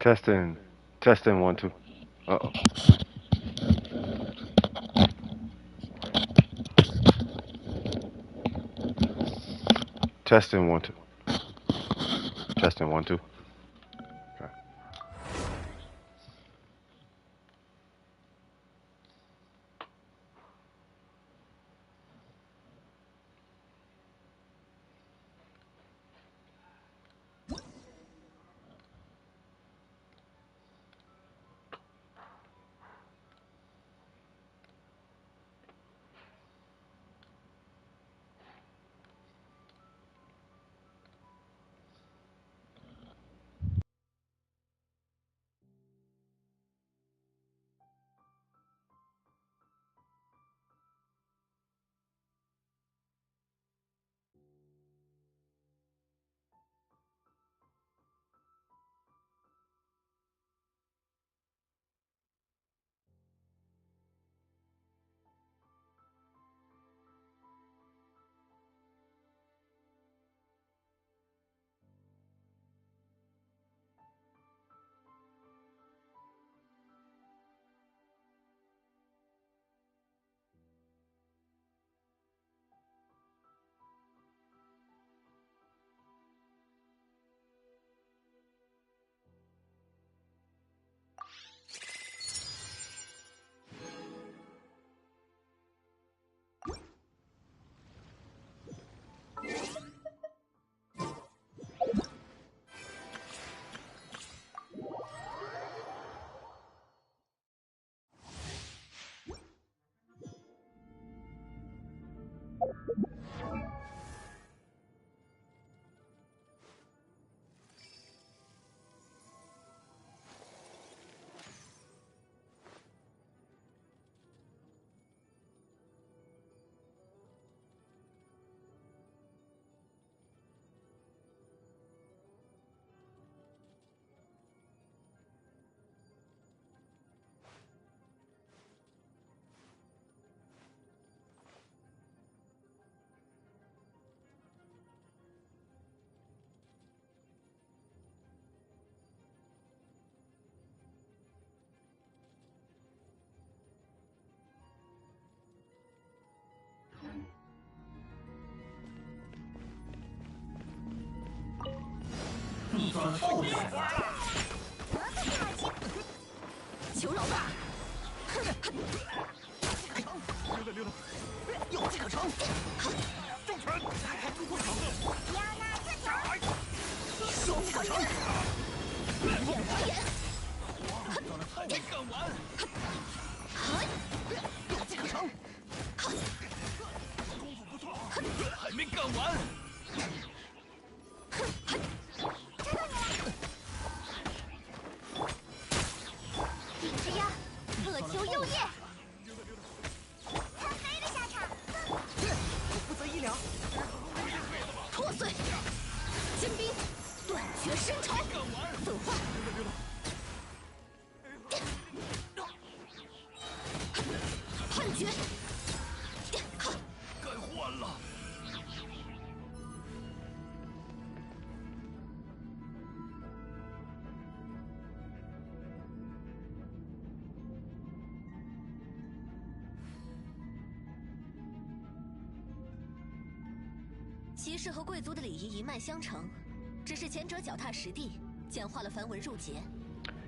Testing. Testing 1 2. Uh-oh. Testing 1 2. Testing 1 2. Okay.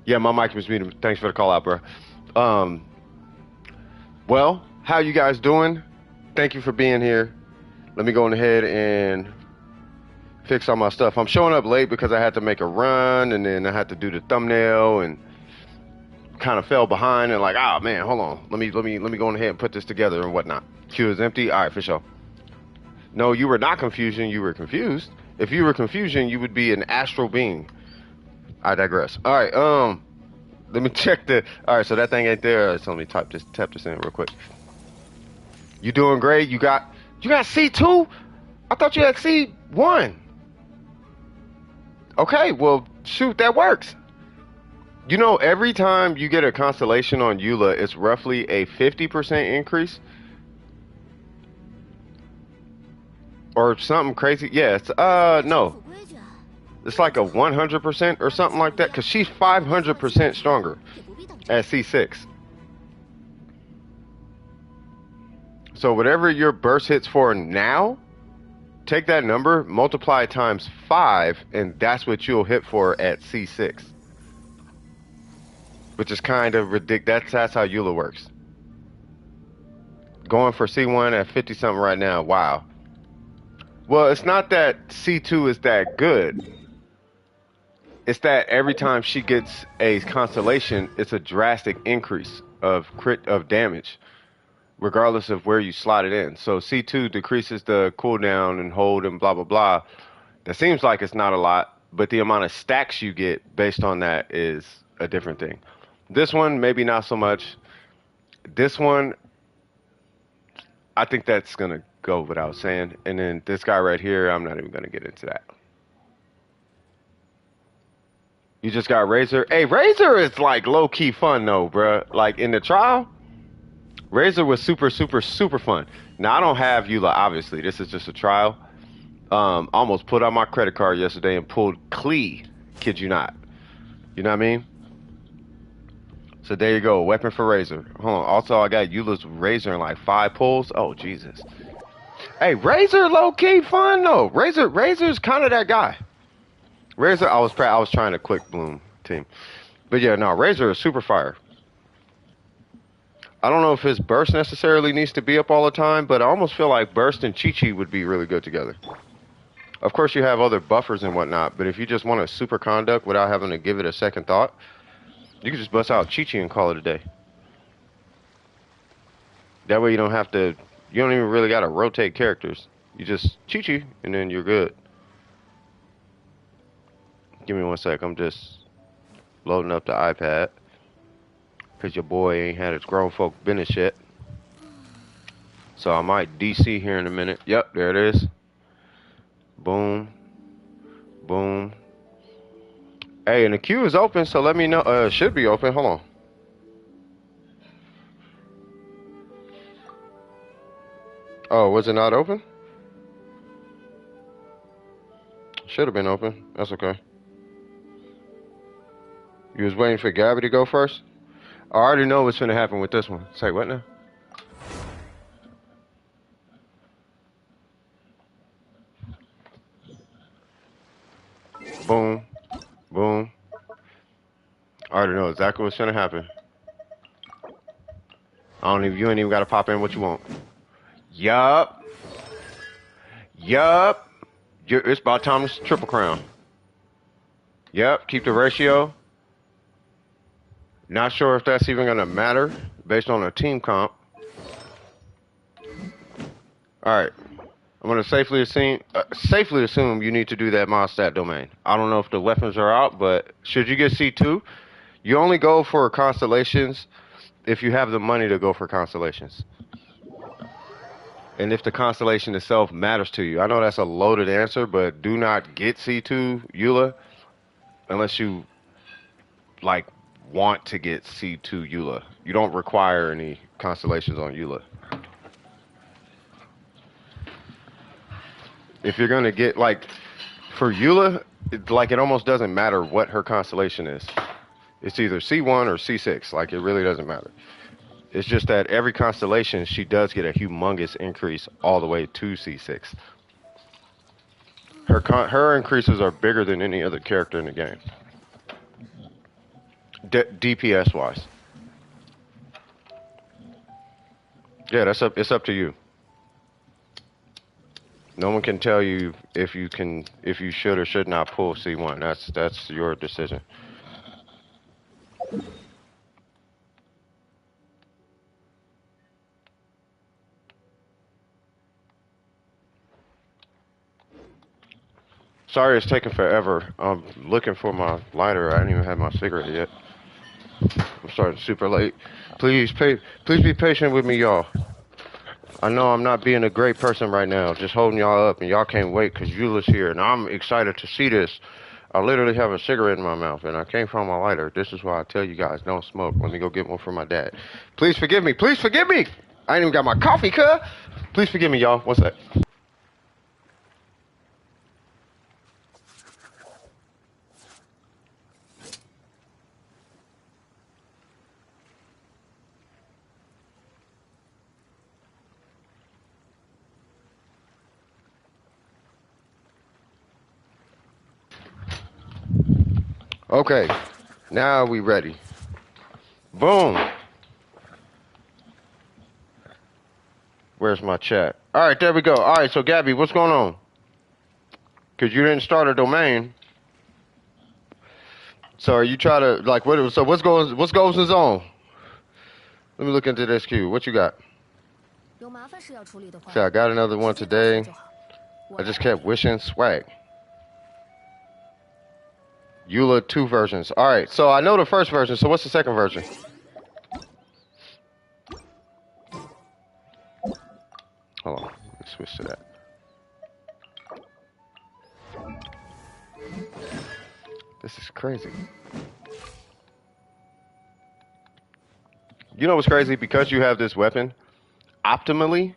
Yeah, my mic was muted. Thanks for the call out, bro. Well, how you guys doing? Thank you for being here. Let me go ahead and fix all my stuff. I'm showing up late because I had to make a run and then I had to do the thumbnail and kind of fell behind and like, ah, man, hold on. Let me go ahead and put this together and whatnot. Queue is empty. All right, for sure. No, you were not confusion. You were confused. If you were confusion, you would be an astral being. I digress. All right. Let me check the. All right, so that thing ain't there. So let me tap this in real quick. You doing great? You got C2? I thought you had C1. Okay, well, shoot, that works. You know, every time you get a constellation on Eula, it's roughly a 50% increase. Or something crazy. Yes. No. It's like a 100% or something like that, because she's 500% stronger at C6. So whatever your burst hits for now, take that number, multiply it times 5, and that's what you'll hit for at C6. Which is kind of ridiculous. That's how Eula works. Going for C1 at 50 something right now. Wow. Well, it's not that C2 is that good. It's that every time she gets a constellation, it's a drastic increase of damage, regardless of where you slot it in. So C2 decreases the cooldown and hold and blah blah blah. That seems like it's not a lot, but the amount of stacks you get based on that is a different thing. This one, maybe not so much. This one, I think that's going to go without saying. And then this guy right here, I'm not even going to get into that. You just got Razor. Hey, Razor is like low-key fun though, bruh. Like in the trial, Razor was super, super, super fun. Now, I don't have Eula, obviously. This is just a trial. Almost put out my credit card yesterday and pulled Klee. Kid you not. You know what I mean? So there you go, weapon for Razor. Hold on. Also, I got Eula's Razor in like 5 pulls. Oh Jesus. Hey, Razor low key fun though. Razor's kind of that guy. Razor, I was trying to quick bloom team, but yeah, no, Razor is super fire. I don't know if his burst necessarily needs to be up all the time, but I almost feel like burst and Chi-Chi would be really good together. Of course, you have other buffers and whatnot, but if you just want a super conduct without having to give it a second thought, you can just bust out Chi-Chi and call it a day. That way you don't even really got to rotate characters. You just Chi-Chi and then you're good. Give me one sec, I'm just loading up the iPad. Cause your boy ain't had his grown folk business yet. So I might DC here in a minute. Yep, there it is. Boom. Boom. Hey, and the queue is open, so let me know. It should be open. Hold on. Oh, was it not open? Should have been open. That's okay. You was waiting for Gabby to go first? I already know what's gonna happen with this one. Say what now? Boom. Boom. I already know exactly what's gonna happen. You ain't even gotta pop in what you want. Yup. Yup. It's about time to triple crown. Yep, keep the ratio. Not sure if that's even gonna matter based on a team comp. Alright. I'm gonna safely assume you need to do that mod stat domain. I don't know if the weapons are out, but should you get C2, you only go for constellations if you have the money to go for constellations. And if the constellation itself matters to you. I know that's a loaded answer, but do not get C2 Eula unless you like want to get C2 Eula. You don't require any constellations on Eula. If you're gonna get like for Eula, it almost doesn't matter what her constellation is. It's either C1 or C6. Like it really doesn't matter. It's just that every constellation she does get a humongous increase all the way to C6. Her increases are bigger than any other character in the game. DPS wise. Yeah, it's up to you. No one can tell you if you should or should not pull C1. That's your decision. Sorry it's taking forever. I'm looking for my lighter. I didn't even have my cigarette yet. I'm starting super late. Please be patient with me, y'all. I know I'm not being a great person right now, just holding y'all up, and y'all can't wait because Eula's here, and I'm excited to see this. I literally have a cigarette in my mouth, and I can't find my lighter. This is why I tell you guys, don't smoke. Let me go get one for my dad. Please forgive me. Please forgive me. I ain't even got my coffee, cuz. Please forgive me, y'all. What's that? Okay, now we ready. Boom. Where's my chat? All right, there we go. All right, so Gabby, what's going on? Because you didn't start a domain. So are you trying to like what? So what's goes in zone? Let me look into this queue. What you got? See, I got another one today. I just kept wishing swag. Eula 2 versions. All right, so I know the first version. So what's the second version? Hold on, let me switch to that. This is crazy. You know what's crazy? Because you have this weapon, optimally,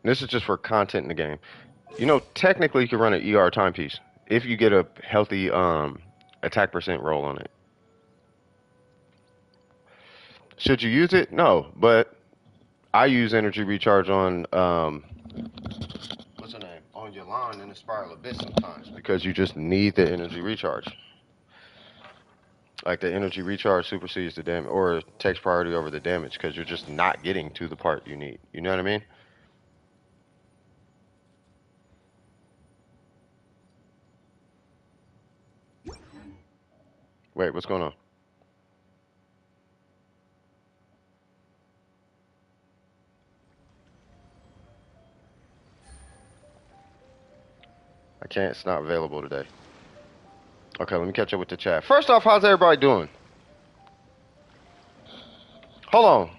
this is just for content in the game. You know, technically you can run an ER timepiece if you get a healthy attack percent roll on it. Should you use it? No, but I use energy recharge on what's her name? On Yolan in the Spiral Abyss sometimes because you just need the energy recharge. Like the energy recharge supersedes the damage or takes priority over the damage because you're just not getting to the part you need. You know what I mean? Wait, what's going on? I can't. It's not available today. Okay, let me catch up with the chat. First off, how's everybody doing? Hold on.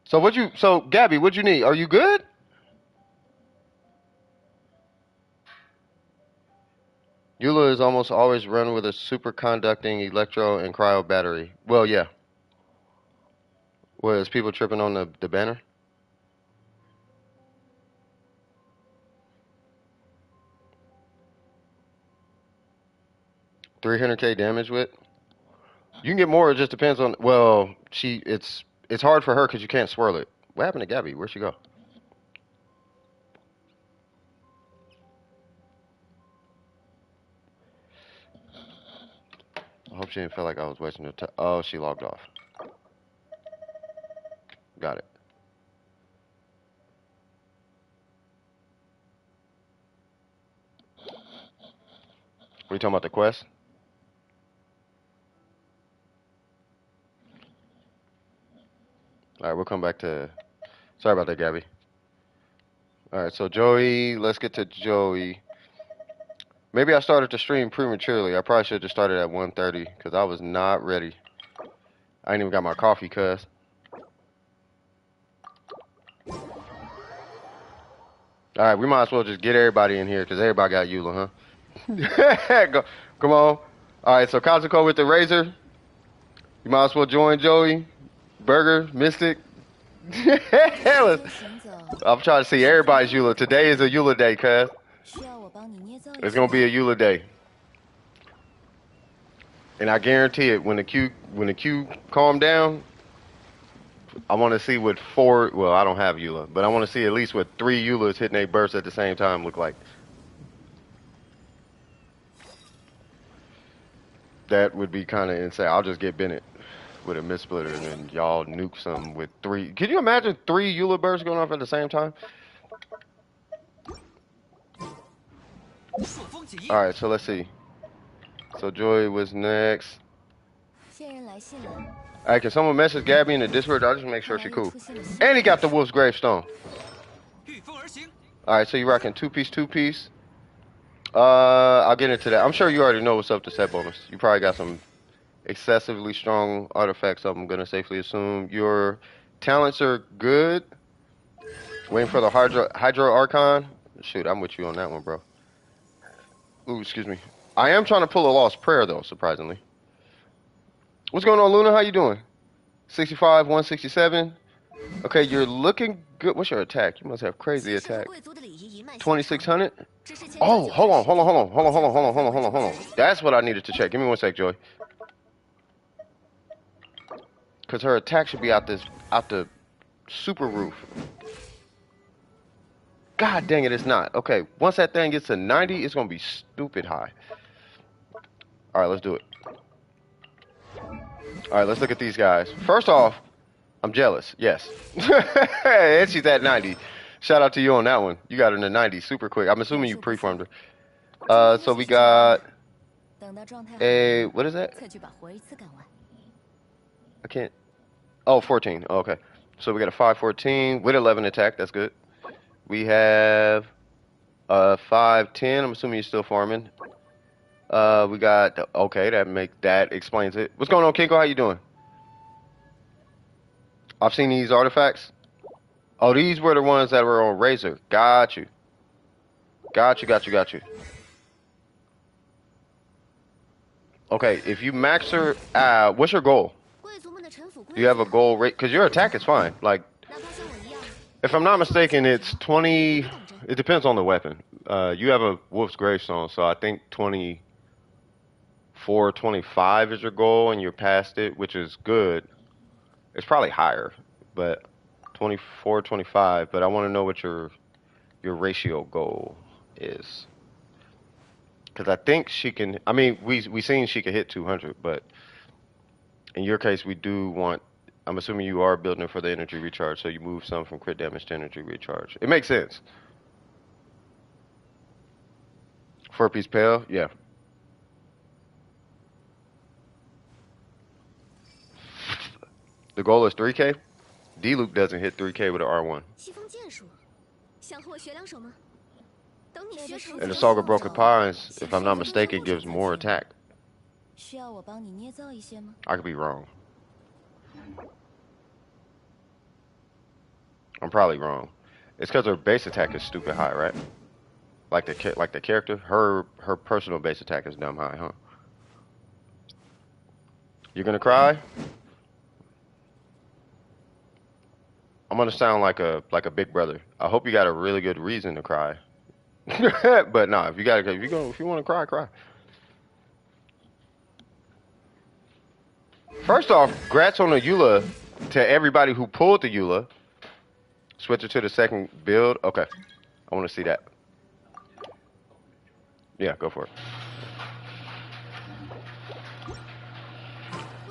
So Gabby, what'd you need? Are you good? Eula is almost always run with a superconducting electro and cryo battery. Well, yeah. Was people tripping on the banner? 300k damage with? You can get more. It just depends on. Well, it's hard for her because you can't swirl it. What happened to Gabby? Where'd she go? I hope she didn't feel like I was wasting her time. Oh, she logged off. Got it. Are you talking about the quest? All right, we'll come back to. Sorry about that, Gabby. All right, so Joey, let's get to Joey. Maybe I started the stream prematurely. I probably should have just started at 1:30 because I was not ready. I ain't even got my coffee, cuz. All right, we might as well just get everybody in here because everybody got Eula, huh? Come on. All right, so Kazuko with the razor. You might as well join Joey, Burger, Mystic. I'm trying to see everybody's Eula. Today is a Eula day, cuz. It's gonna be a Eula day. And I guarantee it, when the queue calm down, I want to see what 4. Well, I don't have Eula, but I want to see at least what 3 Eulas hitting a burst at the same time look like. That would be kind of insane. I'll just get Bennett with a mist splitter, and then y'all nuke something with 3. Can you imagine 3 Eula bursts going off at the same time? All right, so let's see. So Joy was next. All right, can someone message Gabby in the Discord? I'll just make sure she's cool. And he got the Wolf's Gravestone. All right, so you're rocking 2-piece. I'll get into that. I'm sure you already know what's up to set bonus. You probably got some excessively strong artifacts up, I'm going to safely assume. Your talents are good. Waiting for the Hydro Archon. Shoot, I'm with you on that one, bro. Ooh, excuse me. I am trying to pull a Lost Prayer, though, surprisingly. What's going on, Luna? How you doing? 65, 167. Okay, you're looking good. What's your attack? You must have crazy attack. 2600? Oh, hold on. That's what I needed to check. Give me one sec, Joy. Because her attack should be out the super roof. God dang it, it's not. Okay, once that thing gets to 90, it's gonna be stupid high. All right, let's do it. All right, let's look at these guys. First off, I'm jealous. Yes. And she's at 90. Shout out to you on that one. You got her in the 90 super quick. I'm assuming you preformed her. So we got a, what is that? I can't. Oh, 14. Oh, okay. So we got a 514 with 11 attack. That's good. We have a 510. I'm assuming you're still farming. We got, okay, that explains it. What's going on, Kinko? How you doing? I've seen these artifacts. Oh, these were the ones that were on Razor. Got you. Got you. Okay, if you max her out, what's your goal? Do you have a goal rate? Because your attack is fine. Like, if I'm not mistaken, it's 20. It depends on the weapon. You have a Wolf's Gravestone, so I think 24, 25 is your goal, and you're past it, which is good. It's probably higher, but 24, 25. But I want to know what your ratio goal is. Because I think she can, I mean, we seen she could hit 200, but in your case, we do want, I'm assuming you are building it for the energy recharge, so you move some from crit damage to energy recharge. It makes sense. 4-piece pail, yeah. The goal is 3K. D-Luke doesn't hit 3K with an R1. And the Saga Broken Pines, if I'm not mistaken, gives more attack. I could be wrong. I'm probably wrong. It's because her base attack is stupid high, right? Like the character, her personal base attack is dumb high, huh? You're gonna cry? I'm gonna sound like a big brother. I hope you got a really good reason to cry. But nah, if you want to cry, cry. First off, grats on the Eula to everybody who pulled the Eula. Switch it to the second build. Okay, I want to see that. Yeah, go for it.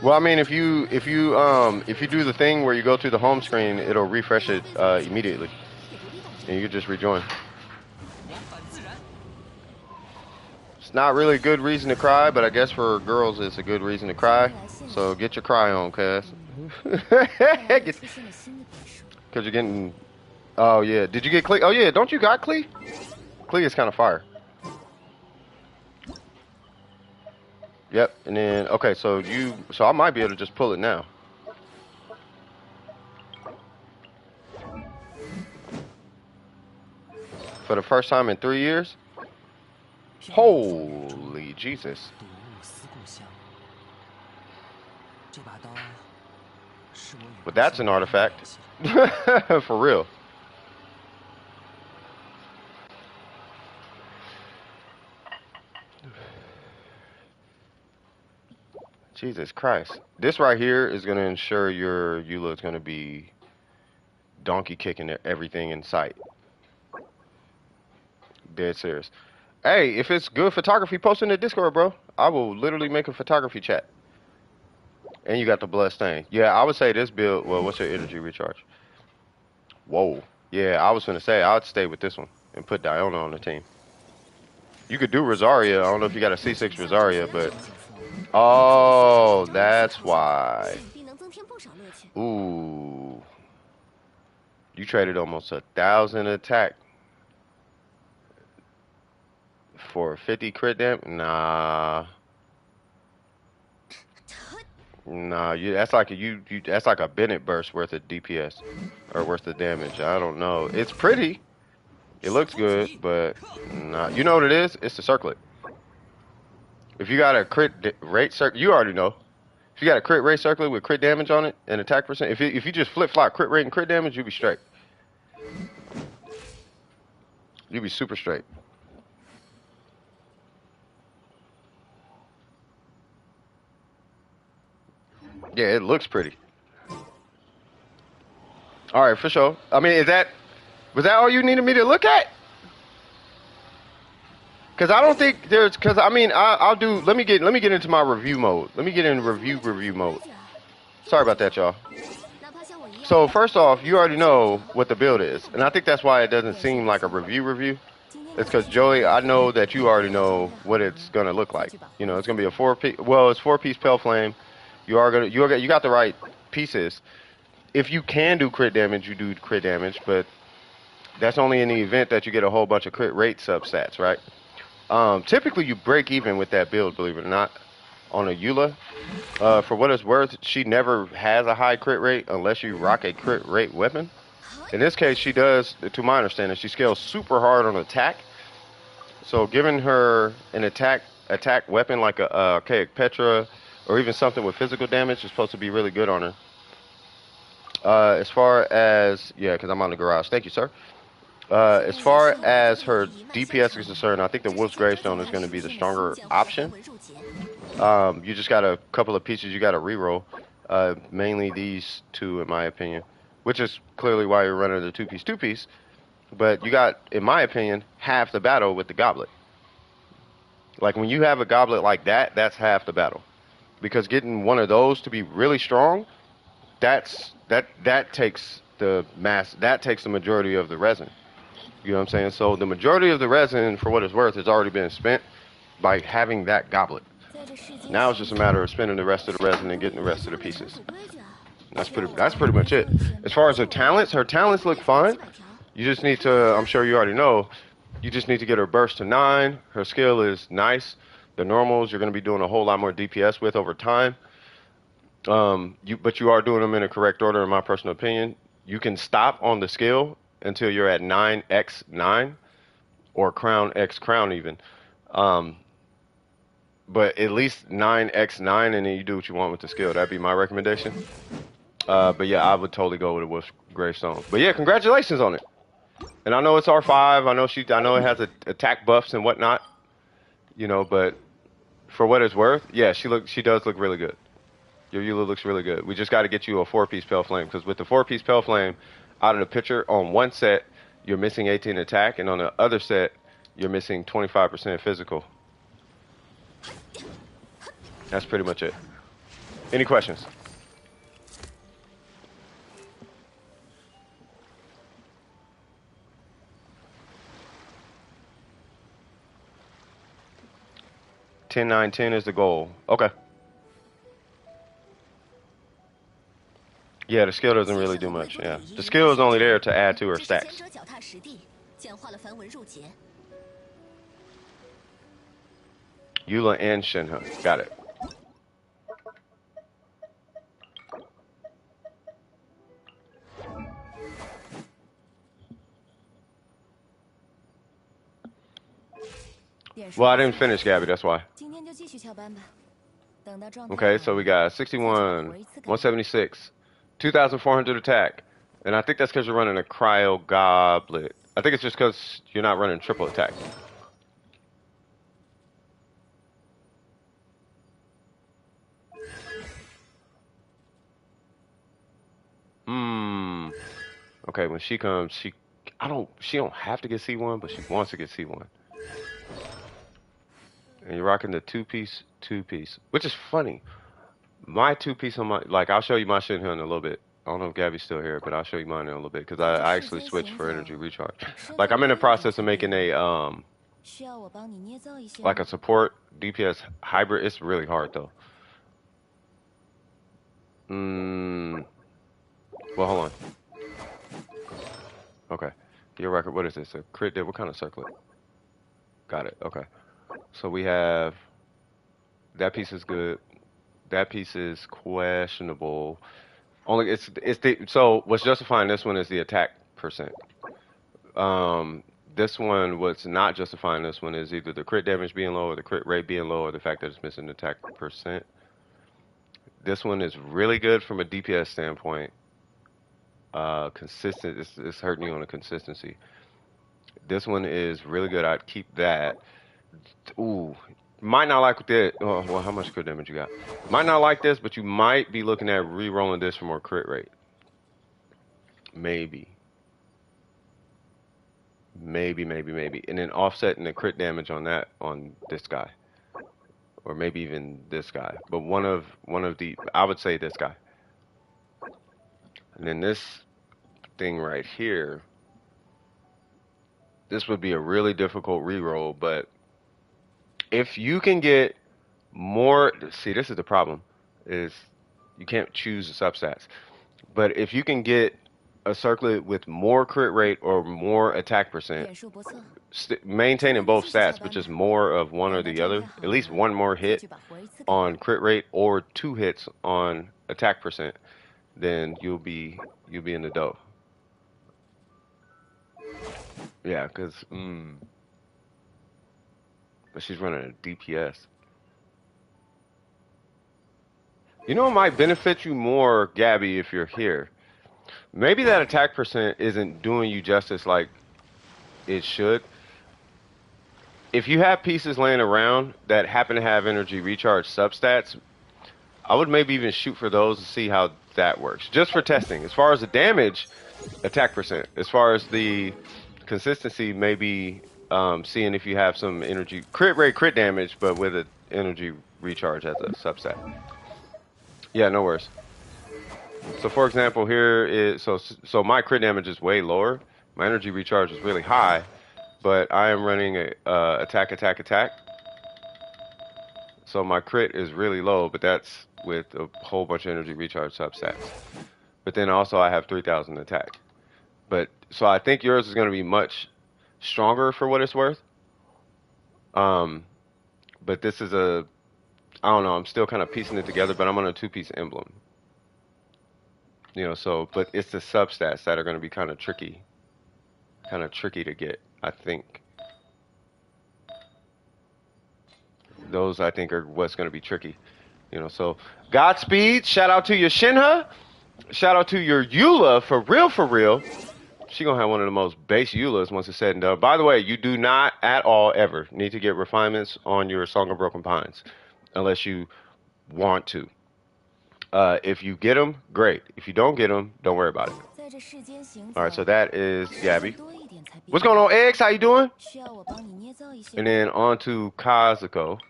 Well, I mean, if you do the thing where you go to the home screen, it'll refresh it immediately, and you can just rejoin. It's not really a good reason to cry, but I guess for girls it's a good reason to cry. So get your cry on, cuz. Because you're getting. Oh yeah, did you get Klee? Oh yeah, don't you got Klee? Klee is kind of fire. Yep, and then okay, so I might be able to just pull it now. For the first time in 3 years. Holy Jesus. But that's an artifact. For real. Jesus Christ. This right here is going to ensure your Eula is going to be donkey kicking everything in sight. Dead serious. Hey, if it's good photography, post in the Discord, bro. I will literally make a photography chat. And you got the blood stain. Yeah, I would say this build, well, what's your energy recharge? Whoa. Yeah, I was going to say, I'd stay with this one and put Diona on the team. You could do Rosaria. I don't know if you got a C6 Rosaria, but... Oh, that's why. Ooh. You traded almost 1,000 attack for 50 crit damage? Nah. Nah, that's like a Bennett burst worth of DPS or worth of damage. I don't know. It's pretty. It looks good, but nah. You know what it is? It's the circlet. If you got a crit rate circle, you already know. If you got a crit rate circlet with crit damage on it and attack percent, if you just flip flop crit rate and crit damage, you'll be straight. You'll be super straight. Yeah, it looks pretty. All right, for sure. I mean, is that Was that all you needed me to look at? Because I don't think there's. Because I mean, I'll do. Let me get into my review mode. Let me get in review mode. Sorry about that, y'all. So first off, you already know what the build is, and I think that's why it doesn't seem like a review. It's because Joey, I know that you already know what it's gonna look like. You know, it's gonna be a four-piece. Well, it's four-piece pale flame. You got the right pieces. If you can do crit damage, you do crit damage, but that's only in the event that you get a whole bunch of crit rate substats, right? Typically, you break even with that build, believe it or not, on a Eula. For what it's worth, she never has a high crit rate unless you rock a crit rate weapon. In this case, she does, to my understanding, she scales super hard on attack. So giving her an attack weapon like a Archaic Petra or even something with physical damage is supposed to be really good on her. As far as, yeah, because I'm on the garage. Thank you, sir. As far as her DPS is concerned, I think the Wolf's Gravestone is going to be the stronger option. You just got a couple of pieces you got to reroll. Mainly these two, in my opinion. Which is clearly why you're running the two-piece. But you got, in my opinion, half the battle with the goblet. Like, when you have a goblet like that, that's half the battle. Because getting one of those to be really strong, that takes the majority of the resin. You know what I'm saying? So the majority of the resin, for what it's worth, has already been spent by having that goblet. Now it's just a matter of spending the rest of the resin and getting the rest of the pieces. That's pretty much it. As far as her talents look fine. You just need to, I'm sure you already know, you just need to get her burst to 9. Her skill is nice. The normals you're going to be doing a whole lot more DPS with over time. But you are doing them in a correct order, in my personal opinion. You can stop on the skill until you're at 9x9 or crown x crown even. But at least 9x9, and then you do what you want with the skill. That'd be my recommendation. But yeah, I would totally go with a Wolf's Gravestone. But yeah, congratulations on it. And I know it's R5. I know it has attack buffs and whatnot. You know, but for what it's worth, yeah, she does look really good. Your Eula looks really good. We just got to get you a 4-piece Pale Flame, because with the 4-piece Pale Flame, out of the picture, on one set, you're missing 18 attack, and on the other set, you're missing 25% physical. That's pretty much it. Any questions? Ten, 9, 10 is the goal. Okay. Yeah, the skill doesn't really do much. Yeah, the skill is only there to add to her stacks. Eula and Shenhe. Got it. Well, I didn't finish, Gabby. That's why. Okay, so we got 61, 176, 2,400 attack. And I think that's because you're running a Cryo Goblet. I think it's just because you're not running triple attack. Okay, when she comes, she don't have to get C1, but she wants to get C1. And you're rocking the two-piece, which is funny. My two-piece on my, like, I'll show you my Shenhe in a little bit. I don't know if Gabby's still here, but I'll show you mine in a little bit, because I actually switched for energy recharge. Like, I'm in the process of making a, like a support DPS hybrid. It's really hard, though. Well, hold on. Okay. Your record, what is this? A crit dip? What kind of circlet? Got it. Okay. So we have, that piece is good. That piece is questionable. Only so what's justifying this one is the attack percent. This one, what's not justifying this one is either the crit damage being low or the crit rate being low or the fact that it's missing the attack percent. This one is really good from a DPS standpoint. Consistent, it's hurting you on the consistency. This one is really good. I'd keep that. Ooh, might not like that. Oh, well, how much crit damage you got? Might not like this, but you might be looking at re-rolling this for more crit rate. Maybe. Maybe, and then offsetting the crit damage on that on this guy, or maybe even this guy. But one of the, I would say this guy, and then this thing right here. This would be a really difficult reroll, but if you can get more, see, this is the problem, is you can't choose the substats. But if you can get a circlet with more crit rate or more attack percent, maintaining both stats, but just more of one or the other, at least one more hit on crit rate or 2 hits on attack percent, then you'll be in the dough. Yeah, because but she's running a DPS. You know what might benefit you more, Gabby, if you're here? Maybe that attack percent isn't doing you justice like it should. If you have pieces laying around that happen to have energy recharge substats, I would maybe even shoot for those to see how that works. Just for testing. As far as the damage, attack percent. As far as the consistency, maybe seeing if you have some energy crit rate, crit damage, but with an energy recharge as a substat. Yeah, no worries. So for example, here is so my crit damage is way lower. My energy recharge is really high, but I am running a attack. So my crit is really low, but that's with a whole bunch of energy recharge substats. But then also I have 3,000 attack. But so I think yours is going to be much stronger for what it's worth. But this is a, I don't know, I'm still kind of piecing it together, but I'm on a 2-piece emblem. You know, so, but it's the substats that are going to be kind of tricky to get, I think. Those, I think, are what's going to be tricky. You know, so Godspeed. Shout out to your Shenhe. Shout out to your Eula, for real. She going to have one of the most base Eulas once it's said and done. By the way, you do not at all ever need to get refinements on your Song of Broken Pines unless you want to. If you get them, great. If you don't get them, don't worry about it. All right, so that is Gabby. What's going on, Eggs? How you doing? And then on to Kazuko.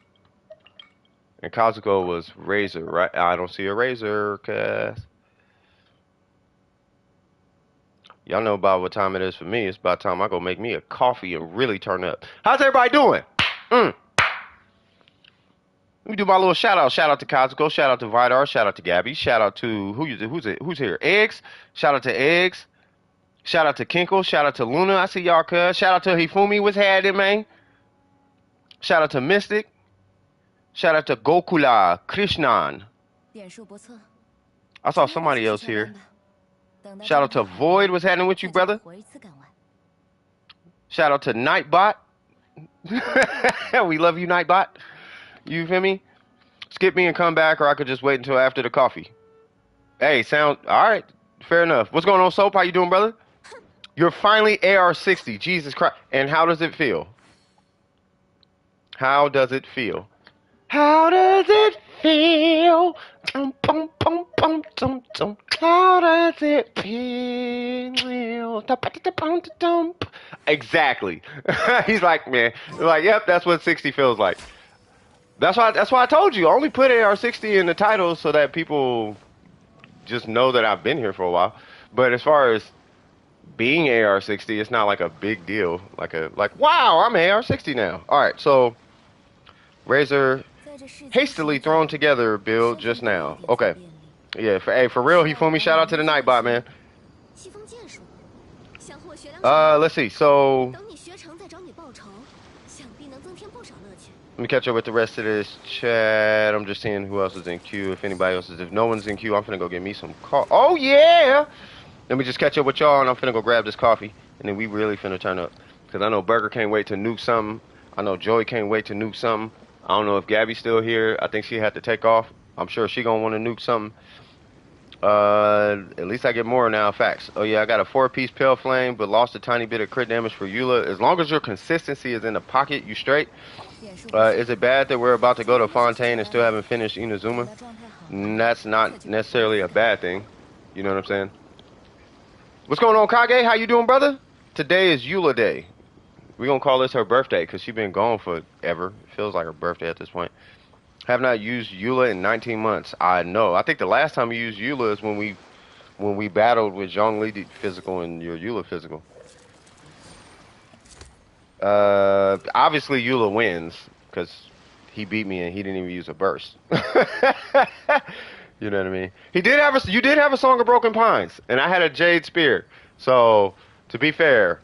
And Kazuko was Razor, right? I don't see a Razor, cuz. Y'all know about what time it is for me. It's about time I go make me a coffee and really turn up. How's everybody doing? Let me do my little shout out. Shout out to Kazuko. Shout out to Vidar. Shout out to Gabby. Shout out to who's here? Eggs. Shout out to Eggs. Shout out to Kinkle. Shout out to Luna. I see y'all, cuz. Shout out to Hifumi. What's happening, man? Shout out to Mystic. Shout out to Gokula Krishnan. I saw somebody else here. Shout out to Void. What's happening with you, brother? Shout out to Nightbot. We love you, Nightbot. You feel me? Skip me and come back, or I could just wait until after the coffee. Hey, sound all right. Fair enough. What's going on, Soap? How you doing, brother? You're finally AR60. Jesus Christ. And how does it feel? How does it feel? How does it feel? How does it feel? Exactly. He's like, man. Like, yep, that's what 60 feels like. That's why I told you. I only put AR60 in the title so that people just know that I've been here for a while. But as far as being AR60, it's not like a big deal. Like wow, I'm AR60 now. All right, so Razor hastily thrown together build just now. Okay. Yeah, for real, Hifumi, shout out to the Nightbot, man. Let's see. So let me catch up with the rest of this chat. I'm just seeing who else is in queue. If anybody else is, if no one's in queue, I'm finna go get me some coffee. Oh yeah! Let me just catch up with y'all, and I'm finna go grab this coffee, and then we really finna turn up. Cause I know Burger can't wait to nuke something. I know Joey can't wait to nuke something. I don't know if Gabby's still here. I think she had to take off. I'm sure she gonna want to nuke something. At least I get more now. Facts. Oh yeah, I got a 4-piece Pale Flame, but lost a tiny bit of crit damage for Eula. As long as your consistency is in the pocket, you straight. Is it bad that we're about to go to Fontaine and still haven't finished Inazuma? That's not necessarily a bad thing. You know what I'm saying? What's going on, Kage? How you doing, brother? Today is Eula Day. We're gonna call this her birthday because she's been gone forever. It feels like her birthday at this point. Have not used Eula in 19 months. I know. I think the last time we used Eula is when we battled with Xiangling physical and your Eula physical. Obviously Eula wins because he beat me and he didn't even use a burst. You know what I mean? You did have a Song of Broken Pines, and I had a Jade Spear. So to be fair,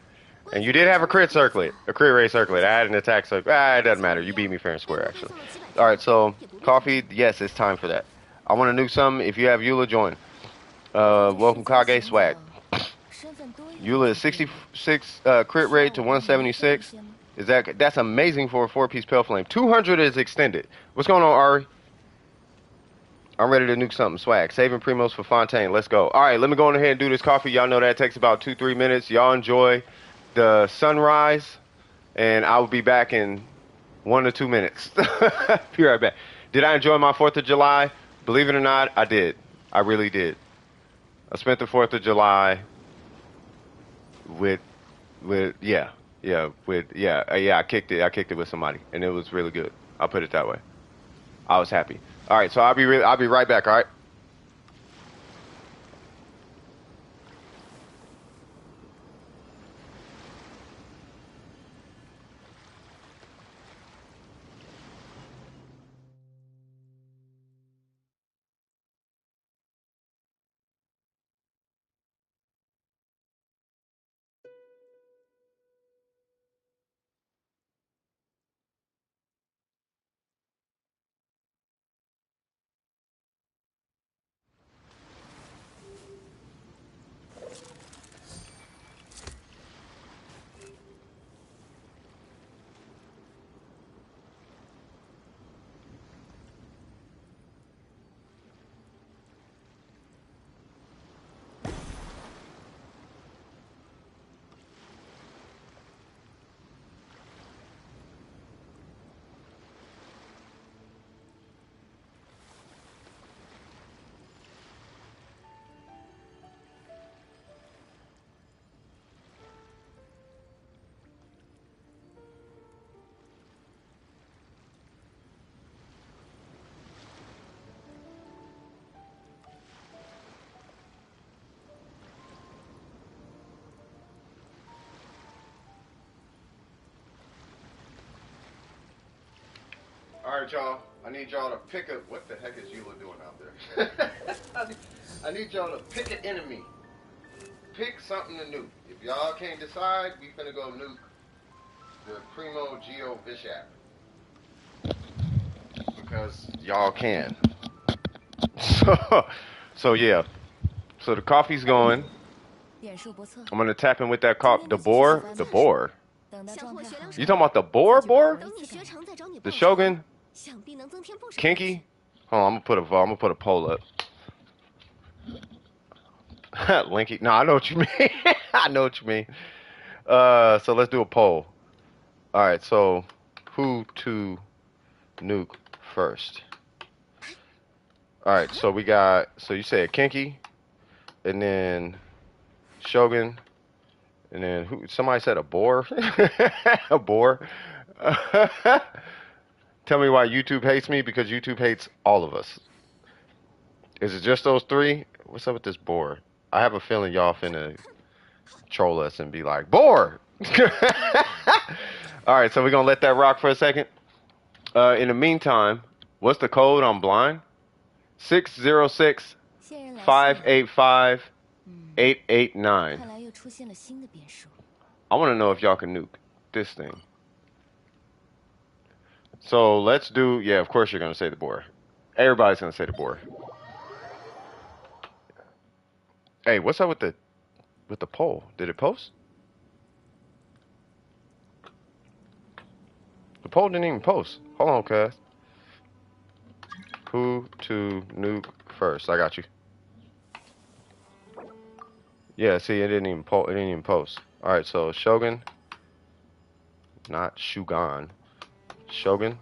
and you did have a crit rate circlet. I had an attack circlet. It doesn't matter. You beat me fair and square, actually. All right, so coffee. Yes, it's time for that. I want to nuke something. If you have Eula, join. Welcome Kage swag. Eula is 66 crit rate to 176. That's amazing for a 4-piece Pale Flame. 200 is extended. What's going on, Ari? I'm ready to nuke something. Swag. Saving Primos for Fontaine. Let's go. All right, let me go on ahead and do this coffee. Y'all know that takes about 2-3 minutes. Y'all enjoy the sunrise, and I will be back in 1 to 2 minutes. Be right back. Did I enjoy my 4th of July? Believe it or not, I did. I really did. I spent the 4th of July I kicked it with somebody, and it was really good. I'll put it that way. I was happy. All right, so I'll be right back. All right. All right, y'all. I need y'all to pick up. What the heck is Eula doing out there? I need y'all to pick an enemy. Pick something to nuke. If y'all can't decide, we finna go nuke the Primo Geo Bishop. Because y'all can. So yeah. So the coffee's going. I'm gonna tap in with that the boar. The boar. You talking about the boar? The Shogun? Kinky? Hold on, I'm gonna put a poll up. Linky. No, I know what you mean. I know what you mean. So let's do a poll. All right, so who to nuke first? All right, so we got. So you said Kinky, and then Shogun, and then who? Somebody said a boar. A boar. Tell me why YouTube hates me, because YouTube hates all of us. Is it just those three? What's up with this boar? I have a feeling y'all finna troll us and be like, boar! Alright, so we're gonna let that rock for a second. In the meantime, what's the code on blind? 606-585-889. I wanna know if y'all can nuke this thing. So let's do, yeah, of course you're gonna say the boar. Everybody's gonna say the boar. Hey, what's up with the poll? Did it post? The poll didn't even post. Hold on, cuz. Who to nuke first? I got you. Yeah, see, it didn't even post. All right, so Shogun, not Shugan. Shogun,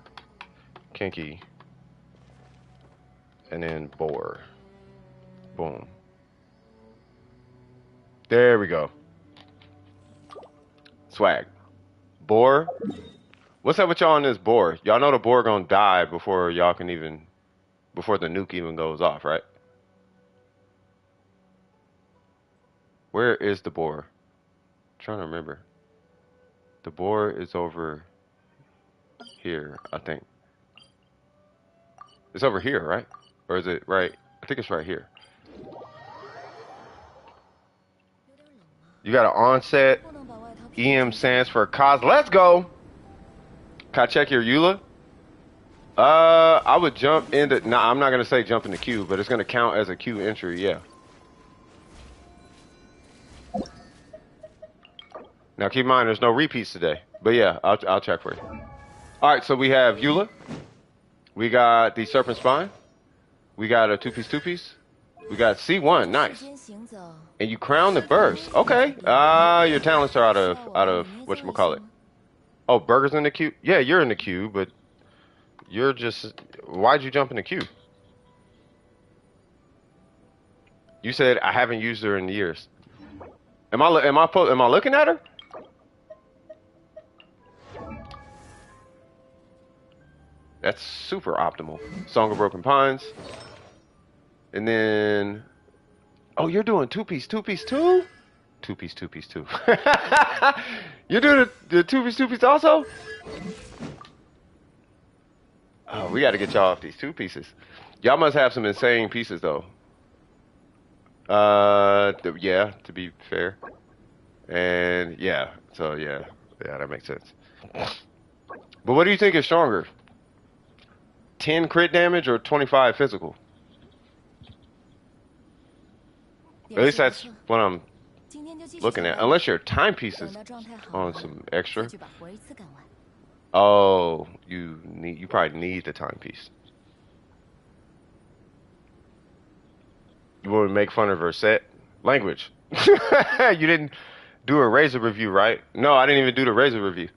Kinky, and then Boar. Boom. There we go. Swag. Boar? What's up with y'all on this boar? Y'all know the boar gonna die before y'all can even, before the nuke even goes off, right? Where is the boar? I'm trying to remember. The boar is over here, I think. It's over here, right? Or is it right? I think it's right here. You got an onset. EM stands for cos. Let's go. Can I check your Eula? I would jump into. Nah, I'm not gonna say jump in the queue, but it's gonna count as a queue entry. Yeah. Now keep in mind, there's no repeats today. But yeah, I'll check for you. All right, so we have Eula. We got the Serpent Spine. We got a two-piece. We got C1, nice. And you crown the burst. Okay. Your talents are out of whatchamacallit. Oh, Burger's in the queue? Yeah, you're in the queue, but you're just, why'd you jump in the queue? You said I haven't used her in years. Am I looking at her? That's super optimal. Song of Broken Pines. And then, oh, you're doing two-piece too? Two-piece too. You're doing the two-piece also? Oh, we got to get y'all off these two pieces. Y'all must have some insane pieces, though. Yeah, to be fair. And, yeah, so, yeah, that makes sense. But what do you think is stronger? 10 crit damage or 25 physical? At least that's what I'm looking at. Unless your timepieces on some extra. Oh, you probably need the timepiece. You want to make fun of her set? Language. You didn't do a Razor review, right? No, I didn't even do the Razor review.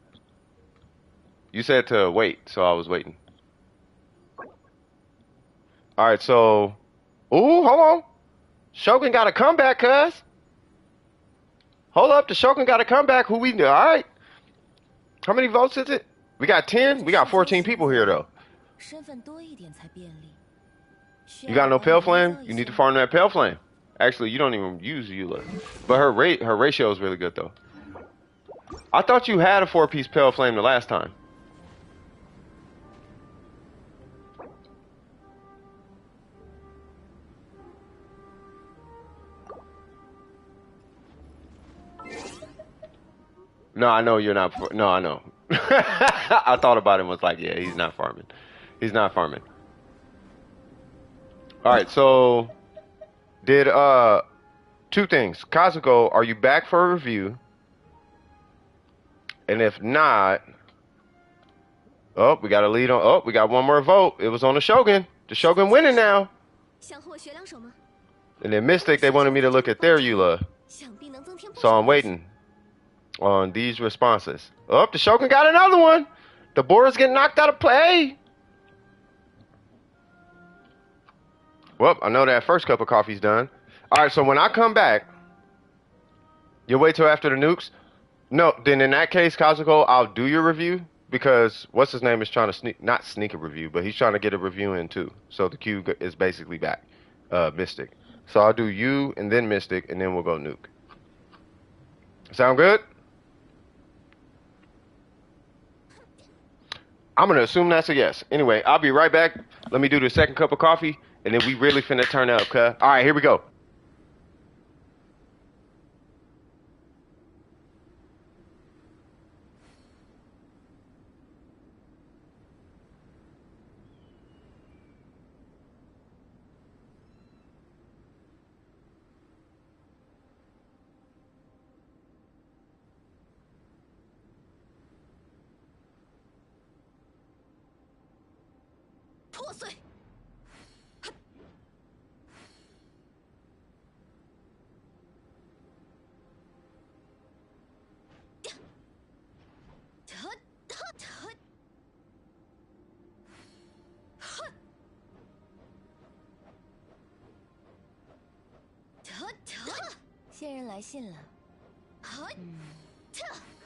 You said to wait, so I was waiting. Alright, so... Ooh, hold on. Shogun got a comeback, cuz. Hold up, the Shogun got a comeback. Who we... Alright. How many votes is it? We got 10? We got 14 people here, though. You got no Pale Flame? You need to farm that Pale Flame. Actually, you don't even use Eula. But her ratio is really good, though. I thought you had a 4-piece Pale Flame the last time. No, I know you're not. No, I know. I thought about it and was like, yeah, he's not farming. He's not farming. All right, so did two things. Kazuko, are you back for a review? And if not, oh, we got a lead on. Oh, we got one more vote. It was on the Shogun. The Shogun winning now. And then Mystic, they wanted me to look at their Eula, so I'm waiting on these responses. Oh, the Shogun got another one. The board's getting knocked out of play. Well, I know that first cup of coffee's done. All right, so when I come back, you'll wait till after the nukes? No, then in that case, Kazuko, I'll do your review because what's his name is trying to not sneak a review, but he's trying to get a review in too. So the queue is basically back, Mystic. So I'll do you and then Mystic, and then we'll go nuke. Sound good? I'm going to assume that's a yes. Anyway, I'll be right back. Let me do the second cup of coffee, and then we really finna turn up, cuz. All right, here we go.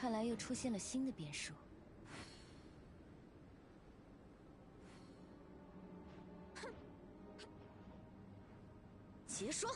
看来又出现了新的变数。哼，结霜。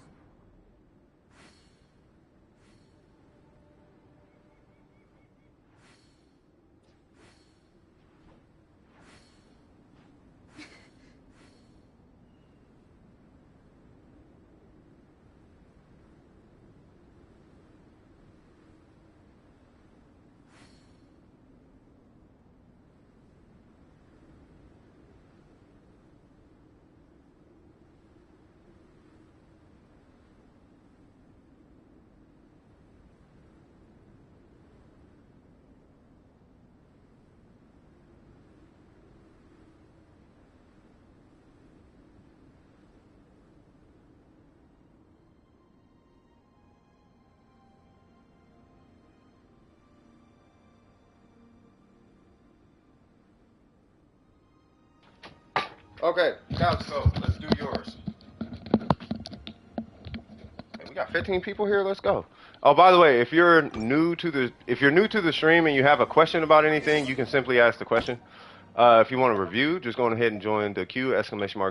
Okay, now let's go. Let's do yours. Hey, we got 15 people here. Let's go. Oh, by the way, if you're new to the stream and you have a question about anything, you can simply ask the question. If you want to review, just go ahead and join the queue,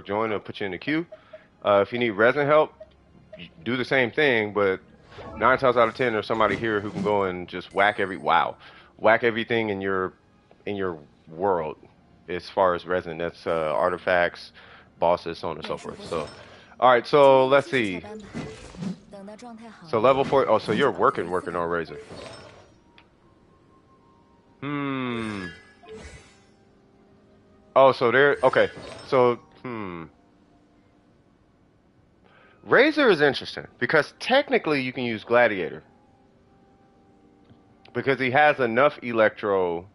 !join, it'll put you in the queue. If you need resin help, do the same thing, but 9 times out of 10, there's somebody here who can go and just whack everything in your world as far as resin. That's artifacts, bosses, so on and so forth. So, all right. So let's see. So level 4. Oh, so you're working on Razor. Oh, so there. Okay. So Razor is interesting because technically you can use Gladiator because he has enough Electro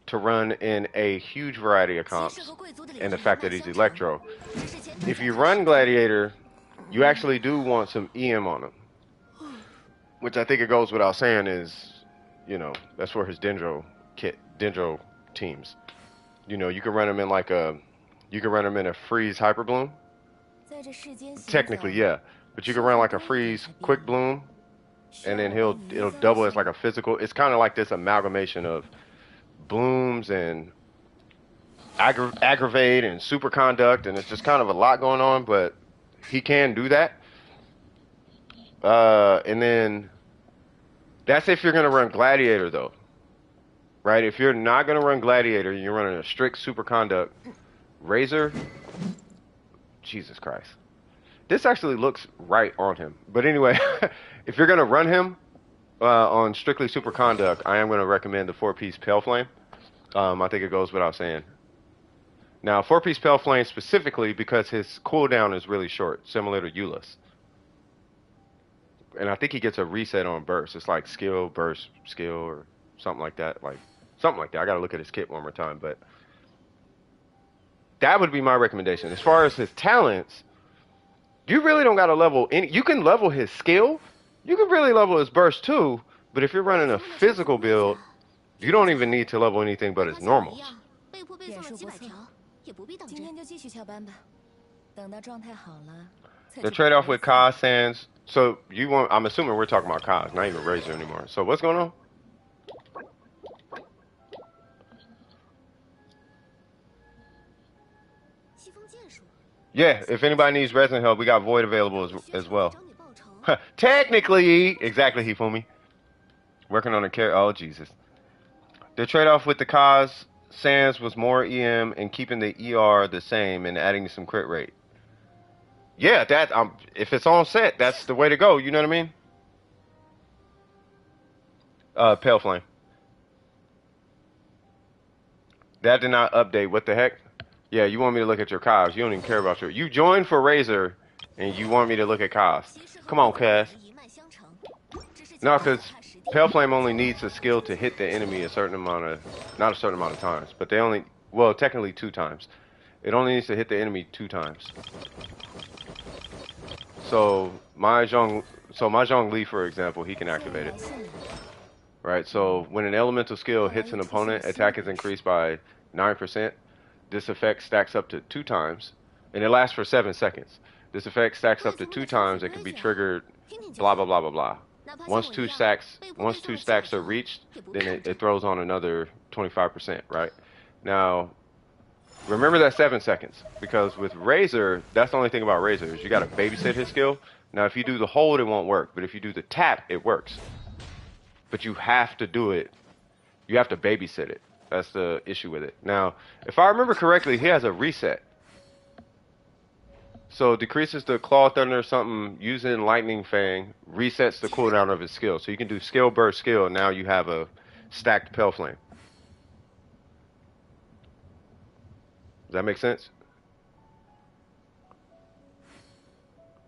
to run in a huge variety of comps, and the fact that he's Electro. If you run Gladiator, you actually do want some EM on him, which I think it goes without saying is, that's for his Dendro teams. You can run him in a freeze Hyper Bloom. Technically, yeah, but you can run like a freeze Quick Bloom, and then it'll double as like a physical. It's kind of like this amalgamation of blooms and aggravate and superconduct, and it's just kind of a lot going on, but he can do that. And then that's if you're gonna run Gladiator though, right? If you're not gonna run Gladiator, you're running a strict superconduct Razor. Jesus Christ, this actually looks right on him. But anyway, if you're gonna run him on strictly superconduct, I am gonna recommend the 4-piece Pale Flame. I think it goes without saying. Now, 4-piece Pale Flame specifically because his cooldown is really short, similar to Eula's. And I think he gets a reset on burst. It's like skill, burst, skill, or something like that. I gotta look at his kit one more time, but that would be my recommendation. As far as his talents, you really don't gotta level any. You can level his skill. You can really level his burst too. But if you're running a physical build, you don't even need to level anything but his normals. The trade-off with Kaz Sands. So I'm assuming we're talking about Kaz, not even Razor anymore. So what's going on? Yeah, if anybody needs resin help, we got Void available as well. Technically, exactly, Hifumi. Working on a character. Oh, Jesus. The trade-off with the Kaz Sands was more EM and keeping the ER the same and adding some crit rate. Yeah, if it's on set, that's the way to go. You know what I mean? Pale Flame. That did not update. What the heck? Yeah, you want me to look at your Kaz. You don't even care about you joined for Razor, and you want me to look at Kaz. Come on, Kaz. No, because Pale Flame only needs a skill to hit the enemy not a certain amount of times, but technically 2 times. It only needs to hit the enemy 2 times. So my Xiangling, for example, he can activate it. Right, so when an elemental skill hits an opponent, attack is increased by 9%. This effect stacks up to 2 times, and it lasts for 7 seconds. This effect stacks up to 2 times. It can be triggered, blah, blah, blah, blah, blah. Once two stacks are reached, then it throws on another 25%, right? Now, remember that 7 seconds, because with Razor, that's the only thing about Razor is you got to babysit his skill. Now, if you do the hold, it won't work, but if you do the tap, it works. But you have to do it. You have to babysit it. That's the issue with it. Now, if I remember correctly, he has a reset. So decreases the Claw Thunder or something using Lightning Fang, resets the cooldown of his skill. So you can do skill burst skill, and now you have a stacked Pale Flame. Does that make sense?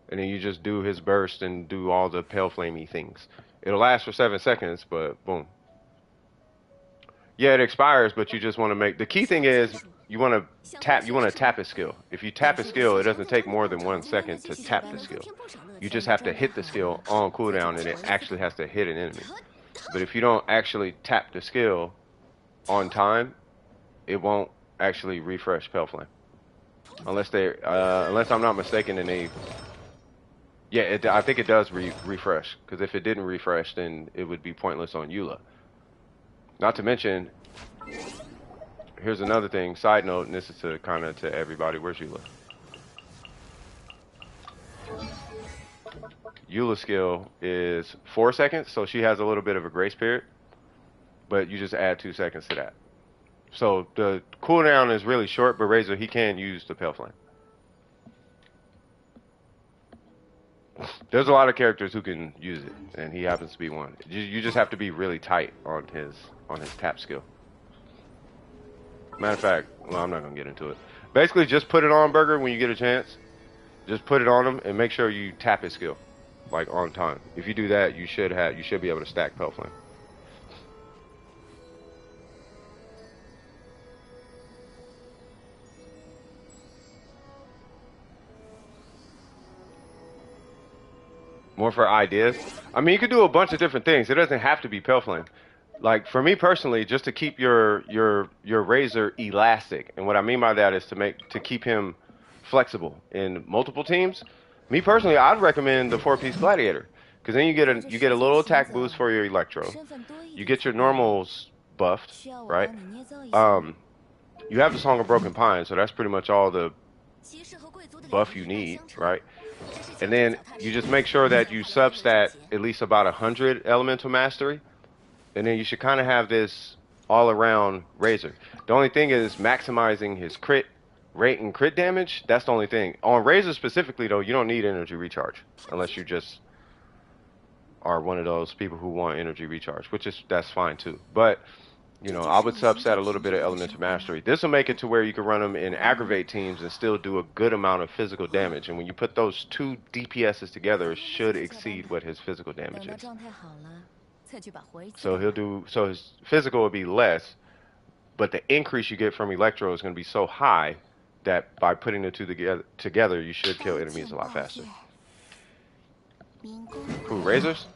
And then you just do his burst and do all the Pale Flamey things. It'll last for 7 seconds, but boom. Yeah, it expires, but you just want to make... The key thing is you want to tap his skill. If you tap his skill, it doesn't take more than 1 second to tap the skill. You just have to hit the skill on cooldown, and it actually has to hit an enemy. But if you don't actually tap the skill on time, it won't actually refresh Pale Flame. Unless I'm not mistaken, and they... Yeah, I think it does refresh, because if it didn't refresh, then it would be pointless on Eula. Not to mention, here's another thing, side note, and this is to kind of to everybody. Where's Eula? Eula's skill is 4 seconds, so she has a little bit of a grace period, but you just add 2 seconds to that. So the cooldown is really short, but Razor, he can use the Pale Flame. There's a lot of characters who can use it, and he happens to be one. You just have to be really tight on his tap skill. Matter of fact, well, I'm not gonna get into it. Basically, just put it on Burger when you get a chance. Just put it on him and make sure you tap his skill, like on time. If you do that, you should be able to stack Pale Flame. More for ideas. I mean, you could do a bunch of different things. It doesn't have to be Pale Flame. Like for me personally, just to keep your Razor elastic, and what I mean by that is to keep him flexible in multiple teams. Me personally, I'd recommend the 4-piece Gladiator, because then you get a little attack boost for your Electro. You get your normals buffed, right? You have the Song of Broken Pine, so that's pretty much all the buff you need, right? And then you just make sure that you substat at least about 100 Elemental Mastery, and then you should kind of have this all-around Razor. The only thing is maximizing his crit rate and crit damage. That's the only thing. On Razor specifically, though, you don't need energy recharge unless you just are one of those people who want energy recharge, that's fine too. But you know, I would subset a little bit of Elemental Mastery. This will make it to where you can run them in aggravate teams and still do a good amount of physical damage. And when you put those two DPSs together, it should exceed what his physical damage is. So his physical will be less, but the increase you get from Electro is going to be so high that by putting the two together, you should kill enemies a lot faster. Who, Razors?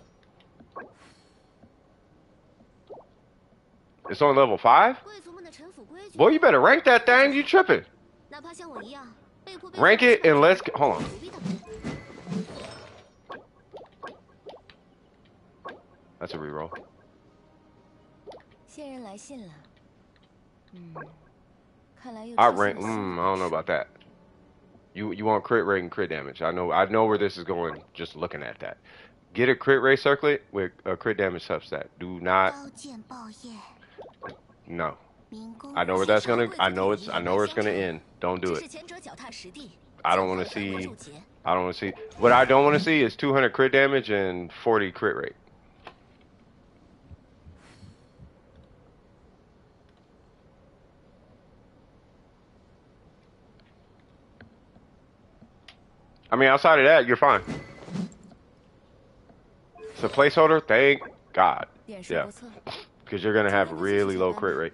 It's on level 5? Boy, you better rank that thing. You tripping. Rank it and let's... Hold on. That's a reroll. I rank... I don't know about that. You want crit rate and crit damage. I know where this is going just looking at that. Get a crit rate circlet with a crit damage substat. Do not... No. I know where that's gonna. I know where it's gonna end. Don't do it. I don't want to see. What I don't want to see is 200 crit damage and 40 crit rate. I mean, outside of that, you're fine. It's a placeholder. Thank God. Yeah. Because you're going to have really low crit rate.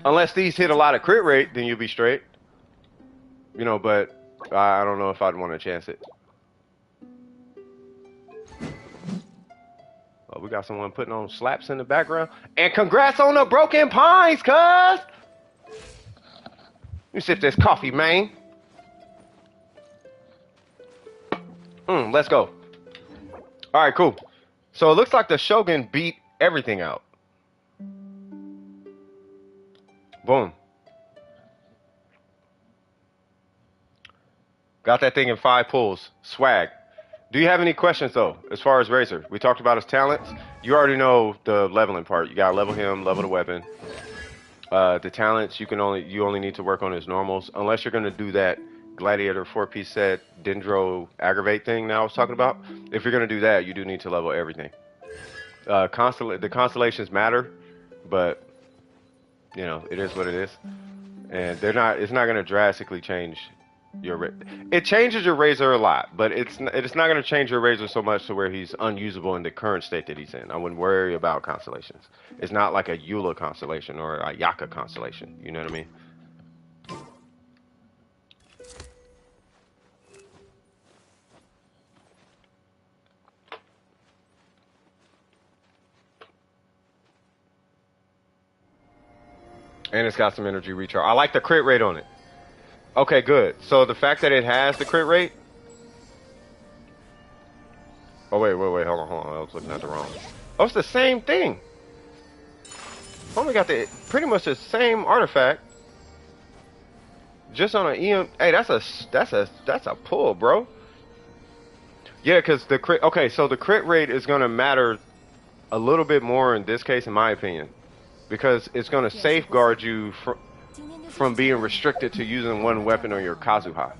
Unless these hit a lot of crit rate, then you'll be straight. You know, but I don't know if I'd want to chance it. Oh, we got someone putting on slaps in the background. And congrats on the broken pines, cuz! You sip this coffee, man. Let's go. All right, cool. So it looks like the Shogun beat everything out. Boom. Got that thing in 5 pulls. Swag. Do you have any questions though, as far as Razor? We talked about his talents. You already know the leveling part. You gotta level him, level the weapon. The talents you only need to work on his normals, unless you're gonna do that Gladiator 4-piece set Dendro aggravate thing that I was talking about. If you're gonna do that, you do need to level everything. The constellations matter, but you know it is what it is, and they're not. It's not gonna drastically change your. It changes your Razor a lot, but it's not gonna change your Razor so much to where he's unusable in the current state that he's in. I wouldn't worry about constellations. It's not like a Eula constellation or a Ayaka constellation. You know what I mean? And it's got some energy recharge. I like the crit rate on it. Okay, good. So the fact that it has the crit rate. Oh wait, hold on. I was looking at the wrong. Oh, it's the same thing. Only got pretty much the same artifact. Just on an EM. Hey, that's a pull, bro. Yeah, because the crit. Okay, so the crit rate is gonna matter a little bit more in this case, in my opinion, because it's gonna safeguard you from being restricted to using one weapon on your Kazuha.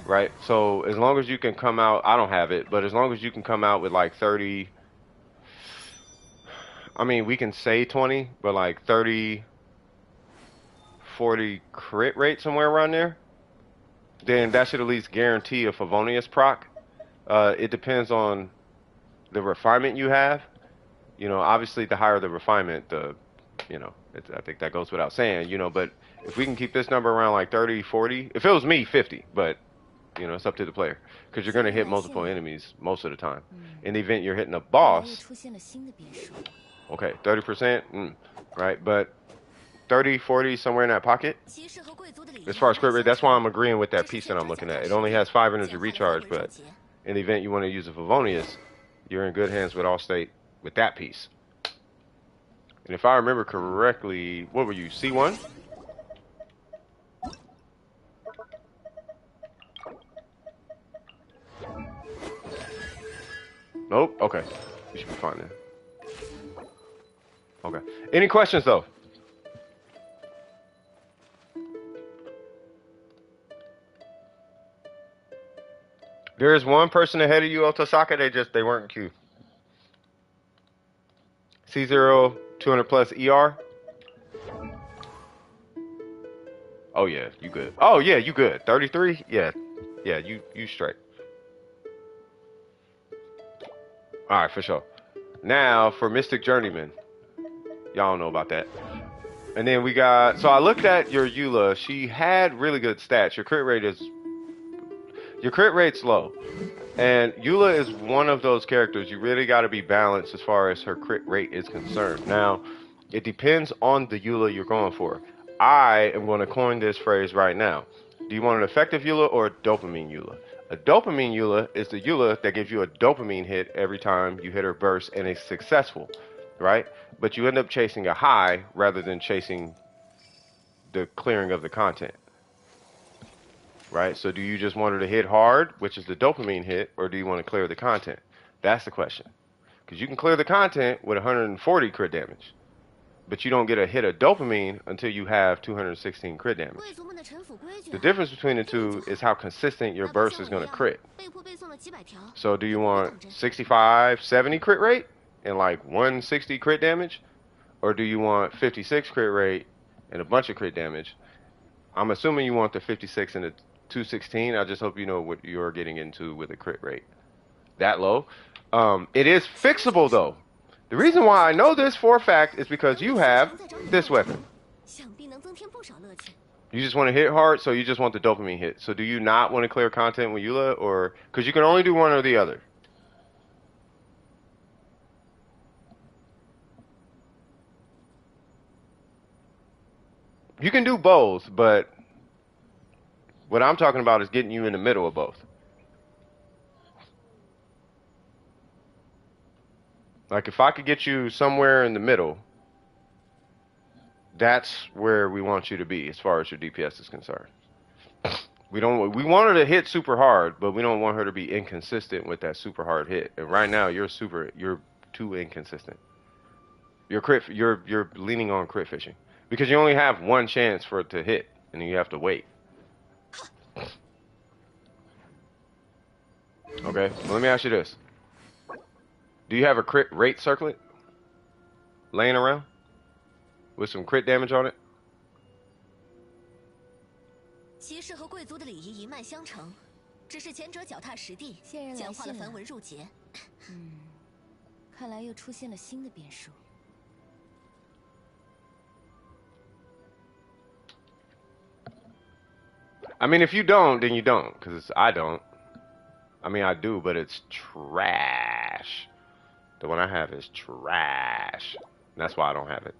Right? So as long as you can come out, I don't have it, but as long as you can come out with like 30, I mean, we can say 20, but like 30, 40 crit rate somewhere around there, then that should at least guarantee a Favonius proc. It depends on the refinement you have. You know, obviously the higher the refinement, I think that goes without saying, but if we can keep this number around like 30, 40, if it was me, 50, but, it's up to the player. Because you're going to hit multiple enemies most of the time. In the event you're hitting a boss, okay, 30%, right, but 30, 40, somewhere in that pocket. As far as crit rate, that's why I'm agreeing with that piece that I'm looking at. It only has 5 energy recharge, but in the event you want to use a Favonius, you're in good hands with Allstate with that piece. And if I remember correctly, what were you, C1? Nope. Okay. You should be fine then. Okay. Any questions though? There is one person ahead of you, Otosaka. They weren't in queue. C0, 200 plus ER. Oh yeah, you good. Oh yeah, you good. 33? Yeah. Yeah, you straight. Alright, for sure. Now for Mystic Journeyman. Y'all know about that. And then we got, so I looked at your Eula. She had really good stats. Your crit rate's low. And Eula is one of those characters you really got to be balanced as far as her crit rate is concerned. Now, it depends on the Eula you're going for. I am going to coin this phrase right now. Do you want an effective Eula or a dopamine Eula? A dopamine Eula is the Eula that gives you a dopamine hit every time you hit her burst and it's successful, right? But you end up chasing a high rather than chasing the clearing of the content. Right? So do you just want her to hit hard, which is the dopamine hit, or do you want to clear the content? That's the question. Because you can clear the content with 140 crit damage, but you don't get a hit of dopamine until you have 216 crit damage. The difference between the two is how consistent your burst is going to crit. So do you want 65, 70 crit rate and like 160 crit damage? Or do you want 56 crit rate and a bunch of crit damage? I'm assuming you want the 56 and the 216. I just hope you know what you're getting into with a crit rate that low. It is fixable though. The reason why I know this for a fact is because you have this weapon. You just want to hit hard, so you just want the dopamine hit. So do you not want to clear content with Eula, or because you can only do one or the other? You can do both, but what I'm talking about is getting you in the middle of both. Like if I could get you somewhere in the middle, that's where we want you to be as far as your DPS is concerned. We want her to hit super hard, but we don't want her to be inconsistent with that super hard hit. And right now you're too inconsistent. You're leaning on crit fishing because you only have one chance for it to hit, and then you have to wait. Okay, well, let me ask you this: do you have a crit rate circlet laying around with some crit damage on it? 骑士和贵族的礼仪一脉相承，只是前者脚踏实地，简化了繁文缛节。看来又出现了新的变数。I mean, if you don't, then you don't, because I don't. I mean, I do, but it's trash. The one I have is trash. And that's why I don't have it.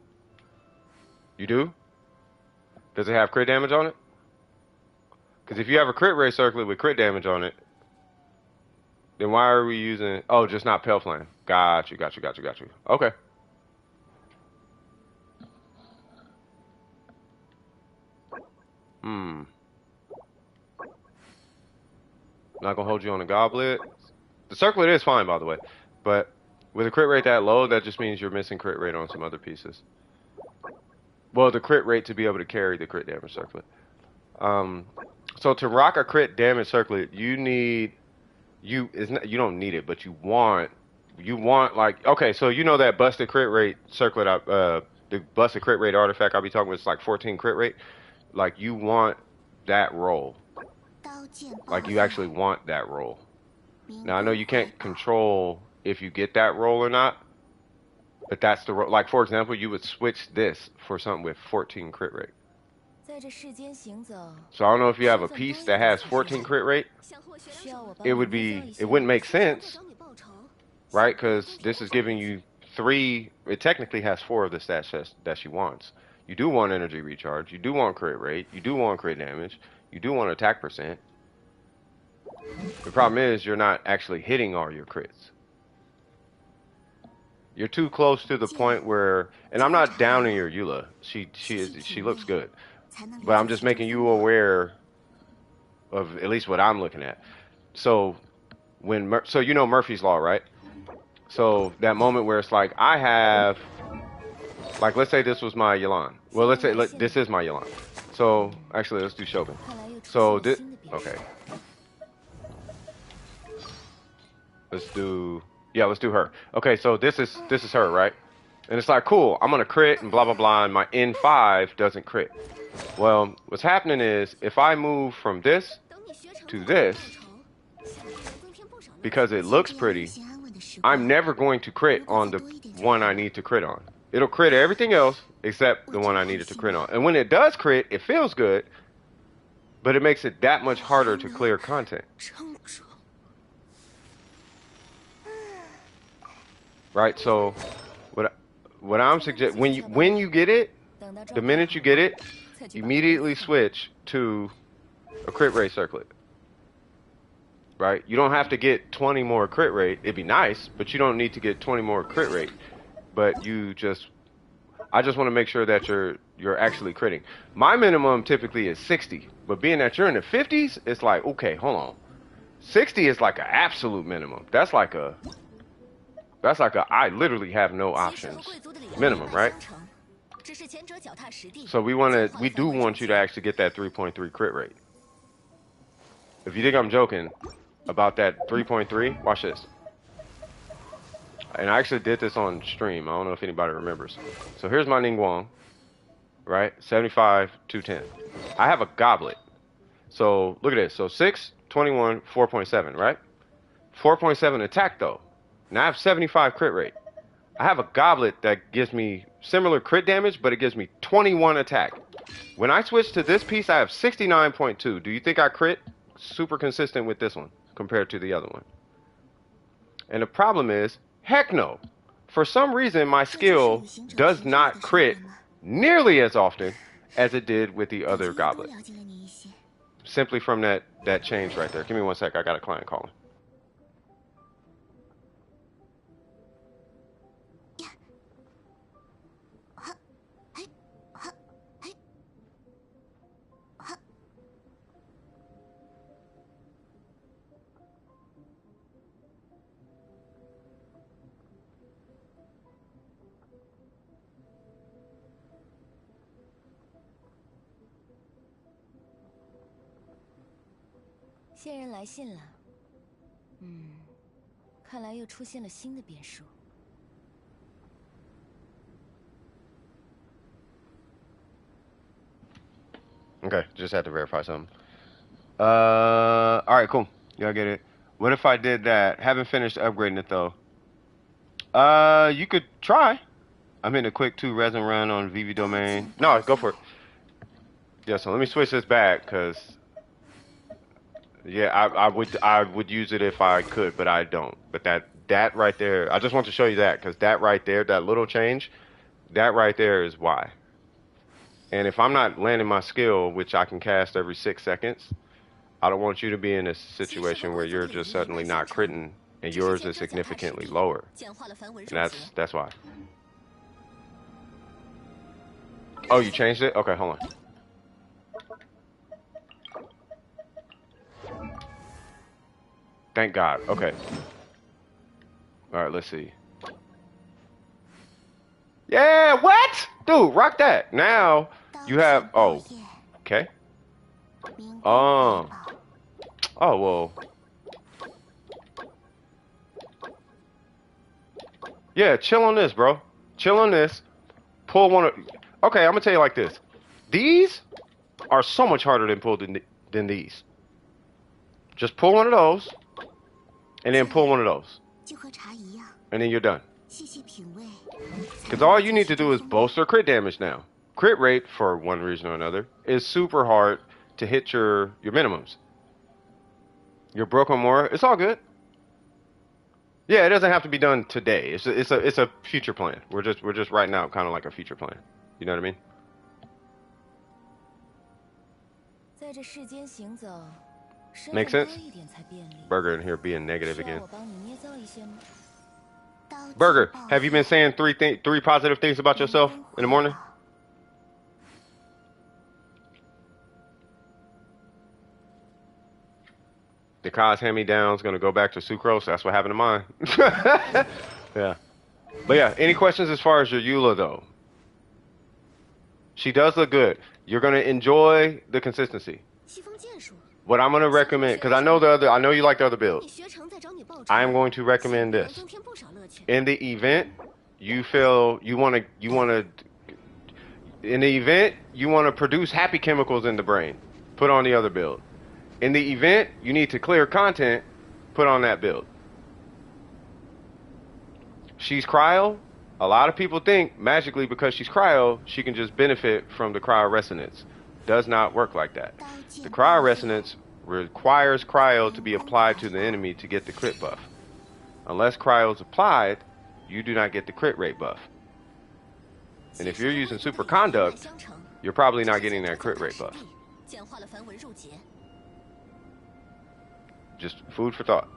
You do? Does it have crit damage on it? Because if you have a crit rate circlet with crit damage on it, then why are we using... Oh, just not Pale Flame. Got you. Okay. Not gonna hold you on a goblet. The circlet is fine, by the way. But with a crit rate that low, that just means you're missing crit rate on some other pieces. Well, the crit rate to be able to carry the crit damage circlet. So to rock a crit damage circlet, you don't need it, but you want like, okay, so you know that busted crit rate circlet, the busted crit rate artifact I'll be talking about, it's like 14 crit rate. Like you want that roll. Like you actually want that roll. Now I know you can't control if you get that roll or not, but that's the roll. Like for example, you would switch this for something with 14 crit rate. So I don't know if you have a piece that has 14 crit rate. It wouldn't make sense, right? Because this is giving you 3. It technically has 4 of the stats that she wants. You do want energy recharge. You do want crit rate. You do want crit damage. You do want attack percent. The problem is you're not actually hitting all your crits. You're too close to the point where, and I'm not downing your Eula. She looks good, but I'm just making you aware of at least what I'm looking at. So so you know Murphy's Law, right? So that moment where it's like I have, like let's say this was my Yelan. Well, let's say this is my Yelan. So actually, let's do Shogun. So this, okay. Let's do her. Okay, so this is her, right? And it's like, cool, I'm gonna crit and blah blah blah, and my N5 doesn't crit. Well, what's happening is if I move from this to this, because it looks pretty, I'm never going to crit on the one I need to crit on. It'll crit everything else except the one I needed to crit on. And when it does crit, it feels good, but it makes it that much harder to clear content. Right, so what I'm suggesting, when you get it, the minute you get it, immediately switch to a crit rate circlet. Right, you don't have to get 20 more crit rate. It'd be nice, but you don't need to get 20 more crit rate. But I just want to make sure that you're actually critting. My minimum typically is 60, but being that you're in the 50s, it's like, okay, hold on. 60 is like an absolute minimum. That's like a I literally have no options minimum, right? So we do want you to actually get that 3.3 crit rate. If you think I'm joking about that 3.3, watch this. And I actually did this on stream. I don't know if anybody remembers. So here's my Ningguang, right? 75, 210. I have a goblet. So look at this. So 6, 21, 4.7, right? 4.7 attack though. Now I have 75 crit rate. I have a goblet that gives me similar crit damage, but it gives me 21 attack. When I switch to this piece, I have 69.2. Do you think I crit? Super consistent with this one compared to the other one. And the problem is, heck no. For some reason, my skill does not crit nearly as often as it did with the other goblet. Simply from that change right there. Give me 1 sec. I got a client calling. 线人来信了。看来又出现了新的变数。Okay, just had to verify something. All right, cool. Y'all get it. What if I did that? Haven't finished upgrading it though. You could try. I'm hitting a quick 2 resin run on VV domain. No, go for it. Yeah, so let me switch this back, cause yeah, I would use it if I could, but I don't. But that right there, I just want to show you that, cause that right there, that little change, that right there is why. And if I'm not landing my skill, which I can cast every 6 seconds, I don't want you to be in a situation where you're just suddenly not critting and yours is significantly lower. And that's why. Oh, you changed it? Okay, hold on. Thank God. Okay. All right, let's see. Yeah, what? Dude, rock that. Now you have, oh, okay. Oh, well. Yeah, chill on this, bro. Chill on this. Pull one of, okay, I'm gonna tell you like this. These are so much harder than pull than these. Just pull one of those, and then pull one of those. And then you're done. Because all you need to do is bolster crit damage now. Crit rate, for one reason or another, is super hard to hit your minimums. You're broke on more. It's all good. Yeah, it doesn't have to be done today. It's a future plan. We're just writing out kind of like a future plan. You know what I mean? Make sense? Burger in here being negative again. Burger, have you been saying three positive things about yourself in the morning? The Kai's hand-me-down's gonna go back to sucrose. That's what happened to mine. Yeah. But yeah, any questions as far as your Eula though? She does look good. You're gonna enjoy the consistency. What I'm gonna recommend, because I know you like the other build. I am going to recommend this. In the event you feel you wanna in the event you wanna produce happy chemicals in the brain, put on the other build. In the event you need to clear content, put on that build. She's cryo. A lot of people think magically because she's cryo, she can just benefit from the cryo resonance. Does not work like that. The cryo resonance requires cryo to be applied to the enemy to get the crit buff. Unless cryo is applied, you do not get the crit rate buff. And if you're using superconduct, you're probably not getting that crit rate buff. Just food for thought.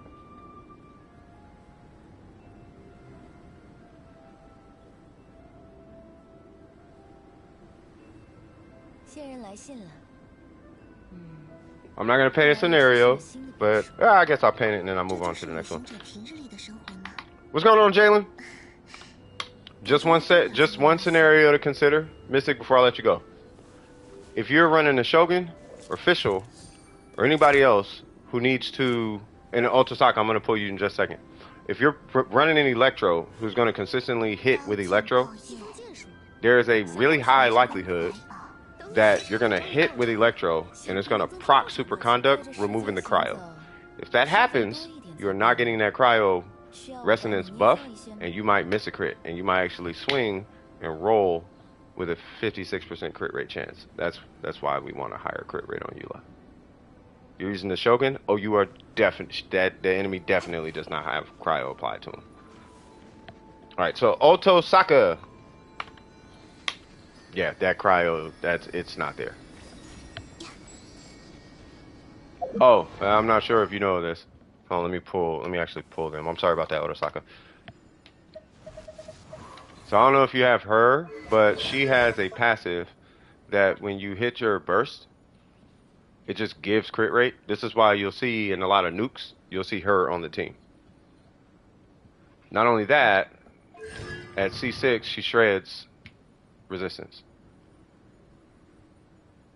I'm not going to paint a scenario, but I guess I'll paint it and then I'll move on to the next one. What's going on, Xiangling? Just one scenario to consider, Mystic, before I let you go. If you're running a Shogun, or Official, or anybody else who needs to, in an Ultra Sock, I'm going to pull you in just a second. If you're running an Electro who's going to consistently hit with Electro, there is a really high likelihood that you're going to hit with Electro and it's going to proc Superconduct, removing the cryo. If that happens, you're not getting that cryo resonance buff, and you might miss a crit, and you might actually swing and roll with a 56% crit rate chance. That's why we want a higher crit rate on Eula. You're using the Shogun, oh, you are definitely, that the enemy definitely does not have cryo applied to him. Alright, so Otosaka. Yeah, that cryo, it's not there. Oh, I'm not sure if you know this. Oh, let me actually pull them. I'm sorry about that, Otosaka. So I don't know if you have her, but she has a passive that when you hit your burst, it just gives crit rate. This is why you'll see in a lot of nukes, you'll see her on the team. Not only that, at C6, she shreds resistance.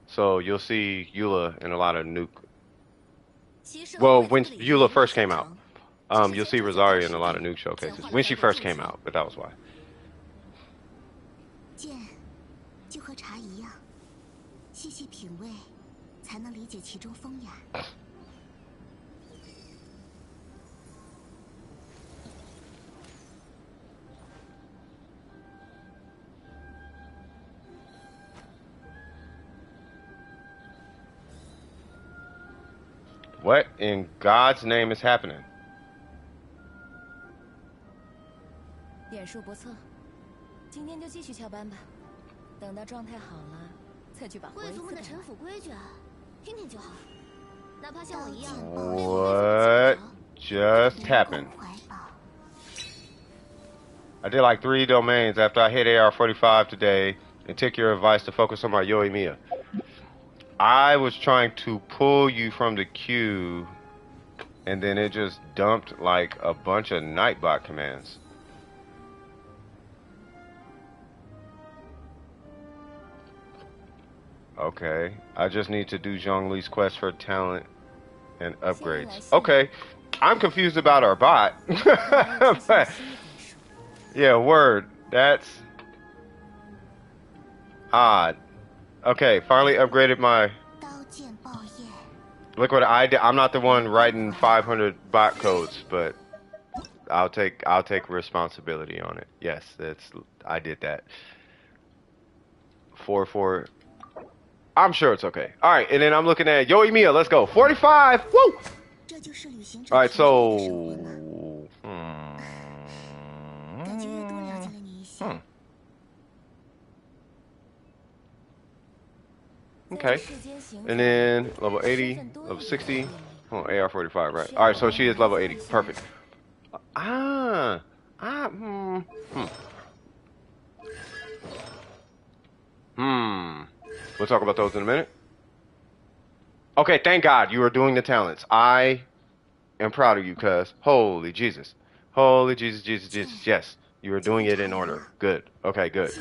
So you'll see Eula in a lot of nuke Well, when Eula first came out, you'll see Rosaria in a lot of nuke showcases when she first came out, but that was why. 剑就和茶一样，细细品味，才能理解其中风雅。What in God's name is happening? 点数不错，今天就继续翘班吧。等到状态好了，再去把活一次。贵族们的臣服规矩啊，听听就好。哪怕像我一样。What just happened? I did like 3 domains after I hit AR45 today and took your advice to focus on my Yoimiya. I was trying to pull you from the queue, and then it just dumped like a bunch of Nightbot commands. Okay, I just need to do Xiangling's quest for talent and upgrades. Okay, I'm confused about our bot. But, yeah, word. That's odd. Okay, finally upgraded my... Look what I did. I'm not the one writing 500 bot codes, but I'll take responsibility on it. Yes, I did that. 4-4. I'm sure it's okay. All right, and then I'm looking at Yoimiya. Let's go. 45. Woo! All right, so. Okay, and then level 80, level 60. Oh, AR45, right? All right, so she is level 80. Perfect. We'll talk about those in a minute. Okay, thank God you are doing the talents. I am proud of you, cuz. Holy Jesus. Holy Jesus, Jesus, Jesus. Yes, you are doing it in order. Good. Okay, good.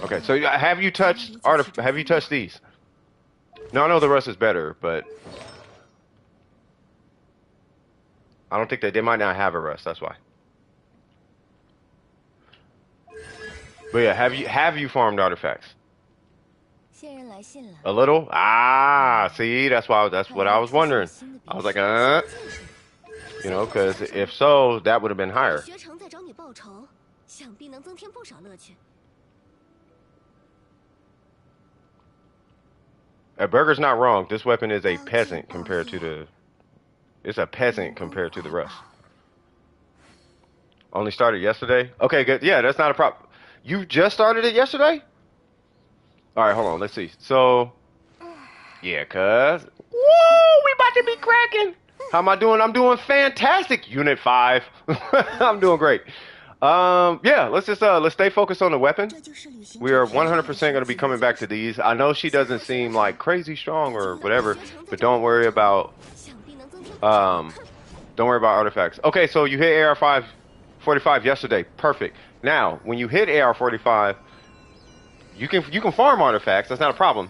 Okay, so have you touched these? No, I know the rest is better, but I don't think they might not have a rest. That's why. But yeah, have you farmed artifacts? A little? Ah, see, that's what I was wondering. I was like, you know, because if so, that would have been higher. Burger's not wrong. This weapon is a peasant compared to the... It's a peasant compared to the rest. Only started yesterday? Okay, good. Yeah, that's not a problem. You just started it yesterday? Alright, hold on. Let's see. So... Yeah, cuz... Woo! We about to be cracking! How am I doing? I'm doing fantastic! Unit 5. I'm doing great. Yeah, let's stay focused on the weapon. We are 100% going to be coming back to these. I know she doesn't seem like crazy strong or whatever, but don't worry about artifacts. Okay, so you hit AR45 yesterday. Perfect. Now, when you hit AR45, you can farm artifacts. That's not a problem.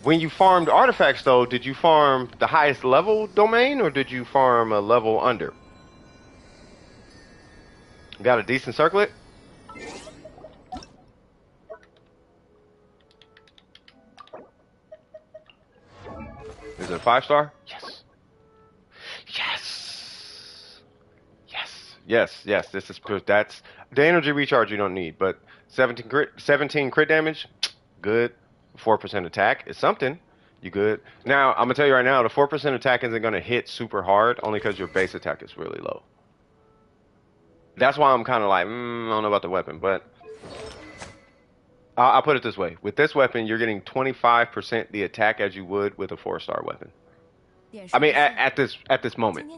When you farmed artifacts, though, did you farm the highest level domain or did you farm a level under? Got a decent circlet? Is it a 5-star? Yes. Yes. Yes. Yes. Yes. That's the energy recharge you don't need, but 17 crit damage, good. 4% attack is something. You good. Now, I'm gonna tell you right now, the 4% attack isn't gonna hit super hard only because your base attack is really low. That's why I'm kind of like, I don't know about the weapon, but I'll put it this way. With this weapon, you're getting 25% the attack as you would with a 4-star weapon. I mean, at this moment.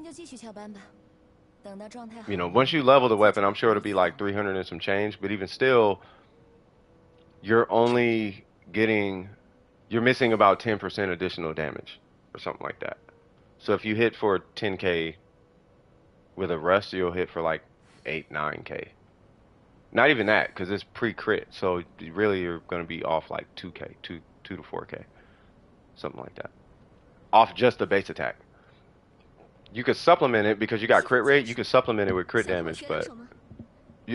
You know, once you level the weapon, I'm sure it'll be like 300 and some change, but even still, you're missing about 10% additional damage or something like that. So if you hit for 10k with a rust, you'll hit for like 8-9k. Not even that, because it's pre-crit, so really you're going to be off like 2k, 2 to 4k, something like that, off just the base attack. you could supplement it because you got crit rate. You could supplement it with crit damage, but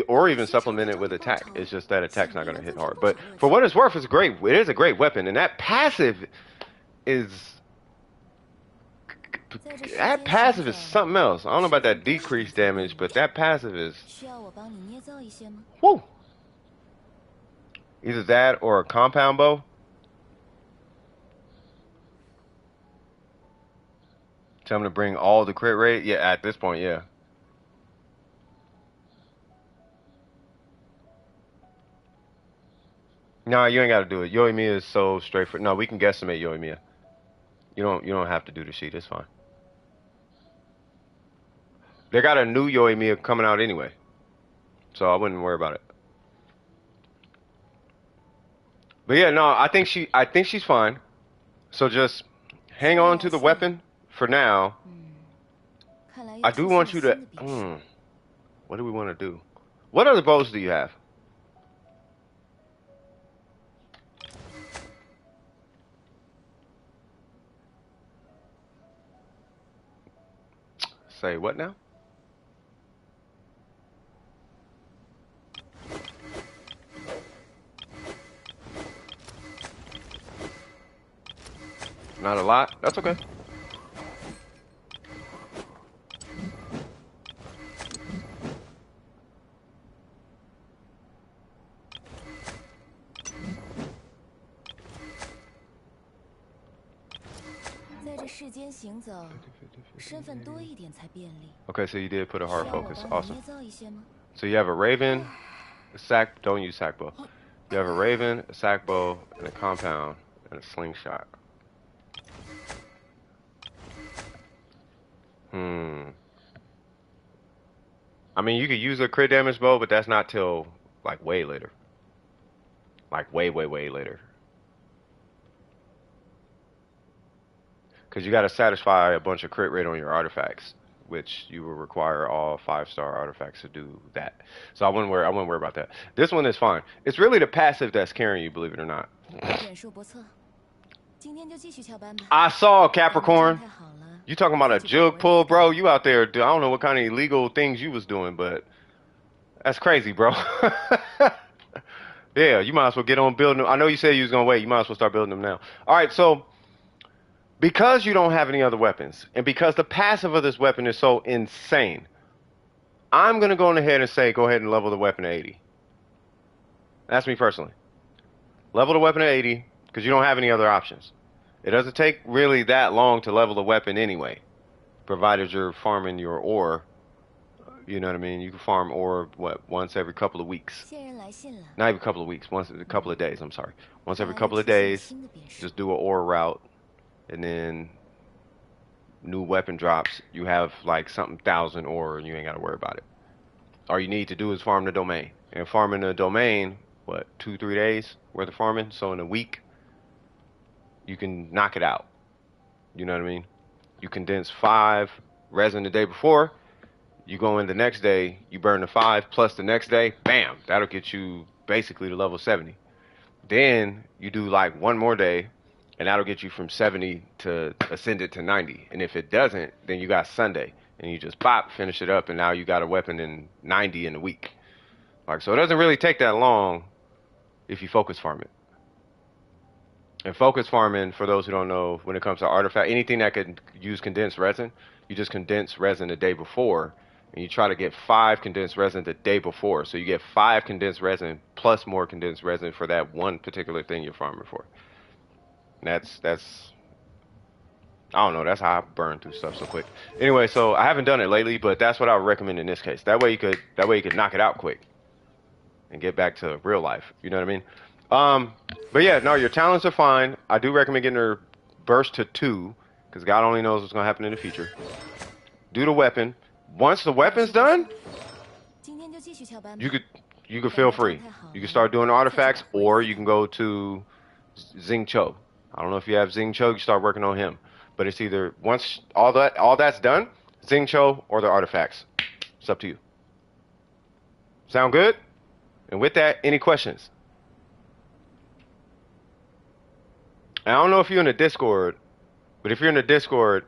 or even supplement it with attack. It's just that attack's not gonna hit hard. But for what it's worth, it's great. It is a great weapon, and that passive is something else. I don't know about that decreased damage, but that passive is whoa. Either that or a compound bow. Tell him to bring all the crit rate. Yeah, at this point, yeah. No, you ain't got to do it. Yoimiya is so straightforward. No, we can guesstimate Yoimiya. You don't have to do the sheet. It's fine. They got a new Yoimiya coming out anyway, so I wouldn't worry about it. But yeah, no, I think she's fine. So just hang on to the weapon for now. I do want you to. What do we want to do? What other bows do you have? Say what now? Not a lot. That's okay. Okay, so you did put a hard focus. Awesome. So you have a raven, a sack. Don't use sack bow. You have a raven, a sack bow, and a compound, and a slingshot. I mean, you could use a crit damage bow, but that's not till like way later. Like way later. Because you got to satisfy a bunch of crit rate on your artifacts, which you will require all 5-star artifacts to do that. So I wouldn't worry about that. This one is fine. It's really the passive that's carrying you, believe it or not. I saw Capricorn. You talking about a jug pull, bro? You out there? I don't know what kind of illegal things you was doing, but that's crazy, bro. Yeah, you might as well get on building them. I know you said you was gonna wait. You might as well start building them now. All right, so because you don't have any other weapons, and because the passive of this weapon is so insane, I'm gonna go ahead and say go ahead and level the weapon to 80. That's me personally. Level the weapon to 80 because you don't have any other options. It doesn't take really that long to level the weapon anyway, provided you're farming your ore. You know what I mean? You can farm ore, once every couple of weeks. Not even a couple of weeks, once a couple of days, I'm sorry. Once every couple of days, just do an ore route, and then new weapon drops. You have like something 1,000 ore, and you ain't got to worry about it. All you need to do is farm the domain. And farming the domain, 2-3 days worth of farming? So in a week, you can knock it out. You know what I mean? You condense 5 resin the day before. You go in the next day, you burn the 5 plus the next day, bam, that'll get you basically to level 70. Then you do like one more day, and that'll get you from 70 to ascend it to 90. And if it doesn't, then you got Sunday, and you just finish it up, and now you got a weapon in 90 in a week. Like, so it doesn't really take that long if you focus farm it. And focus farming, for those who don't know, when it comes to artifact, anything that could use condensed resin, you just condense resin the day before, and you try to get 5 condensed resin the day before. So you get 5 condensed resin plus more condensed resin for that one particular thing you're farming for. And that's I don't know, that's how I burn through stuff so quick. Anyway, so I haven't done it lately, but that's what I would recommend in this case. That way you could knock it out quick and get back to real life. You know what I mean? But yeah, no, your talents are fine. I do recommend getting her burst to 2, because God only knows what's going to happen in the future. Do the weapon. Once the weapon's done, you could feel free. You can start doing artifacts, or you can go to Xingqiu. I don't know if you have Xingqiu, you start working on him. But it's either, once all that's done, Xingqiu or the artifacts. It's up to you. Sound good? And with that, any questions? I don't know if you're in the Discord, but if you're in the Discord,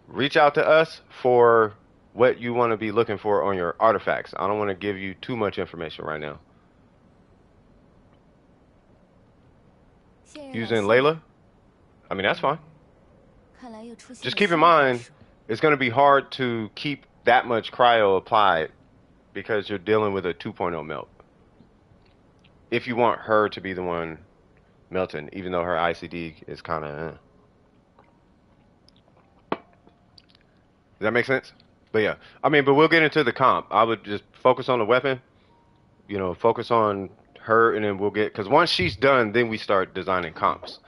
reach out to us for what you want to be looking for on your artifacts. I don't want to give you too much information right now. Using Layla? I mean, that's fine. Just keep in mind, it's going to be hard to keep that much cryo applied because you're dealing with a 2.0 melt. If you want her to be the one melting, even though her ICD is kind of... Does that make sense? But yeah, I mean, but we'll get into the comp. I would just focus on the weapon, you know, focus on her, and then we'll get... Because once she's done, then we start designing comps.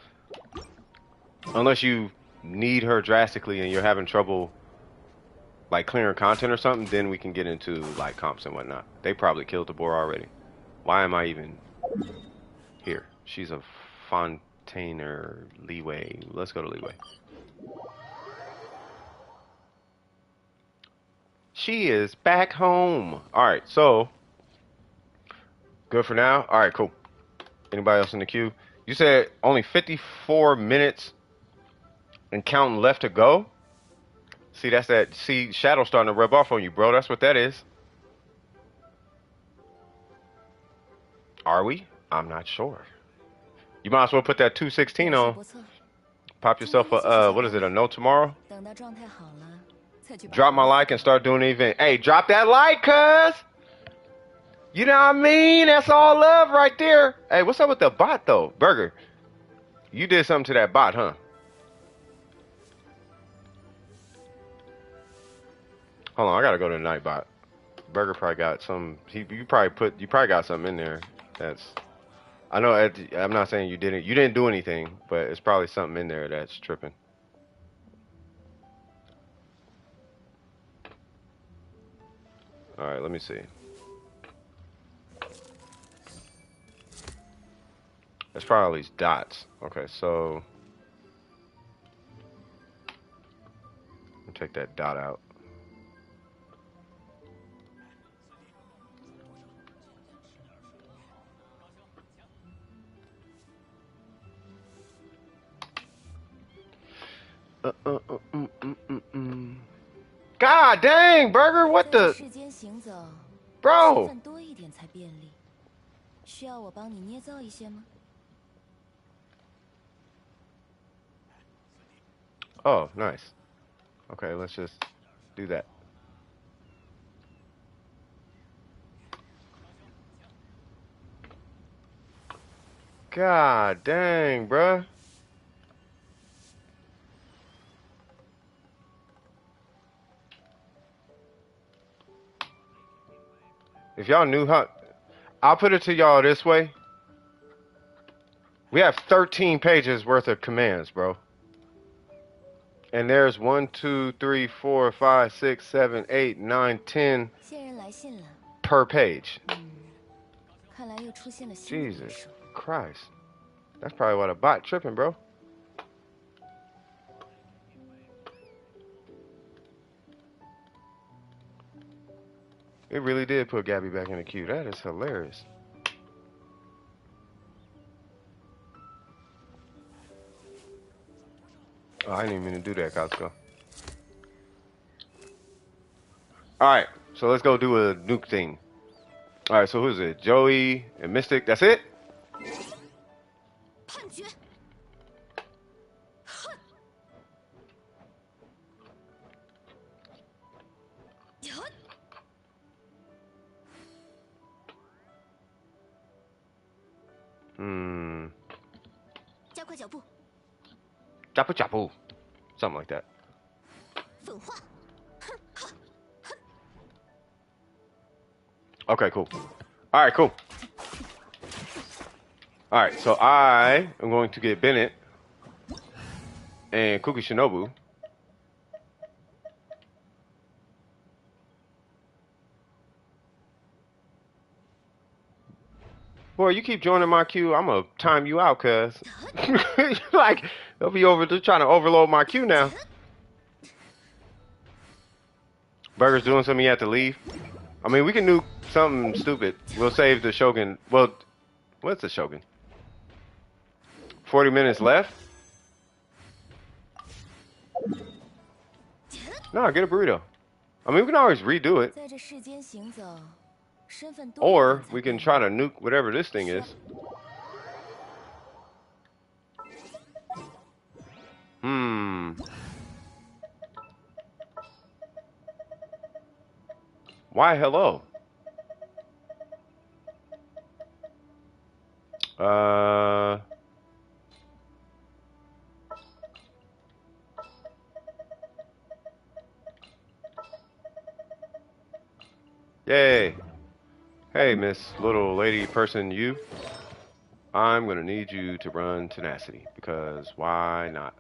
Unless you need her drastically and you're having trouble like clearing content or something, then we can get into like comps and whatnot. They probably killed the boar already. Why am I even here? She's a Fontainer Leeway. Let's go to Leeway. She is back home. Alright, so good for now. Alright, cool. Anybody else in the queue? You said only 54 minutes and counting left to go? See, that's that. See, Shadow starting to rub off on you, bro. That's what that is. Are we? I'm not sure. You might as well put that 216 on. Pop yourself a, what is it, a note tomorrow? Drop my like and start doing the event. Hey, drop that like, cuz. You know what I mean? That's all love right there. Hey, what's up with the bot, though? Burger, you did something to that bot, huh? Hold on, I gotta go to the Nightbot. Burger probably got some. You probably got something in there. That's. I know. I'm not saying you didn't. You didn't do anything, but it's probably something in there that's tripping. All right, let me see. That's probably all these dots. Okay, so let me take that dot out. God dang, Burger, what the? Bro. Oh, nice. Okay, let's just do that. God dang, bruh. If y'all knew how, I'll put it to y'all this way. We have 13 pages worth of commands, bro. And there's 1, 2, 3, 4, 5, 6, 7, 8, 9, 10 per page. Jesus Christ. That's probably why the bot tripping, bro. It really did put Gabby back in the queue. That is hilarious. Oh, I didn't even mean to do that, Costco. Alright, so let's go do a nuke thing. Alright, so who's it? Joey and Mystic. That's it? Japu. Something like that. Okay, cool. Alright, cool. Alright, so I am going to get Bennett and Kuki Shinobu. Boy, you keep joining my queue, I'm gonna time you out, cuz. Like, they'll be over there trying to overload my queue now. Burger's doing something, you have to leave. I mean, we can nuke something stupid. We'll save the Shogun. Well, what's the Shogun? 40 minutes left? No, get a burrito. I mean, we can always redo it. 在这世间行走，身份多 Or we can try to nuke whatever this thing is. Why hello? Yay. Hey, Miss Little Lady Person, you. I'm gonna need you to run tenacity, because why not?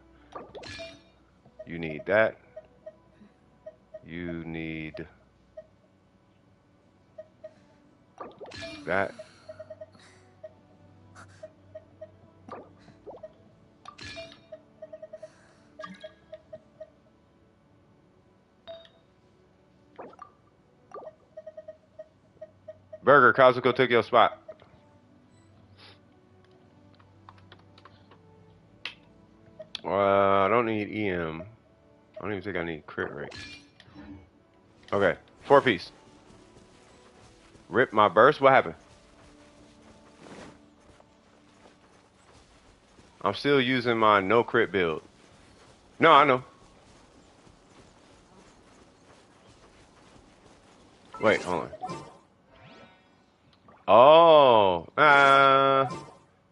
You need that. You need that. Burger, Kazuko took your spot. I don't need EM. I don't even think I need crit rate. Okay, 4-piece. Rip my burst? What happened? I'm still using my no crit build. No, I know. Wait, hold on. Oh,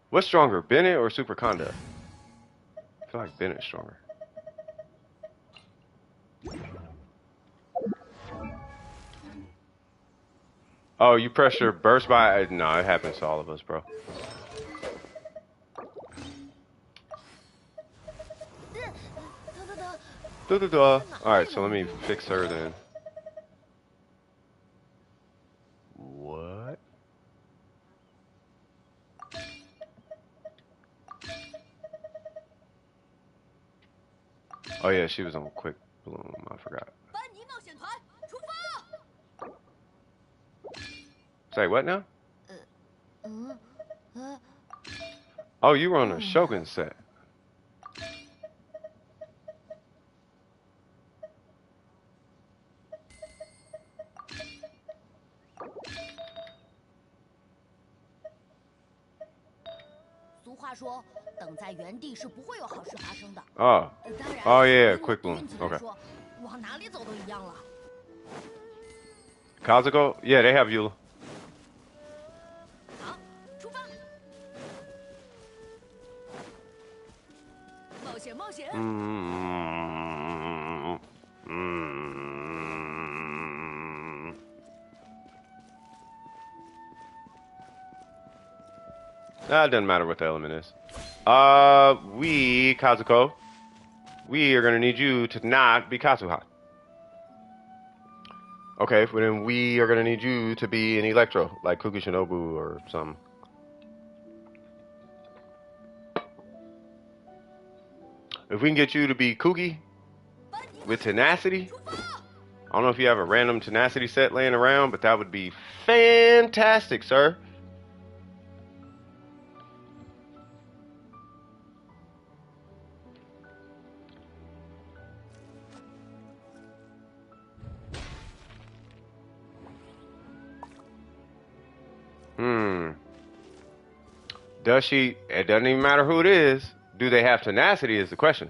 what's stronger, Bennett or Super Conda? I feel like Bennett's stronger. Oh, you pressure burst by? No, it happens to all of us, bro. Alright, so let me fix her then. What? Oh yeah, she was on quick bloom, I forgot. Say what now? Oh, you were on a Shogun set. Oh. Oh yeah, quick bloom. Okay. Kazuko? Yeah, they have Eula. It doesn't matter what the element is. Kazuko, we are gonna need you to not be Kazuha. Okay, well then we are gonna need you to be an Electro, like Kuki Shinobu or something. If we can get you to be Kuki with tenacity, I don't know if you have a random tenacity set laying around, but that would be fantastic, sir. Does she? It doesn't even matter who it is. Do they have tenacity is the question.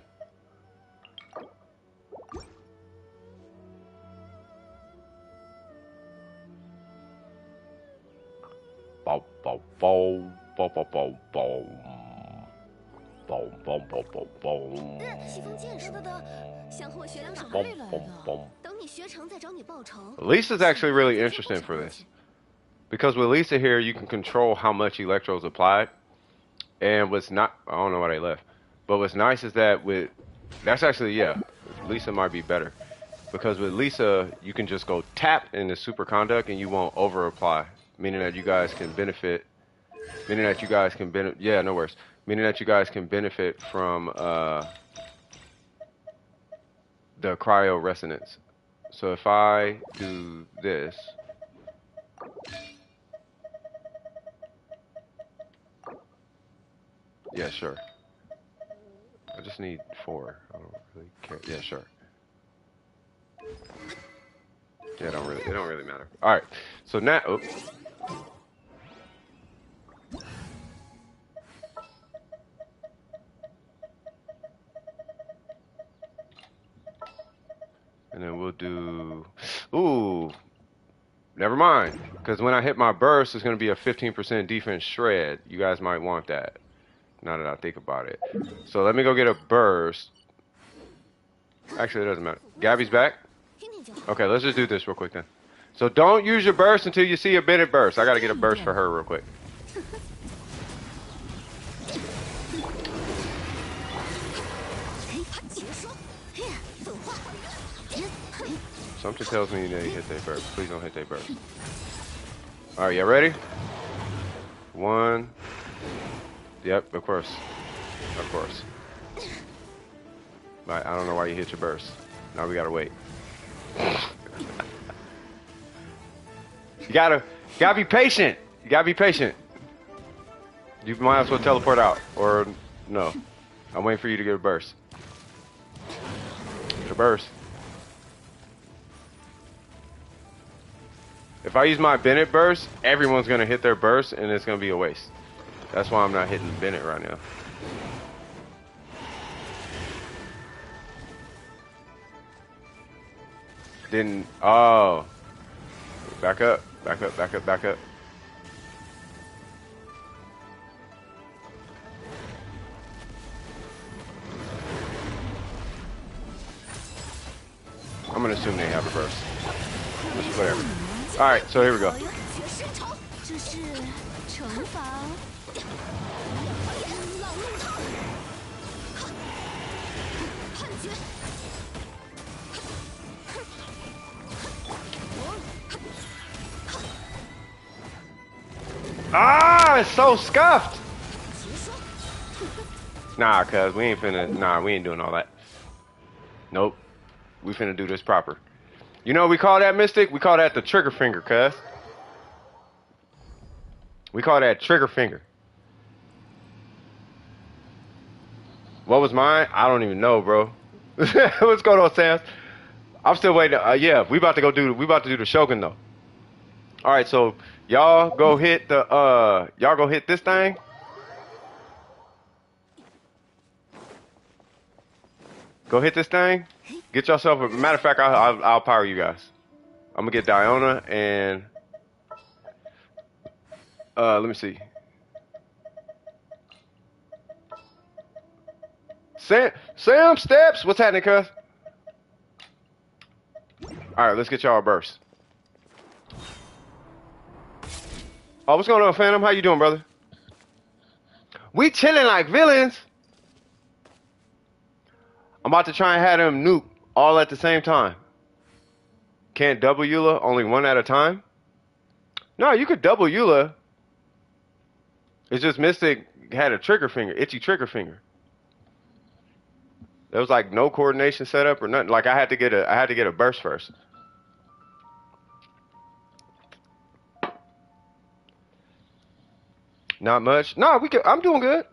Bow, bow, bow, bow, bow, bow, bow. Bow, bow, bow, bow, bow. Lisa's actually really interesting for this. Because with Lisa here, you can control how much Electro's applied. And what's not, I don't know why they left. But what's nice is that that's actually, yeah, Lisa might be better. Because with Lisa, you can just go tap in the superconduct and you won't over apply. Meaning that you guys can benefit, yeah, no worries. Meaning that you guys can benefit from the cryo resonance. So if I do this, yeah, sure. I just need 4. I don't really care. Yeah, sure. Yeah, it don't really matter. All right, so now, oh. And then we'll do, ooh, never mind. Because when I hit my burst, it's going to be a 15% defense shred. You guys might want that, now that I think about it. So let me go get a burst. Actually, it doesn't matter. Gabby's back? Okay, let's just do this real quick then. So don't use your burst until you see a Bennett burst. I got to get a burst for her real quick. Something tells me that you hit that burst. Please don't hit that burst. All right, y'all ready? 1. Yep, of course. Of course. I don't know why you hit your burst. Now we gotta wait. You gotta be patient. You gotta be patient. You might as well teleport out, or no. I'm waiting for you to get a burst. Get a burst. If I use my Bennett burst, everyone's gonna hit their burst, and it's gonna be a waste. That's why I'm not hitting Bennett right now. Didn't. Oh. Back up. Back up. Back up. Back up. I'm gonna assume they have a burst. Whatever. Alright, so here we go. Ah, it's so scuffed. Nah, cuz we ain't finna. Nah, we ain't doing all that. Nope. We finna do this proper. You know what we call that, Mystic? We call that the trigger finger, cuz. We call that trigger finger. What was mine? I don't even know, bro. What's going on, Sam? I'm still waiting. Yeah, we about to do the Shogun though. All right, so y'all go hit this thing. Go hit this thing. Get yourself a matter of fact. I'll power you guys. I'm gonna get Diona and let me see. Sam Steps. What's happening, cuz? All right, let's get y'all a burst. Oh, what's going on, Phantom? How you doing, brother? We chilling like villains. I'm about to try and have them nuke all at the same time. Can't double Eula, only one at a time? No, you could double Eula. It's just Mystic had a trigger finger, itchy trigger finger. There was like no coordination set up or nothing. Like I had to get a burst first. Not much. No, I'm doing good.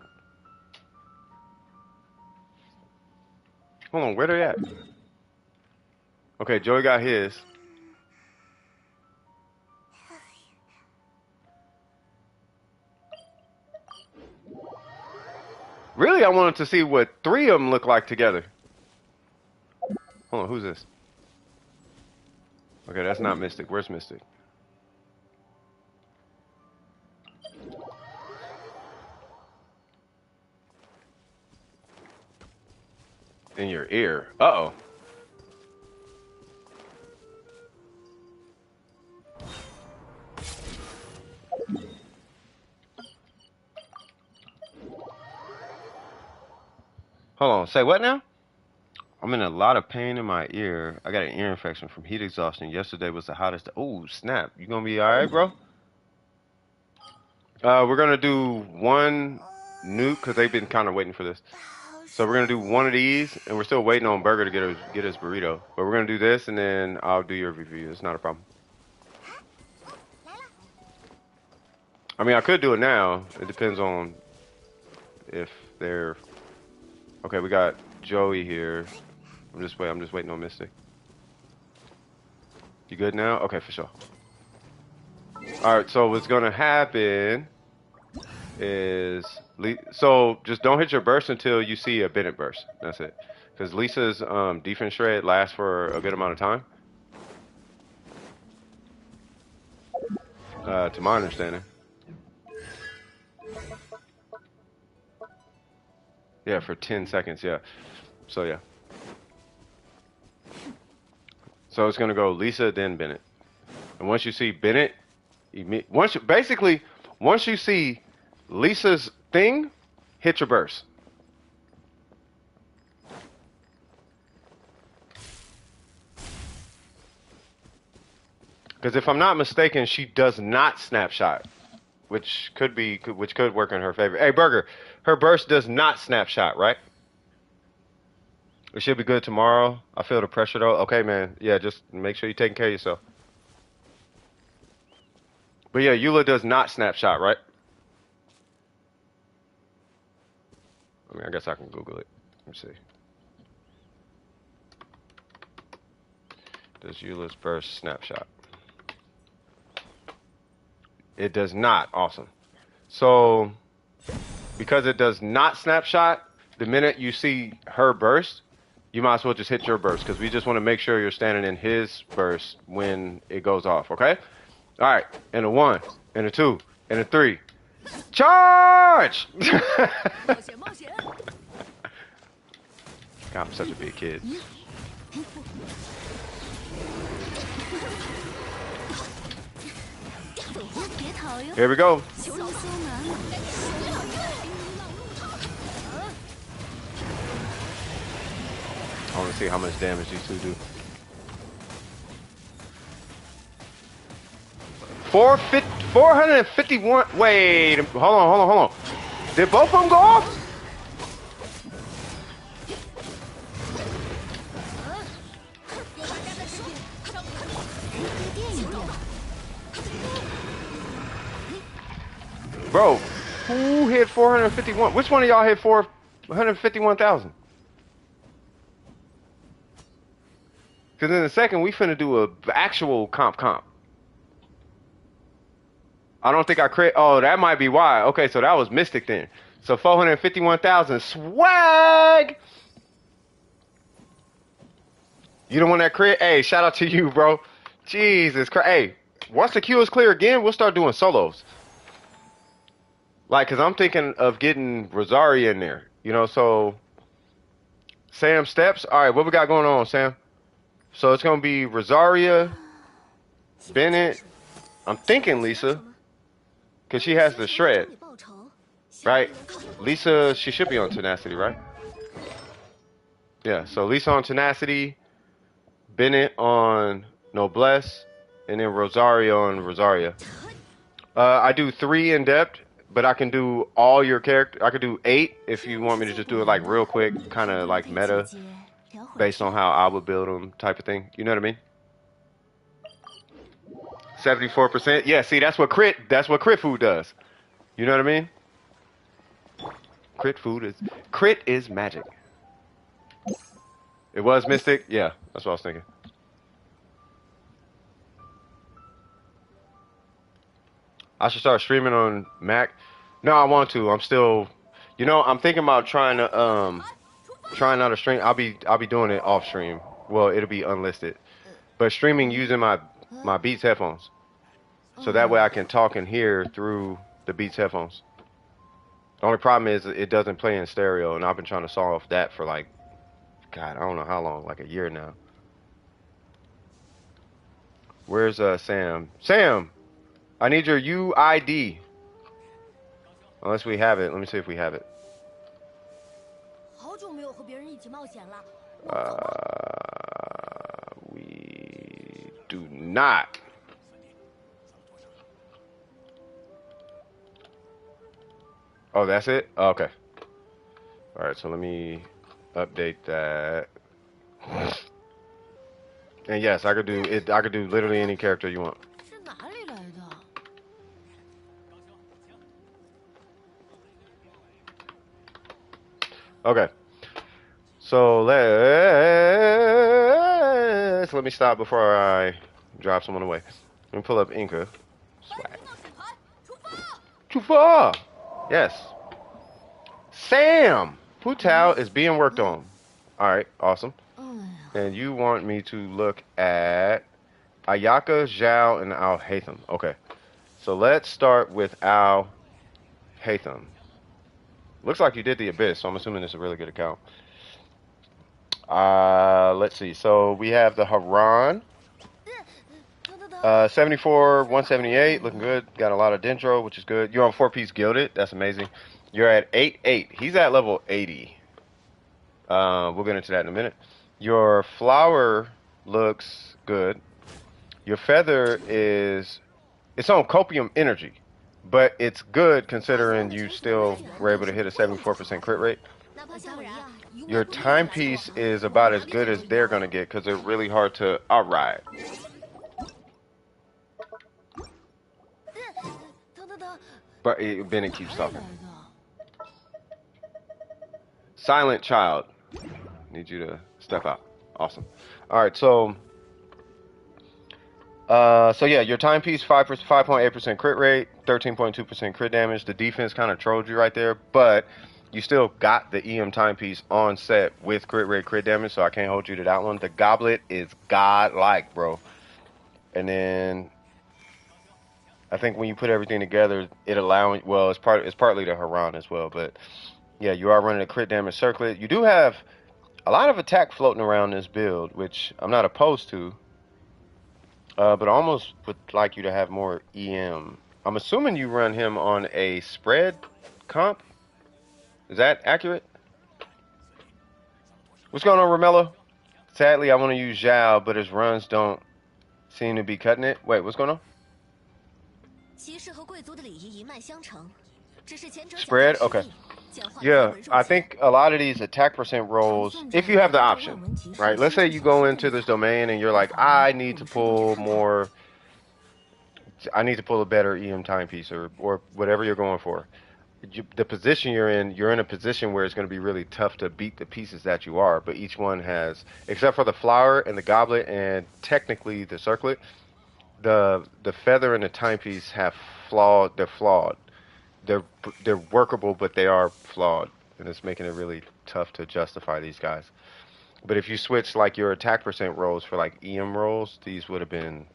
Hold on, where they at? Okay, Joey got his. Really, I wanted to see what 3 of them look like together. Hold on, who's this? Okay, that's not Mystic. Where's Mystic? In your ear. Uh-oh. Hold on, say what now? I'm in a lot of pain in my ear. I got an ear infection from heat exhaustion. Yesterday was the hottest. Oh, snap. You gonna be alright, bro? We're gonna do one nuke, because they've been kind of waiting for this. So we're gonna do one of these, and we're still waiting on Burger to get his burrito. But we're gonna do this, and then I'll do your review. It's not a problem. I mean, I could do it now. It depends on if they're... Okay, we got Joey here. I'm just waiting on Mystic. You good now? Okay, for sure. Alright, so what's gonna happen is... So, just don't hit your burst until you see a Bennett burst. That's it. Because Lisa's defense shred lasts for a good amount of time. To my understanding. Yeah, for 10 seconds, yeah. So, yeah. So, it's going to go Lisa, then Bennett. And once you see Bennett, once you see Lisa's thing, hit your burst. Because if I'm not mistaken, she does not snapshot, which could work in her favor. Hey, Burger, her burst does not snapshot, right? It should be good tomorrow. I feel the pressure though. Okay, man. Yeah, just make sure you're taking care of yourself. But yeah, Eula does not snapshot, right? I mean, I guess I can Google it. Let me see. Does Eula's burst snapshot? It does not. Awesome. So, because it does not snapshot, the minute you see her burst, you might as well just hit your burst, because we just want to make sure you're standing in his burst when it goes off, okay? All right, and a 1, and a 2, and a 3. Charge! God, I'm such a big kid. Here we go. I want to see how much damage these two do. 451. Wait, hold on. Did both of them go off? Bro, who hit 451? Which one of y'all hit 451,000? Because in a second, we finna do a actual comp. I don't think I crit. Oh, that might be why. Okay, so that was Mystic then. So 451,000 swag. You the one that crit? Hey, shout out to you, bro. Jesus Christ. Hey, once the queue is clear again, we'll start doing solos. Like, because I'm thinking of getting Rosaria in there. You know, so... Sam steps. All right, what we got going on, Sam? So it's going to be Rosaria, Bennett. I'm thinking Lisa. Because she has the shred. Right? Lisa, she should be on tenacity, right? Yeah, so Lisa on tenacity. Bennett on Noblesse. And then Rosaria on Rosaria. I do 3 in depth. But I can do all your character. I could do 8 if you want me to just do it like real quick, kind of like meta, based on how I would build them, type of thing. You know what I mean? 74%. Yeah, see, that's what crit food does. You know what I mean? Crit is magic. It was Mystic. Yeah, that's what I was thinking. I should start streaming on Mac. No, I want to. I'm still, you know, I'm thinking about trying out a stream. I'll be doing it off stream. Well, it'll be unlisted, but streaming using my Beats headphones, so that way I can talk and hear through the Beats headphones. The only problem is it doesn't play in stereo, and I've been trying to solve that for like, God, I don't know how long, like a year now. Where's Sam? Sam! I need your UID. Unless we have it. Let me see if we have it. We do not. Oh, that's it? Oh, okay. Alright, so let me update that. And yes, I could do it. I could do literally any character you want. Okay, so let me stop before I drive someone away. Let me pull up Inca. Swag. Too far. Yes. Sam! Putao is being worked on. Alright, awesome. And you want me to look at Ayaka, Zhao, and Alhaitham. Okay. So let's start with Alhaitham. Looks like you did the Abyss, so I'm assuming it's a really good account. Let's see. So we have the Haran. 74, 178, looking good. Got a lot of Dendro, which is good. You're on 4-piece Gilded. That's amazing. You're at 8-8. He's at level 80. We'll get into that in a minute. Your flower looks good. Your feather is... It's on copium energy, but it's good considering you still were able to hit a 74% crit rate. Your timepiece is about as good as they're going to get because they're really hard to outride. But Bennett keeps talking. Silent Child. Need you to step out. Awesome. Alright, so yeah, your timepiece 5.8% crit rate, 13.2% crit damage. The defense kind of trolled you right there, but you still got the EM timepiece on set with crit rate, crit damage, so I can't hold you to that one. The goblet is godlike, bro. And then I think when you put everything together, it allowing, well, it's partly the Haran as well, but yeah, you are running a crit damage circlet. You do have a lot of attack floating around this build, which I'm not opposed to, but I almost would like you to have more EM. I'm assuming you run him on a spread comp. Is that accurate? What's going on, Romello? Sadly, I want to use Zhao, but his runs don't seem to be cutting it. Wait, what's going on? Spread? Okay. Yeah, I think a lot of these attack percent rolls, if you have the option, right? Let's say you go into this domain and you're like, I need to pull more, I need to pull a better EM timepiece or whatever you're going for. The position you're in a position where it's going to be really tough to beat the pieces that you are, but each one has, except for the flower and the goblet and technically the circlet, the feather and the timepiece have flawed. They're flawed. They're workable, but they are flawed, and it's making it really tough to justify these guys. But if you switch like your attack percent rolls for like EM rolls, these would have been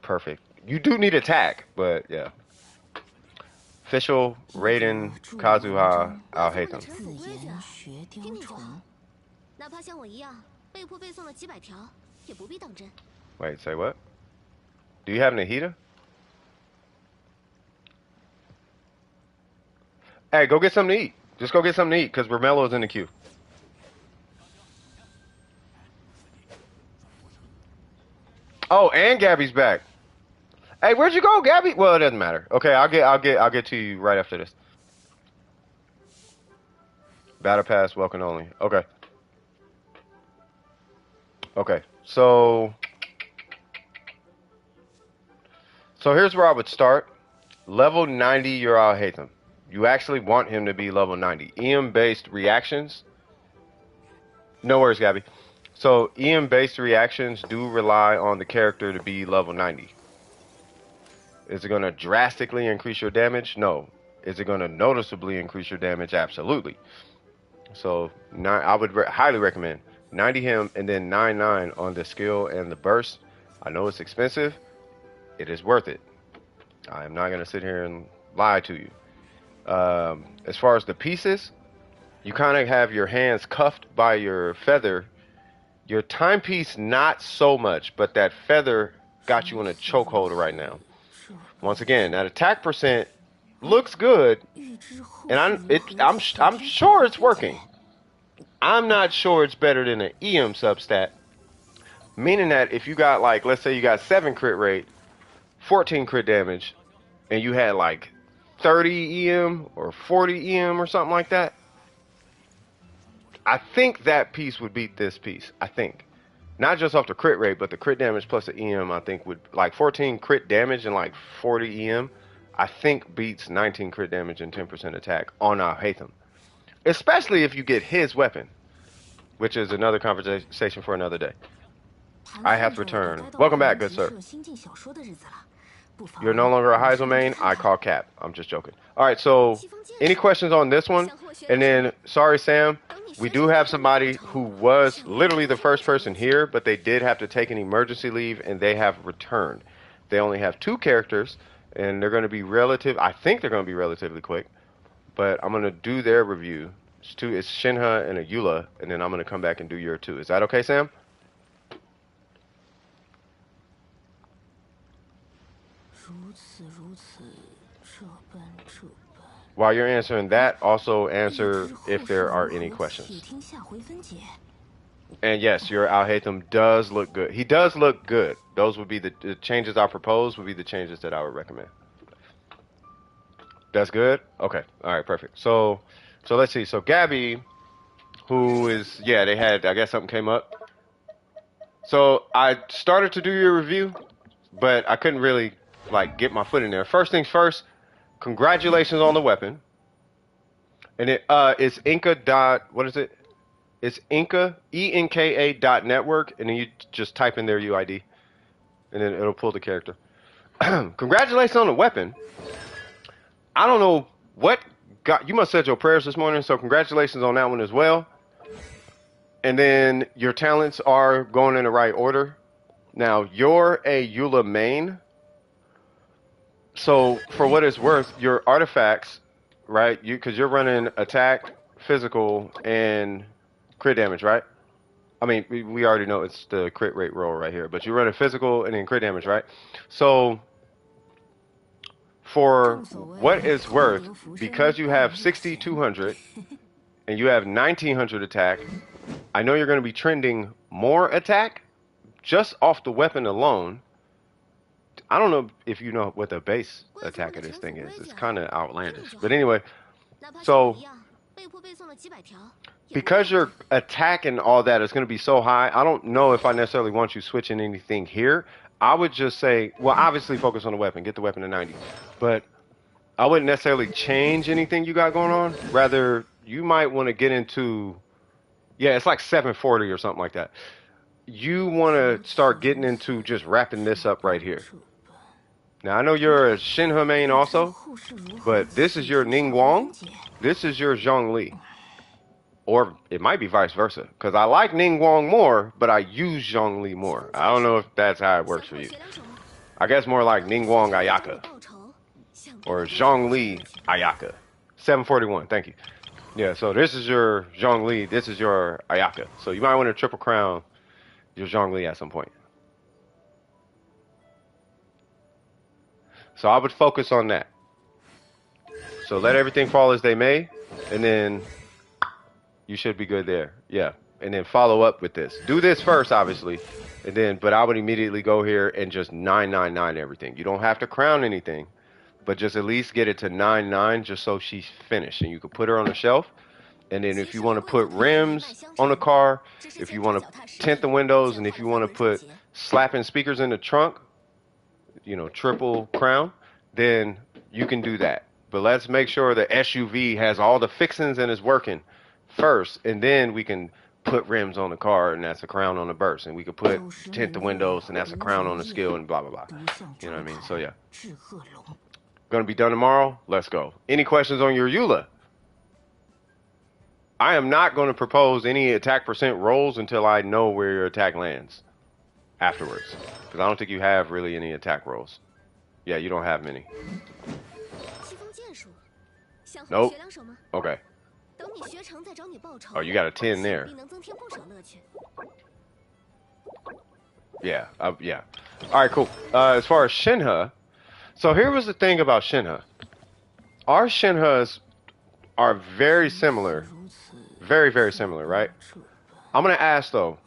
perfect. You do need attack, but yeah. Official Raiden Kazuha Alhaitham. Wait, say what? Do you have Nahida? Hey, go get something to eat. Just go get something to eat, because Romello's in the queue. Oh, and Gabby's back. Hey, where'd you go, Gabby? Well, it doesn't matter. Okay, I'll get to you right after this. Battle pass, welcome only. Okay. Okay, so here's where I would start. Level 90, you're Alhaitham. You actually want him to be level 90. EM-based reactions. No worries, Gabby. So EM-based reactions do rely on the character to be level 90. Is it going to drastically increase your damage? No. Is it going to noticeably increase your damage? Absolutely. So I would highly recommend 90 him and then 99 on the skill and the burst. I know it's expensive. It is worth it. I am not going to sit here and lie to you. As far as the pieces, you kind of have your hands cuffed by your feather. Your timepiece, not so much, but that feather got you in a chokehold right now. Once again, that attack percent looks good, and I'm sure it's working. I'm not sure it's better than an EM substat, meaning that if you got like, let's say you got 7 crit rate, 14 crit damage, and you had like 30 EM or 40 EM or something like that, I think that piece would beat this piece. I think. Not just off the crit rate, but the crit damage plus the EM, I think would, like 14 crit damage and like 40 EM, I think beats 19 crit damage and 10% attack on Alhaitham. Especially if you get his weapon, which is another conversation for another day. I have returned. Welcome back, good sir. You're no longer a Heisel main. I call cap. I'm just joking. All right, so any questions on this one? And then, sorry, Sam, we do have somebody who was literally the first person here, but they did have to take an emergency leave, and they have returned. They only have 2 characters, and they're going to be I think they're going to be relatively quick, but I'm going to do their review. It's Shenhe and a Eula, and then I'm going to come back and do your 2. Is that okay, Sam? While you're answering that, also answer if there are any questions. And yes, your Alhaitham does look good. He does look good. Those would be the changes I propose would be the changes that I would recommend. That's good? Okay. All right, perfect. So let's see. So Gabby, who is, yeah, they had, I guess something came up. So I started to do your review, but I couldn't really like get my foot in there. First things first, congratulations on the weapon. And it's Inca. What is it? It's Inca, ENKA.network, and then you just type in their UID, and then it'll pull the character. Congratulations on the weapon. I don't know what got you. Must have said your prayers this morning, so congratulations on that one as well. And then your talents are going in the right order. Now you're a Eula main, so for what it's worth, your artifacts, right? Because you're running attack, physical, and crit damage, right? I mean, we already know it's the crit rate roll right here, but you run a physical and then crit damage, right? So for what it's worth, because you have 6,200 and you have 1,900 attack, I know you're going to be trending more attack just off the weapon alone. I don't know if you know what the base attack of this thing is. It's kind of outlandish. But anyway, so because your attack and all that is going to be so high, I don't know if I necessarily want you switching anything here. I would just say, well, obviously focus on the weapon. Get the weapon to 90. But I wouldn't necessarily change anything you got going on. Rather, you might want to get into, yeah, it's like 740 or something like that. You want to start getting into just wrapping this up right here. Now, I know you're a Shenhe main also, but this is your Ningguang. This is your Xiangling. Or it might be vice versa, because I like Ningguang more, but I use Xiangling more. I don't know if that's how it works for you. I guess more like Ningguang Ayaka. Or Xiangling Ayaka. 741, thank you. Yeah, so this is your Xiangling, this is your Ayaka. So you might want to triple crown your Xiangling at some point. So I would focus on that. So let everything fall as they may, and then you should be good there. Yeah, and then follow up with this. Do this first, obviously, and then, but I would immediately go here and just 999 everything. You don't have to crown anything, but just at least get it to 99 just so she's finished, and you can put her on the shelf. And then if you want to put rims on the car, if you want to tint the windows, and if you want to put slapping speakers in the trunk, you know, triple crown, then you can do that. But let's make sure the SUV has all the fixings and is working first, and then we can put rims on the car, and that's a crown on the burst, and we could put tint the windows, and that's a crown on the skill, and blah blah blah. You know what I mean? So yeah, gonna be done tomorrow. Let's go. Any questions on your Eula? I am not going to propose any attack percent rolls until I know where your attack lands afterwards, because I don't think you have really any attack rolls. Yeah, you don't have many. Nope. Okay. Oh, you got a 10 there. Yeah, yeah. All right, cool. As far as Shenhe, so here was the thing about Shenhe. Our Shenhes are very similar. Very, very similar, right? I'm going to ask, though,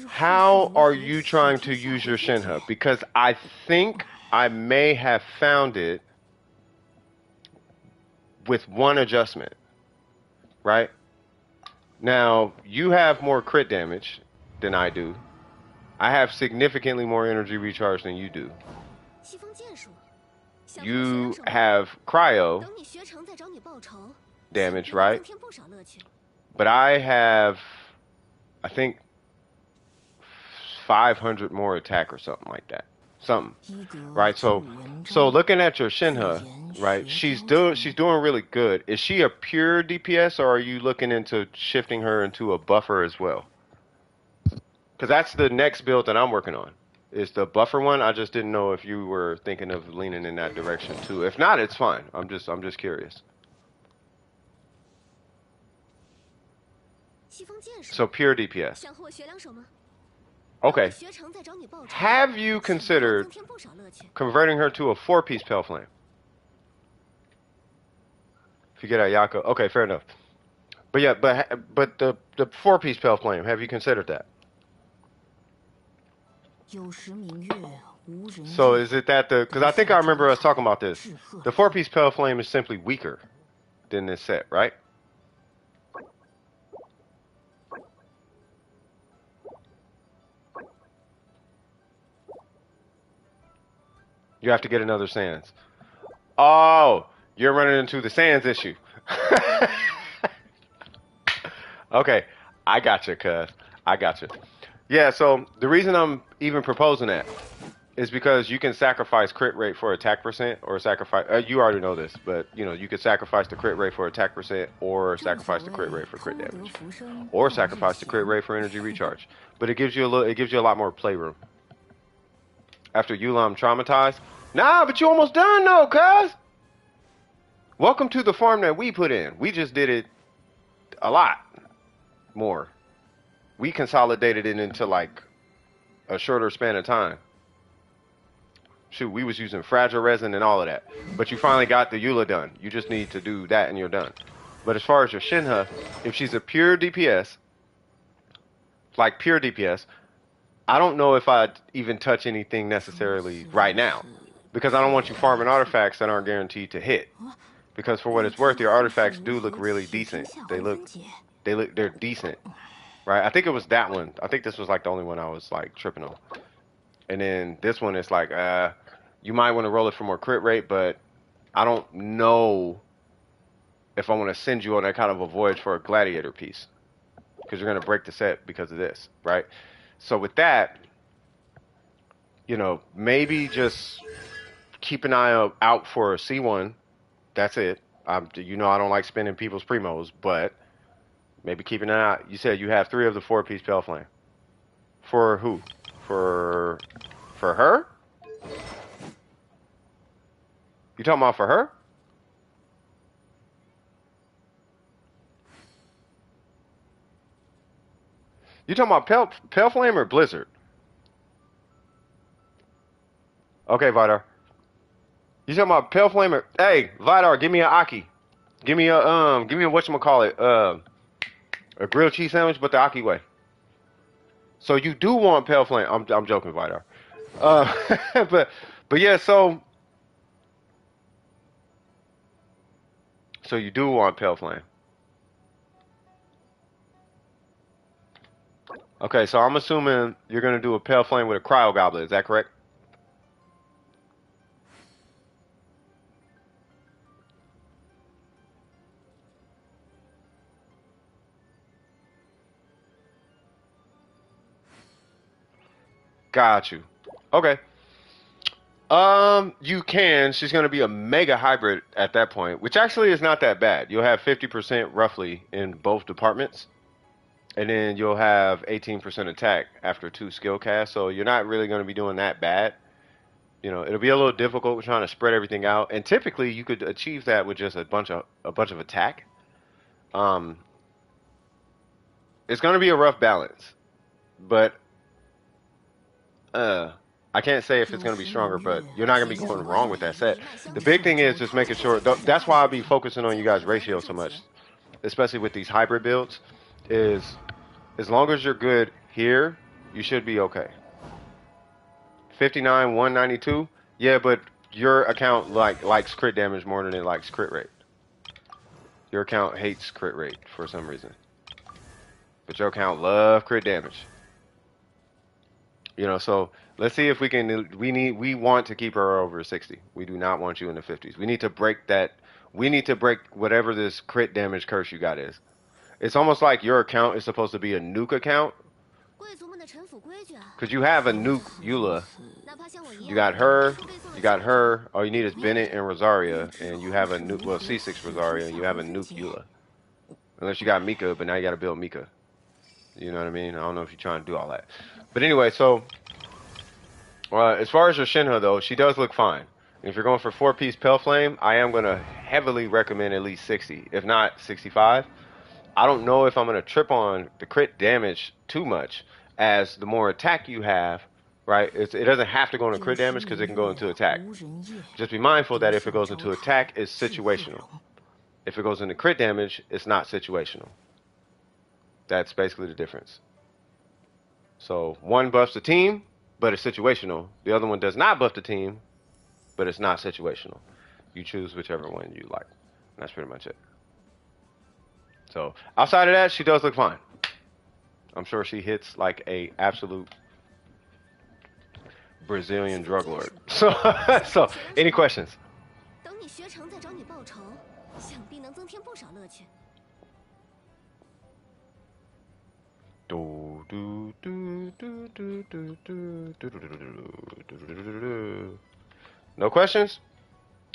how are you trying to use your Shenhe? Because I think I may have found it with one adjustment, right? Now, you have more crit damage than I do. I have significantly more energy recharge than you do. You have cryo damage, right? But I have, I think, 500 more attack or something like that. Something. Right? So looking at your Shenhe, right? She's doing really good. Is she a pure DPS, or are you looking into shifting her into a buffer as well? Because that's the next build that I'm working on. Is the buffer one. I just didn't know if you were thinking of leaning in that direction too. If not, it's fine. I'm just curious. So pure DPS. Okay. Have you considered converting her to a 4-piece Pale Flame? If you get Ayaka, okay, fair enough. But yeah, but the 4-piece Pale Flame, have you considered that? So is it that because I think I remember us talking about this. The 4-piece Pale Flame is simply weaker than this set, right? You have to get another Sands. Oh, you're running into the Sands issue. Okay, I gotcha, cuz. I gotcha. Yeah, so the reason I'm even proposing that is because you can sacrifice crit rate for attack percent, or sacrifice. You already know this, but you know you could sacrifice the crit rate for attack percent, or sacrifice the crit rate for crit damage, or sacrifice the crit rate for energy recharge. But it gives you a lot more playroom. After Eula, I'm traumatized. Nah, but you almost done though, cuz. Welcome to the farm that we put in. We just did it a lot more. We consolidated it into like a shorter span of time. Shoot, we was using fragile resin and all of that. But you finally got the Eula done. You just need to do that and you're done. But as far as your Shenhe, if she's a pure DPS, like pure DPS, I don't know if I'd even touch anything necessarily right now. Because I don't want you farming artifacts that aren't guaranteed to hit. Because for what it's worth, your artifacts do look really decent. They're decent. Right? I think it was that one. I think this was like the only one I was like tripping on. And then this one is like, you might want to roll it for more crit rate, but I don't know if I want to send you on that kind of a voyage for a gladiator piece. Because you're going to break the set because of this, right? So with that, you know, maybe just keep an eye out for a C1. That's it. You know I don't like spending people's primos, but maybe keep an eye out. You said you have 3 of the 4-piece Pale Flame. For who? For her? You talking about for her? You talking about Pale Flame or Blizzard? Okay, Vidar. You talking about Pale Flame or... Hey, Vidar, give me an Aki. Give me a whatchamacallit, a grilled cheese sandwich, but the Aki way. So you do want Pale Flame. I'm joking, Vidar. But yeah, so you do want Pale Flame. Okay, so I'm assuming you're gonna do a Pale Flame with a Cryo Goblet. Is that correct? Got you. Okay. You can. She's going to be a mega hybrid at that point, which actually is not that bad. You'll have 50% roughly in both departments, and then you'll have 18% attack after 2 skill casts. So you're not really going to be doing that bad. You know, it'll be a little difficult trying to spread everything out, and typically you could achieve that with just a bunch of attack. It's going to be a rough balance, but I can't say if it's going to be stronger, but you're not going to be going wrong with that set. The big thing is just making sure, that's why I'll be focusing on you guys' ratio so much, especially with these hybrid builds, is as long as you're good here, you should be okay. 59, 192, yeah, but your account likes crit damage more than it likes crit rate. Your account hates crit rate for some reason. But your account loves crit damage. You know, so let's see if we can. We want to keep her over 60. We do not want you in the 50s. We need to break that. We need to break whatever this crit damage curse you got is. It's almost like your account is supposed to be a nuke account, Because you have a nuke Eula. You got her. You got her. All you need is Bennett and Rosaria. And you have a nuke. Well, C6 Rosaria. And you have a nuke Eula. Unless you got Mika. But now you got to build Mika. You know what I mean? I don't know if you're trying to do all that. But anyway, so. As far as her Shenhe, though, she does look fine. If you're going for 4-piece Pale Flame, I am going to heavily recommend at least 60, if not 65. I don't know if I'm going to trip on the crit damage too much, as the more attack you have, right, it doesn't have to go into crit damage because it can go into attack. Just be mindful that if it goes into attack, it's situational. If it goes into crit damage, it's not situational. That's basically the difference. So one buffs the team, but it's situational. The other one does not buff the team, but it's not situational. You choose whichever one you like. And that's pretty much it. So outside of that, she does look fine. I'm sure she hits like a absolute Brazilian drug lord. So any questions? No questions?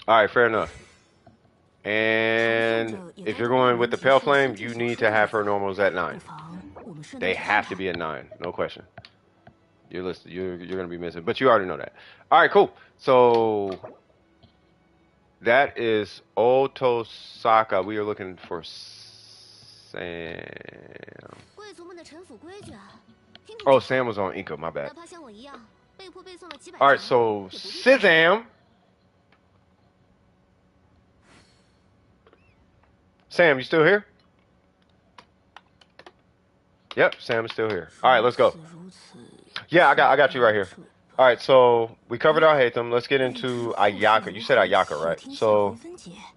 All right, fair enough. And if you're going with the Pale Flame, you need to have her normals at 9. They have to be at 9, no question. You're listed. You're gonna be missing, but you already know that. All right, cool. So that is Otosaka. We are looking for Sam. Oh, Sam was on Inca. My bad. All right, so Shazam. Sam, you still here? Yep, Sam is still here. All right, let's go. Yeah, I got you right here. All right, so we covered Alhaitham. Let's get into Ayaka. You said Ayaka, right? So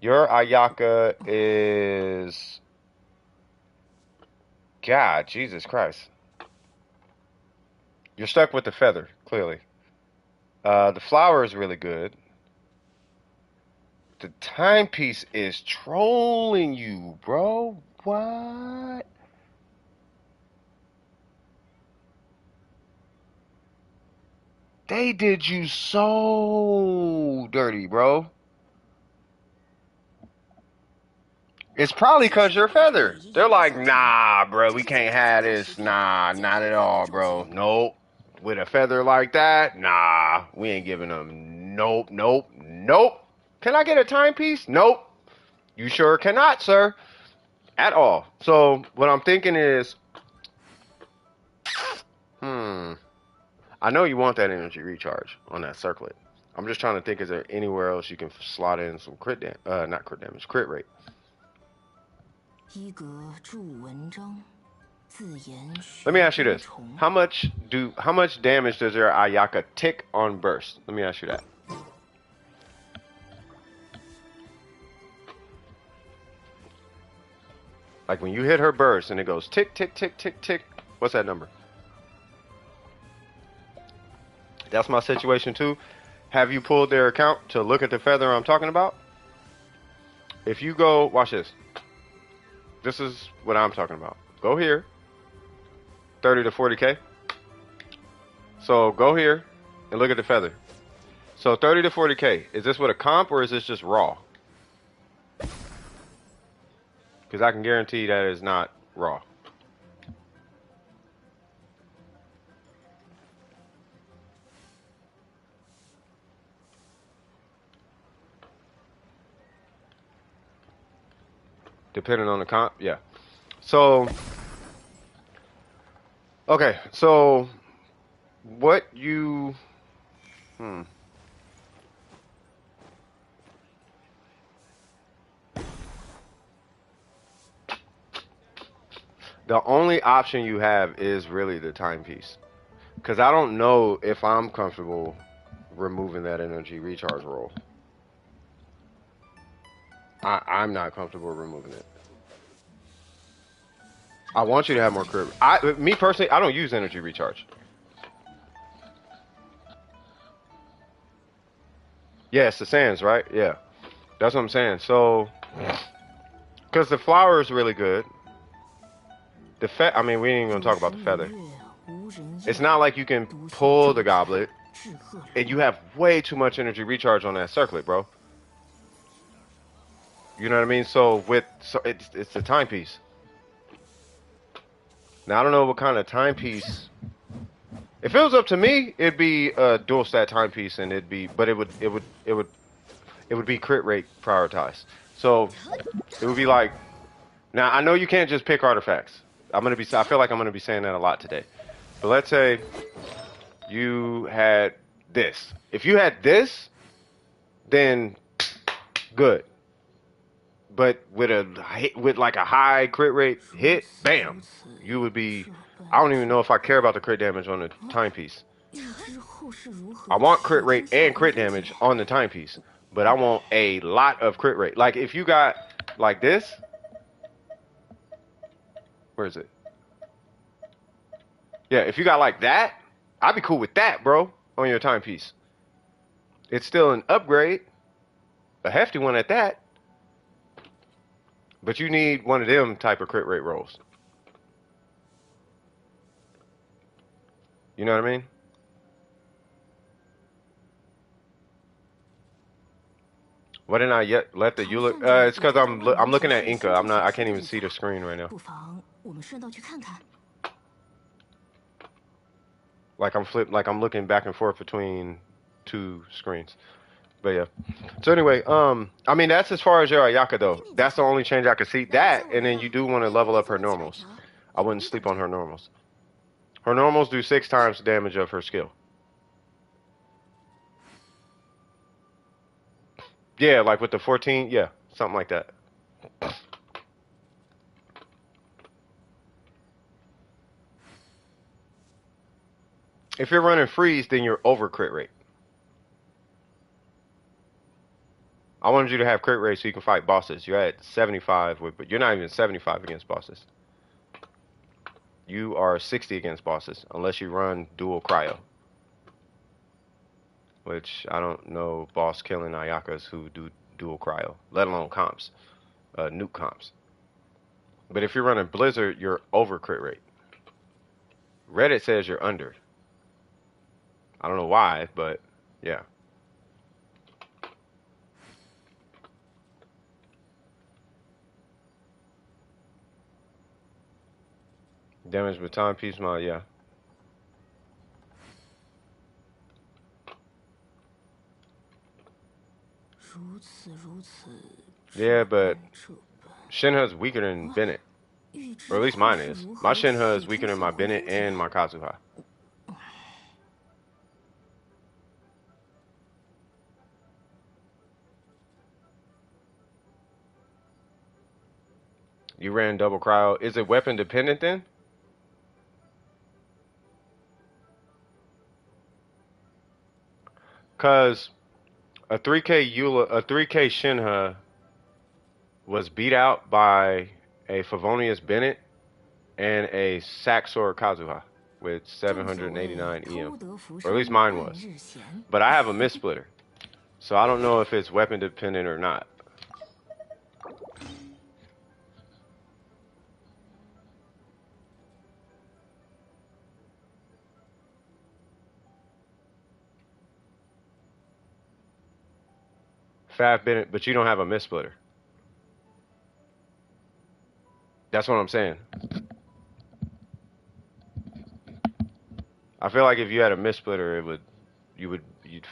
your Ayaka is... God, Jesus Christ. You're stuck with the feather, clearly. The flower is really good. The timepiece is trolling you, bro. What? They did you so dirty, bro. It's probably because you're feathered. They're like, nah, bro, we can't have this. Nah, not at all, bro. Nope. With a feather like that, nah, we ain't giving them. Nope, nope, nope. Can I get a timepiece? Nope. You sure cannot, sir. At all. So what I'm thinking is, I know you want that energy recharge on that circlet. I'm just trying to think, is there anywhere else you can slot in some crit damage? Not crit damage, crit rate. Let me ask you this. How much damage does your Ayaka tick on burst? Let me ask you that. Like when you hit her burst and it goes tick, tick, tick, tick, tick. What's that number? That's my situation too. Have you pulled their account to look at the feather I'm talking about? If you go, watch this. This is what I'm talking about. Go here. 30 to 40K. So go here and look at the feather. So 30 to 40K. Is this with a comp or is this just raw? Because I can guarantee that is not raw. Depending on the comp, yeah. So, okay, so what you, the only option you have is really the timepiece. Because I don't know if I'm comfortable removing that energy recharge roll. I'm not comfortable removing it. I want you to have more crit. Me personally, I don't use energy recharge. Yeah, it's the sands, right? Yeah. That's what I'm saying. So, because the flower is really good. I mean, we ain't even gonna talk about the feather. It's not like you can pull the goblet, and you have way too much energy recharge on that circlet, bro. You know what I mean? So it's a timepiece. Now I don't know what kind of timepiece. If it was up to me, it'd be a dual stat timepiece, and but it would be crit rate prioritized. So it would be like, now I know you can't just pick artifacts. I feel like I'm gonna be saying that a lot today. But let's say you had this. If you had this, then good. But with like a high crit rate hit, bam, you would be. I don't even know if I care about the crit damage on the timepiece. I want crit rate and crit damage on the timepiece, but I want a lot of crit rate. Like if you got like this, where is it? Yeah, if you got like that, I'd be cool with that, bro, on your timepiece. It's still an upgrade, a hefty one at that. But you need one of them type of crit rate rolls. You know what I mean? Why didn't I yet let the Eula? It's because I'm looking at Inca. I can't even see the screen right now. Like I'm looking back and forth between two screens. But yeah. So anyway, I mean that's as far as your Ayaka though. That's the only change I could see. That, and then you do want to level up her normals. I wouldn't sleep on her normals. Her normals do 6 times the damage of her skill. Yeah, like with the 14, yeah, something like that. If you're running freeze, then you're over crit rate. I wanted you to have crit rate so you can fight bosses. You're at 75, but you're not even 75 against bosses. You are 60 against bosses, unless you run dual cryo. Which, I don't know boss killing Ayakas who do dual cryo, let alone comps, nuke comps. But if you're running Blizzard, you're over crit rate. Reddit says you're under. I don't know why, but yeah. Damage with timepiece mod, yeah. Yeah, but Shenhe's weaker than Bennett. Or at least mine is. My Shenhe is weaker than my Bennett and my Kazuha. You ran double cryo. Is it weapon dependent then? Cause a 3K Eula, a 3K Shenhe was beat out by a Favonius Bennett and a Saxor Kazuha with 789 EM. Or at least mine was. But I have a Mist-Splitter. So I don't know if it's weapon dependent or not. Faf Bennett, but you don't have a Mist-Splitter. That's what I'm saying. I feel like if you had a Mist-Splitter, you'd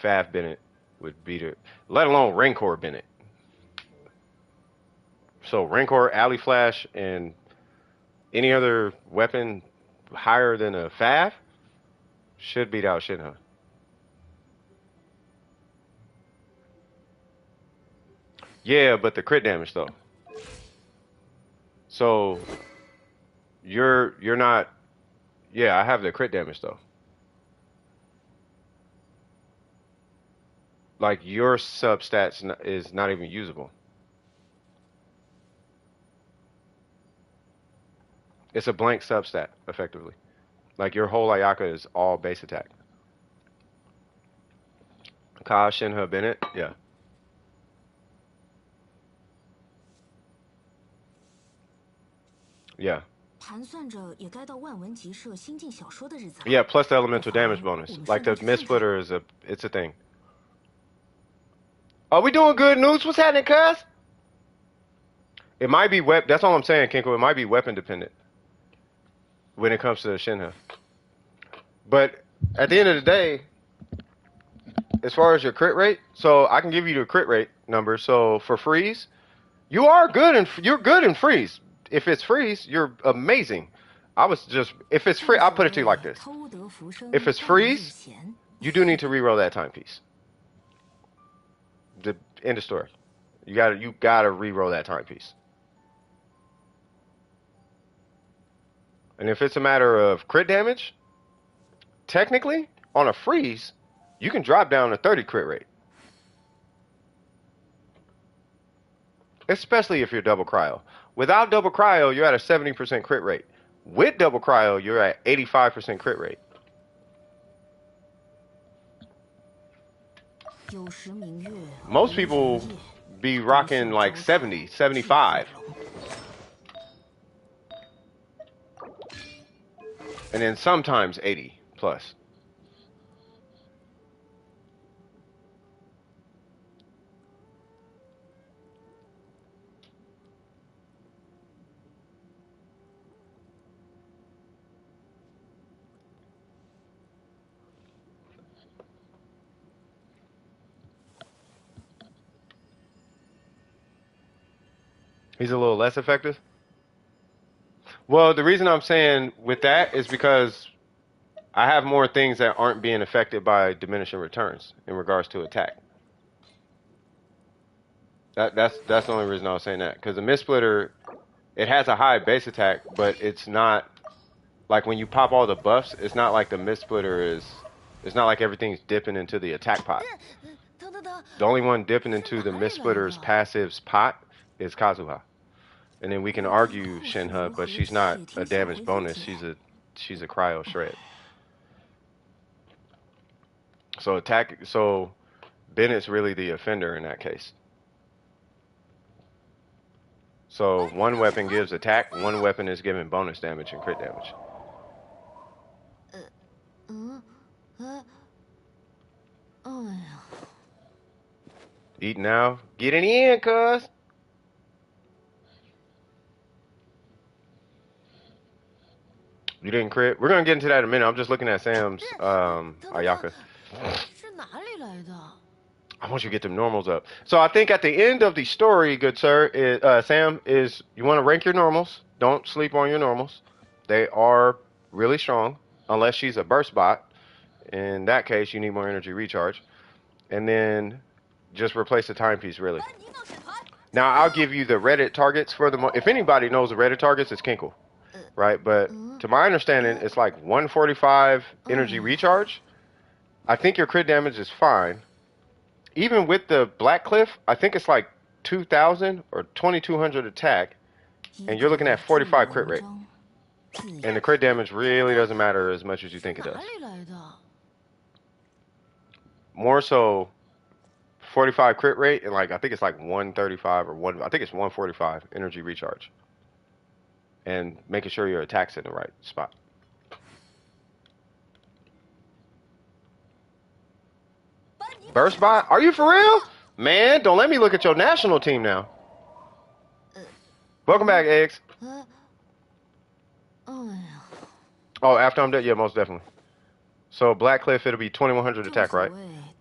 Faf Bennett would beat it. Let alone Rancor Bennett. So Rancor, Alley Flash, and any other weapon higher than a Faf should beat out Shenhe. Yeah, but the crit damage though. So you're not. Yeah, I have the crit damage though. Like your substats is not even usable. It's a blank substat, effectively. Like your whole Ayaka is all base attack. Ka, Shenhe, Bennett, yeah. Yeah. Yeah, plus the elemental damage bonus. Like the mist splitter is it's a thing. Are we doing good, Nukes? What's happening, cuz? It might be that's all I'm saying, Kinko. It might be weapon dependent when it comes to Shenhe. But at the end of the day, as far as your crit rate, so I can give you the crit rate number. So for freeze, you're good in freeze. If it's freeze, you're amazing. If it's free, I'll put it to you like this. If it's freeze, you do need to reroll that timepiece. The end of story. You gotta reroll that timepiece. And if it's a matter of crit damage, technically, on a freeze, you can drop down to 30 crit rate. Especially if you're double cryo. Without double cryo, you're at a 70% crit rate. With double cryo, you're at 85% crit rate. Most people be rocking like 70, 75. And then sometimes 80 plus. He's a little less effective? Well, the reason I'm saying with that is because I have more things that aren't being affected by diminishing returns in regards to attack. That's the only reason I was saying that. Because the Mist Splitter, it has a high base attack, but it's not like when you pop all the buffs, it's not like the Mist Splitter is. It's not like everything's dipping into the attack pot. The only one dipping into the Mist Splitter's passives pot is Kazuha. And then we can argue Shenhe, but she's not a damage bonus. She's a cryo shred. So Bennett's really the offender in that case. So one weapon gives attack, one weapon is giving bonus damage and crit damage. Eat now. Get it in, cuz. You didn't crit? We're going to get into that in a minute. I'm just looking at Sam's Ayaka. I want you to get them normals up. So I think at the end of the story, good sir, Sam, is you want to rank your normals. Don't sleep on your normals. They are really strong, unless she's a burst bot. In that case, you need more energy recharge. And then just replace the timepiece, really. Now, I'll give you the Reddit targets for the... If anybody knows the Reddit targets, it's Kinkle. Right? But to my understanding, it's like 145 energy recharge. I think your crit damage is fine. Even with the Black Cliff, I think it's like 2,000 or 2,200 attack. And you're looking at 45 crit rate. And the crit damage really doesn't matter as much as you think it does. More so 45 crit rate and like I think it's like 135 or I think it's 145 energy recharge. And making sure your attack's in the right spot. Burst bot? Are you for real? Man, don't let me look at your national team now. Welcome back, Eggs. Oh, after I'm dead? Yeah, most definitely. So Black Cliff, it'll be 2,100 attack, right?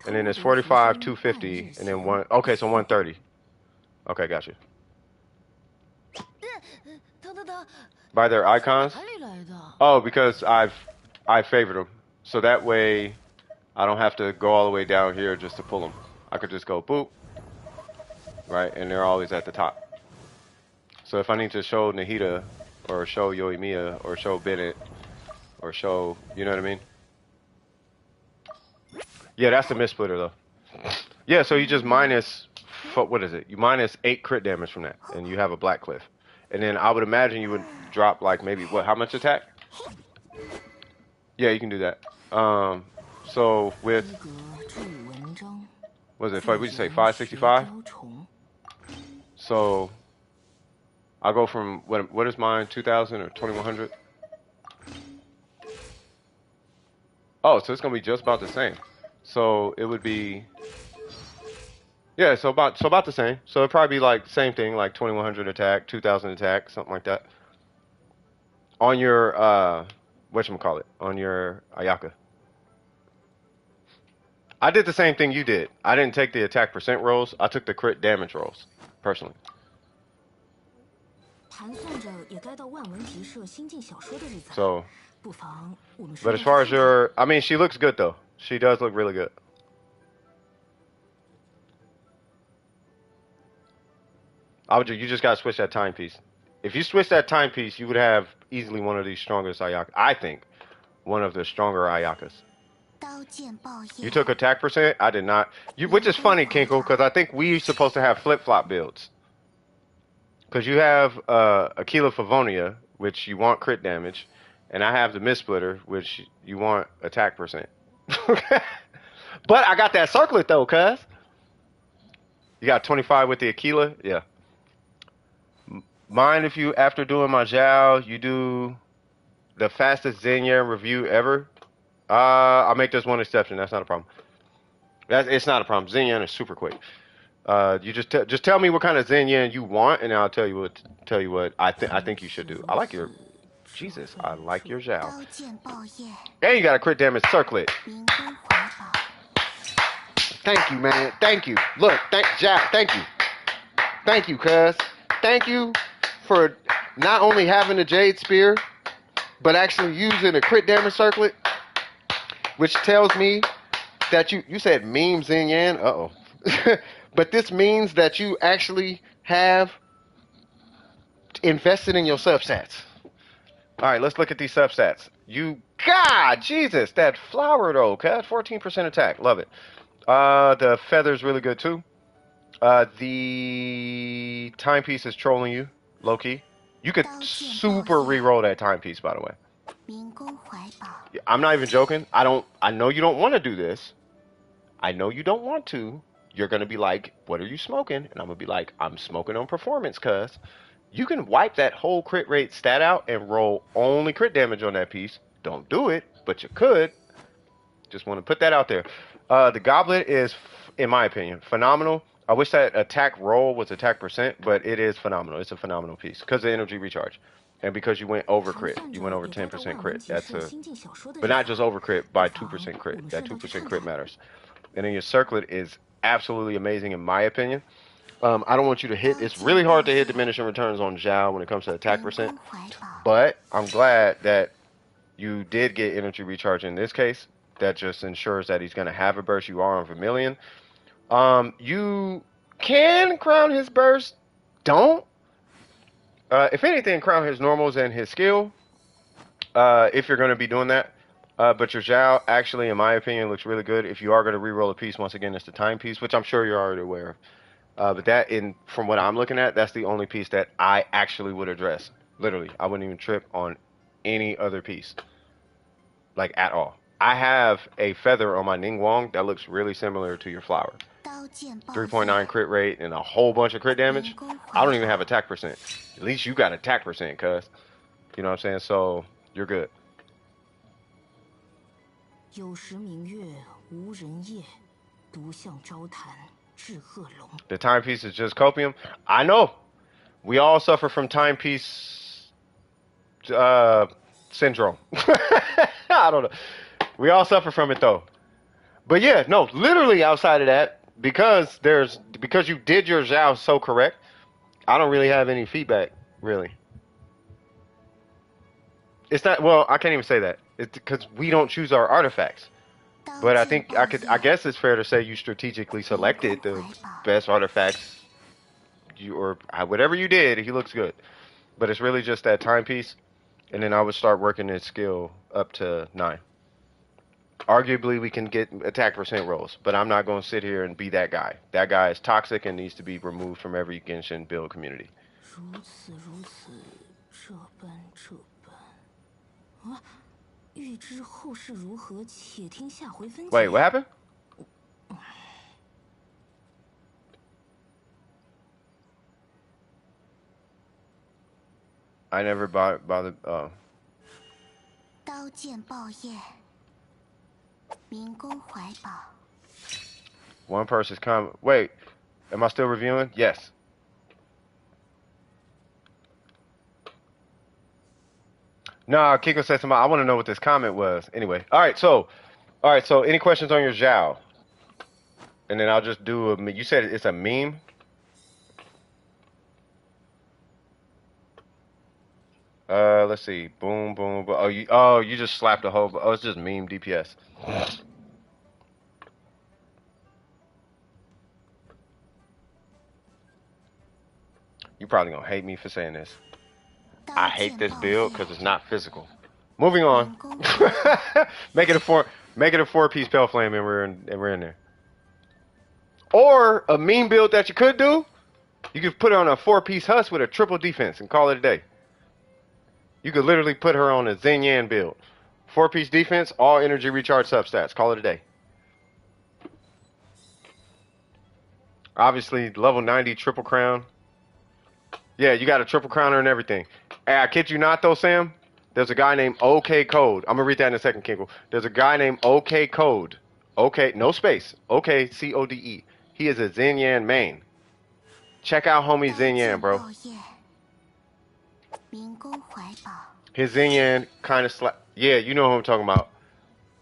And then it's 45, 250, and then one. Okay, so 130. Okay, got you. By their icons? Oh, because I favored them. So that way, I don't have to go all the way down here just to pull them. I could just go boop. Right, and they're always at the top. So if I need to show Nahida, or show Yoimiya, or show Bennett, or show, you know what I mean? Yeah, that's the Mist Splitter, though. Yeah, so you just minus, what is it? You minus 8 crit damage from that, and you have a Black Cliff. And then I would imagine you would drop, like, maybe, what, how much attack? Yeah, you can do that. So with, what was it, what did you say, 565? So I'll go from, what is mine, 2000 or 2100? Oh, so it's going to be just about the same. So it would be, yeah, so about the same. So it'd probably be like same thing, like 2100 attack, 2000 attack, something like that. On your, whatchamacallit, on your Ayaka. I did the same thing you did. I didn't take the attack percent rolls. I took the crit damage rolls, personally. So, but as far as your, I mean, she looks good though. She does look really good. You just gotta switch that timepiece. If you switch that timepiece, you would have easily one of the strongest Ayaka. I think one of the stronger Ayakas. You took attack percent. I did not. Which is funny, Kinkle, because I think we're supposed to have flip-flop builds. Because you have Aquila Favonia, which you want crit damage, and I have the Mist-Splitter, which you want attack percent. But I got that circlet though, cuz. You got 25 with the Aquila? Yeah. Mine, if you, after doing my Zhao, you do the fastest Xinyan review ever. I'll make this one exception. That's not a problem. It's not a problem. Xinyan is super quick. You just tell me what kind of Xinyan you want, and I'll tell you what I think you should do. I like your I like your Zhao. And you got a crit damage circlet. Thank you, man. Thank you. Look, thank you. Thank you, cuz. Thank you for not only having a Jade Spear, but actually using a crit damage circlet, which tells me that you said meme Xinyan. Uh-oh. But this means that you actually have invested in your substats. All right, let's look at these substats. God, Jesus, that flower though, cuz 14% attack. Love it. The feather's really good too. The timepiece is trolling you, low-key. You could super re-roll that timepiece, by the way. I'm not even joking. I know you don't want to do this. I know you don't want to. You're going to be like, what are you smoking? And I'm going to be like, I'm smoking on performance, cuz. You can wipe that whole crit rate stat out and roll only crit damage on that piece. Don't do it, but you could. Just want to put that out there. The goblet is, in my opinion, phenomenal. I wish that attack roll was attack percent, but it is phenomenal. It's a phenomenal piece because of energy recharge. And because you went over crit. You went over 10% crit. But not just over crit, by 2% crit. That 2% crit matters. And then your circlet is absolutely amazing in my opinion. I don't want you to hit. It's really hard to hit diminishing returns on Zhao when it comes to attack percent. But I'm glad that you did get energy recharge in this case. That just ensures that he's going to have a burst. You are on Vermilion. You can crown his burst. Don't. If anything, crown his normals and his skill. If you're going to be doing that. But your Zhao, actually, in my opinion, looks really good. If you are going to re-roll a piece, once again, it's the timepiece, which I'm sure you're already aware of. But that, from what I'm looking at, that's the only piece that I actually would address. Literally, I wouldn't even trip on any other piece. Like, at all. I have a feather on my Ningguang that looks really similar to your flower. 3.9 crit rate and a whole bunch of crit damage. I don't even have attack percent. At least you got attack percent, cuz. You know what I'm saying? So, you're good. The timepiece is just copium. I know. We all suffer from timepiece syndrome. I don't know. We all suffer from it though. But yeah, no, literally outside of that, because you did your Zhao so correct, I don't really have any feedback, really. It's not, well, I can't even say that. It's because we don't choose our artifacts. But I guess it's fair to say you strategically selected the best artifacts, or whatever you did. He looks good, but it's really just that timepiece, and then I would start working his skill up to 9. Arguably, we can get attack percent rolls, but I'm not going to sit here and be that guy. That guy is toxic and needs to be removed from every Genshin build community. Wait, what happened? I never bothered. Oh. One person's comment. Wait, am I still reviewing? Yes. Nah, Kiko said something. I want to know what this comment was. Anyway, all right. So any questions on your Zhao? And then I'll just do a. You said it's a meme. Let's see. Boom, boom, boom. Oh, you just slapped a whole. Oh, it's just meme DPS. You probably gonna hate me for saying this. I hate this build because it's not physical. Moving on. Make it a 4-piece Pale Flame and we're in there. Or a meme build that you could do. You could put her on a 4-piece Husk with a triple defense and call it a day. You could literally put her on a Xinyan build. 4-piece defense, all energy recharge substats. Call it a day. Obviously, level 90 triple crown. Yeah, you got a triple crowner and everything. Hey, I kid you not though, Sam. There's a guy named OK Code. I'm gonna read that in a second, Kinkle. There's a guy named OK Code. OK, no space. OK CODE. He is a Xinyan main. Check out homie Xinyan, bro. His Xinyan kind of yeah, you know who I'm talking about.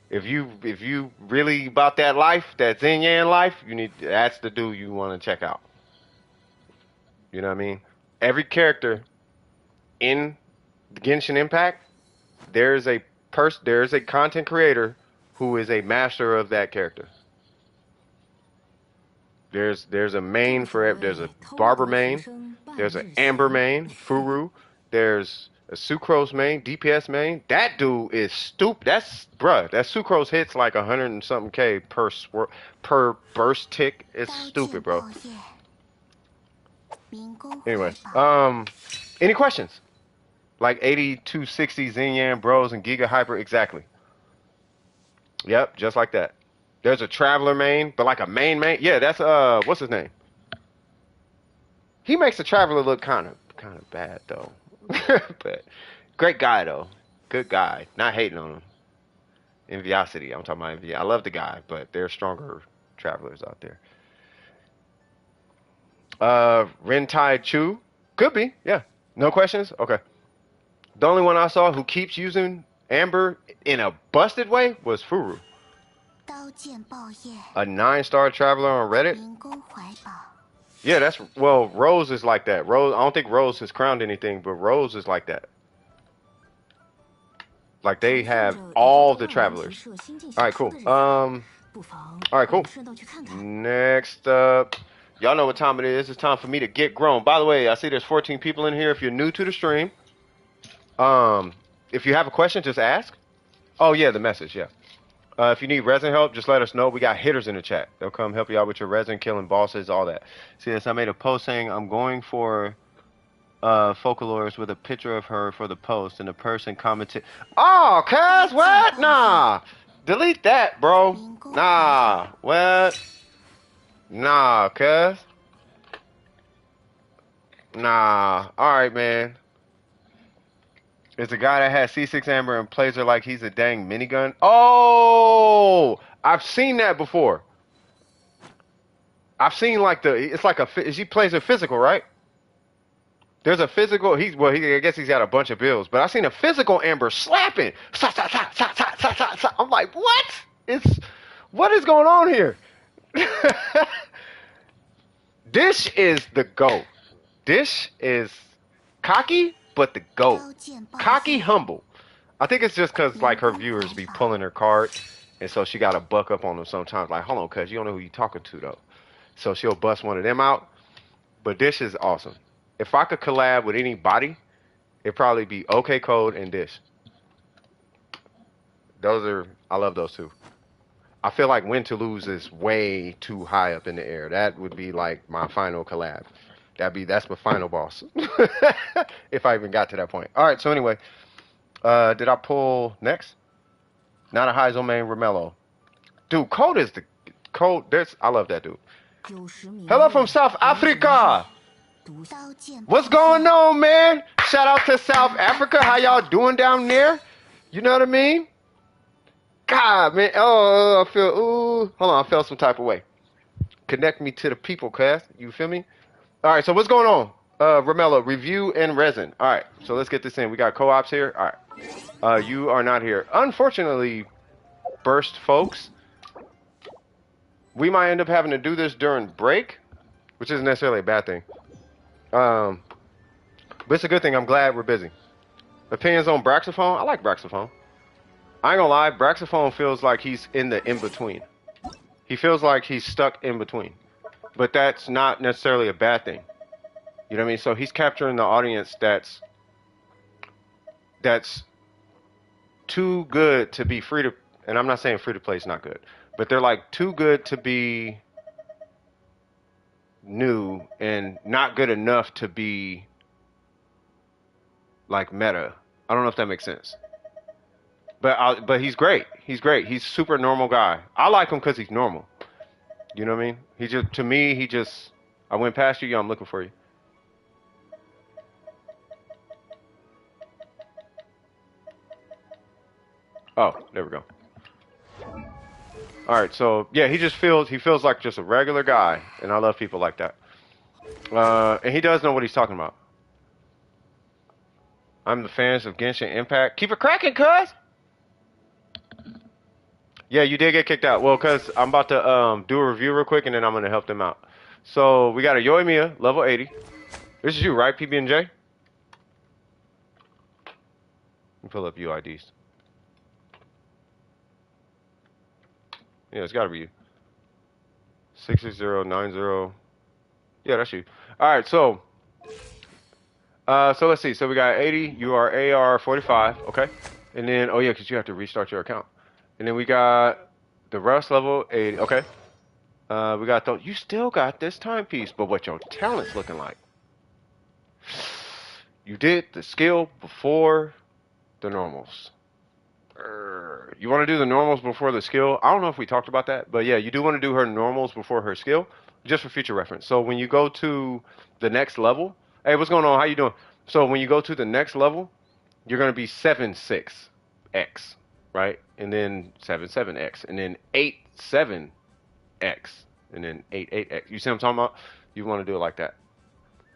If you really about that life, that Xinyan life, that's the dude you want to check out. You know what I mean? Every character in Genshin Impact, there's a content creator who is a master of that character. There's a main for there's a Barber main, there's an Amber main, Furu, there's a Sucrose main, DPS main. That dude is stupid. That Sucrose hits like 100 and something K per burst tick. It's stupid, bro. Anyway, any questions? Like 8260 Xinyan Bros and Giga Hyper, exactly. Yep, just like that. There's a Traveler main, but like a main. Yeah, that's what's his name? He makes the Traveler look kind of bad though. But great guy though. Good guy. Not hating on him. Enviosity. I'm talking about Envy. I love the guy, but there are stronger Travelers out there. Rentai Chu. Could be, yeah. No questions? Okay. The only one I saw who keeps using Amber in a busted way was Furu. A 9-star Traveler on Reddit? Yeah, Rose is like that. Rose, I don't think Rose has crowned anything, but Rose is like that. Like they have all the Travelers. Alright, cool. Alright, cool. Next up. Y'all know what time it is. It's time for me to get grown. By the way, I see there's 14 people in here. If you're new to the stream, if you have a question, just ask. Oh, yeah, the message, yeah. If you need resin help, just let us know. We got hitters in the chat. They'll come help you out with your resin, killing bosses, all that. See this? I made a post saying I'm going for Folklores with a picture of her for the post, and the person commented, "Oh, cuz, what? Nah. Delete that, bro. Nah. What? Nah, cuz. Nah. Alright, man. It's a guy that has C6 Amber and plays her like he's a dang minigun. Oh! I've seen that before. I've seen like she plays a physical, right? There's a physical, I guess he's got a bunch of builds, but I've seen a physical Amber slapping. I'm like, what is going on here? Dish is the GOAT. Dish is cocky, but the GOAT. Cocky, humble. I think it's just because like her viewers be pulling her card, and so she got to buck up on them sometimes. Like, hold on, cuz you don't know who you talking to though. So she'll bust one of them out. But Dish is awesome. If I could collab with anybody, it'd probably be OK Code and Dish. I love those two. I feel like Win to Lose is way too high up in the air. That would be like my final collab. That's my final boss. If I even got to that point. All right, so anyway, did I pull next? Not a Heizel main, Romello. Dude, Code is the Code. I love that dude. Hello from South Africa. What's going on, man? Shout out to South Africa. How y'all doing down there? You know what I mean? God, man. Oh, I feel, ooh. Hold on, I felt some type of way. Connect me to the people, cuz. You feel me? All right, so what's going on? Romello, review and resin. All right, so let's get this in. We got co-ops here. All right. You are not here. Unfortunately, burst folks, we might end up having to do this during break, which isn't necessarily a bad thing. But it's a good thing. I'm glad we're busy. Opinions on Braxophone? I like Braxophone. I ain't gonna lie, Braxophone feels like he's in the in-between. He feels like he's stuck in between. But that's not necessarily a bad thing. You know what I mean? So he's capturing the audience that's too good to be free to, and I'm not saying free to play is not good, but they're like too good to be new and not good enough to be like meta. I don't know if that makes sense. But he's great. He's great. He's super normal guy. I like him because he's normal. You know what I mean? He just, to me, he just, I went past you, yo, I'm looking for you. Oh, there we go. All right, so yeah, he feels like just a regular guy, and I love people like that. And he does know what he's talking about. I'm the fans of Genshin Impact. Keep it cracking, cuz. Yeah, you did get kicked out. Well, cuz I'm about to do a review real quick, and then I'm gonna help them out. So we got a Yoimiya, level 80. This is you, right, PB&J? Let me pull up UIDs. Yeah, it's gotta be you. 66090. Yeah, that's you. Alright, so let's see. So we got 80, you are AR45, okay? And then, oh yeah, because you have to restart your account. And then we got the Rust level 80, okay? We got, you still got this timepiece, but what your talent's looking like? You did the skill before the normals. You want to do the normals before the skill? I don't know if we talked about that, but yeah, you do want to do her normals before her skill, just for future reference. So when you go to the next level, hey, what's going on? How you doing? So when you go to the next level, you're going to be 7-6x, right? And then 7-7x, and then 8-7x, and then 8-8x. You see what I'm talking about? You want to do it like that.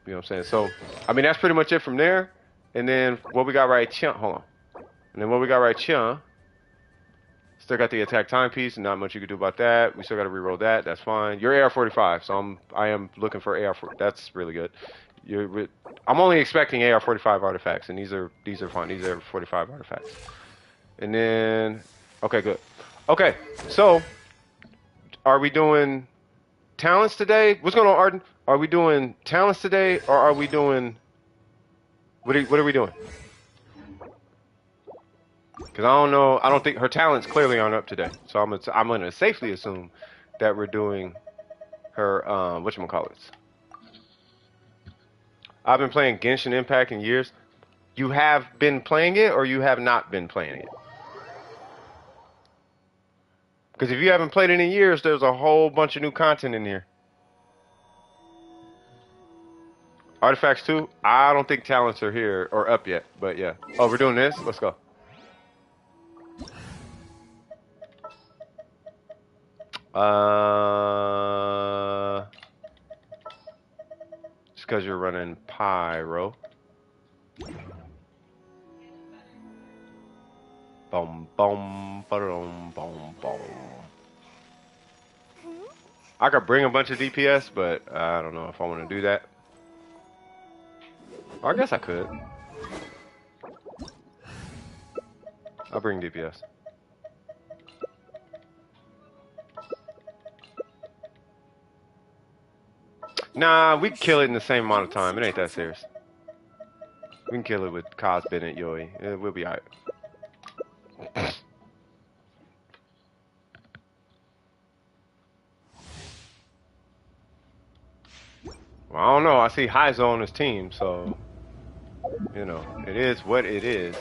You know what I'm saying? So, I mean, that's pretty much it from there. And then what we got right here, hold on. And then what we got right here, still got the attack timepiece, and not much you can do about that. We still got to reroll that. That's fine. You're AR45, so I am looking for AR4. That's really good. I'm only expecting AR45 artifacts, and these are fine. These are 45 artifacts. And then, okay, good. Okay, so are we doing talents today? What's going on, Arden? Are we doing talents today, or are we doing? What are we doing? Because I don't know. I don't think her talents clearly aren't up today. So I'm gonna safely assume that we're doing her whatchamacallits. I've been playing Genshin Impact in years. You have been playing it, or you have not been playing it? Because if you haven't played it in years, there's a whole bunch of new content in here. Artifacts too? I don't think talents are here or up yet, but yeah. Oh, we're doing this? Let's go. Just because you're running Pyro. Boom, boom, boom, boom, boom. I could bring a bunch of DPS, but I don't know if I want to do that. Or I guess I could. I'll bring DPS. Nah, we can kill it in the same amount of time. It ain't that serious. We can kill it with Kaz, Bennett, Yoi. We'll be alright. Well, I don't know. I see Heizo on his team, so you know, it is what it is.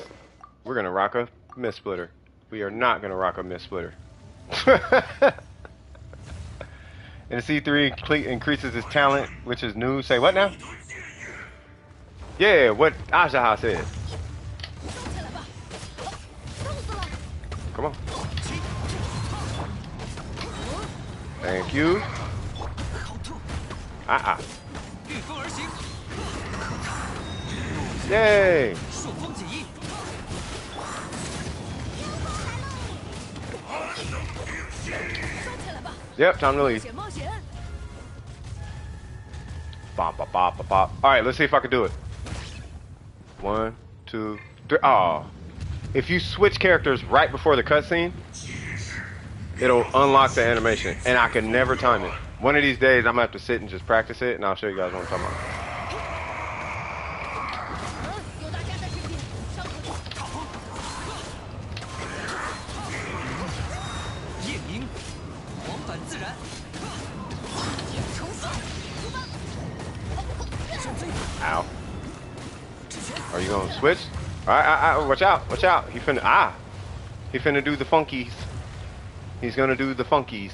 We're gonna rock a Mist Splitter. We are not gonna rock a Mist Splitter. And C3 increases his talent, which is new. Say what now? Yeah, what Ajaha said. Come on. Thank you. Yay! Yep, time to leave. Bop, bop, bop, bop, bop. All right, let's see if I can do it. 1, 2, 3. Oh, if you switch characters right before the cutscene, it'll unlock the animation, and I can never time it. One of these days, I'm gonna have to sit and just practice it, and I'll show you guys what I'm talking about. Ow. Are you gonna switch? Alright, watch out, watch out. He finna do the funkies. He's gonna do the funkies.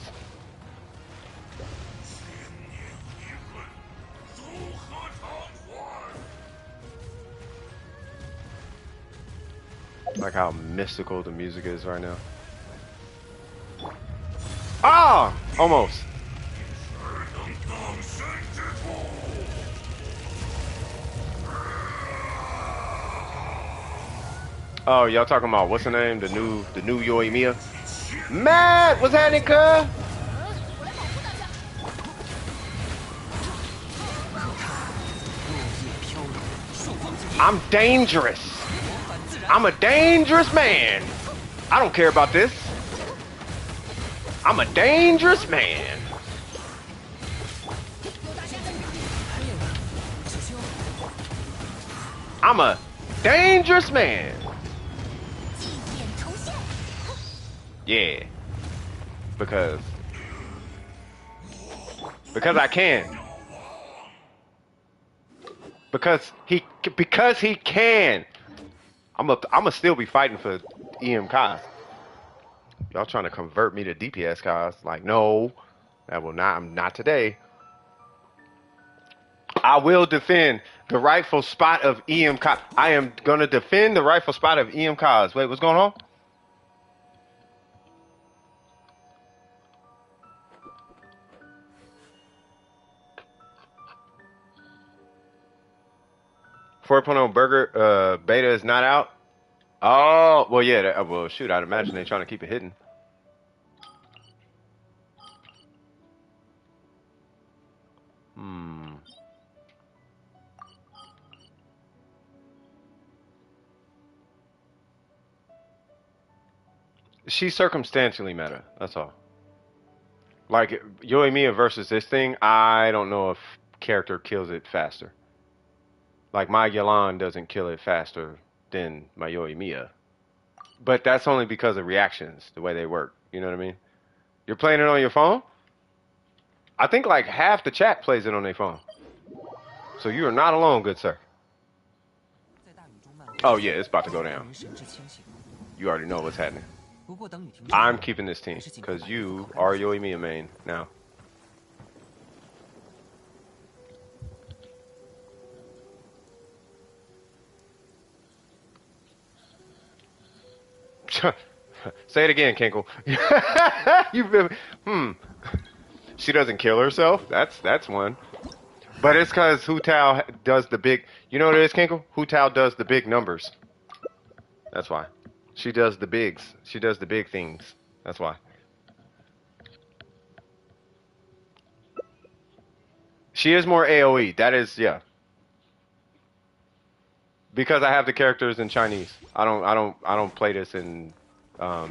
Like how mystical the music is right now. Ah! Almost. Oh, y'all talking about what's the name? The new Yoimiya? Matt, what's happening, cuz? I'm dangerous. I'm a dangerous man. I don't care about this. I'm a dangerous man. I'm a dangerous man. Yeah. Because I can. Because he can. I'ma still be fighting for EM Kaz. Y'all trying to convert me to DPS Kaz. Like, no. That will not, not today. I will defend the rightful spot of EM Kaz. I am gonna defend the rightful spot of EM Kaz. Wait, what's going on? Burger beta is not out. Oh, well, yeah. Well, shoot, I'd imagine they're trying to keep it hidden. She's circumstantially meta. That's all. Like Yoimiya versus this thing, I don't know if character kills it faster. Like my Yelan doesn't kill it faster than my Yoimiya. But that's only because of reactions, the way they work. You know what I mean? You're playing it on your phone? I think like half the chat plays it on their phone. So you are not alone, good sir. Oh yeah, it's about to go down. You already know what's happening. I'm keeping this team, because you are Yoimiya main now. Say it again, Kinkle. You've been, She doesn't kill herself. That's one. But it's because Hu Tao does the big. You know what it is, Kinkle? Hu Tao does the big numbers. That's why. She does the bigs. She does the big things. That's why. She is more AoE. That is, yeah. Because I have the characters in Chinese. I don't play this in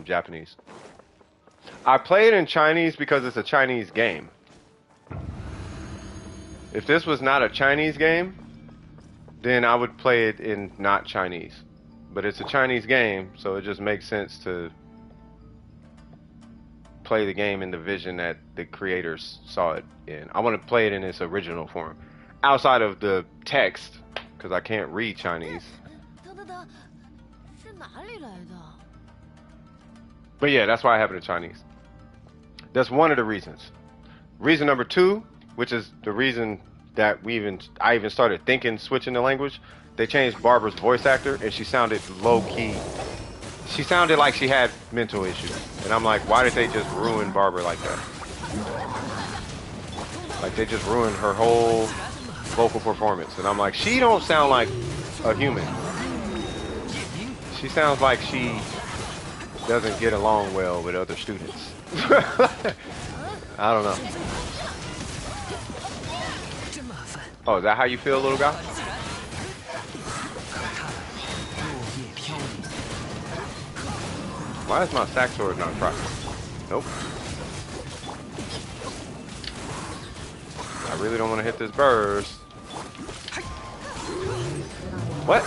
Japanese. I play it in Chinese because it's a Chinese game. If this was not a Chinese game, then I would play it in not Chinese. But it's a Chinese game, so it just makes sense to play the game in the vision that the creators saw it in. I want to play it in its original form. Outside of the text, because I can't read Chinese. But yeah, that's why I have it in Chinese. That's one of the reasons. Reason number two, which is the reason that I even started thinking switching the language. They changed Barbara's voice actor, and she sounded low key. She sounded like she had mental issues, and I'm like, why did they just ruin Barbara like that? Like they just ruined her whole vocal performance, and I'm like, she don't sound like a human. She sounds like she doesn't get along well with other students. I don't know. Oh, is that how you feel, little guy? Why is my sack sword not proper? Nope. I really don't want to hit this burst. What?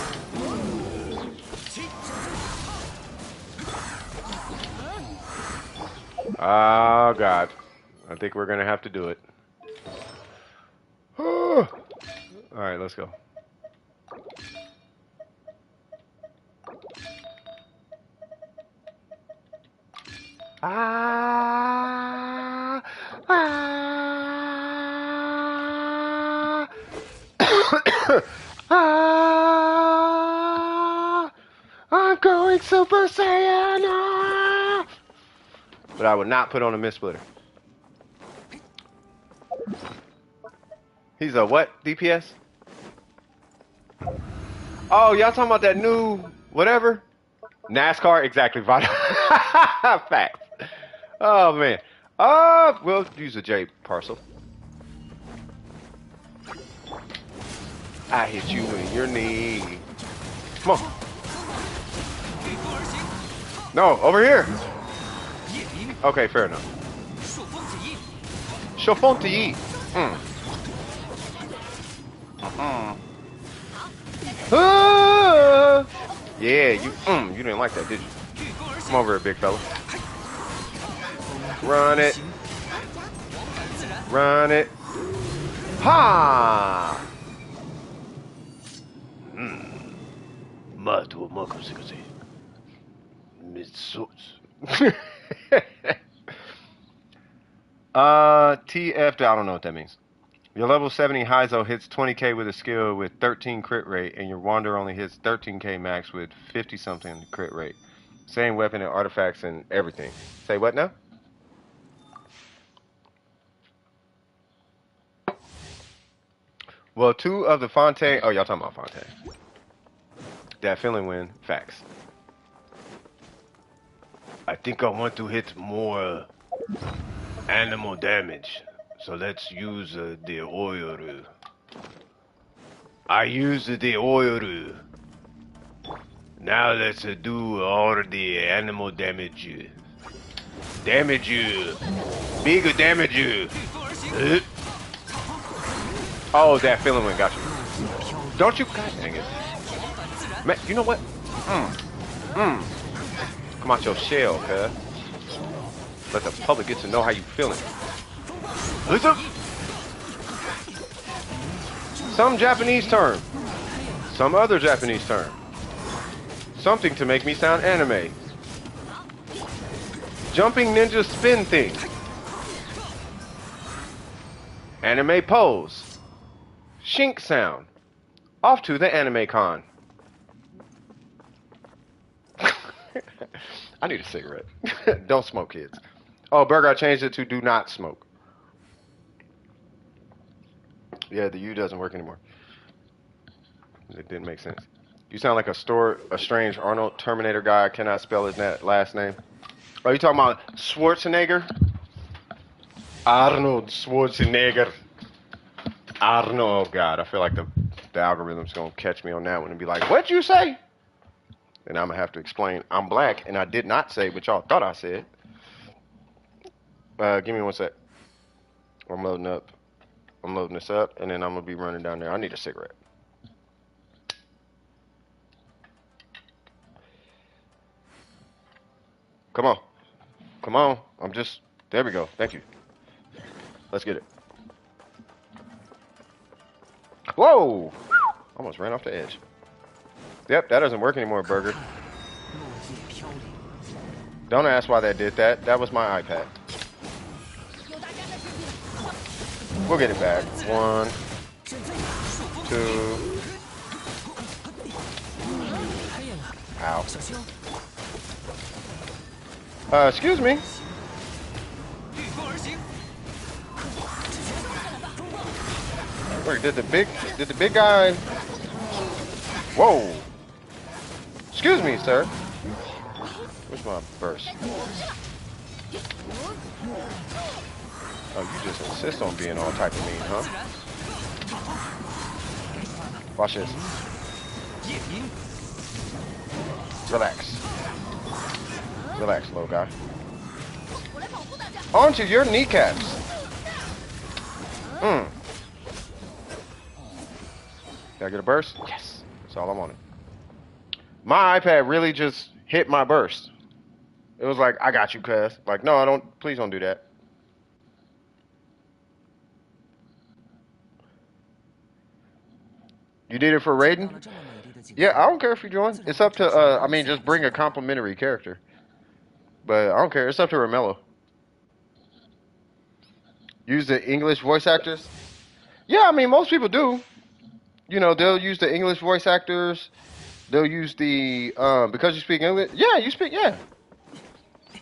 Oh, God. I think we're going to have to do it. All right, let's go. Ah, ah, ah, I'm going Super Saiyan. Ah. But I would not put on a mist splitter. He's a what? DPS? Oh, y'all talking about that new whatever? NASCAR? Exactly. Facts. Oh, man. We'll use a J parcel. I hit you in your knee. Come on. No, over here. Okay, fair enough. Shoutouts. Yeah, you didn't like that, did you? Come over here, big fella. Run it. Run it. Ha! Mato mako sikase. Mitsuts. TF, I don't know what that means. Your level 70 Heizo hits 20k with a skill with 13 crit rate, and your Wander only hits 13k max with 50 something crit rate. Same weapon and artifacts and everything. Say what now? Well, 2 of the Fontaine. Oh, y'all talking about Fontaine. That feeling win. Facts. I think I want to hit more animal damage. So let's use the oil. I used the oil. Now let's do all the animal damage. Damage you. Bigger damage. Oh, that feeling one got you. Don't you? God dang it. Man, you know what? Come out your shell, cuz. Let the public get to know how you feeling. Listen. Some Japanese term. Some other Japanese term. Something to make me sound anime. Jumping ninja spin thing. Anime pose. Shink sound. Off to the anime con. I need a cigarette. Don't smoke, kids. Oh, Burger, I changed it to do not smoke. Yeah, the U doesn't work anymore. It didn't make sense. You sound like a strange Arnold Terminator guy. I cannot spell his last name. Are you talking about Schwarzenegger? Arnold Schwarzenegger. Arnold. Oh, God. I feel like the algorithm's going to catch me on that one and be like, what'd you say? And I'm going to have to explain, I'm black, and I did not say what y'all thought I said. Give me one sec. I'm loading up. I'm loading this up, and then I'm going to be running down there. I need a cigarette. Come on. Come on. There we go. Thank you. Let's get it. Whoa! Almost ran off the edge. Yep, that doesn't work anymore, Burger. Don't ask why that did that. That was my iPad. We'll get it back. 1, 2. Ow. Excuse me. Wait, did the big guy? Whoa. Excuse me, sir. Where's my burst? Oh, you just insist on being all type of mean, huh? Watch this. Relax. Relax, little guy. Onto your kneecaps. Did I get a burst? Yes. That's all I wanted. My iPad really just hit my burst. It was like, I got you, cuz. Like, no, I don't. Please don't do that. You did it for Raiden? Yeah, I don't care if you join. It's up to, I mean, just bring a complimentary character. But I don't care. It's up to Romello. Use the English voice actors? Yeah, I mean, most people do. You know, they'll use the English voice actors. They'll use the, because you speak English. Yeah, you speak, yeah.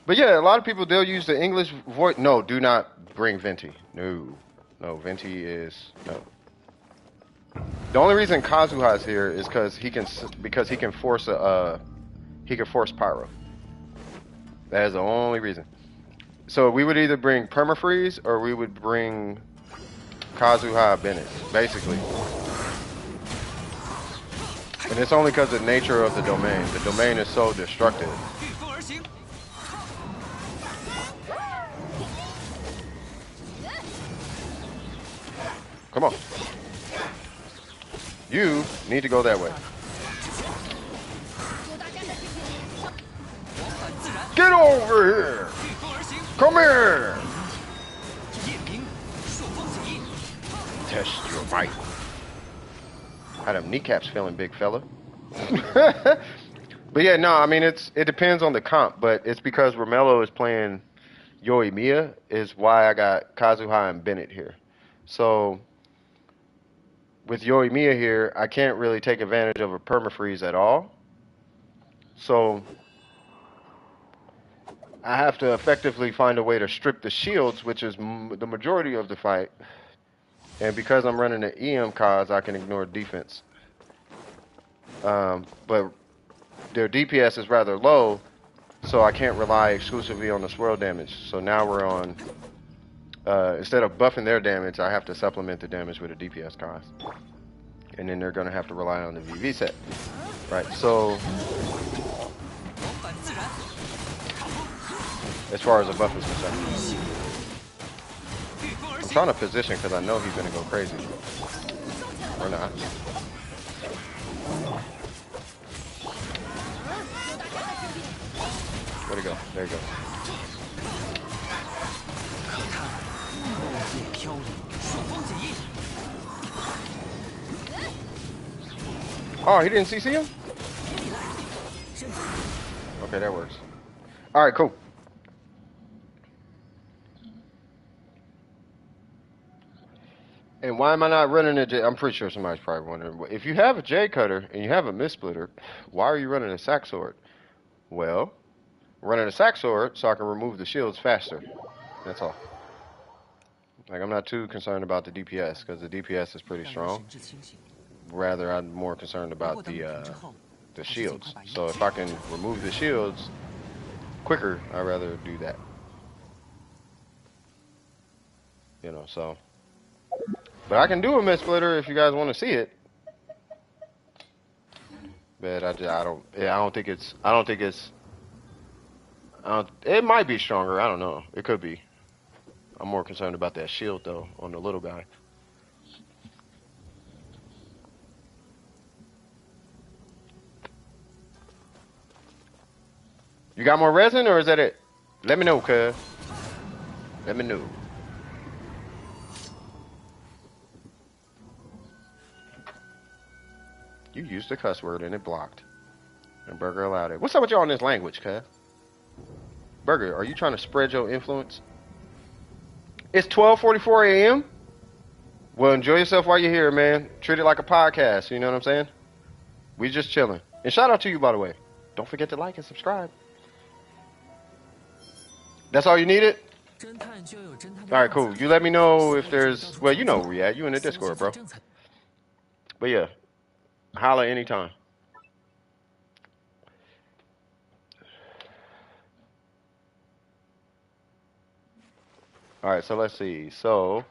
But yeah, a lot of people, they'll use the English voice. No, do not bring Venti. No. No, Venti is, no. The only reason Kazuha is here is because he can force pyro. That is the only reason. So we would either bring Permafreeze or we would bring Kazuha Bennett, basically. And it's only because of the nature of the domain. The domain is so destructive. Come on. You need to go that way. Get over here! Come here! Test your might. How them kneecaps feeling, big fella? But yeah, no, I mean, it depends on the comp, but it's because Romello is playing Yoimiya is why I got Kazuha and Bennett here. So with Yoimiya here, I can't really take advantage of a permafreeze at all. So I have to effectively find a way to strip the shields, which is the majority of the fight. And because I'm running an EM cause, I can ignore defense. But their DPS is rather low, so I can't rely exclusively on the swirl damage. So now we're on, instead of buffing their damage, I have to supplement the damage with a DPS cause. And then they're going to have to rely on the VV set. Right, so as far as the buff is concerned. I'm trying to position because I know he's going to go crazy. Or not. Where'd he go? There he goes. Oh, he didn't CC him? Okay, that works. Alright, cool. And why am I not running a J? I'm pretty sure somebody's probably wondering. If you have a J cutter and you have a mist-splitter, why are you running a sack sword? Well, I'm running a sack sword so I can remove the shields faster. That's all. Like, I'm not too concerned about the DPS because the DPS is pretty strong. Rather, I'm more concerned about the shields. So if I can remove the shields quicker, I'd rather do that. You know, so. But I can do a mist-splitter if you guys want to see it. But I don't think it's, it might be stronger, I don't know. It could be. I'm more concerned about that shield though, on the little guy. You got more resin or is that it? Let me know, cuz. Let me know. You used the cuss word and it blocked. And Burger allowed it. What's up with y'all in this language, cuz? Burger, are you trying to spread your influence? It's 12:44 a.m.? Well, enjoy yourself while you're here, man. Treat it like a podcast. You know what I'm saying? We just chilling. And shout out to you, by the way. Don't forget to like and subscribe. That's all you needed? Alright, cool. You let me know if there's... Well, you know where we at. You in the Discord, bro. But yeah. Holla anytime. Alright, so let's see. So...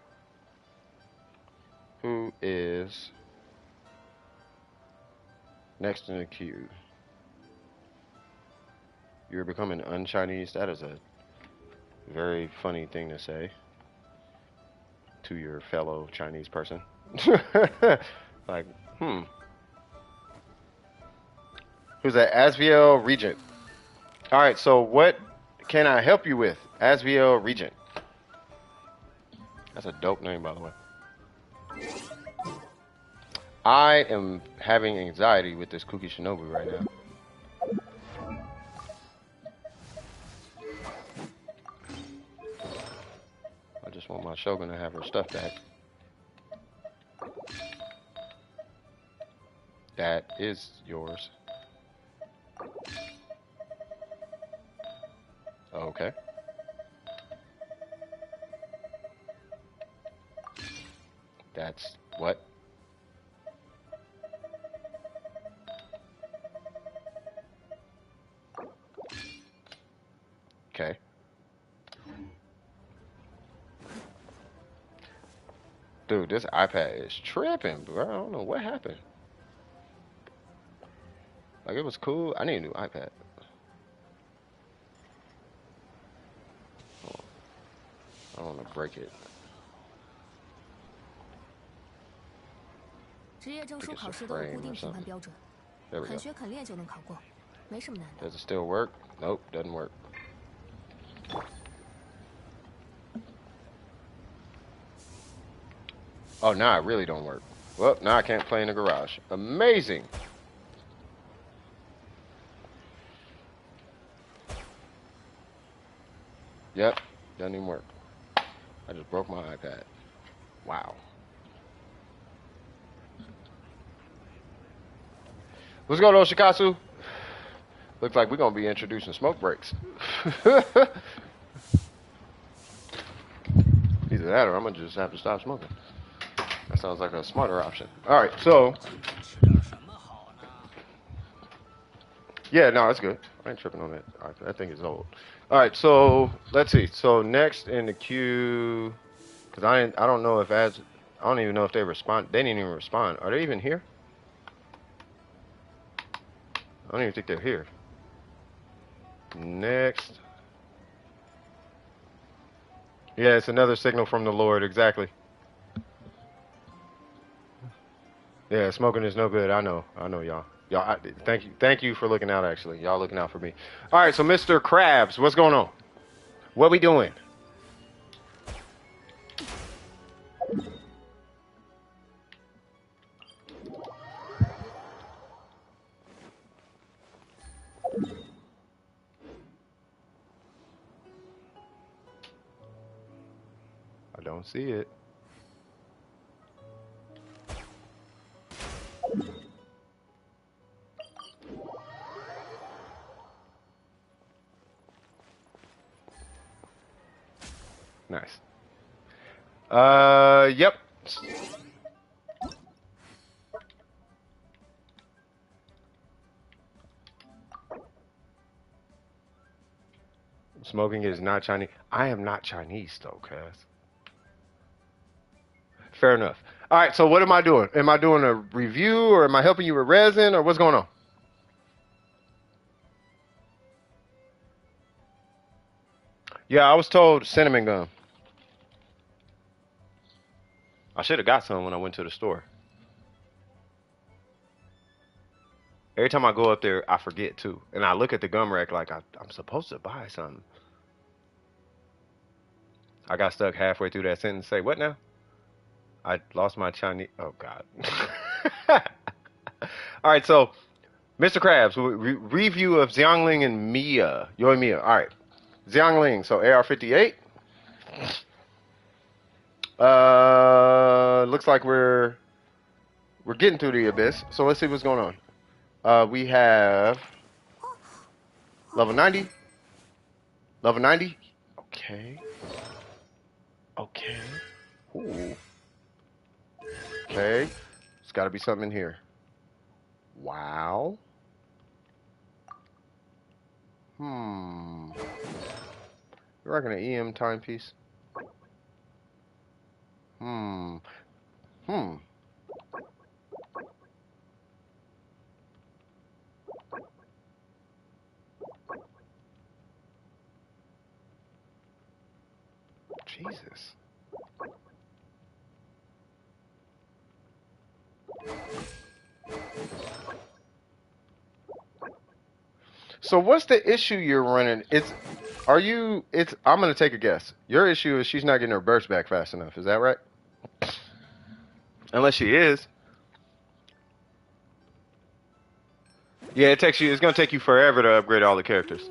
Who is... next in the queue? You're becoming un-Chinese? That is a very funny thing to say to your fellow Chinese person. Like, Who's that? Asviel Regent. Alright, so what can I help you with? Asviel Regent. That's a dope name, by the way. I am having anxiety with this Kuki Shinobu right now. I just want my Shogun to have her stuff back. That is yours. Okay. That's what? Okay. Dude, this iPad is tripping, bro. I don't know what happened. Like, it was cool. I need a new iPad. Oh, I don't want to break it. 职业证书考试都有固定评判标准，肯学肯练就能考过，没什么难的。 Does it still work? Nope, doesn't work. Oh, now it really don't work. Well, now I can't play in the garage. Amazing. Yep, doesn't even work. I just broke my iPad. Wow. What's going on, Shikasu? Looks like we're going to be introducing smoke breaks. Either that or I'm going to just have to stop smoking. That sounds like a smarter option. Alright, so... Yeah, no, it's good. I ain't tripping on that. That thing is old. Alright, so let's see. So next in the queue... Because I don't know if ads... I don't even know if they respond. They didn't even respond. Are they even here? I don't even think they're here. Next. Yeah, it's another signal from the Lord, exactly. Yeah, smoking is no good. I know, y'all. Y'all, thank you for looking out. Actually, y'all looking out for me. All right, so Mr. Krabs, what's going on? What we doing? I don't see it. Nice. Yep. Smoking is not Chinese. I am not Chinese though, cuz. Fair enough. All right, so what am I doing? Am I doing a review or am I helping you with resin or what's going on? Yeah, I was told cinnamon gum. I should have got some when I went to the store. Every time I go up there, I forget too. And I look at the gum rack like I'm supposed to buy something. I got stuck halfway through that sentence. Say, what now? I lost my Chinese. Oh, God. All right, so, Mr. Krabs, review of Xiangling and Yoimiya. All right. Xiangling, so AR58. Looks like we're getting through the abyss. So let's see what's going on. We have level 90. Level 90. Okay. Okay. Ooh. Okay. There's got to be something in here. Wow. You reckon an EM timepiece? Jesus. So what's the issue you're running? I'm gonna take a guess. Your issue is she's not getting her burst back fast enough. Is that right? Unless she is. Yeah, it's gonna take you forever to upgrade all the characters.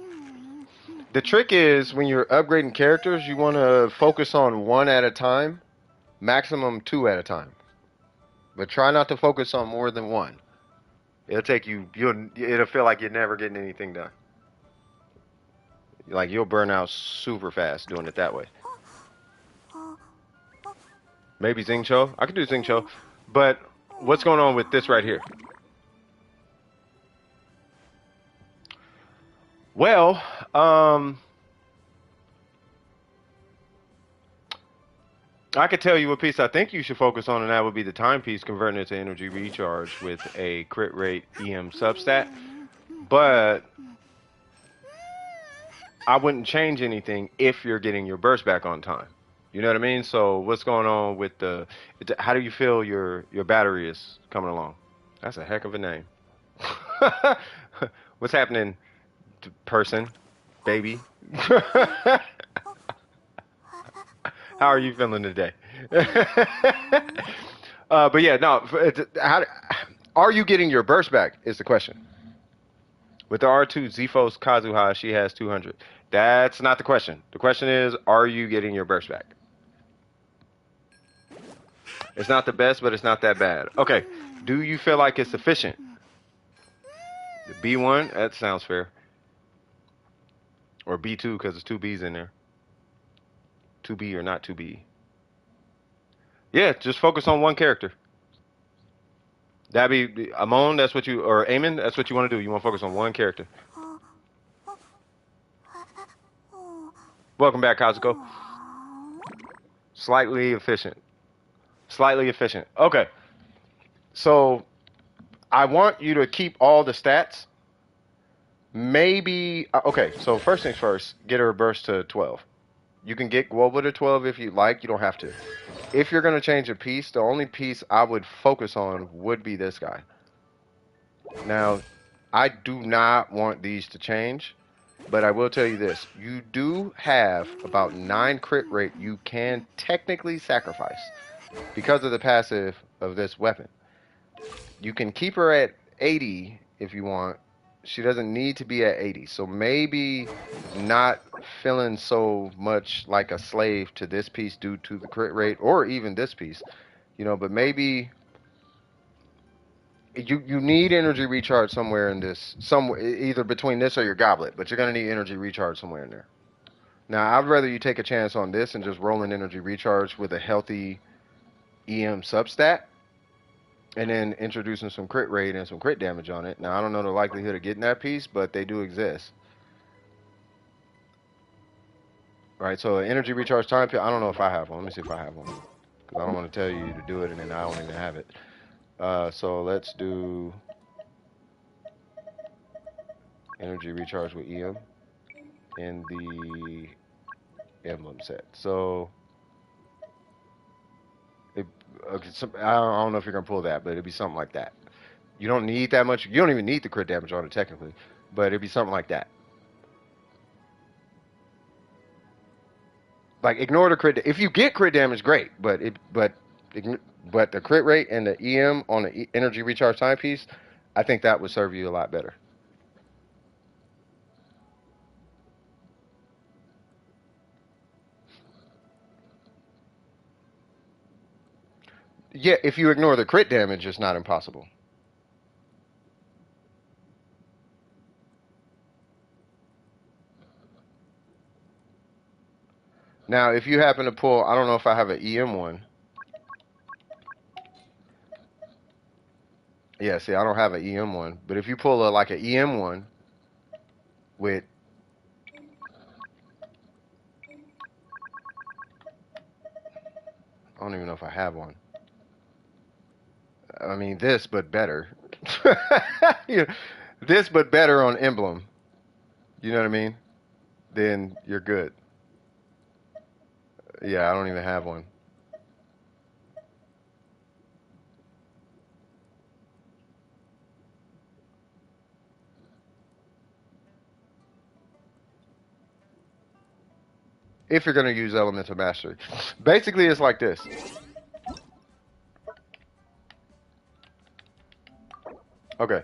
The trick is when you're upgrading characters, you want to focus on one at a time, maximum two at a time. But try not to focus on more than one. It'll feel like you're never getting anything done. Like you'll burn out super fast doing it that way. Maybe Xingqiu. I could do Xingqiu. But what's going on with this right here? Well, I could tell you what piece I think you should focus on, and that would be the timepiece, converting it to energy recharge with a crit rate EM substat. But I wouldn't change anything if you're getting your burst back on time. You know what I mean? So what's going on with how do you feel your battery is coming along? That's a heck of a name. What's happening, person, baby? How are you feeling today? But yeah, no. Are you getting your burst back is the question. With the R2 Zephos Kazuha, she has 200. That's not the question. The question is, are you getting your burst back? It's not the best, but it's not that bad. Okay. Do you feel like it's sufficient? The B1? That sounds fair. Or B2, because there's two B's in there. 2B or not 2B. Yeah, just focus on one character. That'd be Amon, that's what you, or Eamon, that's what you want to do. You want to focus on one character. Welcome back, Kazuko. Slightly efficient. Slightly efficient. Okay. So, I want you to keep all the stats. Maybe, okay, so first things first, get her burst to 12. You can get global to 12 if you like. You don't have to. If you're going to change a piece, the only piece I would focus on would be this guy. Now, I do not want these to change, but I will tell you this. You do have about 9 crit rate you can technically sacrifice because of the passive of this weapon. You can keep her at 80 if you want. She doesn't need to be at 80. So maybe not feeling so much like a slave to this piece due to the crit rate, or even this piece, you know, but maybe you need energy recharge somewhere in this, either between this or your goblet, but you're going to need energy recharge somewhere in there. Now, I'd rather you take a chance on this and just roll in energy recharge with a healthy EM substat, and then introducing some crit rate and some crit damage on it. Now, I don't know the likelihood of getting that piece, but they do exist. Right, so an energy recharge time pill, I don't know if I have one. Let me see if I have one. Because I don't want to tell you to do it and then I don't even have it. So let's do energy recharge with EM in the emblem set. So I don't know if you're going to pull that, but it'd be something like that. You don't need that much. You don't even need the crit damage on it technically, but it'd be something like that. Like, ignore the crit. If you get crit damage, great, but the crit rate and the EM on the energy recharge timepiece, I think that would serve you a lot better. Yeah, if you ignore the crit damage, it's not impossible. Now, if you happen to pull, I don't know if I have an EM one. Yeah, see, I don't have an EM one. But if you pull like an EM one with, I don't even know if I have one. I mean, this, but better. Yeah, this, but better on emblem. You know what I mean? Then you're good. Yeah, I don't even have one. If you're going to use Elemental Mastery. Basically, it's like this. Okay.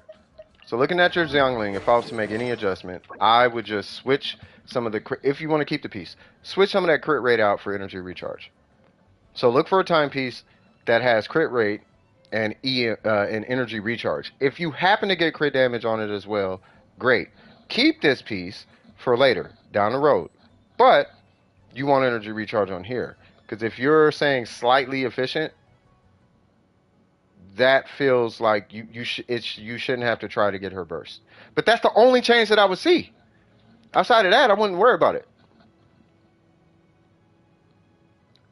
So looking at your Xiangling, if I was to make any adjustment, I would just switch some of the, if you want to keep the piece, switch some of that crit rate out for energy recharge. So look for a timepiece that has crit rate and and energy recharge. If you happen to get crit damage on it as well, great. Keep this piece for later, down the road. But you want energy recharge on here. Because if you're saying slightly efficient, that feels like you shouldn't have to try to get her burst. But that's the only change that I would see. Outside of that, I wouldn't worry about it.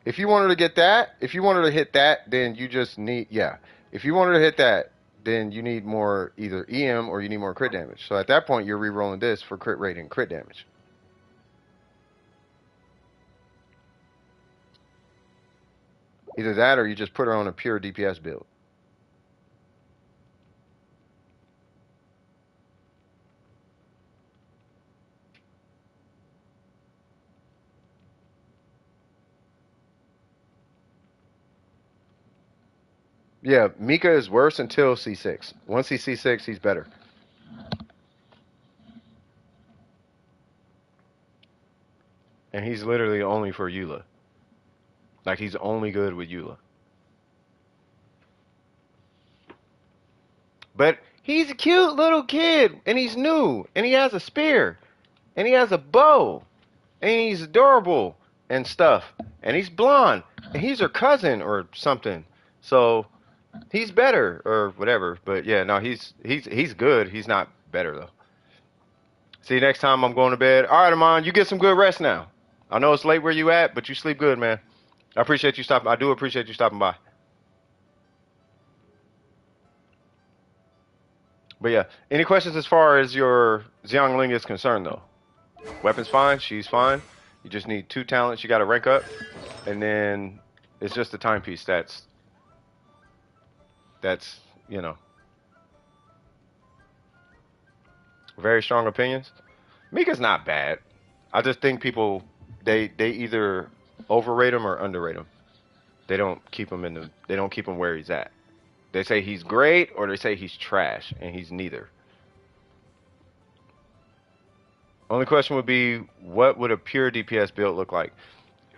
If you wanted to get that, if you wanted to hit that, then you just need, yeah. If you wanted to hit that, then you need more either EM or you need more crit damage. So at that point, you're re-rolling this for crit rate and crit damage. Either that or you just put her on a pure DPS build. Yeah, Mika is worse until C6. Once he's C6, he's better. And he's literally only for Eula. Like, he's only good with Eula. But he's a cute little kid, and he's new, and he has a spear, and he has a bow, and he's adorable and stuff, and he's blonde, and he's her cousin or something. So he's better or whatever. But yeah, no, he's good. He's not better though. See, next time I'm going to bed. All right, Amon, you get some good rest now. I know it's late where you at, but you sleep good, man. I appreciate you stopping. I do appreciate you stopping by. But yeah, any questions as far as your Xiangling is concerned though? Weapon's fine. She's fine. You just need 2 talents. You got to rank up, and then it's just the timepiece. That's you know, very strong opinions. Mika's not bad. I just think people they either overrate him or underrate him. They don't keep him they don't keep him where he's at. They say he's great or they say he's trash, and he's neither. Only question would be, what would a pure DPS build look like?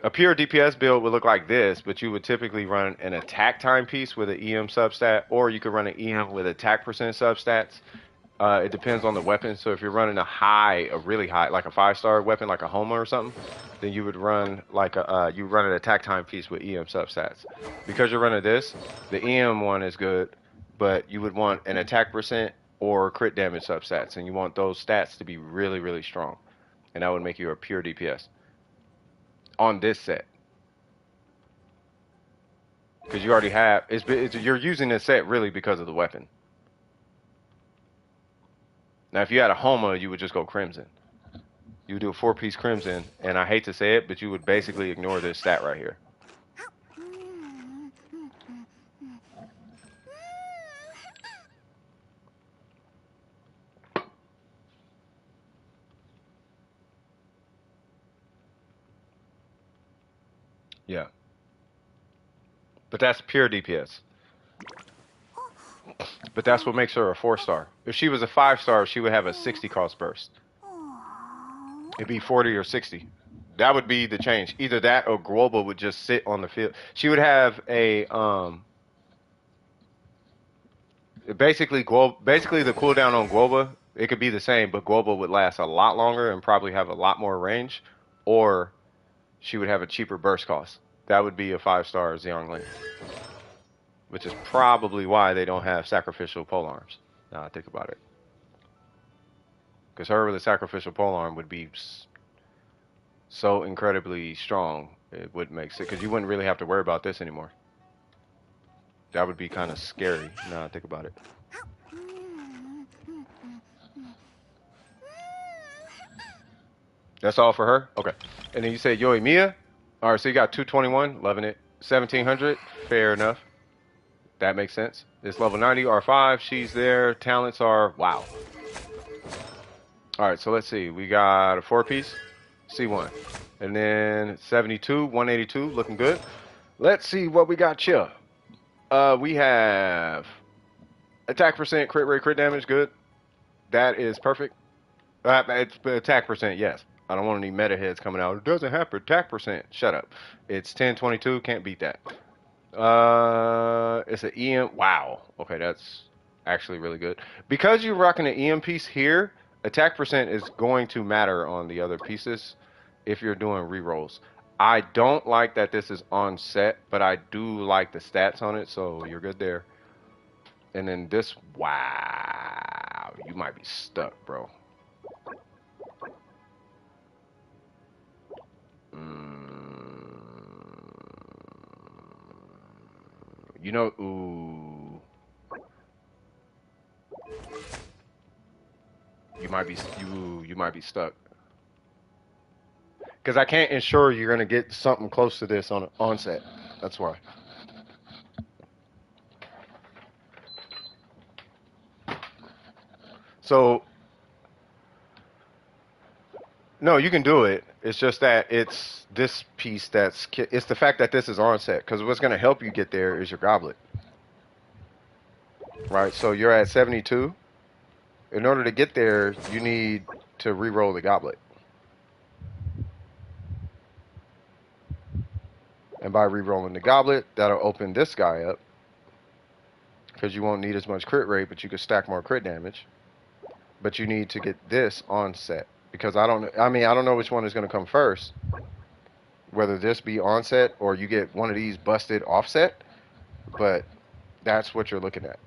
A pure DPS build would look like this, but you would typically run an attack timepiece with an EM substat, or you could run an EM with attack percent substats. It depends on the weapon. So if you're running a really high, like a 5-star weapon, like a Homa or something, then you would run like you run an attack timepiece with EM substats. Because you're running this, the EM one is good, but you would want an attack percent or crit damage substats, and you want those stats to be really, really strong, and that would make you a pure DPS on this set. Because you already have, you're using this set really because of the weapon. Now, if you had a Homa, you would just go Crimson. You would do a 4-piece Crimson, and I hate to say it, but you would basically ignore this stat right here. Yeah. But that's pure DPS. But that's what makes her a 4-star. If she was a 5-star, she would have a 60 cost burst. It'd be 40 or 60. That would be the change. Either that or Global would just sit on the field. She would have a Basically, basically the cooldown on Guoba, it could be the same, but Guoba would last a lot longer and probably have a lot more range, or she would have a cheaper burst cost. That would be a 5-star Xiangling, which is probably why they don't have sacrificial polearms. Now I think about it, because her with a sacrificial polearm would be so incredibly strong, it would make sense, because you wouldn't really have to worry about this anymore. That would be kind of scary. Now I think about it. That's all for her? Okay. And then you said Yoimiya? All right, so you got 221, loving it. 1700, fair enough. That makes sense. It's level 90, R5, she's there. Talents are, wow. All right, so let's see. We got a 4-piece, C1. And then 72, 182, looking good. Let's see what we got here. We have attack percent, crit rate, crit damage, good. That is perfect. It's attack percent, yes. I don't want any meta heads coming out. It doesn't have attack percent. Shut up. It's 1022. Can't beat that. It's an EM. Wow. Okay, that's actually really good. Because you're rocking an EM piece here, attack percent is going to matter on the other pieces if you're doing rerolls. I don't like that this is on set, but I do like the stats on it, so you're good there. And then this, wow. You might be stuck, bro. You know, ooh. You might be stuck. Because I can't ensure you're gonna get something close to this on onset. That's why. So no, you can do it. It's just that it's this piece it's the fact that this is onset. Because what's gonna help you get there is your goblet. Right, so you're at 72. In order to get there, you need to re-roll the goblet. And by re-rolling the goblet, that'll open this guy up. Because you won't need as much crit rate, but you can stack more crit damage. But you need to get this on set. Because I don't know which one is going to come first. Whether this be onset or you get one of these busted offset. But that's what you're looking at.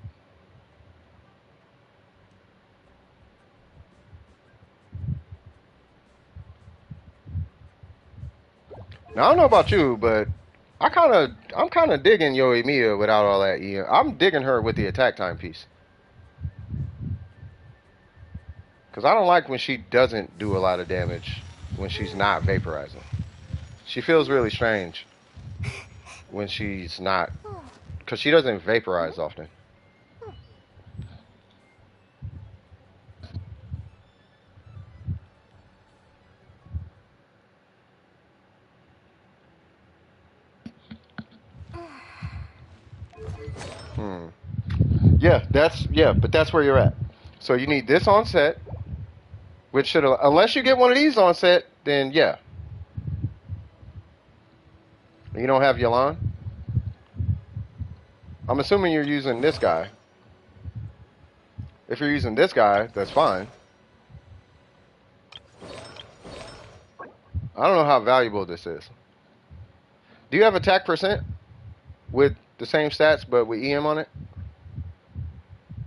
Now, I don't know about you, but I'm kind of digging Yoimiya without all that EM. I'm digging her with the attack time piece. Because I don't like when she doesn't do a lot of damage when she's not vaporizing. She feels really strange when she's not. Because she doesn't vaporize often. Yeah, but that's where you're at. So you need this on set, which should, unless you get one of these on set, then yeah. You don't have Yalan? I'm assuming you're using this guy. If you're using this guy, that's fine. I don't know how valuable this is. Do you have attack percent with the same stats but with EM on it?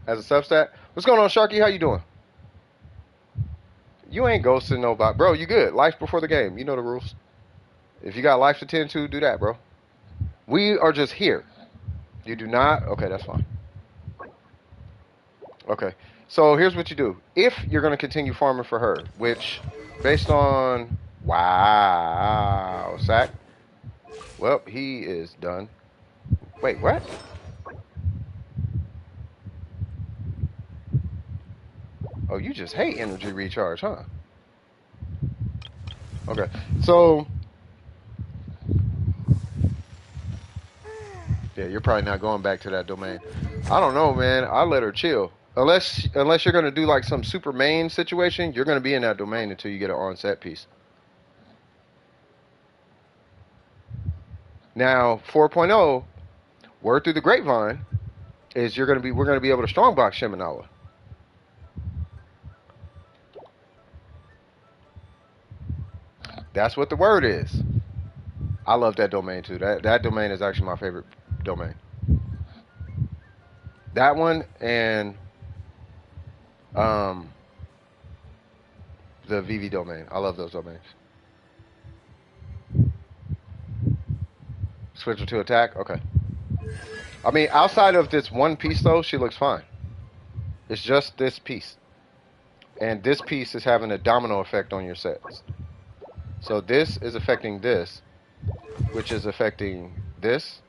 As a substat? What's going on, Sharky? How you doing? You ain't ghosting nobody. Bro, you good. Life before the game. You know the rules. If you got life to tend to, do that, bro. We are just here. You do not? Okay, that's fine. Okay. So here's what you do. If you're going to continue farming for her, which, based on... Wow. Sack. Well, he is done. Wait, what? Oh, you just hate energy recharge, huh? Okay, so... Yeah, you're probably not going back to that domain. I don't know, man. I let her chill. Unless you're going to do like some super main situation, you're going to be in that domain until you get an on-set piece. Now, 4.0, word through the grapevine, is we're gonna be able to strongbox Shiminawa. That's what the word is. I love that domain too. That domain is actually my favorite domain. That one and the VV domain. I love those domains. Switch her to attack? Okay. I mean, outside of this one piece though, she looks fine. It's just this piece. And this piece is having a domino effect on your sets. So this is affecting this, which is affecting this.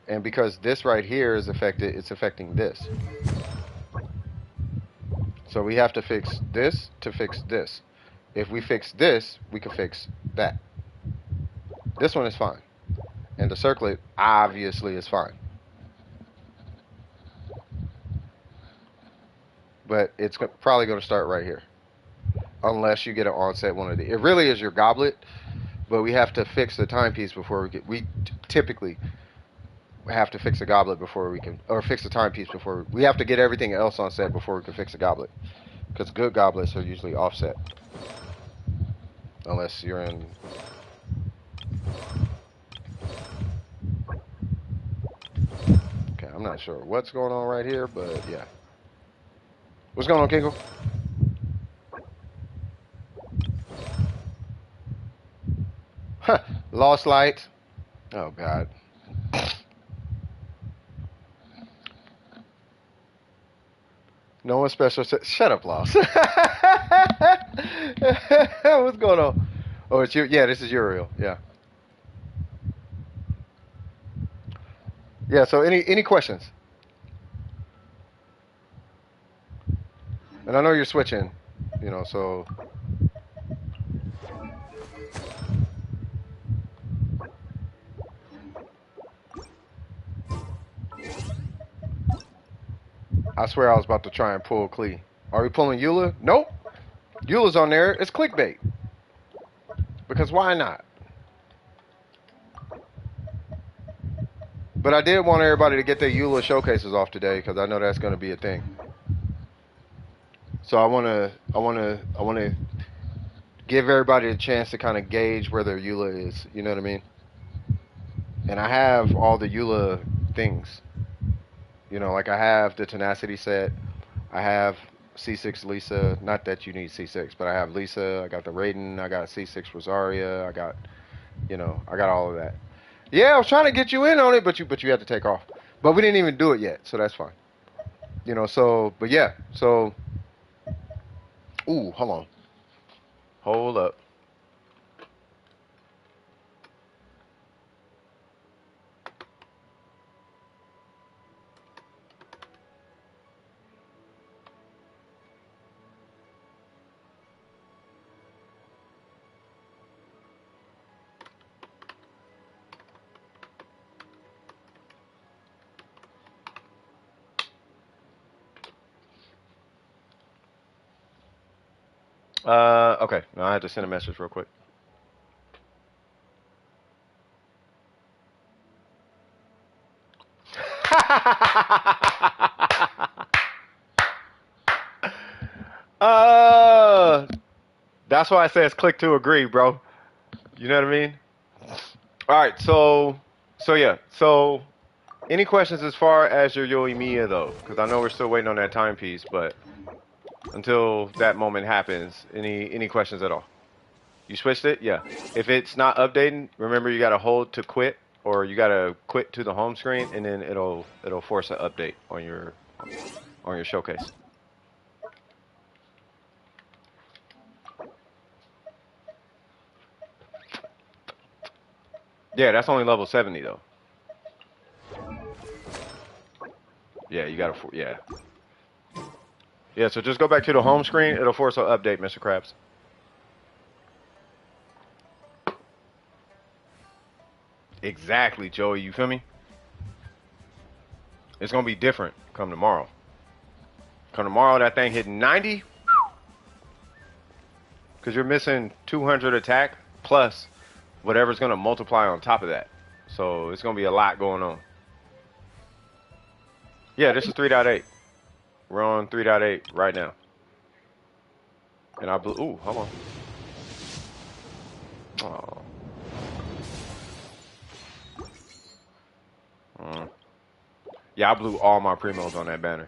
And because this right here is affected, it's affecting this. So we have to fix this to fix this. If we fix this, we can fix that. This one is fine. And the circlet obviously is fine. But it's probably going to start right here. Unless you get an onset one of the. It really is your goblet, but we have to fix the timepiece before we get. We typically have to fix a goblet before we can, or fix the timepiece before we have to get everything else on set before we can fix a goblet. Because good goblets are usually offset, unless you're in. Okay, I'm not sure what's going on right here, but yeah. What's going on, Kingle? Huh, lost light. Oh, God. No one special. Shut up, Lost. What's going on? Oh, it's you. Yeah, this is Uriel. Yeah. Yeah. So, any questions? And I know you're switching. You know, so. I swear I was about to try and pull Klee. Are we pulling Eula? Nope. Eula's on there. It's clickbait. Because why not? But I did want everybody to get their Eula showcases off today because I know that's going to be a thing. So I want to give everybody a chance to kind of gauge where their Eula is. You know what I mean? And I have all the Eula things. You know, like I have the Tenacity set. I have C6 Lisa. Not that you need C6, but I have Lisa. I got the Raiden. I got C6 Rosaria. I got, you know, I got all of that. Yeah, I was trying to get you in on it, but you had to take off. But we didn't even do it yet, so that's fine. You know, so, but yeah, so. Ooh, hold on. Hold up. Okay. No, I had to send a message real quick. That's why I say it's click to agree, bro. You know what I mean? All right, so yeah. So, any questions as far as your Yoimiya though? Because I know we're still waiting on that timepiece, but until that moment happens, any questions at all? You switched it? Yeah. If it's not updating, remember you gotta hold to quit, or you gotta quit to the home screen, and then it'll force an update on your showcase. Yeah, that's only level 70 though. Yeah, you gotta yeah. Yeah, so just go back to the home screen. It'll force an update, Mr. Krabs. Exactly, Joey. You feel me? It's gonna be different come tomorrow. Come tomorrow, that thing hitting 90. Because you're missing 200 attack plus whatever's gonna multiply on top of that. So it's gonna be a lot going on. Yeah, this is 3.8. We're on 3.8 right now. And I blew. Ooh, hold on. Oh. Yeah, I blew all my primos on that banner.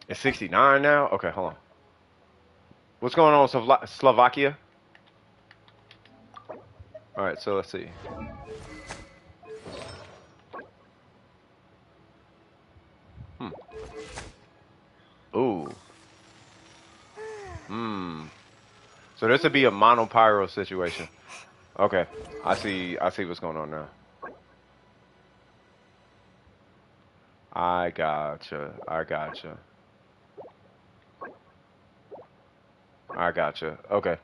It's 69 now? Okay, hold on. What's going on with Slovakia? Alright, so let's see. Ooh. So this would be a mono pyro situation. Okay. I see what's going on now. I gotcha. Okay.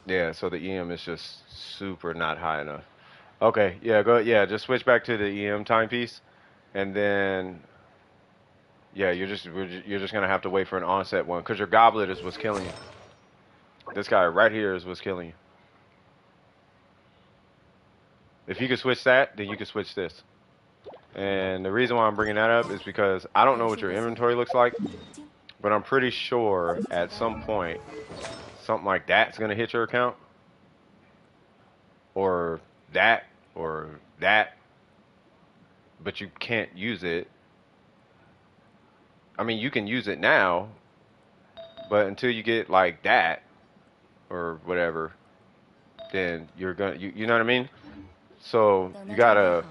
Yeah, so the EM is just super not high enough. Okay, yeah, just switch back to the EM timepiece, and then yeah, you're just gonna have to wait for an onset one, because your goblet is what's killing you. This guy right here is what's killing you. If you could switch that, then you could switch this. And the reason why I'm bringing that up is because I don't know what your inventory looks like, but I'm pretty sure at some point something like that's gonna hit your account, or that, but you can't use it. I mean, you can use it now, but until you get like that or whatever, then you're gonna, you know what I mean? So we gotta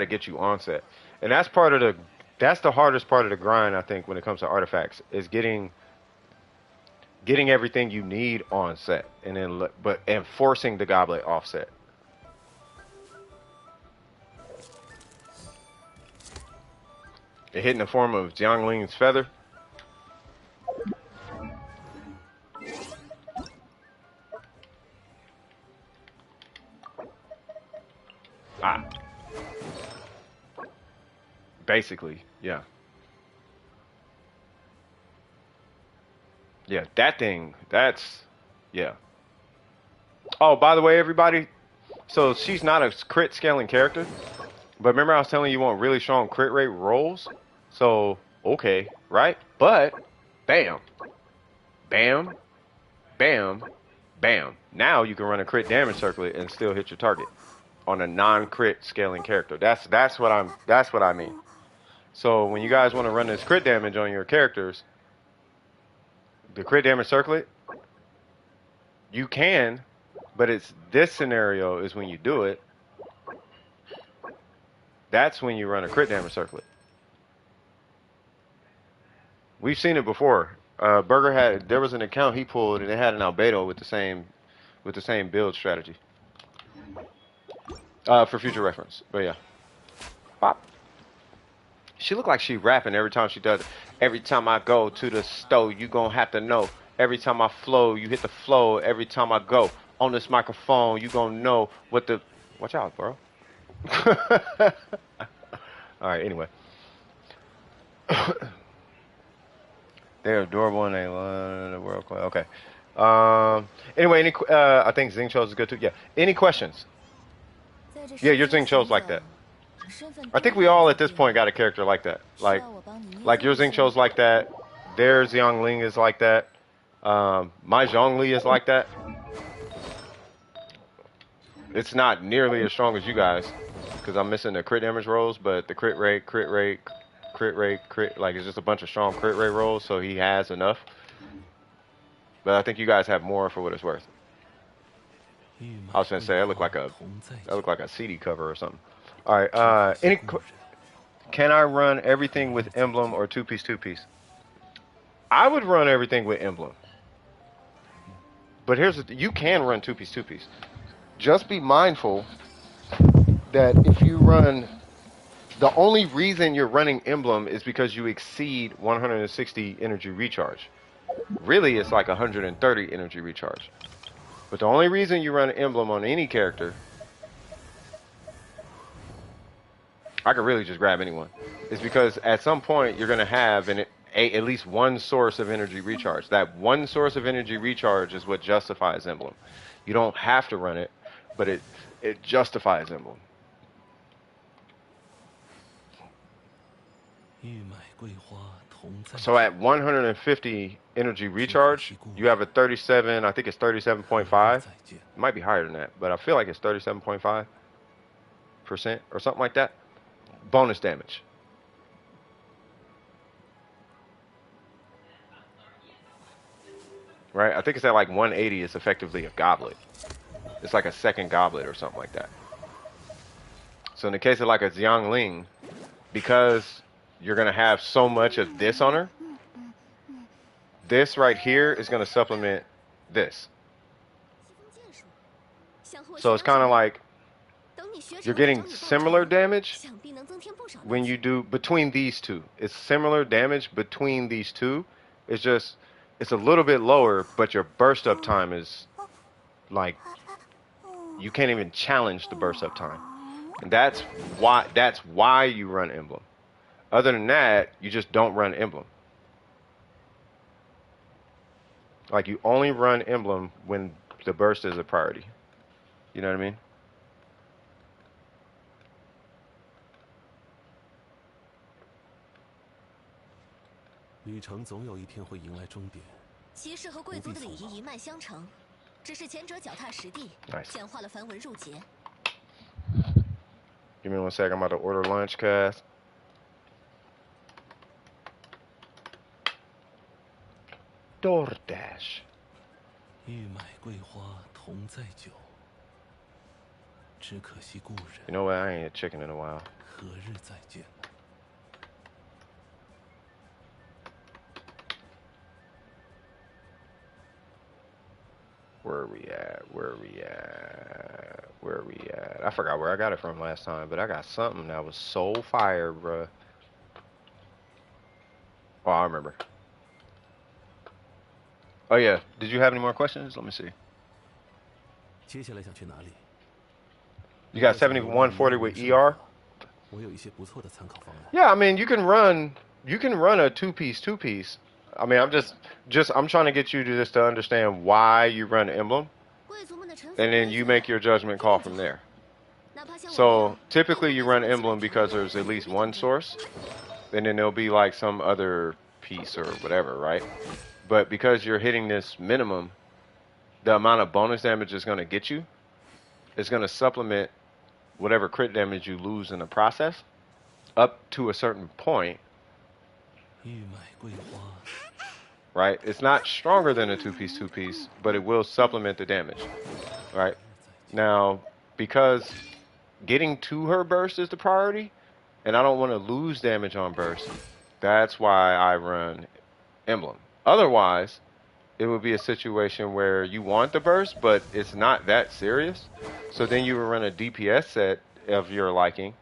get you onset, and that's the hardest part of the grind, I think, when it comes to artifacts, is getting everything you need on set, and then and forcing the goblet offset. It hit in the form of Xiangling's feather. Basically, yeah. Yeah, yeah. Oh, by the way, everybody, so she's not a crit scaling character, but remember I was telling you want really strong crit rate rolls? So, okay, right? But, bam, bam, bam, bam. Now you can run a crit damage circlet and still hit your target on a non-crit scaling character. That's what I mean. So when you guys want to run this crit damage on your characters, the crit damage circlet, you can, but it's this scenario is when you do it. That's when you run a crit damage circlet. We've seen it before. There was an account he pulled, and it had an albedo with the same build strategy. For future reference, but yeah. Pop. She look like she rapping every time she does it. Every time I go to the stove, you gonna have to know. Every time I flow, you hit the flow. Every time I go on this microphone, you gonna know what the... Watch out, bro. Alright, anyway. They're adorable and they love the world class. Okay. Anyway, I think Zing Chose is good too. Yeah. Any questions? Yeah, your Zing Chose like that. I think we all at this point got a character like that. Like your Zing Chose like that. Their Xiangling is like that. My Zhongli is like that. It's not nearly as strong as you guys, because I'm missing the crit damage rolls, but the crit rate, like it's just a bunch of strong crit rate rolls, so he has enough. But I think you guys have more for what it's worth. I was gonna say, I look like a CD cover or something. All right. Can I run everything with emblem or two-piece? I would run everything with emblem. But you can run two-piece. Just be mindful that if you run, the only reason you're running emblem is because you exceed 160 energy recharge. Really, it's like 130 energy recharge. But the only reason you run emblem on any character, I could really just grab anyone, is because at some point you're going to have at least one source of energy recharge. That one source of energy recharge is what justifies emblem. You don't have to run it, but it justifies emblem. So at 150 energy recharge, you have a 37, I think it's 37.5. It might be higher than that, but I feel like it's 37.5% or something like that. Bonus damage. Right? I think it's at like 180. It's effectively a goblet. It's like a second goblet or something like that. So in the case of like a Xiangling, because you're going to have so much of this on her, this right here is going to supplement this. So it's kind of like you're getting similar damage when you do between these two. It's similar damage between these two. It's just, it's a little bit lower, but your burst up time is like, you can't even challenge the burst up time. And that's why you run emblem. Other than that, you just don't run emblem. Like, you only run emblem when the burst is a priority. You know what I mean? Nice. Give me 1 second. I'm about to order lunch, Cass. DoorDash. You know what? I ain't had chicken in a while. Where are we at? Where are we at? Where are we at? I forgot where I got it from last time, but I got something that was so fire, bruh. Oh, I remember. Oh, yeah. Did you have any more questions? Let me see. You got 7140 with ER? Yeah, I mean, you can run a two-piece. I mean, I'm trying to get you to just to understand why you run emblem, and then you make your judgment call from there. So typically you run emblem because there's at least one source, and then there'll be like some other piece or whatever, right? But because you're hitting this minimum, the amount of bonus damage is going to get you is going to supplement whatever crit damage you lose in the process up to a certain point. Right? It's not stronger than a two-piece, but it will supplement the damage. Right? Now, because getting to her burst is the priority, and I don't want to lose damage on burst, that's why I run emblem. Otherwise, it would be a situation where you want the burst, but it's not that serious. So then you would run a DPS set of your liking,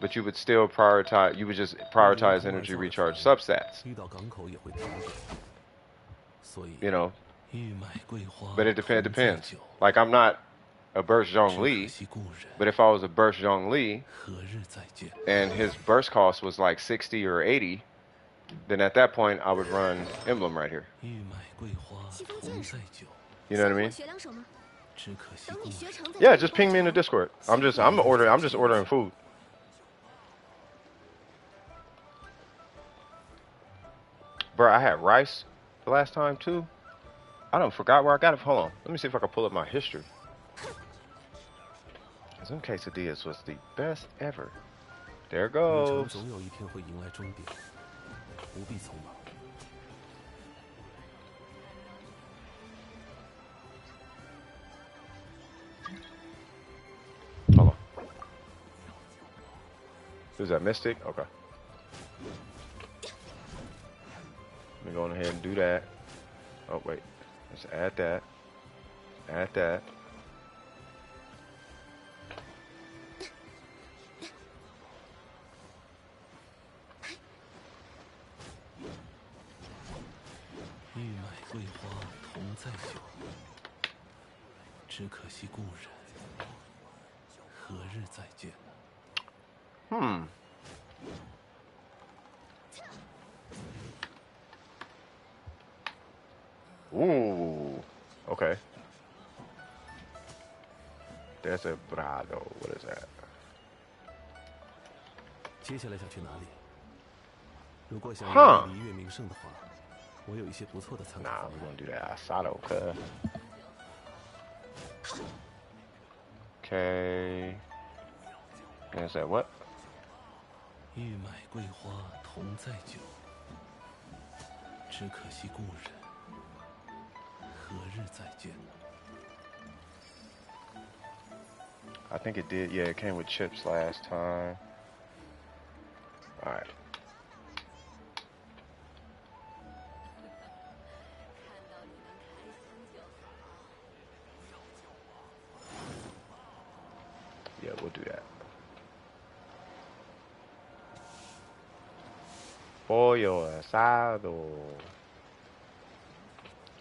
but you would still prioritize, you would just prioritize energy recharge substats. You know, but it depends. Like, I'm not a burst Zhongli, but if I was a burst Zhongli and his burst cost was like 60 or 80, then at that point I would run emblem right here. You know what I mean? Yeah, just ping me in the Discord. I'm just ordering food. Bro, I had rice the last time too. I don't forgot where I got it. Hold on. Let me see if I can pull up my history. Them quesadillas was the best ever. There goes. Hold on. Is that Mystic? Okay. Let me go ahead and do that. Oh, wait. Let's add that. Add that. Ooh. Okay. Desperado. What is that? 接下来想去哪里？如果想Huh. 离月名胜的话，我有一些不错的参考 Nah, 方 we're 案。 gonna do that Asado, cuz. Okay. And is that what? 欲买桂花同载酒，只可惜故人，何日再见？ I think it did. Yeah, it came with chips last time. All right. Yeah, we'll do that. Pollo asado.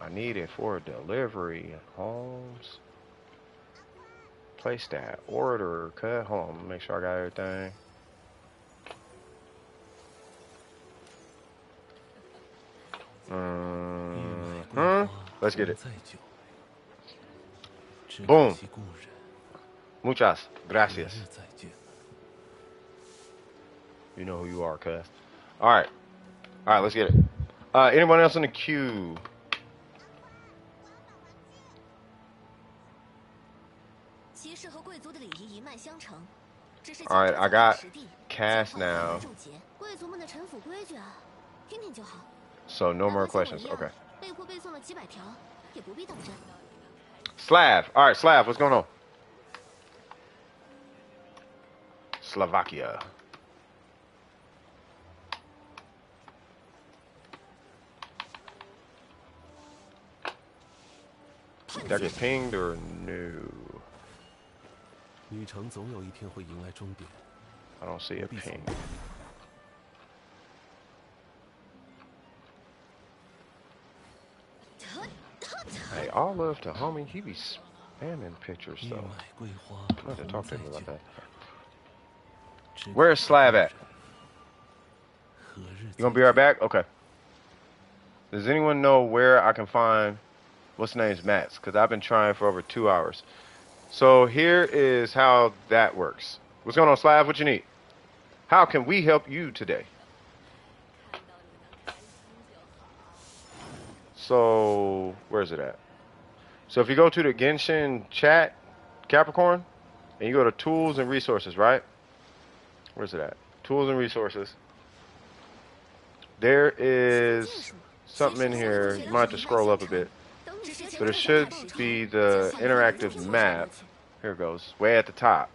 I need it for delivery, Holmes. Place that order. Cut. Hold on. Make sure I got everything. Let's get it. Boom. Muchas gracias. You know who you are, cuz. Alright. Alright, let's get it. Anyone else in the queue? Alright, I got cast now. So no more questions. Okay. Slav. Alright, Slav, what's going on? Slovakia. Did I get pinged or no? 旅程总有一天会迎来终点。 I don't see a ping. Hey, all love to homie. He be spamming pictures though. I have to talk to him about that. Where's Slav at? You gonna be right back? Okay. Does anyone know where I can find what's the name's Matt's? Because I've been trying for over 2 hours. So here is how that works. What's going on, Slav? What you need? How can we help you today? So where's it at? So if you go to the Genshin chat, Capricorn, and you go to tools and resources, right? Where's it at? Tools and resources. There is something in here. You might have to scroll up a bit. But it should be the interactive map. Here it goes. Way at the top.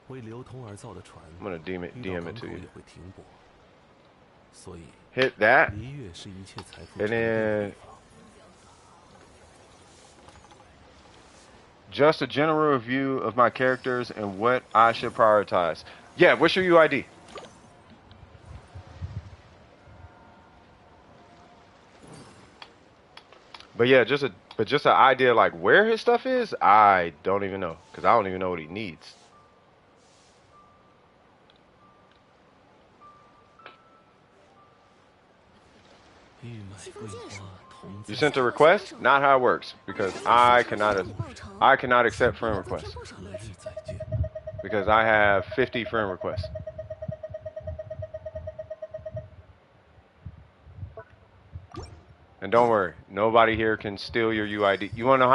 I'm going to DM it to you. Hit that. And then just a general review of my characters and what I should prioritize. Yeah, what's your UID? But yeah, just an idea like where his stuff is, I don't even know, because I don't even know what he needs. You sent a request? Not how it works, because I cannot accept friend requests. Because I have 50 friend requests. And don't worry, nobody here can steal your UID. You wanna know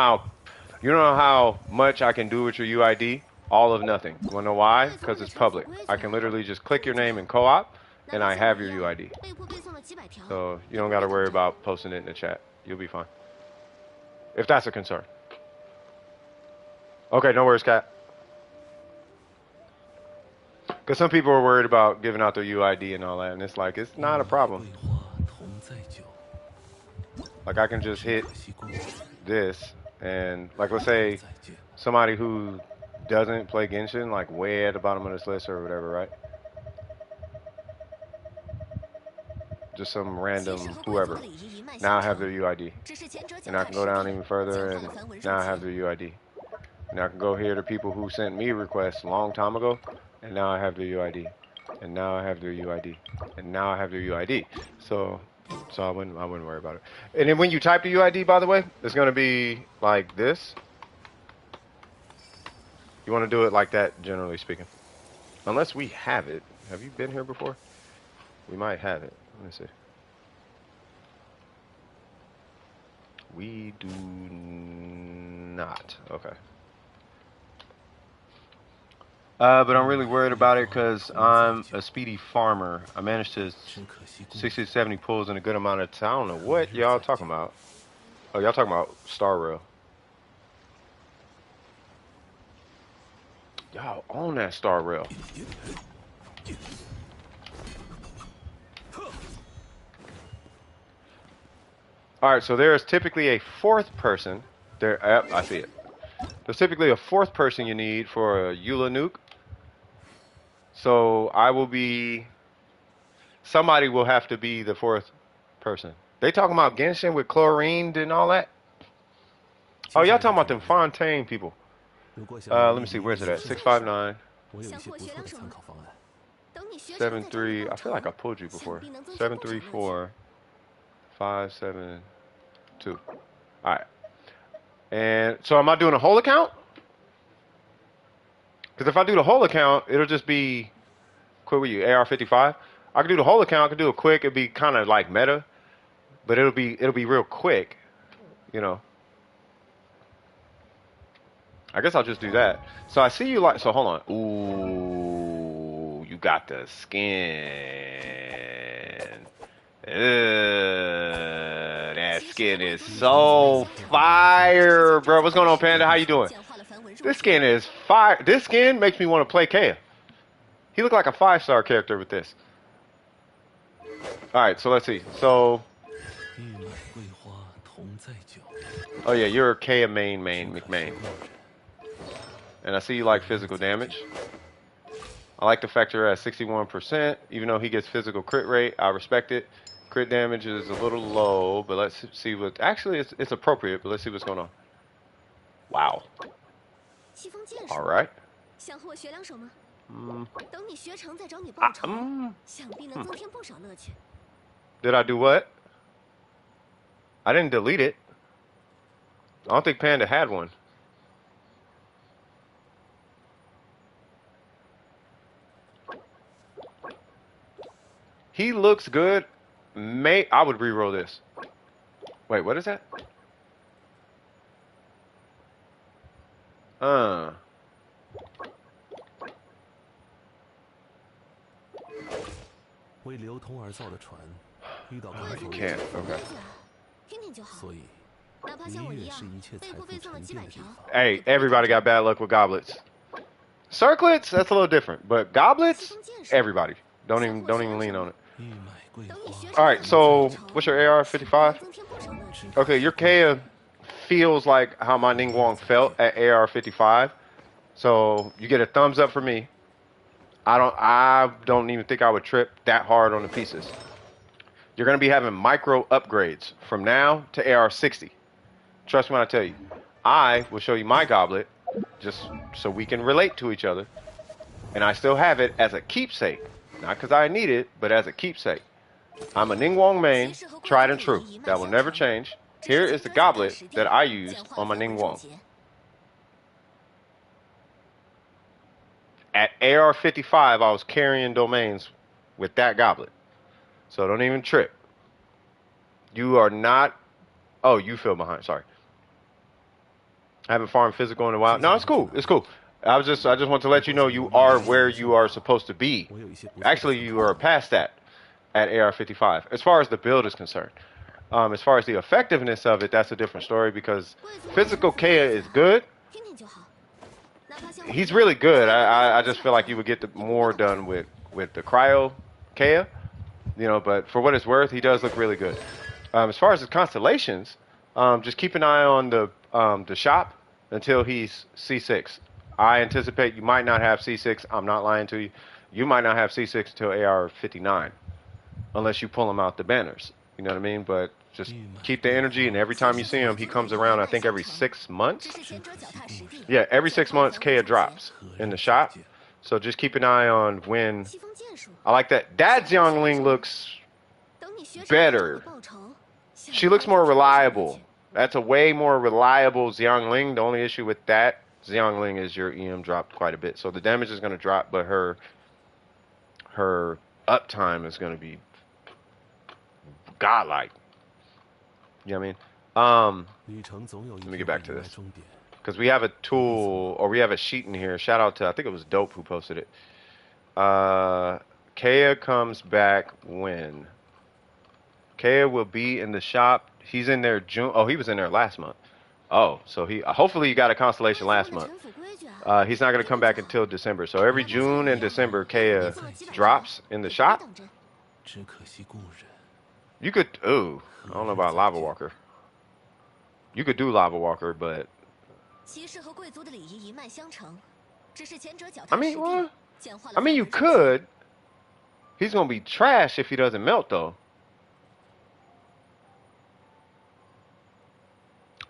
how much I can do with your UID? All of nothing. You wanna know why? Because it's public. I can literally just click your name in co-op and I have your UID. So you don't gotta worry about posting it in the chat. You'll be fine. If that's a concern. Okay, no worries, Kat. Because some people are worried about giving out their UID and all that, and it's like, it's not a problem. Like, I can just hit this, and, like, let's say somebody who doesn't play Genshin, like, way at the bottom of this list or whatever, right? Just some random whoever. Now I have their UID. And I can go down even further, and now I have their UID. And I can go here to people who sent me requests a long time ago, and now I have their UID. And now I have their UID. And now I have their UID. So So I wouldn't worry about it. And then when you type the UID, by the way, it's gonna be like this. You want to do it like that, generally speaking. Unless we have it. Have you been here before? We might have it. Let me see. We do not. Okay. But I'm really worried about it because I'm a speedy farmer. I managed to 60 to 70 pulls in a good amount of time. I don't know what y'all talking about. Oh, y'all talking about Star Rail. Y'all own that Star Rail. Alright, so there is typically a fourth person. There, I see it. There's typically a fourth person you need for a Eula nuke. So I will be... Somebody will have to be the fourth person. They talking about Genshin with chlorine and all that? Oh, y'all talking about them Fontaine people. Let me see, where's it at? 659. 73. I feel like I pulled you before. 734 572. Alright. And so am I doing a whole account? Because if I do the whole account, it'll just be quick with you, AR55. I can do the whole account, I can do it quick, it'd be kind of like meta. But it'll be real quick, you know. I guess I'll just do that. So I see you like, so hold on. Ooh, you got the skin. That skin is so fire, bro. What's going on, Panda? How you doing? This skin is fire. This skin makes me want to play Kea. He looked like a 5-star character with this. Alright, so let's see. So... Oh yeah, you're a Kea main, McMain. And I see you like physical damage. I like the fact you're at 61%. Even though he gets physical crit rate, I respect it. Crit damage is a little low, but let's see what... Actually, it's appropriate, but let's see what's going on. Wow. Alright. Did I do what? I didn't delete it. I don't think Panda had one. He looks good. I would re-roll this. Wait, what is that? Oh, you can't. Okay. Hey, everybody got bad luck with goblets. Circlets, that's a little different, but goblets, everybody. Don't even lean on it. All right, so what's your AR55? Okay, your Kea feels like how my Ningguang felt at AR55. So you get a thumbs up for me. I don't even think I would trip that hard on the pieces. You're gonna be having micro upgrades from now to AR60. Trust me when I tell you. I will show you my goblet just so we can relate to each other. And I still have it as a keepsake. Not because I need it, but as a keepsake. I'm a Ningguang main, tried and true. That will never change. Here is the goblet that I used on my Ningguang. At AR55, I was carrying domains with that goblet. So don't even trip. You are not... Oh, you fell behind. Sorry. I haven't farmed physical in a while. No, it's cool. It's cool. I just want to let you know you are where you are supposed to be. Actually, you are past that at AR55. As far as the build is concerned. As far as the effectiveness of it, that's a different story because physical Kea is good. He's really good. I just feel like you would get more done with the cryo Kea. You know, but for what it's worth, he does look really good. As far as the constellations, just keep an eye on the shop until he's C6. I anticipate you might not have C6. I'm not lying to you. You might not have C6 until AR59, unless you pull him out the banners. You know what I mean? But just keep the energy, and every time you see him, he comes around, I think, every 6 months. Yeah, every 6 months, Kea drops in the shop. So just keep an eye on when... I like that. That Xiangling looks better. She looks more reliable. That's a way more reliable Xiangling. The only issue with that Xiangling is your EM dropped quite a bit. So the damage is going to drop, but her uptime is going to be godlike. You know what I mean? Let me get back to this. Because we have a tool, or we have a sheet in here. Shout out to, I think it was Dope who posted it. Kea comes back when? Kea will be in the shop. He's in there June. Oh, he was in there last month. Oh, so he hopefully you got a constellation last month. He's not going to come back until December. So every June and December, Kea drops in the shop. You could, ooh, I don't know about Lava Walker. You could do Lava Walker, but I mean, what? I mean, you could. He's going to be trash if he doesn't melt, though.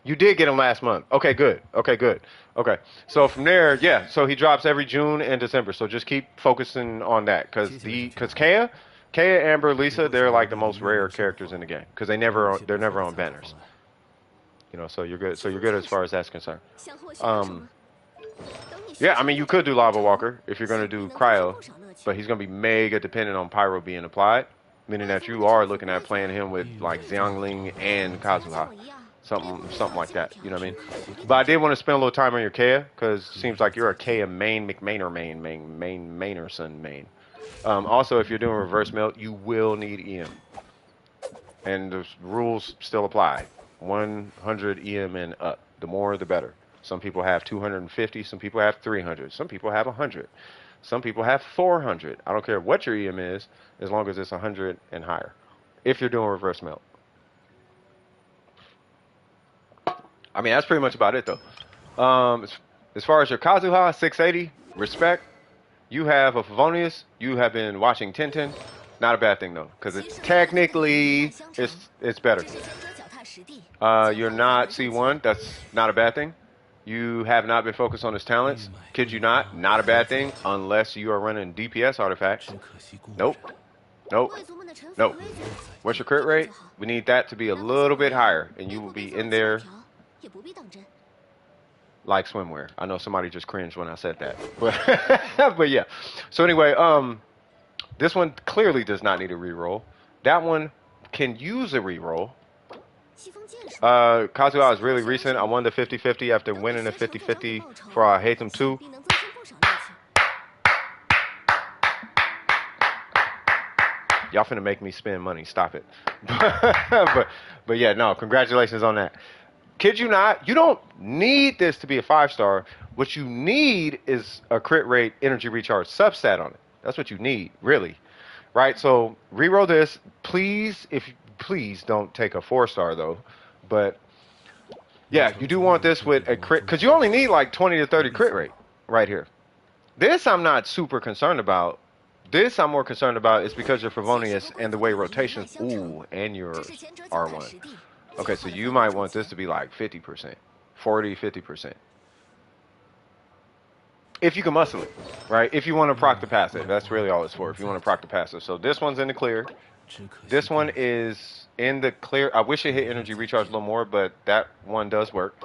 You did get him last month. Okay, good. Okay, good. Okay. So from there, yeah, so he drops every June and December. So just keep focusing on that. Because Kea, Amber, Lisa, they're like the most rare characters in the game. Because they're never on banners. You know, so you're good. So you're good as far as that's concerned. Yeah, I mean, you could do Lava Walker if you're going to do Cryo. But he's going to be mega dependent on Pyro being applied. Meaning that you are looking at playing him with like Xiangling and Kazuha. Something like that, you know what I mean? But I did want to spend a little time on your Kea, because it seems like you're a Kea main, Mainerson main. Also, if you're doing reverse melt, you will need EM. And the rules still apply. 100 EM and up. The more, the better. Some people have 250, some people have 300, some people have 100. Some people have 400. I don't care what your EM is, as long as it's 100 and higher. If you're doing reverse melt. I mean, that's pretty much about it, though. As far as your Kazuha, 680, respect. You have a Favonius. You have been watching Tintin. Not a bad thing, though, because it's technically, it's better. You're not C1. That's not a bad thing. You have not been focused on his talents. Kid you not. Not a bad thing, unless you are running DPS artifacts. Nope. Nope. Nope. What's your crit rate? We need that to be a little bit higher, and you will be in there like swimwear. I know somebody just cringed when I said that, but yeah. So anyway, this one clearly does not need a reroll. That one can use a reroll. Kazuha is really recent. I won the 50-50 after winning the 50-50 for Alhaitham 2. Y'all finna make me spend money. Stop it. but yeah, no, congratulations on that. Kid you not, you don't need this to be a 5-star. What you need is a crit rate energy recharge substat on it. That's what you need, really. Right? So reroll this. Please don't take a 4-star though. But yeah, you do want this with a crit, because you only need like 20 to 30 crit rate right here. This I'm not super concerned about. This I'm more concerned about is because your Favonius and the way rotations, ooh, and your R1. Okay, so you might want this to be like 50%, 40, 50%. If you can muscle it, right? If you want to proc the passive, that's really all it's for. If you want to proc the passive. So this one's in the clear. This one is in the clear. I wish it hit energy recharge a little more, but that one does work.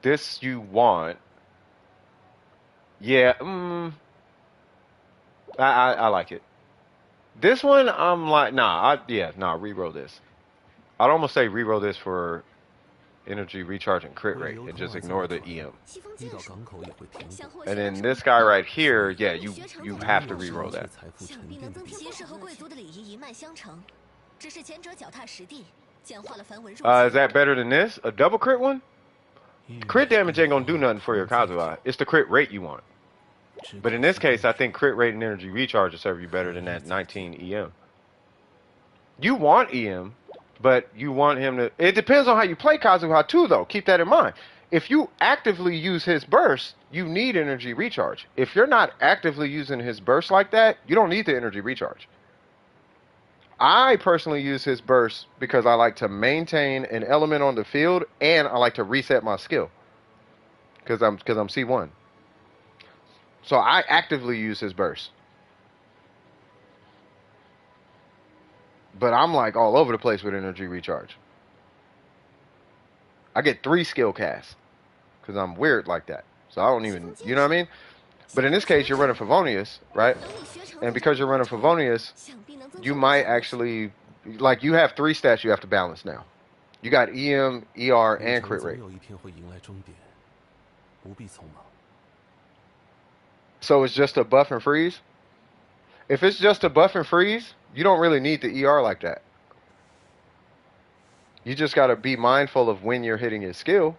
This you want. Yeah, I like it. This one, I'm like, reroll this. I'd almost say reroll this for energy recharge and crit rate and just ignore the EM. And then this guy right here, yeah, you have to reroll that. Is that better than this? A double crit one? Crit damage ain't gonna do nothing for your Kazuha. It's the crit rate you want. But in this case, I think crit rate and energy recharge will serve you better than that 19 EM. You want EM, but you want him to... It depends on how you play Kazuha too, though. Keep that in mind. If you actively use his burst, you need energy recharge. If you're not actively using his burst like that, you don't need the energy recharge. I personally use his burst because I like to maintain an element on the field, and I like to reset my skill. Because I'm C1. So I actively use his burst. But I'm like all over the place with energy recharge. I get 3 skill casts because I'm weird like that. So I don't even, you know what I mean? But in this case, you're running Favonius, right? And because you're running Favonius, you might actually, like, you have 3 stats you have to balance now. You got EM, ER, and crit rate. So it's just a buff and freeze? If it's just a buff and freeze, you don't really need the ER like that. You just got to be mindful of when you're hitting his skill.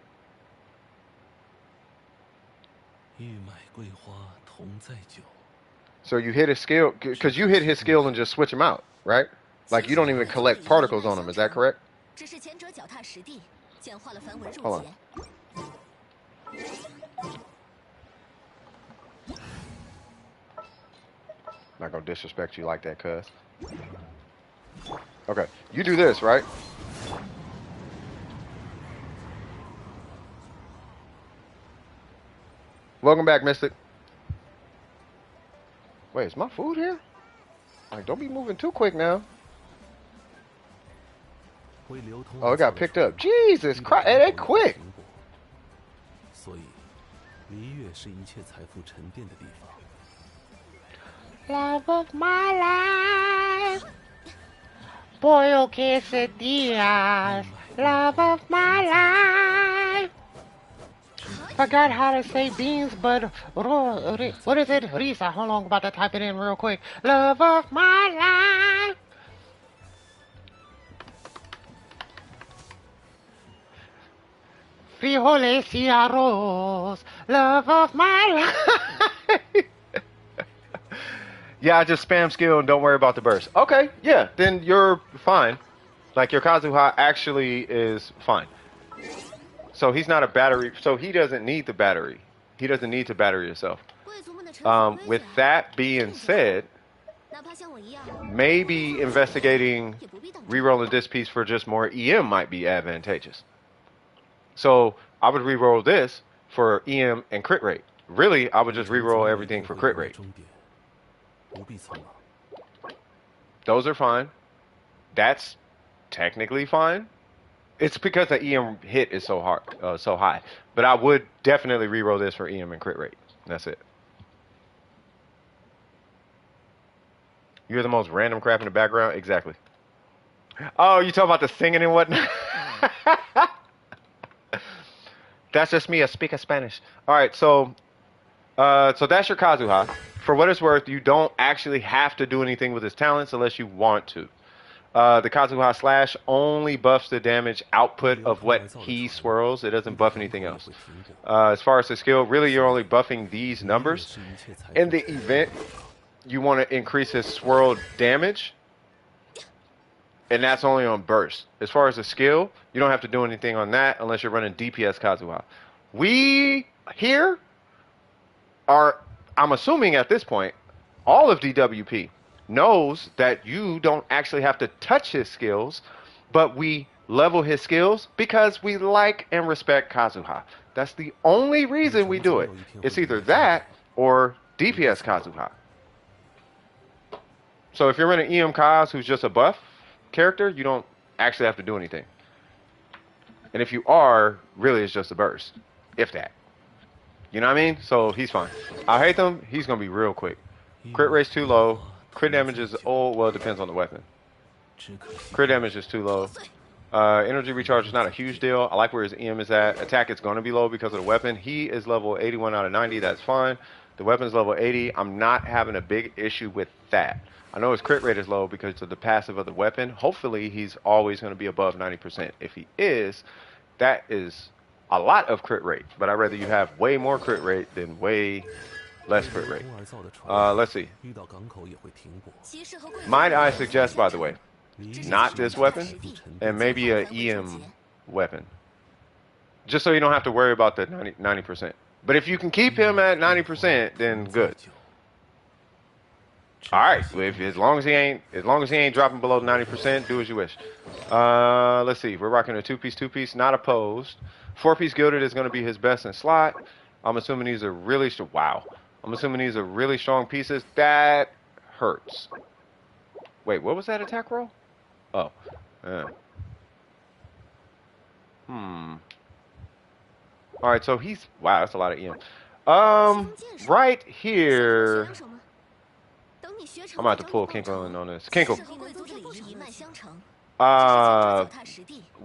So you hit his skill, because you hit his skill and just switch him out, right? Like you don't even collect particles on him, is that correct? Hold on. Not gonna disrespect you like that, cuz. Okay, you do this, right? Welcome back, Mystic. Wait, is my food here? Like, don't be moving too quick now. Oh, it got picked up. Jesus Christ, hey, they quick. Love of my life. Pollo quesadillas. Love of my life. Forgot how to say beans, but what is it? Risa, hold on, about to type it in real quick. Love of my life. Frijoles y arroz. Love of my life. Yeah, I just spam skill and don't worry about the burst. Okay, yeah, then you're fine. Like, your Kazuha actually is fine. So he's not a battery, so he doesn't need the battery. He doesn't need to battery yourself. With that being said, maybe investigating rerolling this piece for just more EM might be advantageous. So I would reroll this for EM and crit rate. Really, I would just reroll everything for crit rate. Those are fine. That's technically fine. It's because the EM hit is so hard, so high. But I would definitely reroll this for EM and crit rate. That's it. You're the most random crap in the background? Exactly. Oh, you talking about the singing and whatnot? That's just me, a speaker Spanish. All right, so that's your Kazuha. For what it's worth, you don't actually have to do anything with his talents unless you want to. The Kazuha Slash only buffs the damage output of what he swirls. It doesn't buff anything else. As far as the skill, really you're only buffing these numbers. In the event you want to increase his swirl damage, and that's only on burst. As far as the skill, you don't have to do anything on that unless you're running DPS Kazuha. We here are, I'm assuming at this point, all of DWP knows that you don't actually have to touch his skills, but we level his skills because we like and respect Kazuha. That's the only reason we do it. It's either that or DPS Kazuha. So if you're running EM Kaz, who's just a buff character, you don't actually have to do anything. And if you are, really it's just a burst, if that. You know what I mean? So he's fine. Alhaitham, he's going to be real quick. Crit rate's too low. Crit damage is, oh, well, it depends on the weapon. Crit damage is too low. Energy recharge is not a huge deal. I like where his EM is at. Attack is going to be low because of the weapon. He is level 81 out of 90. That's fine. The weapon's level 80. I'm not having a big issue with that. I know his crit rate is low because of the passive of the weapon. Hopefully, he's always going to be above 90%. If he is, that is a lot of crit rate. But I'd rather you have way more crit rate than way less crit rate. Let's see. Might I suggest, by the way, not this weapon, and maybe a EM weapon. Just so you don't have to worry about the 90%. But if you can keep him at 90%, then good. All right, as long as he ain't dropping below 90%, do as you wish. Let's see. We're rocking a two-piece, not opposed. 4-piece gilded is going to be his best in slot. I'm assuming these are really wow. I'm assuming these are really strong pieces. That hurts. Wait, what was that attack roll? Oh. Yeah. Hmm. All right, so he's wow, that's a lot of EM. Right here. I'm about to pull Kinkling on this. Kinkle.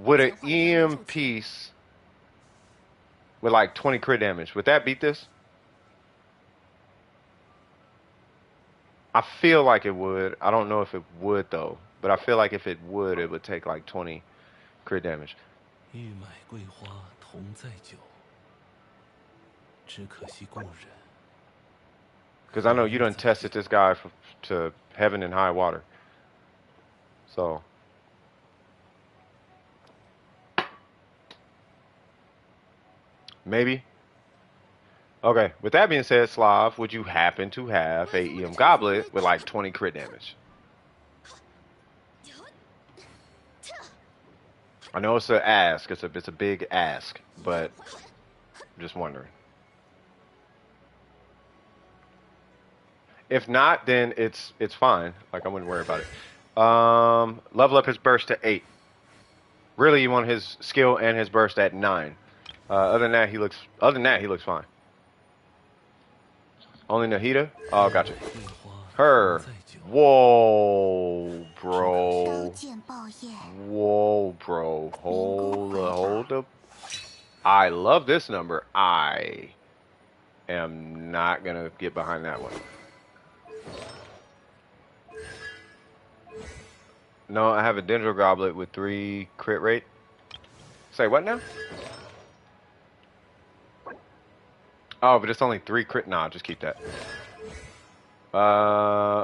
Would an EM piece with like 20 crit damage, would that beat this? I feel like it would. I don't know if it would though, but I feel like if it would take like 20 crit damage. 欲买桂花同载酒，只可惜故人。 Because I know you done tested this guy to heaven and high water. So. Maybe. Okay, with that being said, Slav, would you happen to have a EM goblet with like 20 crit damage? I know it's an ask. It's a big ask, but I'm just wondering. If not, then it's fine. Like I wouldn't worry about it. Level up his burst to 8. Really, you want his skill and his burst at 9. Other than that, he looks fine. Only Nahida? Oh, gotcha. Her. Whoa, bro. Whoa, bro. Hold up. I love this number. I am not gonna get behind that one. No, I have a Dendro Goblet with 3 crit rate. Say what now? Oh, but it's only 3 crit. Nah, just keep that.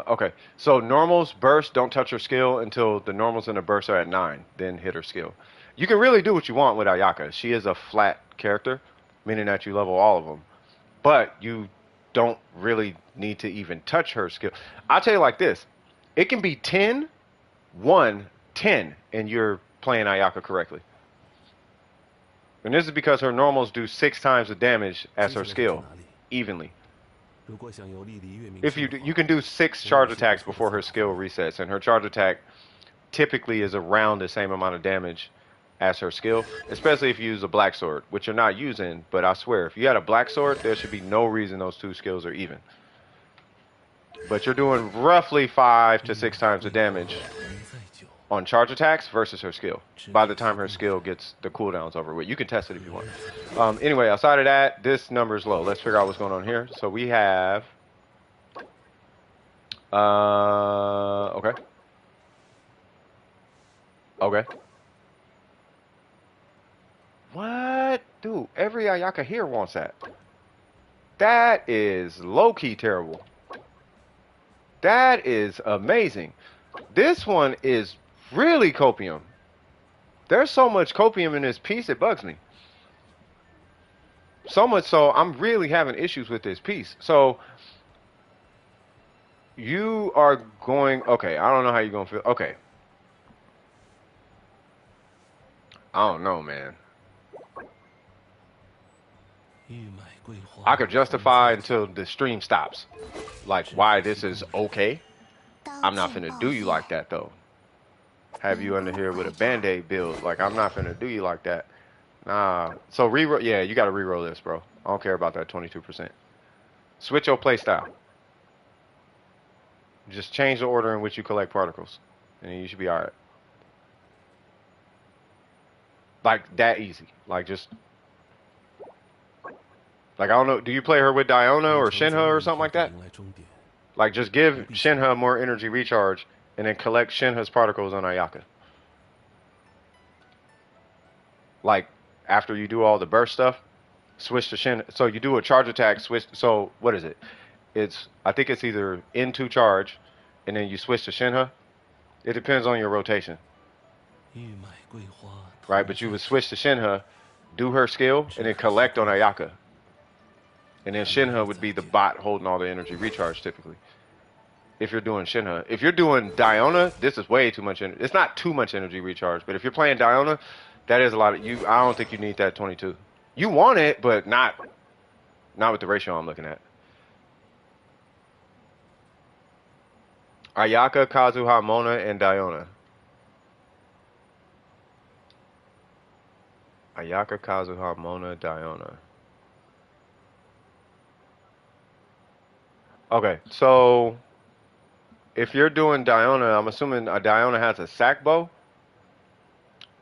Okay. So normals, burst, don't touch her skill until the normals and the burst are at 9. Then hit her skill. You can really do what you want with Ayaka. She is a flat character, meaning that you level all of them. But you don't really need to even touch her skill. I'll tell you like this. It can be 10, 1, 10, and you're playing Ayaka correctly. And this is because her normals do 6 times the damage as her skill, evenly. If you can do 6 charge attacks before her skill resets, and her charge attack typically is around the same amount of damage as her skill, especially if you use a black sword, which you're not using, but I swear, if you had a black sword, there should be no reason those 2 skills are even. But you're doing roughly 5 to 6 times the damage on charge attacks versus her skill. By the time her skill gets the cooldowns over with. You can test it if you want. Anyway, outside of that, this number is low. Let's figure out what's going on here. So we have... okay. Okay. What? Dude, every Ayaka here wants that. That is low-key terrible. That is amazing. This one is really copium. There's so much copium in this piece, it bugs me. So much so, I'm really having issues with this piece. So, you are going... Okay, I don't know how you're going to feel. Okay. I don't know, man. I could justify until the stream stops. Like, why this is okay. I'm not finna do you like that, though. Have you under here with a band-aid build. Like, I'm not finna do you like that. Nah. So, reroll. Yeah, you gotta reroll this, bro. I don't care about that 22%. Switch your playstyle. Just change the order in which you collect particles. And you should be alright. Like, that easy. Like, just... Like, I don't know. Do you play her with Diona or Shenhe or something like that? Like, just give Shenhe more energy recharge and then collect Shenhe's particles on Ayaka. Like, after you do all the burst stuff, switch to Shenhe. So you do a charge attack, switch. So, what is it? I think it's either into charge and then you switch to Shenhe. It depends on your rotation. Right, but you would switch to Shenhe, do her skill, and then collect on Ayaka. And then Shenhe would be the bot holding all the energy recharge typically. If you're doing Shenhe. If you're doing Diona, this is way too much energy. It's not too much energy recharge, but if you're playing Diona, that is a lot of I don't think you need that 22. You want it, but not with the ratio I'm looking at. Ayaka, Kazuha, Mona, and Diona. Ayaka, Kazuha, Mona, Diona. Okay, so if you're doing Diona, I'm assuming Diona has a sack bow.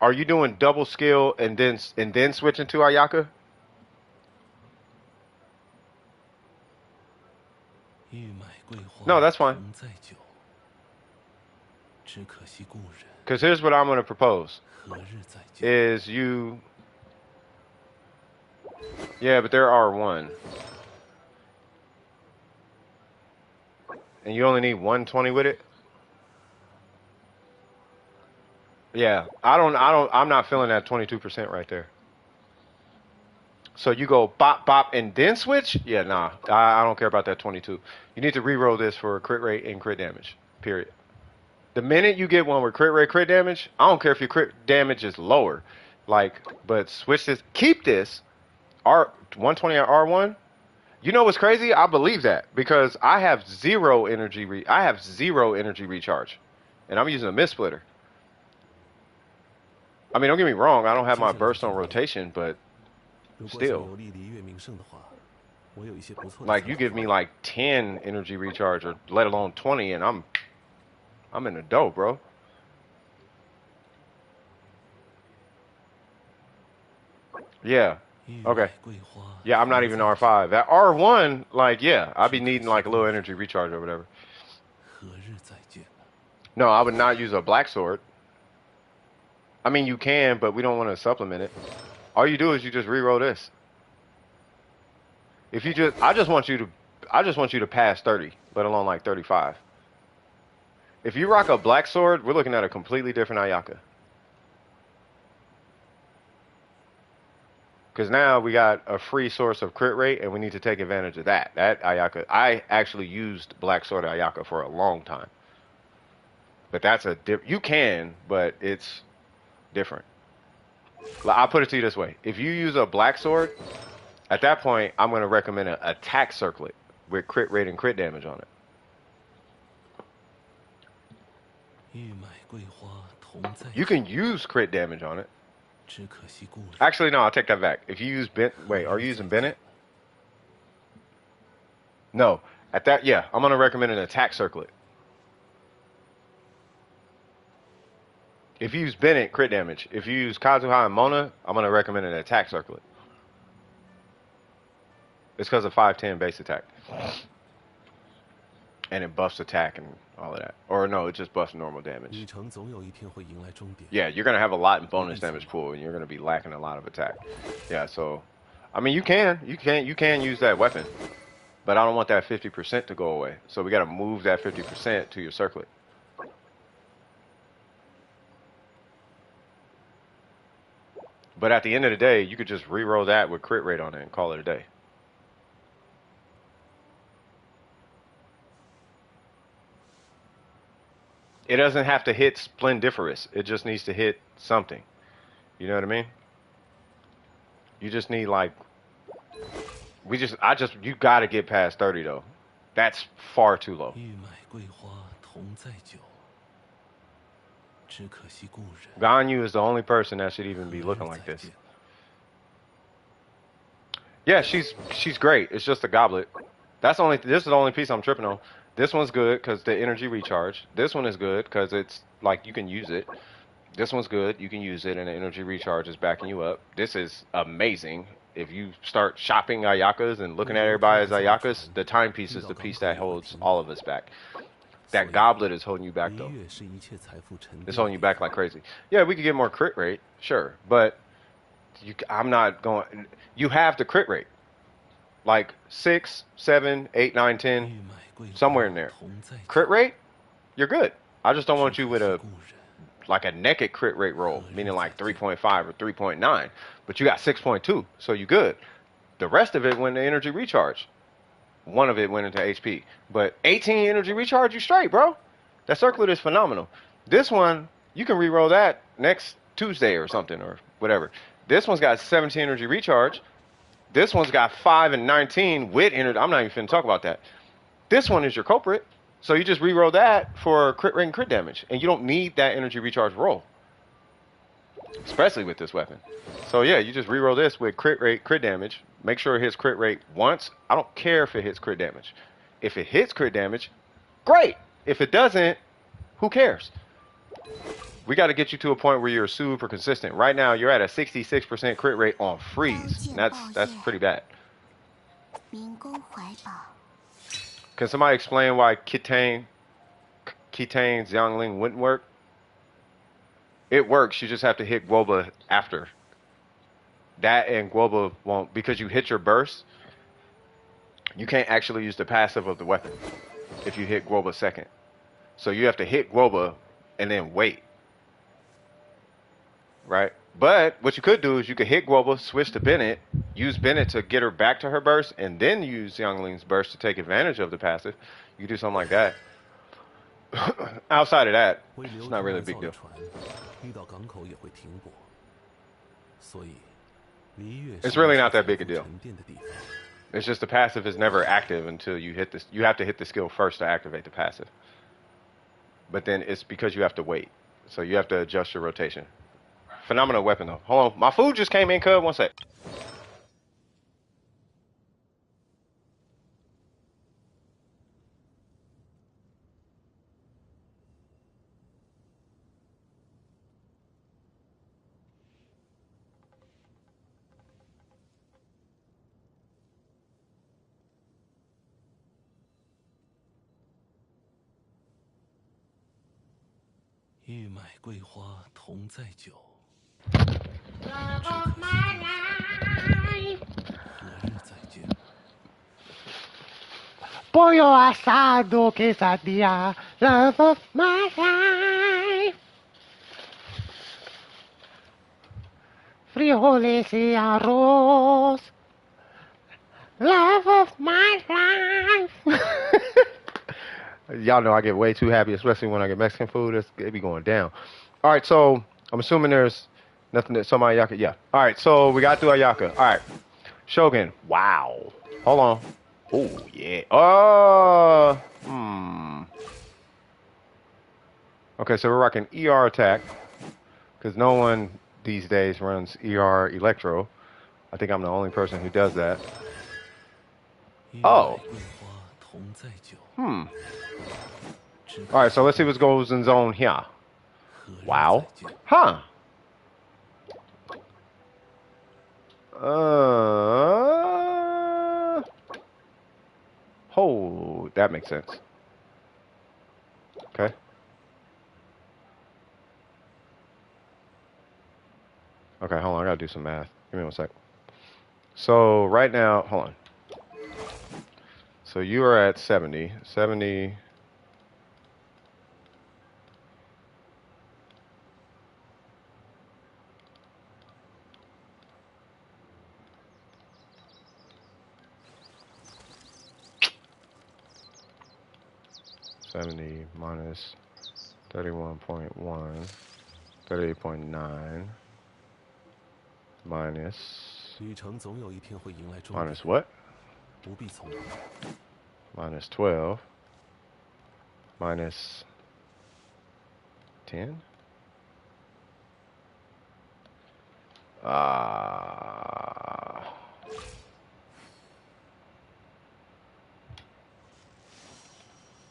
Are you doing double skill and then switching to Ayaka? No, that's fine. Because here's what I'm going to propose. Is you... Yeah, but they're R1. And you only need 120 with it? Yeah, I'm not feeling that 22% right there. So you go bop, bop, and then switch? Yeah, nah, I don't care about that 22. You need to re-roll this for crit rate and crit damage, period. The minute you get one with crit rate, crit damage, I don't care if your crit damage is lower. Like, but switch this, keep this, 120 at R1. You know what's crazy? I believe that because I have zero energy recharge. And I'm using a mist splitter. I mean, don't get me wrong, I don't have my burst on rotation, but still. Like, you give me like 10 energy recharge, or let alone 20, and I'm in the dough, bro. Yeah. Okay. Yeah, I'm not even R5. At R1, like, yeah, I'd be needing like a little energy recharge or whatever. No, I would not use a black sword. I mean, you can, but we don't want to supplement it. All you do is you just reroll this. If you just, I just want you to pass 30, let alone like 35. If you rock a black sword, we're looking at a completely different Ayaka. Because now we got a free source of crit rate, and we need to take advantage of that. That Ayaka, I actually used black sword Ayaka for a long time. But that's you can, but it's different. I'll put it to you this way. If you use a black sword, at that point, I'm going to recommend an attack circlet with crit rate and crit damage on it. You can use crit damage on it. Actually, no, I'll take that back. If you use wait, are you using Bennett? No. At that, yeah, I'm going to recommend an attack circlet. If you use Bennett, crit damage. If you use Kazuha and Mona, I'm going to recommend an attack circlet. It's because of 510 base attack. And it buffs attack and all of that. Or no, it just buffs normal damage. Yeah, you're going to have a lot in bonus damage pool, and you're going to be lacking a lot of attack. Yeah, so, I mean, you can use that weapon. But I don't want that 50% to go away. So we got to move that 50% to your circlet. But at the end of the day, you could just re-roll that with crit rate on it and call it a day. It doesn't have to hit Splendiferous. It just needs to hit something. You know what I mean? You just need like... You gotta get past 30 though. That's far too low. Ganyu is the only person that should even be looking like this. Yeah, she's great. It's just a goblet. This is the only piece I'm tripping on. This one's good because the energy recharge. This one is good because it's like you can use it. This one's good. You can use it and the energy recharge is backing you up. This is amazing. If you start shopping Ayakas and looking at everybody as Ayakas, the timepiece is the piece that holds all of us back. That goblet is holding you back though. It's holding you back like crazy. Yeah, we could get more crit rate, sure. But I'm not going... You have the crit rate. Like 6, 7, 8, 9, 10... somewhere in there. Crit rate, you're good. I just don't want you with a naked crit rate roll, meaning like 3.5 or 3.9. But you got 6.2, so you good. The rest of it went to energy recharge. One of it went into HP. But 18 energy recharge, you straight, bro. That circlet is phenomenal. This one, you can re-roll that next Tuesday or something or whatever. This one's got 17 energy recharge. This one's got 5 and 19 with energy. I'm not even finna talk about that. This one is your culprit, so you just reroll that for crit rate and crit damage, and you don't need that energy recharge roll. especially with this weapon. So yeah, you just reroll this with crit rate, crit damage. Make sure it hits crit rate once. I don't care if it hits crit damage. If it hits crit damage, great. If it doesn't, who cares? We got to get you to a point where you're super consistent. Right now, you're at a 66% crit rate on freeze. That's pretty bad. Can somebody explain why Kitane Xiangling wouldn't work? It works. You just have to hit Guoba after. That and Guoba won't, because you hit your burst. You can't actually use the passive of the weapon if you hit Guoba second. So you have to hit Guoba and then wait. Right? But what you could do is you could hit Guoba, switch to Bennett, use Bennett to get her back to her burst, and then use Xiangling's burst to take advantage of the passive. You could do something like that. Outside of that, it's not really a big deal. It's really not that big a deal. It's just the passive is never active until you hit this. You have to hit the skill first to activate the passive. But then it's because you have to wait. So you have to adjust your rotation. Phenomenal weapon though. Hold on. My food just came in, cuz. One sec. Pollo asado, quesadilla, love of my life. Frijoles y arroz, love of my life. Y'all know I get way too happy, especially when I get Mexican food. It be going down. All right, so I'm assuming there's nothing that some Ayaka. Yeah. All right, so we got through Ayaka. All right, Shogun. Wow. Hold on. Oh yeah. Okay, so we're rocking ER attack because no one these days runs ER Electro. I think I'm the only person who does that. Oh. All right, so let's see what goes in zone here. Wow. Huh. Oh, that makes sense. Okay. Okay, hold on. I gotta do some math. Give me 1 sec. So right now, hold on. So you are at 70. 70. Minus 31.1, 38.9 minus what? Minus 12 minus 10.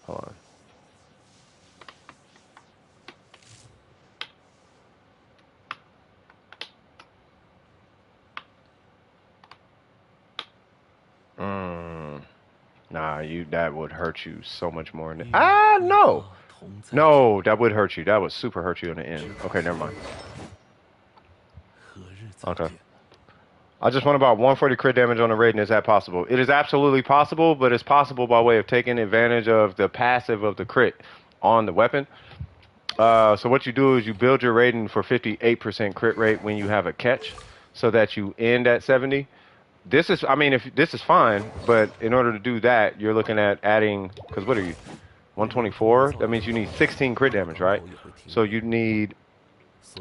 Hold on. Nah, that would hurt you so much more. No. No, that would hurt you. That would super hurt you in the end. Okay, never mind. Okay. I just want about 140 crit damage on the rating. Is that possible? It is absolutely possible, but it's possible by way of taking advantage of the passive of the crit on the weapon. So what you do is you build your rating for 58% crit rate when you have a catch, so that you end at 70. This is, I mean, if this is fine, but in order to do that, you're looking at adding, because what are you, 124? That means you need 16 crit damage, right? So you need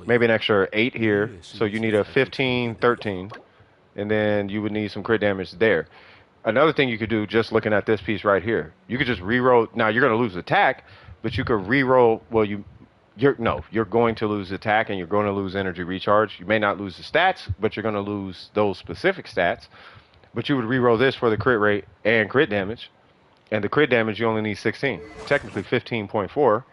maybe an extra 8 here. So you need a 15, 13, and then you would need some crit damage there. Another thing you could do, just looking at this piece right here, you could just reroll. Now you're going to lose attack, but you could reroll. Well, you're going to lose attack and you're going to lose energy recharge. You may not lose the stats, but you're going to lose those specific stats. But you would reroll this for the crit rate and crit damage. And the crit damage, you only need 16. Technically 15.4.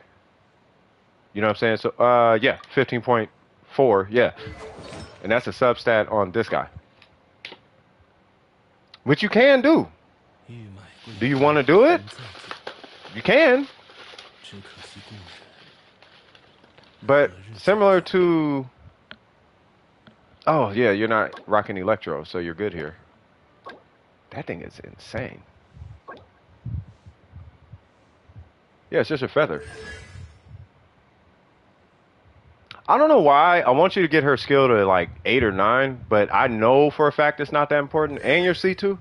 You know what I'm saying? So, yeah, 15.4, yeah. And that's a substat on this guy. Which you can do. Do you want to do it? You can. But similar to... Oh, yeah, you're not rocking Electro, so you're good here. That thing is insane. Yeah, it's just a feather. I don't know why. I want you to get her skill to like 8 or 9, but I know for a fact it's not that important. And your C2.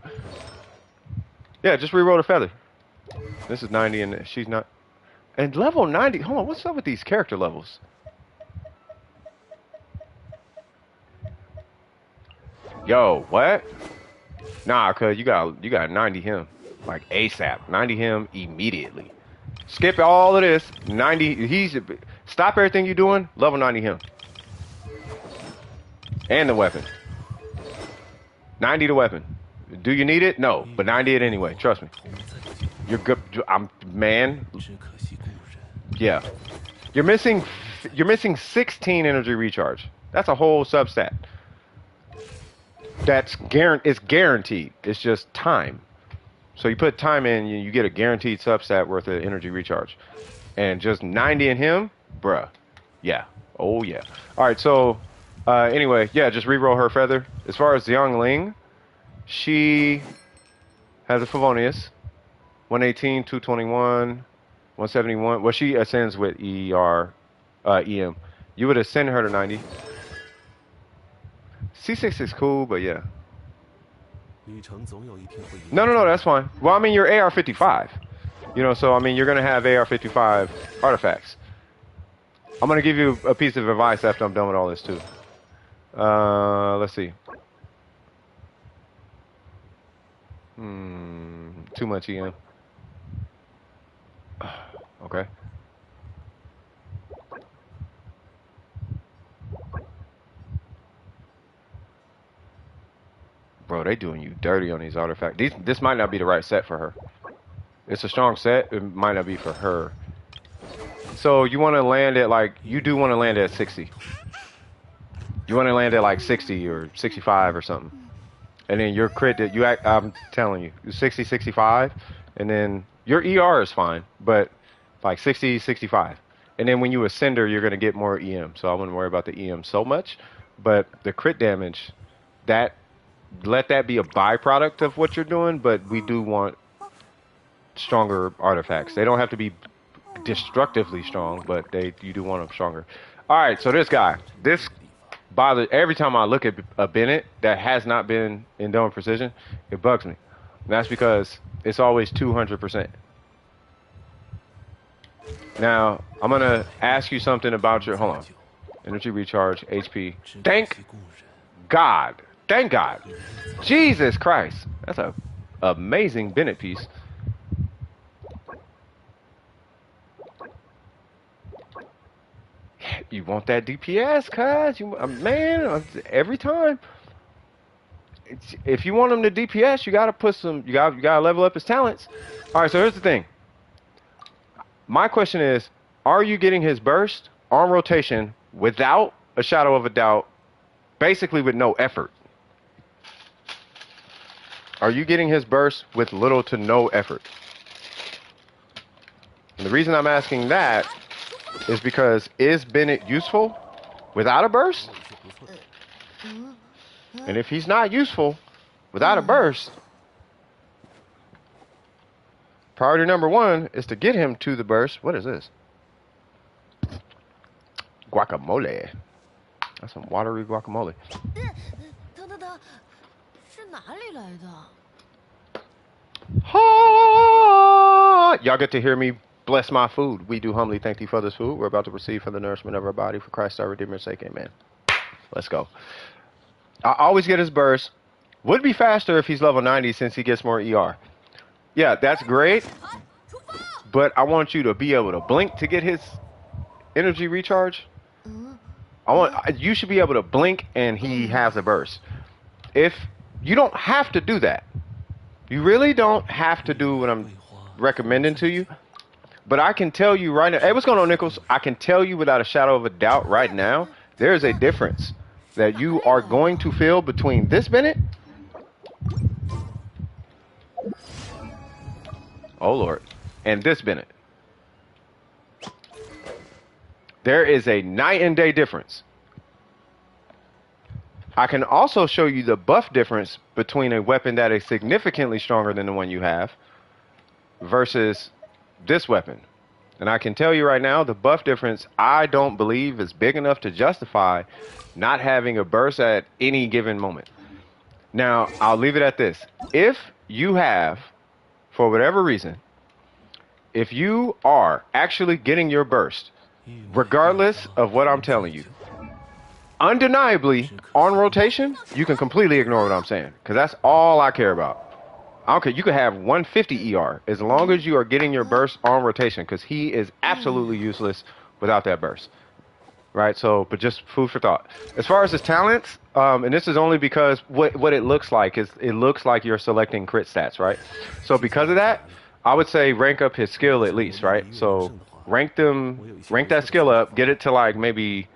Yeah, just reroll the feather. This is 90 and she's not. And level 90. Hold on, what's up with these character levels? Yo, what? Nah, cuz you got 90 him. Like ASAP. 90 him immediately. Skip all of this. 90. Stop everything you're doing. Level 90 him. And the weapon. 90 the weapon. Do you need it? No, but 90 it anyway. Trust me. You're good. Man. Yeah. You're missing 16 energy recharge. That's a whole substat. It's guaranteed. It's just time. So you put time in, you get a guaranteed substat worth of energy recharge. And just 90 in him, bruh. Yeah. Oh, yeah. All right, so anyway, yeah, just reroll her feather. As far as Xiangling, she has a Favonius. 118, 221, 171. Well, she ascends with EM. You would ascend her to 90. C6 is cool, but yeah. No, that's fine. Well, I mean, you're AR55. You know, so, I mean, you're going to have AR55 artifacts. I'm going to give you a piece of advice after I'm done with all this, too. Let's see. Too much EM. Okay. Bro, they doing you dirty on these artifacts. This might not be the right set for her. It's a strong set. It might not be for her. So you want to land at like, you do want to land at 60. You want to land at like 60 or 65 or something. And then your crit that you act, I'm telling you, 60, 65. And then your ER is fine, but like 60, 65. And then when you ascend her, you're going to get more EM. So I wouldn't worry about the EM so much. But the crit damage, let that be a byproduct of what you're doing, but we do want stronger artifacts. They don't have to be destructively strong, but you do want them stronger. All right, so this guy, this bothers every time I look at a Bennett that has not been in Dome Precision, it bugs me. And that's because it's always 200%. Now, I'm going to ask you something about your, hold on, energy recharge, HP. Thank God. Thank God. Jesus Christ. That's a amazing Bennett piece. You want that DPS, cuz? Man, every time. If you want him to DPS, you gotta put some. You gotta level up his talents. All right. So here's the thing. My question is: are you getting his burst on rotation without a shadow of a doubt, basically with no effort? Are you getting his burst with little to no effort? And the reason I'm asking that is because is Bennett useful without a burst? And if he's not useful without a burst, priority number 1 is to get him to the burst. What is this? Guacamole. That's some watery guacamole. Y'all get to hear me bless my food. We do humbly thank thee for this food we're about to receive for the nourishment of our body. For Christ our Redeemer's sake, amen. Let's go. I always get his burst. Would be faster if he's level 90 since he gets more ER. Yeah, that's great. But I want you to be able to blink to get his energy recharge. You should be able to blink and he has a burst. If you don't have to do that, you really don't have to do what I'm recommending to you. But I can tell you right now, hey, what's going on, Nichols? I can tell you without a shadow of a doubt right now, there is a difference that you are going to feel between this Bennett. Oh, Lord. And this Bennett. There is a night and day difference. I can also show you the buff difference between a weapon that is significantly stronger than the one you have versus this weapon. And I can tell you right now, the buff difference, I don't believe is big enough to justify not having a burst at any given moment. Now, I'll leave it at this. If you have, for whatever reason, if you are actually getting your burst, regardless of what I'm telling you, undeniably, on rotation, you can completely ignore what I'm saying, because that's all I care about. I don't care. You could have 150 ER as long as you are getting your burst on rotation, because he is absolutely useless without that burst. Right? So, but just food for thought. As far as his talents, and this is only because what it looks like is it looks like you're selecting crit stats, right? So because of that, I would say rank up his skill at least, right? So rank that skill up, get it to like maybe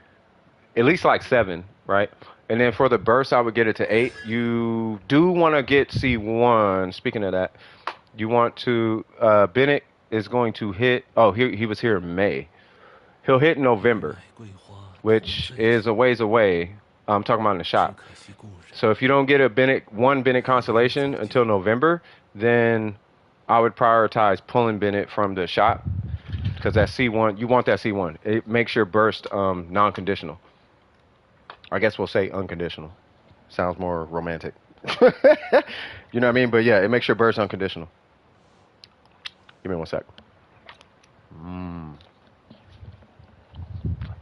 at least like 7, right? And then for the burst, I would get it to 8. You do want to get C1. Speaking of that, you want to, Bennett is going to hit, oh, he was here in May. He'll hit in November, which is a ways away. I'm talking about in the shop. So if you don't get one Bennett constellation until November, then I would prioritize pulling Bennett from the shop, because that C1, you want that C1. It makes your burst non-conditional. I guess we'll say unconditional. Sounds more romantic. You know what I mean? But yeah, it makes your burst unconditional. Give me one sec.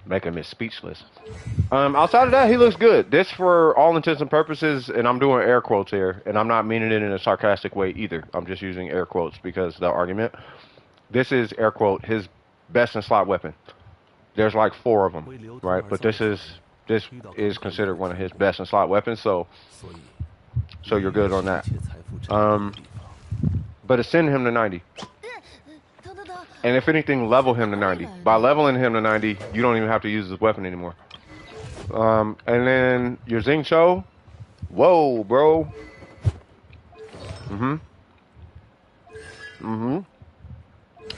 Making me speechless. Outside of that, he looks good. This, for all intents and purposes, and I'm doing air quotes here, and I'm not meaning it in a sarcastic way either. I'm just using air quotes because the argument. This is, air quote, his best in slot weapon. There's like 4 of them, right? But this is considered one of his best in slot weapons, so you're good on that. But ascend him to 90. And if anything, level him to 90. By leveling him to 90, you don't even have to use this weapon anymore. And then your Xingqiu. Whoa, bro.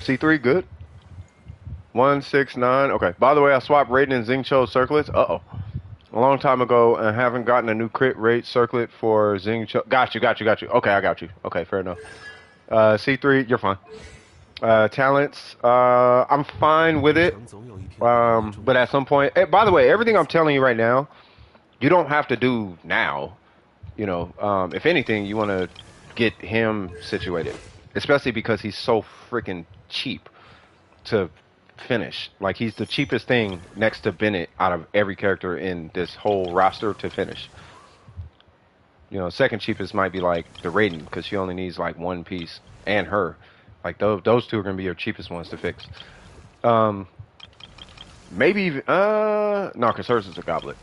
C3, good. 169. Okay. By the way, I swapped Raiden and Xingqiu circlets. A long time ago, and haven't gotten a new crit rate circlet for Xingqiu. Got you. Okay, I got you. Okay, fair enough. C3, you're fine. Talents, I'm fine with it. But at some point, by the way, everything I'm telling you right now, you don't have to do now. You know, if anything, you want to get him situated, especially because he's so freaking cheap to finish. Like, he's the cheapest thing next to Bennett out of every character in this whole roster to finish. You know, second cheapest might be like the Raiden, because she only needs like 1 piece, and her. Like, those 2 are gonna be your cheapest ones to fix. Maybe even no, because hers is a goblet.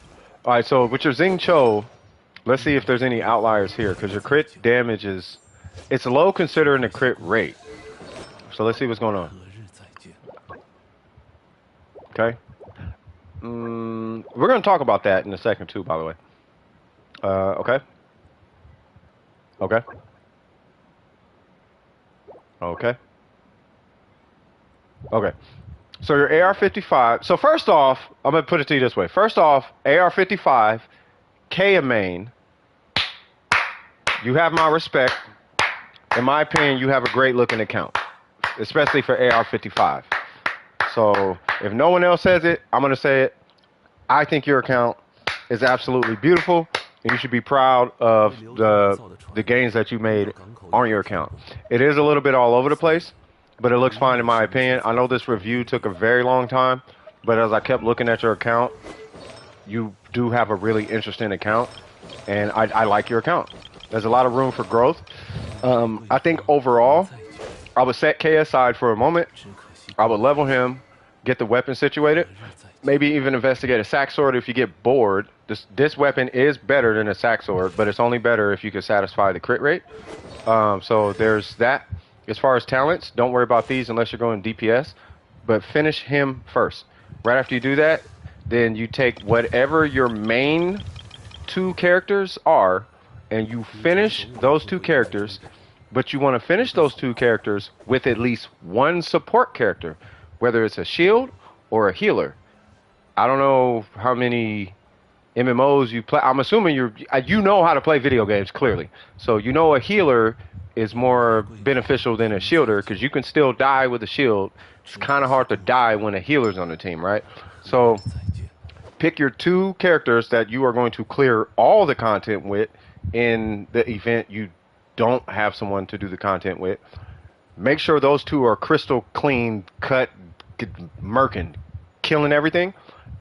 All right, so with your Xingqiu, let's see if there's any outliers here, because your crit damage it's low considering the crit rate. So let's see what's going on. Okay. We're gonna talk about that in a second too, by the way. Okay. So your AR55. So first off, I'm gonna put it to you this way. First off, AR55, K in main. You have my respect. In my opinion, you have a great looking account, especially for AR55. So if no one else says it, I'm gonna say it. I think your account is absolutely beautiful, and you should be proud of the gains that you made on your account. It is a little bit all over the place, but it looks fine in my opinion. I know this review took a very long time, but as I kept looking at your account, you do have a really interesting account, and I like your account. There's a lot of room for growth. I think overall, I would set K aside for a moment. I would level him, get the weapon situated. Maybe even investigate a sack sword if you get bored. This weapon is better than a sack sword, but it's only better if you can satisfy the crit rate. So there's that. As far as talents, don't worry about these unless you're going DPS, but finish him first. Right after you do that, then you take whatever your main 2 characters are, and you finish those 2 characters, but you want to finish those 2 characters with at least 1 support character, whether it's a shield or a healer. I don't know how many MMOs you play. I'm assuming you know how to play video games, clearly. So you know a healer is more beneficial than a shielder because you can still die with a shield. It's kind of hard to die when a healer's on the team, right? So pick your 2 characters that you are going to clear all the content with in the event you don't have someone to do the content with. Make sure those 2 are crystal clean, cut, murking, killing everything,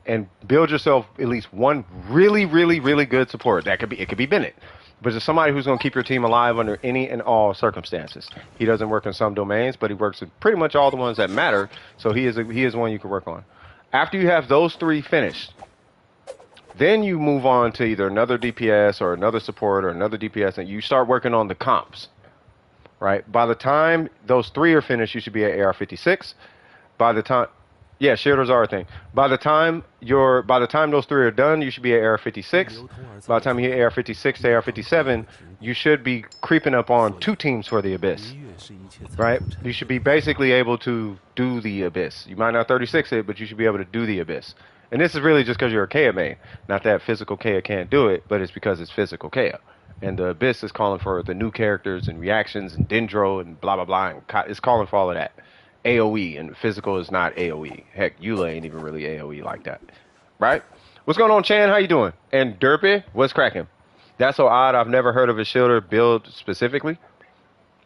and build yourself at least 1 really, really, really good support. It could be Bennett. But it's somebody who's going to keep your team alive under any and all circumstances. He doesn't work in some domains, but he works in pretty much all the ones that matter. So he is one you can work on. After you have those 3 finished, then you move on to either another DPS or another support or another DPS, and you start working on the comps. Right? By the time those 3 are finished, you should be at AR56. By the time, yeah, shielders are a thing. By the time those 3 are done, you should be at AR56. By the time you hit AR56 to AR57, you should be creeping up on 2 teams for the Abyss. Right? You should be basically able to do the Abyss. You might not 36 it, but you should be able to do the Abyss. And this is really just because you're a Kea main. Not that physical Kea can't do it, but it's because it's physical Kea. And the Abyss is calling for the new characters and reactions and Dendro and blah, blah, blah. And it's calling for all of that. AoE, and physical is not AoE. Heck, Eula ain't even really AoE like that. Right? What's going on, Chan? How you doing? And Derpy, what's cracking? That's so odd. I've never heard of a shielder build specifically.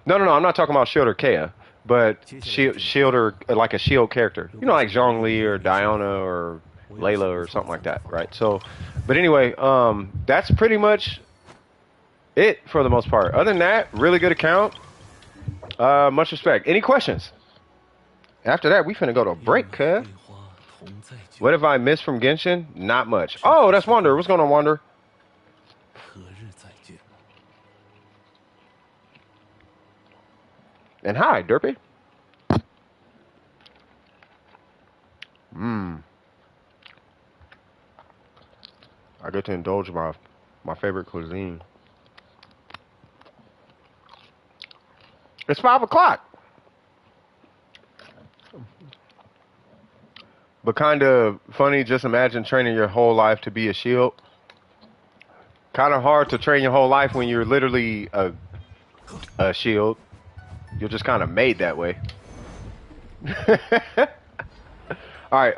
No, I'm not talking about shielder Kea, but shielder, like a shield character. You know, like Xiangling or Diana or Layla or something like that, right? So, but anyway, that's pretty much it for the most part. Other than that, really good account. Much respect. Any questions? After that, we finna go to a break, cuz. What have I missed from Genshin? Not much. Oh, that's Wander. What's going on, Wander? And hi, Derpy. I get to indulge my favorite cuisine. It's 5 o'clock. But kind of funny, just imagine training your whole life to be a shield. Kind of hard to train your whole life when you're literally a shield. You're just kind of made that way. Alright,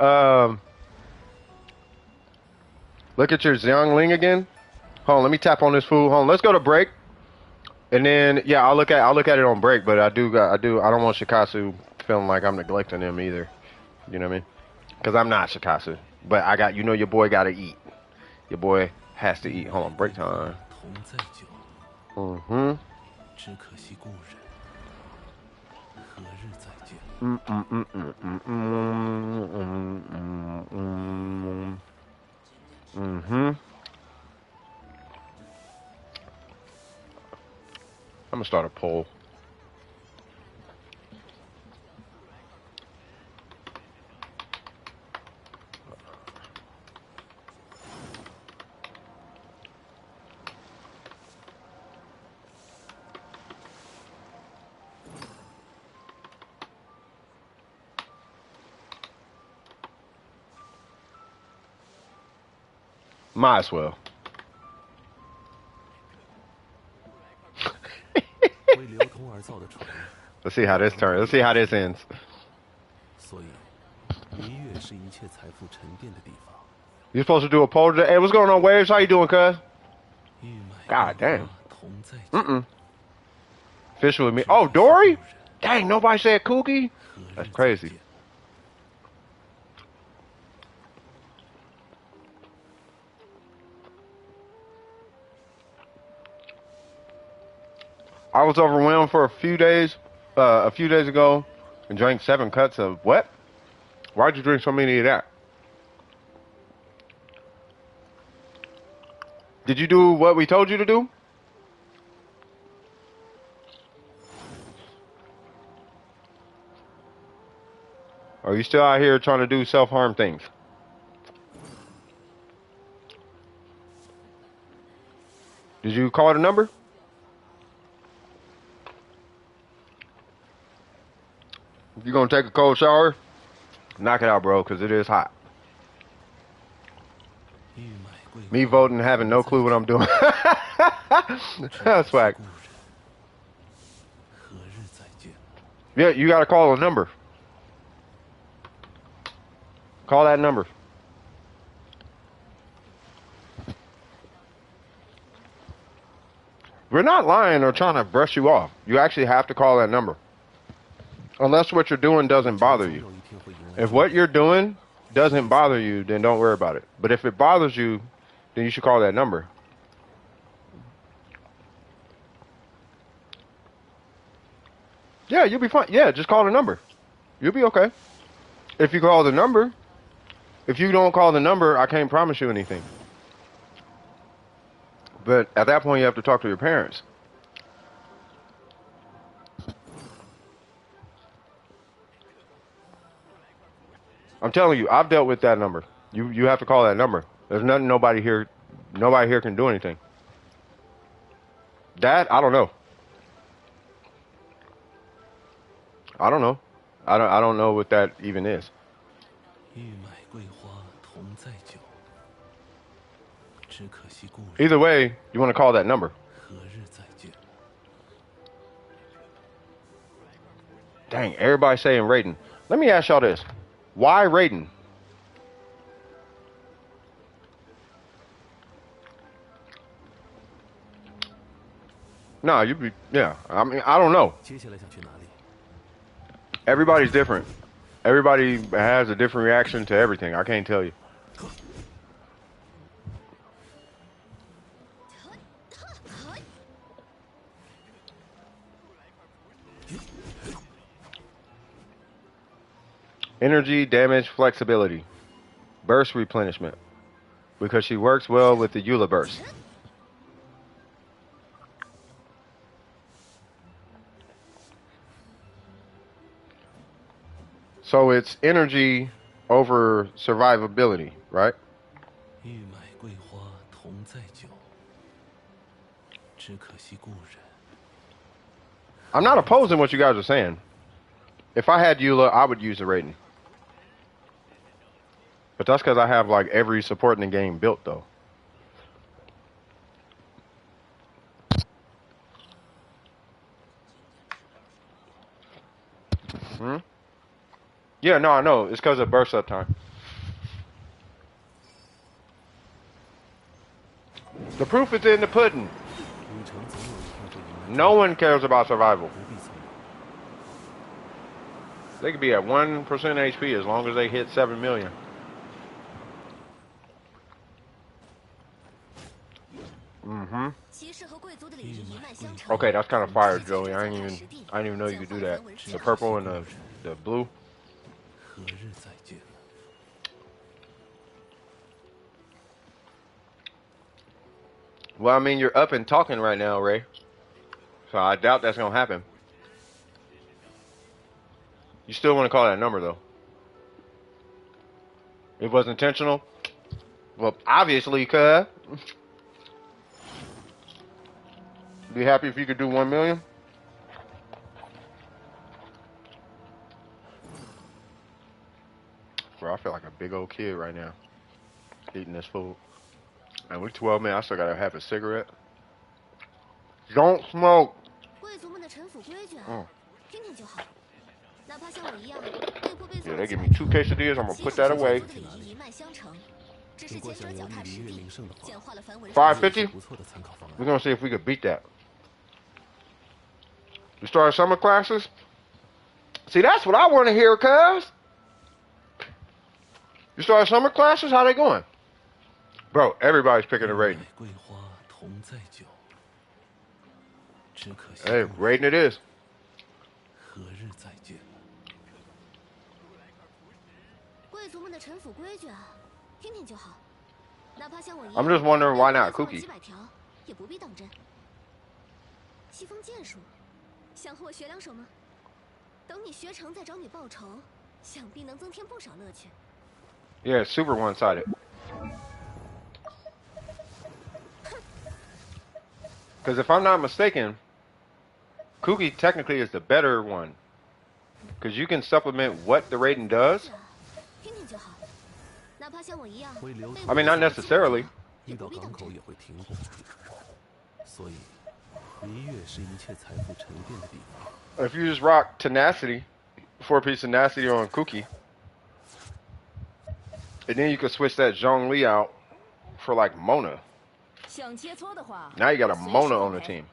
look at your Xiangling again. Hold on, let me tap on this food. Hold on, let's go to break. And then, yeah, I'll look at it on break, but I don't want Shikasu feeling like I'm neglecting him either. You know what I mean? Because I'm not Shikasu. But your boy got to eat. Your boy has to eat. Hold on, break time. I'm going to start a poll. Might as well. Let's see how this turns. Let's see how this ends. You're supposed to do a poll today. Hey, what's going on, Waves? How you doing, cuz? God damn. Fish with me. Oh, Dory? Dang, nobody said Cookie? That's crazy. I was overwhelmed for a few days ago and drank 7 cups of what? Why'd you drink so many of that? Did you do what we told you to do? Or are you still out here trying to do self-harm things? Did you call the number? If you're gonna take a cold shower, knock it out, bro, because it is hot. Me voting, having no clue what I'm doing. That's whack. Yeah, you gotta call a number. Call that number. We're not lying or trying to brush you off. You actually have to call that number. Unless what you're doing doesn't bother you. If what you're doing doesn't bother you, then don't worry about it. But if it bothers you, then you should call that number. Yeah, you'll be fine. Yeah, just call the number. You'll be okay. If you call the number, if you don't call the number, I can't promise you anything. But at that point, you have to talk to your parents. I'm telling you, I've dealt with that number. You have to call that number. There's nothing nobody here can do anything. That, I don't know. I don't know. I don't know what that even is. Either way, you want to call that number. Dang, everybody's saying Raiden. Let me ask y'all this. Why Raiden? No, yeah. I mean, I don't know. Everybody's different. Everybody has a different reaction to everything. I can't tell you. Energy, damage, flexibility. Burst replenishment. Because she works well with the Eula burst. So it's energy over survivability, right? I'm not opposing what you guys are saying. If I had Eula, I would use the Raiden. But that's because I have like every support in the game built though. Yeah, no, I know. It's because of burst up time. The proof is in the pudding. No one cares about survival. They could be at 1% HP as long as they hit 7 million. Okay, that's kind of fire, Joey. I didn't even know you could do that. The purple and the blue. Well, I mean, you're up and talking right now, Ray. So I doubt that's gonna happen. You still want to call that number though? It was intentional. Well, obviously, cuz. Be happy if you could do 1 million. Bro, I feel like a big old kid right now, eating this food. And we're 12 minutes. I still gotta have a cigarette. Don't smoke. Yeah, they give me 2 quesadillas. I'm gonna put that away. 550. We're gonna see if we could beat that. We started summer classes. See, that's what I want to hear, cuz. You started summer classes? How they going? Bro, everybody's picking a Raiden. Hey, Raiden it is. I'm just wondering why not Cookie. 西风剑术，想和我学两手吗？等你学成再找你报仇，想必能增添不少乐趣。 Yeah, it's super one-sided. Because if I'm not mistaken, Cookie technically is the better one. Because you can supplement what the Raiden does. I mean, not necessarily. If you just rock tenacity, 4-piece tenacity on Cookie, and then you can switch that Xiangling out for like Mona. Now you got a Mona on the team.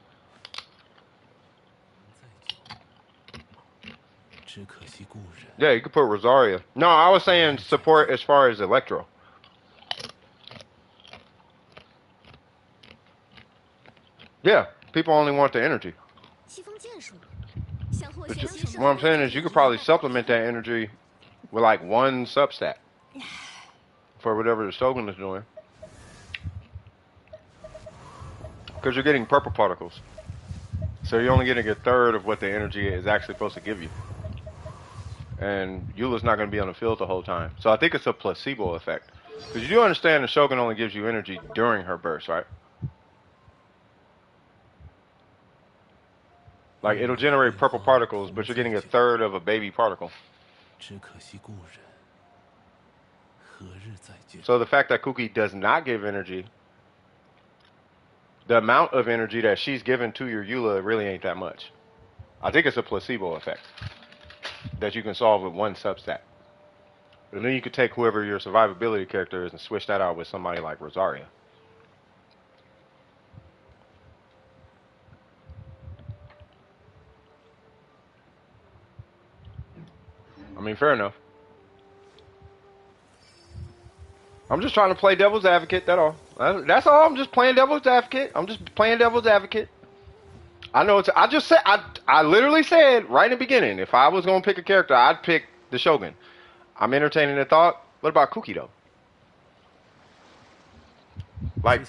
Yeah, you could put Rosaria. No, I was saying support as far as Electro. Yeah, people only want the energy. What I'm saying is you could probably supplement that energy with like one substat for whatever the Shogun is doing. Because you're getting purple particles. So you're only getting a third of what the energy is actually supposed to give you. And Eula's not going to be on the field the whole time. So I think it's a placebo effect. Because you do understand the Shogun only gives you energy during her burst, right? Like, it'll generate purple particles, but you're getting a third of a baby particle. So the fact that Cookie does not give energy, the amount of energy that she's given to your Eula really ain't that much. I think it's a placebo effect that you can solve with one substat. And then you could take whoever your survivability character is and switch that out with somebody like Rosaria. I mean, fair enough. I'm just trying to play devil's advocate, that's all. That's all. I'm just playing devil's advocate. I know it's. I just said. I literally said right in the beginning, if I was gonna pick a character, I'd pick the Shogun. I'm entertaining the thought. What about Cookie though? Like,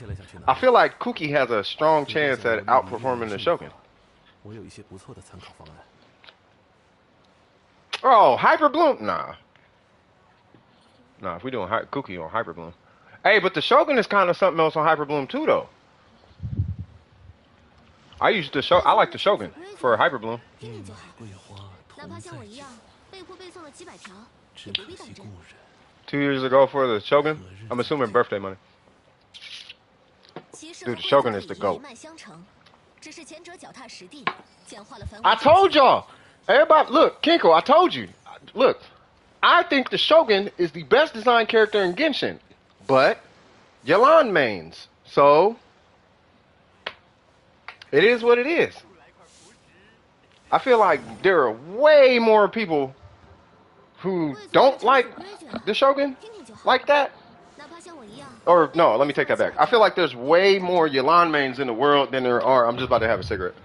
I feel like Cookie has a strong chance at outperforming the Shogun. Oh, Hyper Bloom? Nah, if we doing Cookie on Hyper Bloom. Hey, but the Shogun is kind of something else on Hyper Bloom too, though. I like the Shogun for Hyper Bloom. 2 years ago for the Shogun? I'm assuming birthday money. Dude, the Shogun is the GOAT. I told y'all! Everybody, look, Kinko, I told you. Look, I think the Shogun is the best designed character in Genshin. But, Yelan mains. So, it is what it is. I feel like there are way more people who don't like the Shogun like that. Or, no, let me take that back. I feel like there's way more Yelan mains in the world than there are. I'm just about to have a cigarette.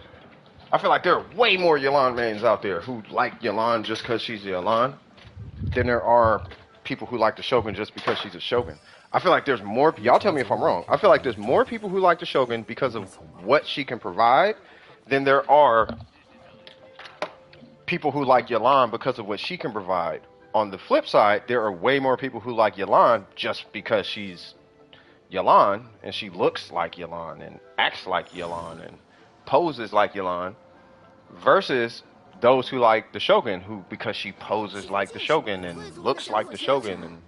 I feel like there are way more Yelan mains out there who like Yelan just because she's Yelan than there are people who like the Shogun just because she's a Shogun. I feel like there's more, y'all tell me if I'm wrong, I feel like there's more people who like the Shogun because of what she can provide than there are people who like Yelan because of what she can provide. On the flip side, there are way more people who like Yelan just because she's Yelan and she looks like Yelan and acts like Yelan and poses like Yelan versus those who like the Shogun who because she poses like the Shogun and looks like the Shogun and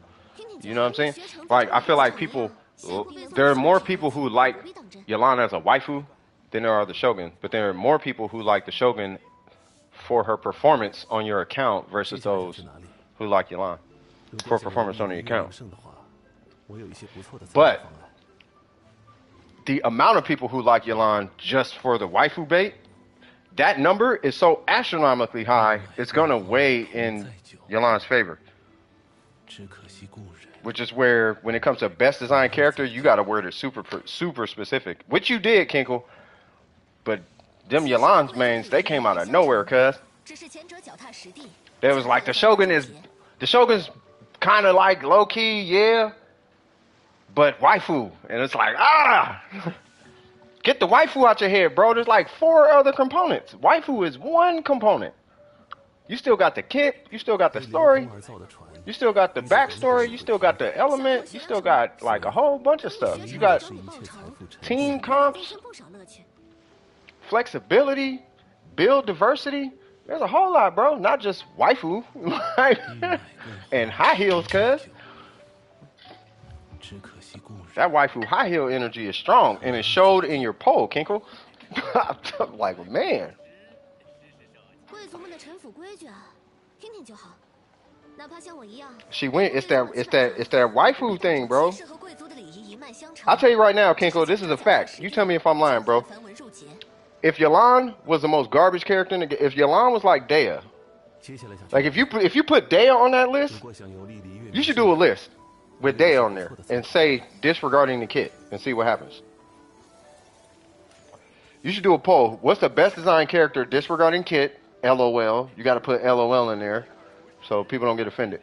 you know what I'm saying? Like, I feel like there are more people who like Yelan as a waifu than there are the Shogun, but there are more people who like the Shogun for her performance on your account versus those who like Yelan for performance on the account. But the amount of people who like Yelan just for the waifu bait, that number is so astronomically high, it's going to weigh in Yelan's favor. Which is where, when it comes to best designed character, you got to word it super specific. Which you did, Kinkle. But them Yelan's mains, they came out of nowhere, cuz. They was like, the Shogun's kind of like low key, yeah, but waifu, and it's like get the waifu out your head, bro. There's like 4 other components. Waifu is one component. You still got the kit, you still got the story, you still got the backstory, you still got the element, you still got like a whole bunch of stuff. You got team comps, flexibility, build diversity. There's a whole lot, bro. Not just waifu and high heels, cuz. That waifu high heel energy is strong, and it showed in your poll, Kinkle. I'm like, man. She went. It's that waifu thing, bro. I'll tell you right now, Kinkle. This is a fact. You tell me if I'm lying, bro. If Yelan was the most garbage character in the game, if Yelan was like Dea, like if you put Dea on that list, you should do a list with Dea on there and say disregarding the kit and see what happens. You should do a poll. What's the best designed character disregarding kit? LOL. You got to put LOL in there so people don't get offended.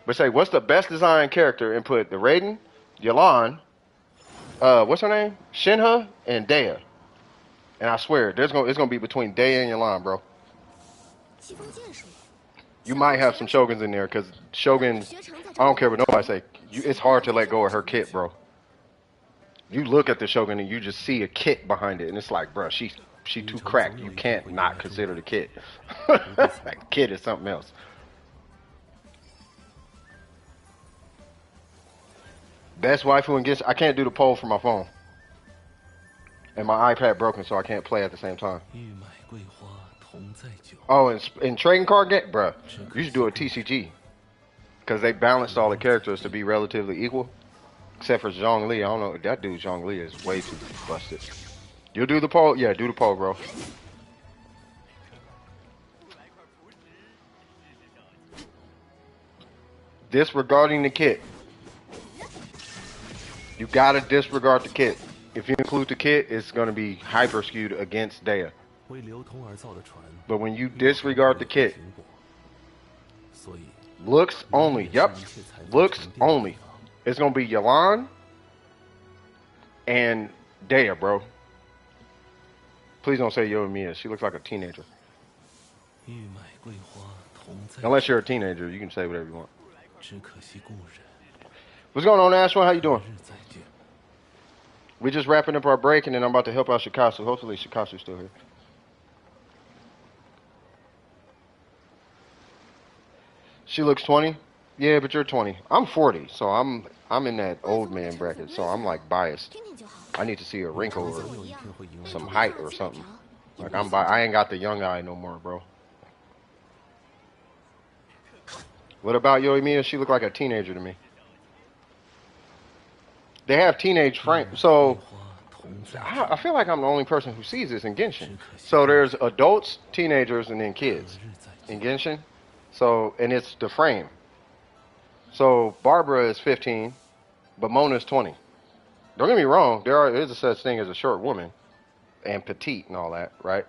But say what's the best designed character and put the Raiden, Yelan, what's her name? Shenhe and Dea. And I swear, it's gonna be between Dea and Yelan, bro. You might have some Shoguns in there, because Shoguns, I don't care what nobody say, it's hard to let go of her kit, bro. You look at the Shogun and you just see a kit behind it, and it's like, bro, she too cracked. You can't not consider the kit. That kit is something else. Best waifu in Genshin. I can't do the poll from my phone. And my iPad broken, so I can't play at the same time. Oh, in trading card game, bruh, you should do a TCG. Because they balanced all the characters to be relatively equal. Except for Xiangling. I don't know. That dude, Xiangling, is way too busted. You'll do the poll? Yeah, do the poll, bro. Disregarding the kit. You gotta disregard the kit. If you include the kit, it's going to be hyper skewed against Dea. But when you disregard the kit, looks only. Yep, looks only. It's going to be Yelan and Dea, bro. Please don't say Yoimiya. She looks like a teenager. Unless you're a teenager, you can say whatever you want. What's going on, Ashwin? How you doing? We're just wrapping up our break, and then I'm about to help out Shikasu. Hopefully Shikasu's still here. She looks 20? Yeah, but you're 20. I'm 40, so I'm in that old man bracket, so I'm like biased. I need to see a wrinkle or some height or something. Like I ain't got the young eye no more, bro. What about Yoimiya? She looked like a teenager to me. They have teenage frames, so I feel like I'm the only person who sees this in Genshin. So there's adults, teenagers, and then kids in Genshin. So, and it's the frame. So Barbara is 15, but Mona is 20. Don't get me wrong, there is a such thing as a short woman and petite and all that, right?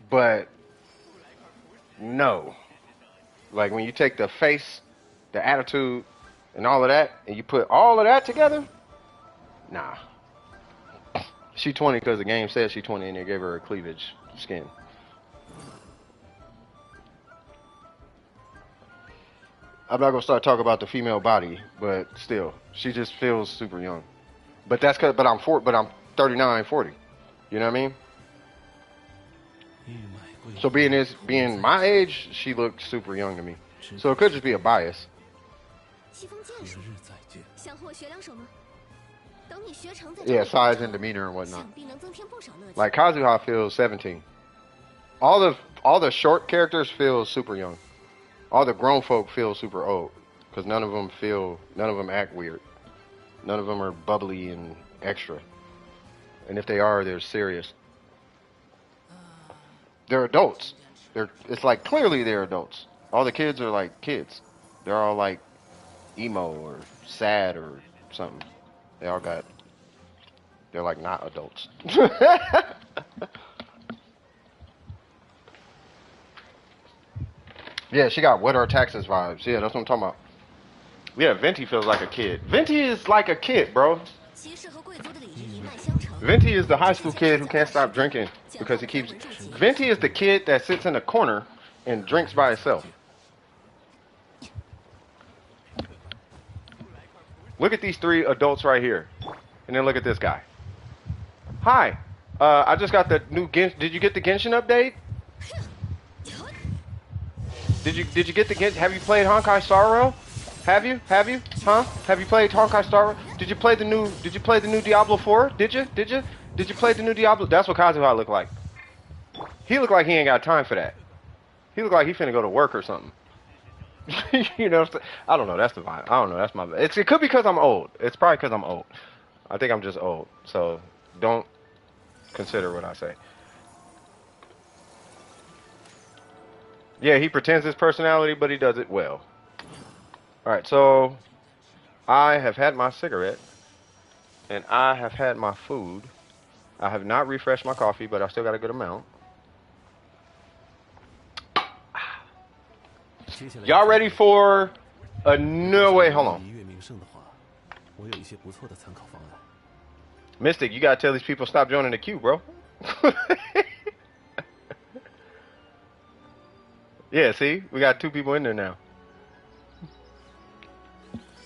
But no. Like when you take the face, the attitude, and all of that, and you put all of that together, nah. She 20 because the game said she 20 and they gave her a cleavage skin. I'm not gonna start talking about the female body, but still, she just feels super young. But that's cause, but I'm 39, 40. You know what I mean? So being my age, she looks super young to me. So it could just be a bias. Yeah, size and demeanor and whatnot. Like Kazuha feels 17. All the short characters feel super young. All the grown folk feel super old because none of them act weird. None of them are bubbly and extra. And if they are, they're serious. They're adults. It's like clearly they're adults. All the kids are like kids. They're all like emo or sad or something. They're like not adults. Yeah, she got what are taxes vibes. Yeah, that's what I'm talking about. Yeah, Venti feels like a kid. Venti is like a kid, bro. 骑士和贵族的礼仪一脉相承。 Venti is the high 这是 school 前者 kid who 脚 can't 踏实 stop 地， drinking 简 because 化 he 了 keeps. 繁文缛节。 Venti is the kid that sits in the corner and drinks by himself. Look at these 3 adults right here, and then look at this guy. Hi, I just got the new Genshin. Did you get the Genshin update? Did you get the Genshin? Have you played Honkai Star Rail? Have you? Huh? Have you played Honkai Star Rail? Did you play the new Diablo 4? Did you play the new Diablo? That's what Kazuha looked like. He looked like he ain't got time for that. He looked like he finna go to work or something. You know, I don't know. That's the vibe. I don't know. That's my. It could be because I'm old. It's probably because I'm old. I think I'm just old. So don't consider what I say. Yeah, he pretends his personality, but he does it well. All right, so I have had my cigarette, and I have had my food. I have not refreshed my coffee, but I still got a good amount. Y'all ready for a no way? Hold on. Mystic, you gotta tell these people stop joining the queue, bro. Yeah, see? We got 2 people in there now.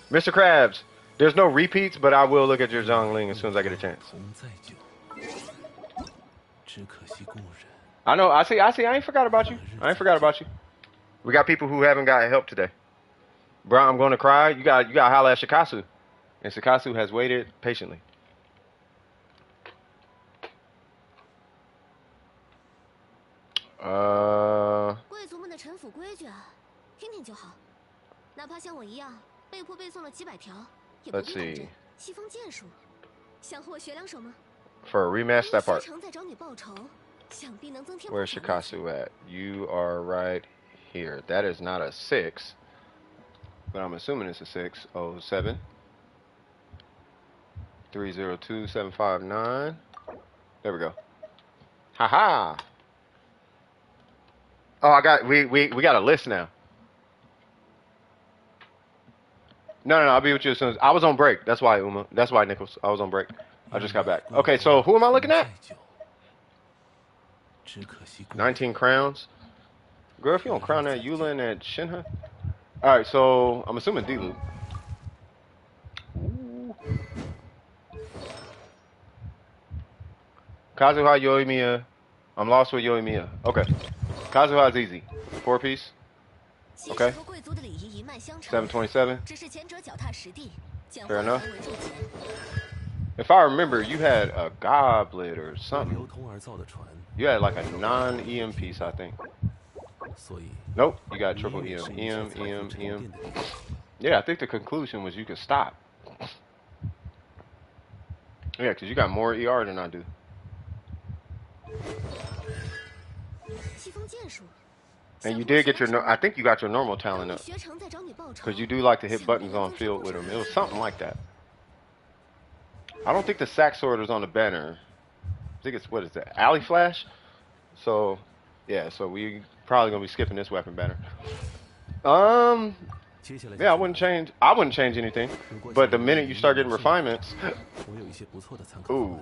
Mr. Krabs, there's no repeats, but I will look at your Xiangling as soon as I get a chance. I know, I see, I ain't forgot about you. We got people who haven't got help today. Bro, I'm going to cry. You got to holler at Shikasu. And Shikasu has waited patiently. Let's see. For a rematch, that part. Where's Shikasu at? You are right here. That is not a 6. But I'm assuming it's a 607 302 759. There we go. Haha. Oh, we got a list now. No, I'll be with you as soon as I was on break. That's why, Uma. That's why, Nichols. I was on break. I just got back. Okay, so who am I looking at? 19 crowns. Girl, if you don't crown that Eula and that Shenhe. Alright, so I'm assuming D-Loop. Kazuha Yoimiya. I'm lost with Yoimiya. Okay. Kazuha's easy. 4-piece. Okay. 727. Fair enough. If I remember, you had a goblet or something. You had like a non-EM piece, I think. Nope, you got triple EM. EM. Yeah, I think the conclusion was you could stop. Yeah, because you got more ER than I do. And you did get your, I think you got your normal talent up. Because you do like to hit buttons on field with them. It was something like that. I don't think the sack sword is on the banner. I think it's, what is that, Alley Flash? So, yeah, so we probably going to be skipping this weapon banner. Yeah, I wouldn't change anything. But the minute you start getting refinements, ooh.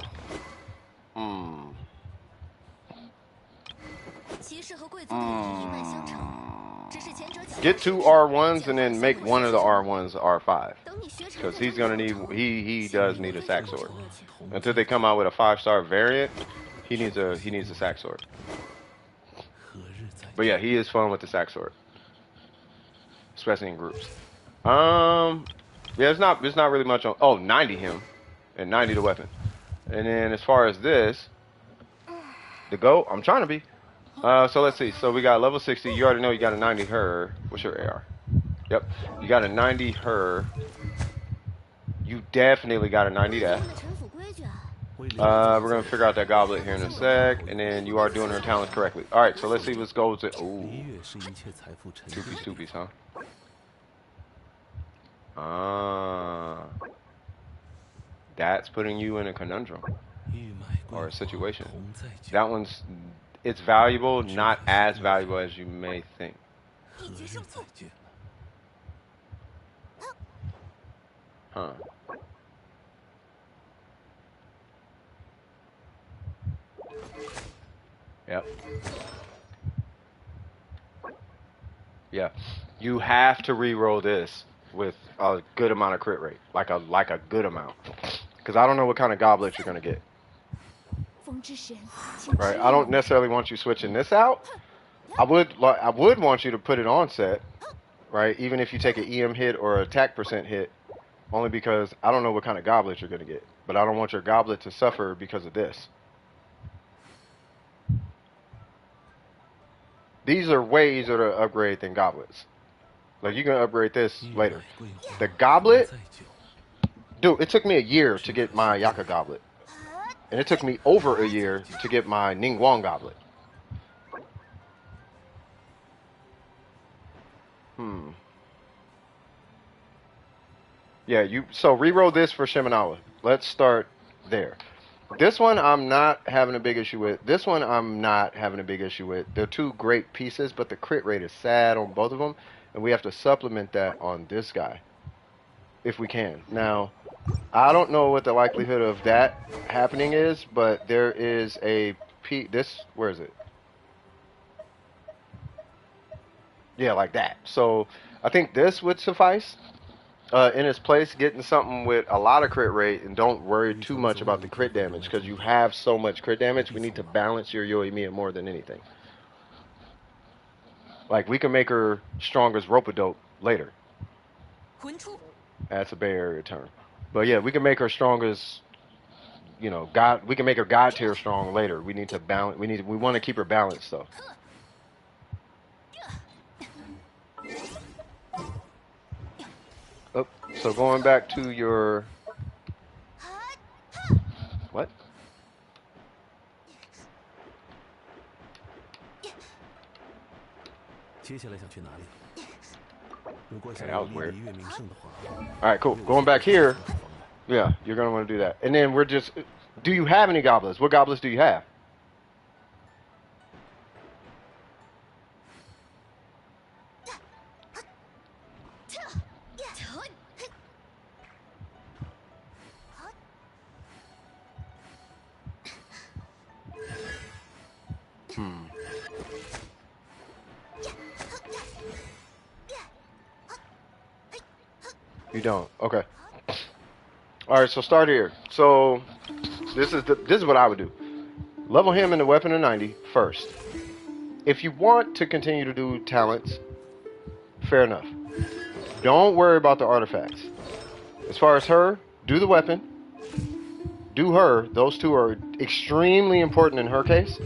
Get 2 R1s and then make one of the R1s R5. Because he's gonna need, he does need a sack sword. Until they come out with a 5-star variant, he needs a sack sword. But yeah, he is fun with the sack sword, especially in groups. Yeah, it's not really much on. Oh, 90 him, and 90 the weapon. And then as far as this, the GOAT, I'm trying to be. So let's see. So we got level 60. You already know you got a 90 her. What's your AR? Yep. You got a 90 her. You definitely got a 90 that. We're going to figure out that goblet here in a sec. And then you are doing her talents correctly. Alright, so let's see what's goes to. Ooh. 2-piece, huh? That's putting you in a conundrum. Or a situation. That one's, it's valuable, not as valuable as you may think. 一决胜负。Huh. Yep. Yeah. You have to re-roll this with a good amount of crit rate, like a good amount, because I don't know what kind of goblet you're gonna get. Right. I don't necessarily want you switching this out. I would want you to put it on set, right? Even if you take an EM hit or attack percent hit, only because I don't know what kind of goblet you're gonna get, but I don't want your goblet to suffer because of this. These are way easier to upgrade than goblets. Like, you can upgrade this later. The goblet, dude, it took me a year to get my Ayaka goblet. And it took me over a year to get my Ningguang goblet. Yeah, so reroll this for Shimenawa. Let's start there. This one I'm not having a big issue with. This one I'm not having a big issue with. They're two great pieces, but the crit rate is sad on both of them. And we have to supplement that on this guy, if we can. Now, I don't know what the likelihood of that happening is, but there is a where is it? Yeah, like that. So I think this would suffice in its place, getting something with a lot of crit rate, and don't worry too much about the crit damage, because you have so much crit damage. We need to balance your Yoimiya more than anything. Like, we can make her strong as rope-a-dope later. That's a Bay Area term. But yeah, we can make her strong as, you know, God. We can make her God tier strong later. We need to balance. We want to keep her balanced though. Oh, so going back to your what? Okay, that was weird. Alright, cool. Going back here, yeah, you're going to want to do that. And then we're just... Do you have any goblets? What goblets do you have? You don't. Okay. All right. So start here. So this is what I would do. Level him in the weapon of 90 first. If you want to continue to do talents, fair enough. Don't worry about the artifacts. As far as her, do the weapon. Do her. Those two are extremely important in her case.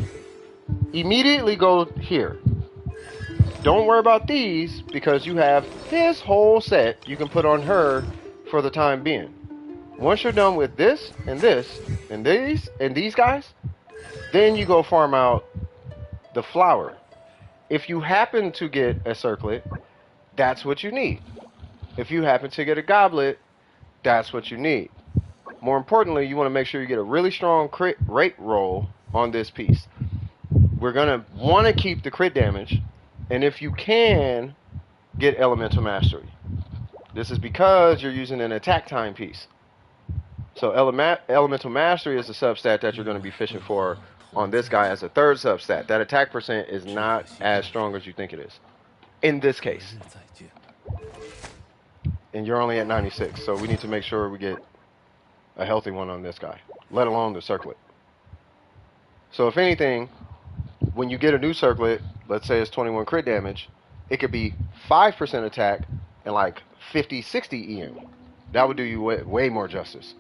Immediately go here. Don't worry about these, because you have this whole set you can put on her for the time being. Once you're done with this, and this, and these, and these guys, then you go farm out the flower. If you happen to get a circlet, that's what you need. If you happen to get a goblet, that's what you need. More importantly, you want to make sure you get a really strong crit rate roll on this piece. We're going to want to keep the crit damage, and if you can, get Elemental Mastery. This is because you're using an attack time piece. So Elemental Mastery is the substat that you're going to be fishing for on this guy as a third substat. That attack percent is not as strong as you think it is, in this case. And you're only at 96, so we need to make sure we get a healthy one on this guy, let alone the circlet. So if anything, when you get a new circlet, let's say it's 21 crit damage, it could be 5% attack and like 50, 60 EM. That would do you way more justice.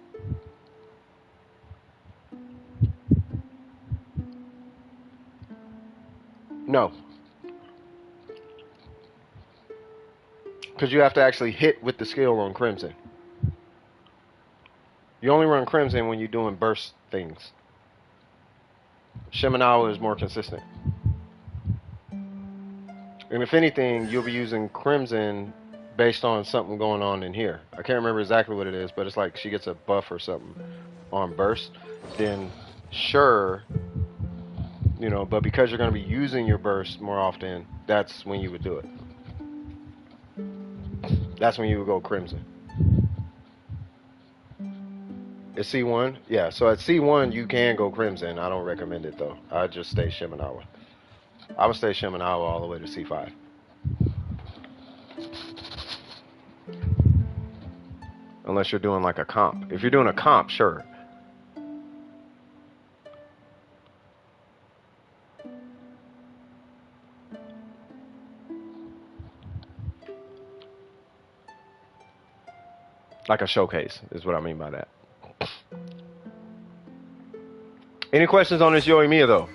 No. Because you have to actually hit with the skill on Crimson. You only run Crimson when you're doing burst things. Shimenawa is more consistent. And if anything, you'll be using Crimson based on something going on in here. I can't remember exactly what it is, but it's like she gets a buff or something on burst. Then sure, you know, but because you're going to be using your burst more often, that's when you would do it. That's when you would go Crimson. It's C1? Yeah, so at C1 you can go Crimson. I don't recommend it though. I just stay Shimenawa. I would stay Shimenawa all the way to C5. Unless you're doing like a comp. If you're doing a comp, sure. Like a showcase is what I mean by that. Any questions on this Yoimiya though?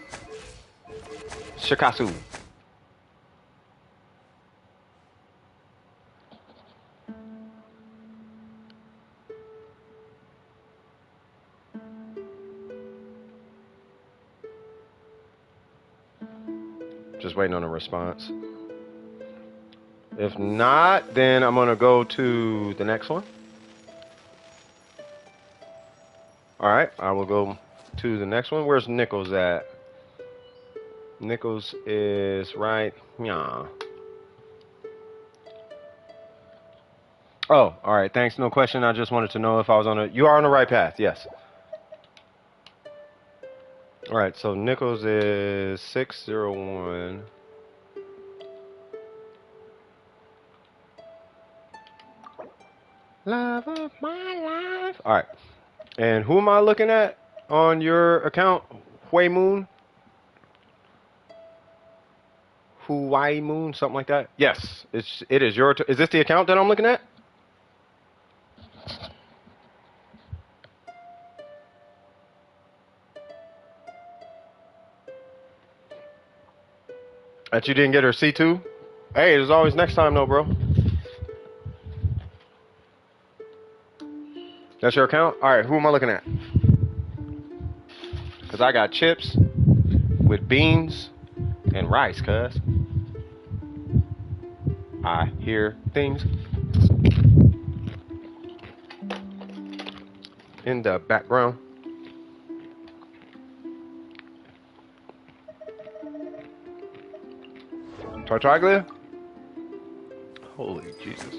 Shikasu. Just waiting on a response. If not, then I'm gonna go to the next one. All right, I will go to the next one. Where's Nichols at? Nichols is right. Yeah. Oh, all right. Thanks. No question. I just wanted to know if I was on a. You are on the right path. Yes. All right. So Nichols is 601. Love of my life. All right. And who am I looking at on your account? Hui Moon? Hawaii Moon, something like that. Yes, it is your. Is this the account that I'm looking at? That you didn't get her C2? Hey, there's always next time though, bro. That's your account? All right, who am I looking at? Because I got chips with beans and rice, cuz. I hear things in the background. Tartaglia? Holy Jesus.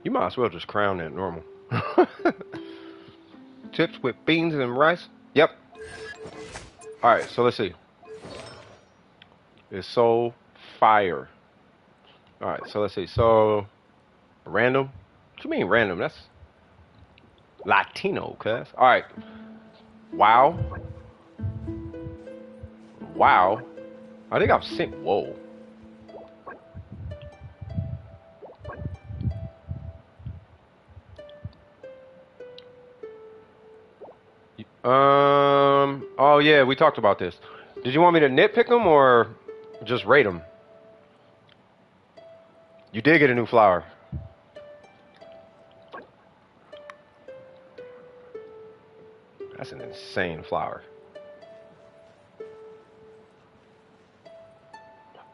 You might as well just crown that normal. Chips with beans and rice? Yep. Alright, so let's see. It's so fire. Alright, so let's see. So, random? What you mean random? That's Latino, cuz. Alright. Wow. Wow. I think I've seen. Whoa. Oh yeah, we talked about this. Did you want me to nitpick them or just rate them? You did get a new flower. That's an insane flower.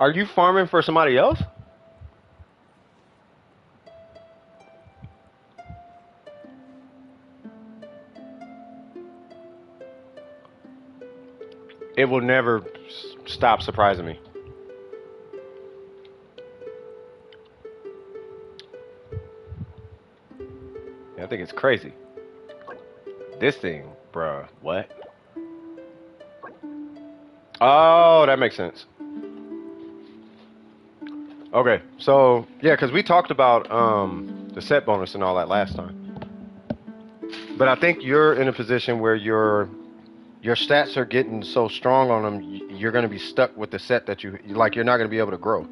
Are you farming for somebody else? It will never stop surprising me. Yeah, I think it's crazy. This thing, bruh, what? Oh, that makes sense. Okay, so, yeah, because we talked about the set bonus and all that last time. But I think you're in a position where your stats are getting so strong on them, you're going to be stuck with the set that you like. You're not going to be able to grow.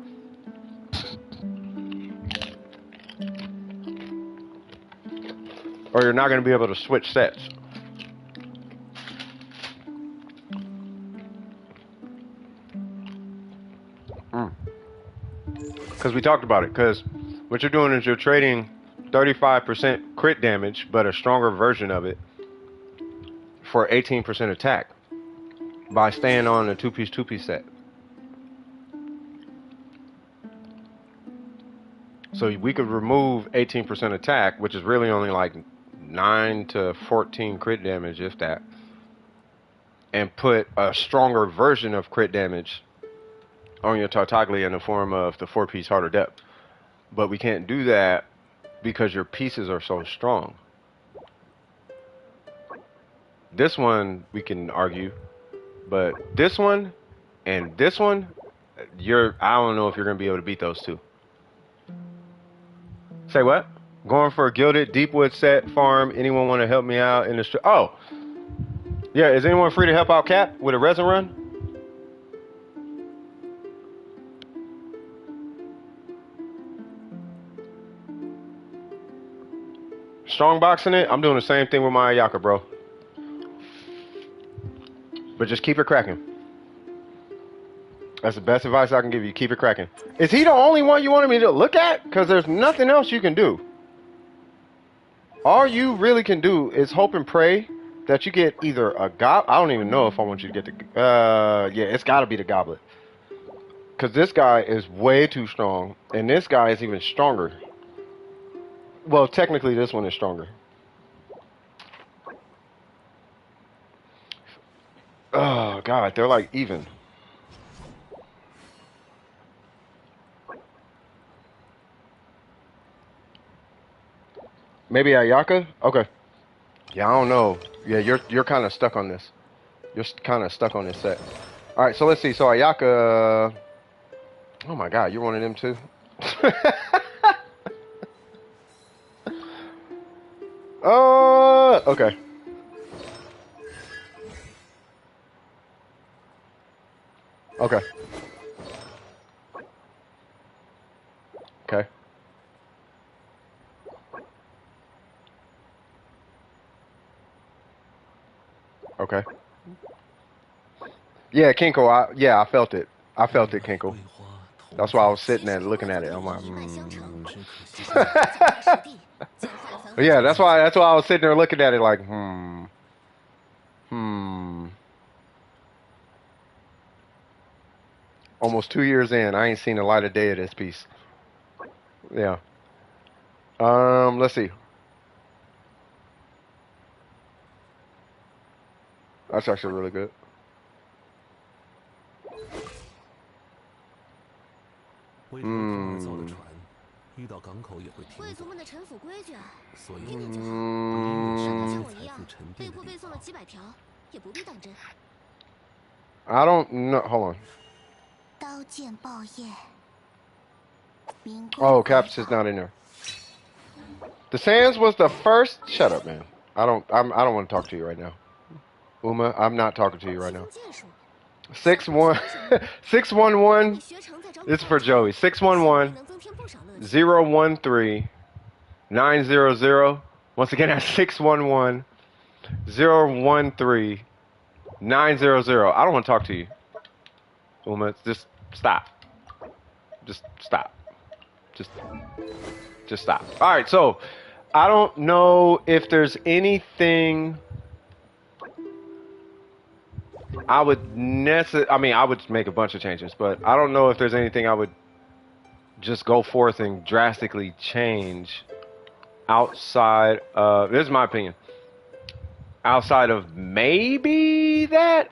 Or you're not going to be able to switch sets. Because we talked about it. Because what you're doing is you're trading 35% crit damage, but a stronger version of it for 18% attack by staying on a two-piece set. So we could remove 18% attack, which is really only like 9 to 14 crit damage, if that, and put a stronger version of crit damage on your Tartaglia in the form of the 4-piece Heart of Depth. But we can't do that because your pieces are so strong. This one we can argue, but this one and this one, I don't know if you're gonna be able to beat those two. Say what? Going for a gilded Deepwood set farm. Anyone want to help me out in the Oh, yeah. Is anyone free to help out Cap with a resin run? Strong boxing it. I'm doing the same thing with my Ayaka, bro. But just keep it cracking. That's the best advice I can give you. Keep it cracking. Is he the only one you wanted me to look at? Because there's nothing else you can do. All you really can do is hope and pray that you get either a goblet. I don't even know if I want you to get the... yeah, it's got to be the goblet. Because this guy is way too strong. And this guy is even stronger. Well, technically this one is stronger. Oh, God. They're like even. Maybe Ayaka? Okay. Yeah, I don't know. Yeah, you're kind of stuck on this. You're kind of stuck on this set. All right, so let's see. So Ayaka... Oh, my God. You're one of them, too? Okay. Okay. Okay. Okay. Yeah, Kinko. I felt it. I felt it, Kinko. That's why I was sitting there looking at it. I'm like, yeah, that's why I was sitting there looking at it like, Almost 2 years in, I ain't seen the light of day of this piece. Yeah. Let's see. That's actually really good. I don't know. Hold on. Oh, Caps is not in there. The Sands was the first. Shut up, man. I don't want to talk to you right now. Uma, I'm not talking to you right now. 611. This is for Joey. 611-013-900. Once again, that's 611-013-900. I don't want to talk to you. Uma, just stop. Just stop. Just stop. All right, so I don't know if there's anything I would I would make a bunch of changes, but I don't know if there's anything I would just go forth and drastically change outside of, this is my opinion, outside of maybe that,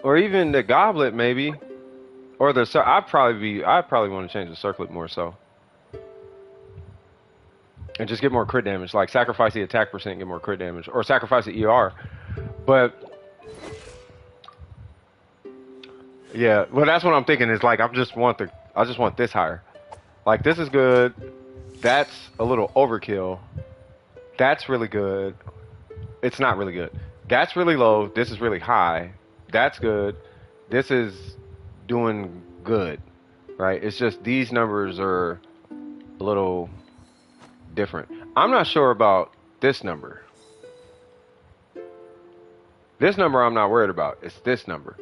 or even the goblet maybe, or the, I'd probably want to change the circlet more so. And just get more crit damage, like sacrifice the attack percent and get more crit damage, or sacrifice the ER. But yeah, well, that's what I'm thinking. Is like I just want this higher. Like this is good. That's a little overkill. That's really good. It's not really good. That's really low. This is really high. That's good. This is doing good, right? It's just these numbers are a little different. I'm not sure about this number. This number I'm not worried about. It's this number.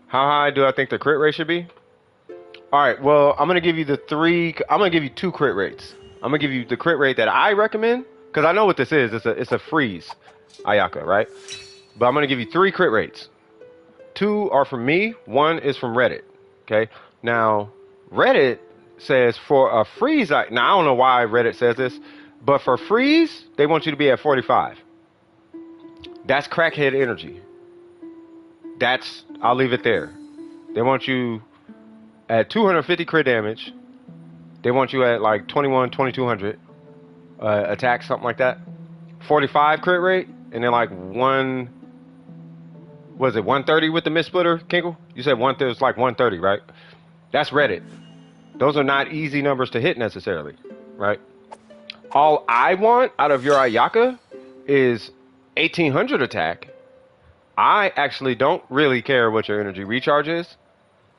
How high do I think the crit rate should be? All right, well, I'm going to give you two crit rates. I'm going to give you the crit rate that I recommend, because I know what this is. It's a freeze Ayaka, right? But I'm going to give you 3 crit rates. 2 are from me. 1 is from Reddit. Okay. Now, Reddit says for a freeze. Now I don't know why Reddit says this, But for freeze, they want you to be at 45. That's crackhead energy. I'll leave it there. They want you at 250 crit damage. They want you at like 2200 attack, something like that. 45 crit rate, and then like 130 with the mist splitter, Kinkle? You said it's like 130, right? That's Reddit. Those are not easy numbers to hit necessarily, right? All I want out of your Ayaka is 1800 attack. I actually don't really care what your energy recharge is.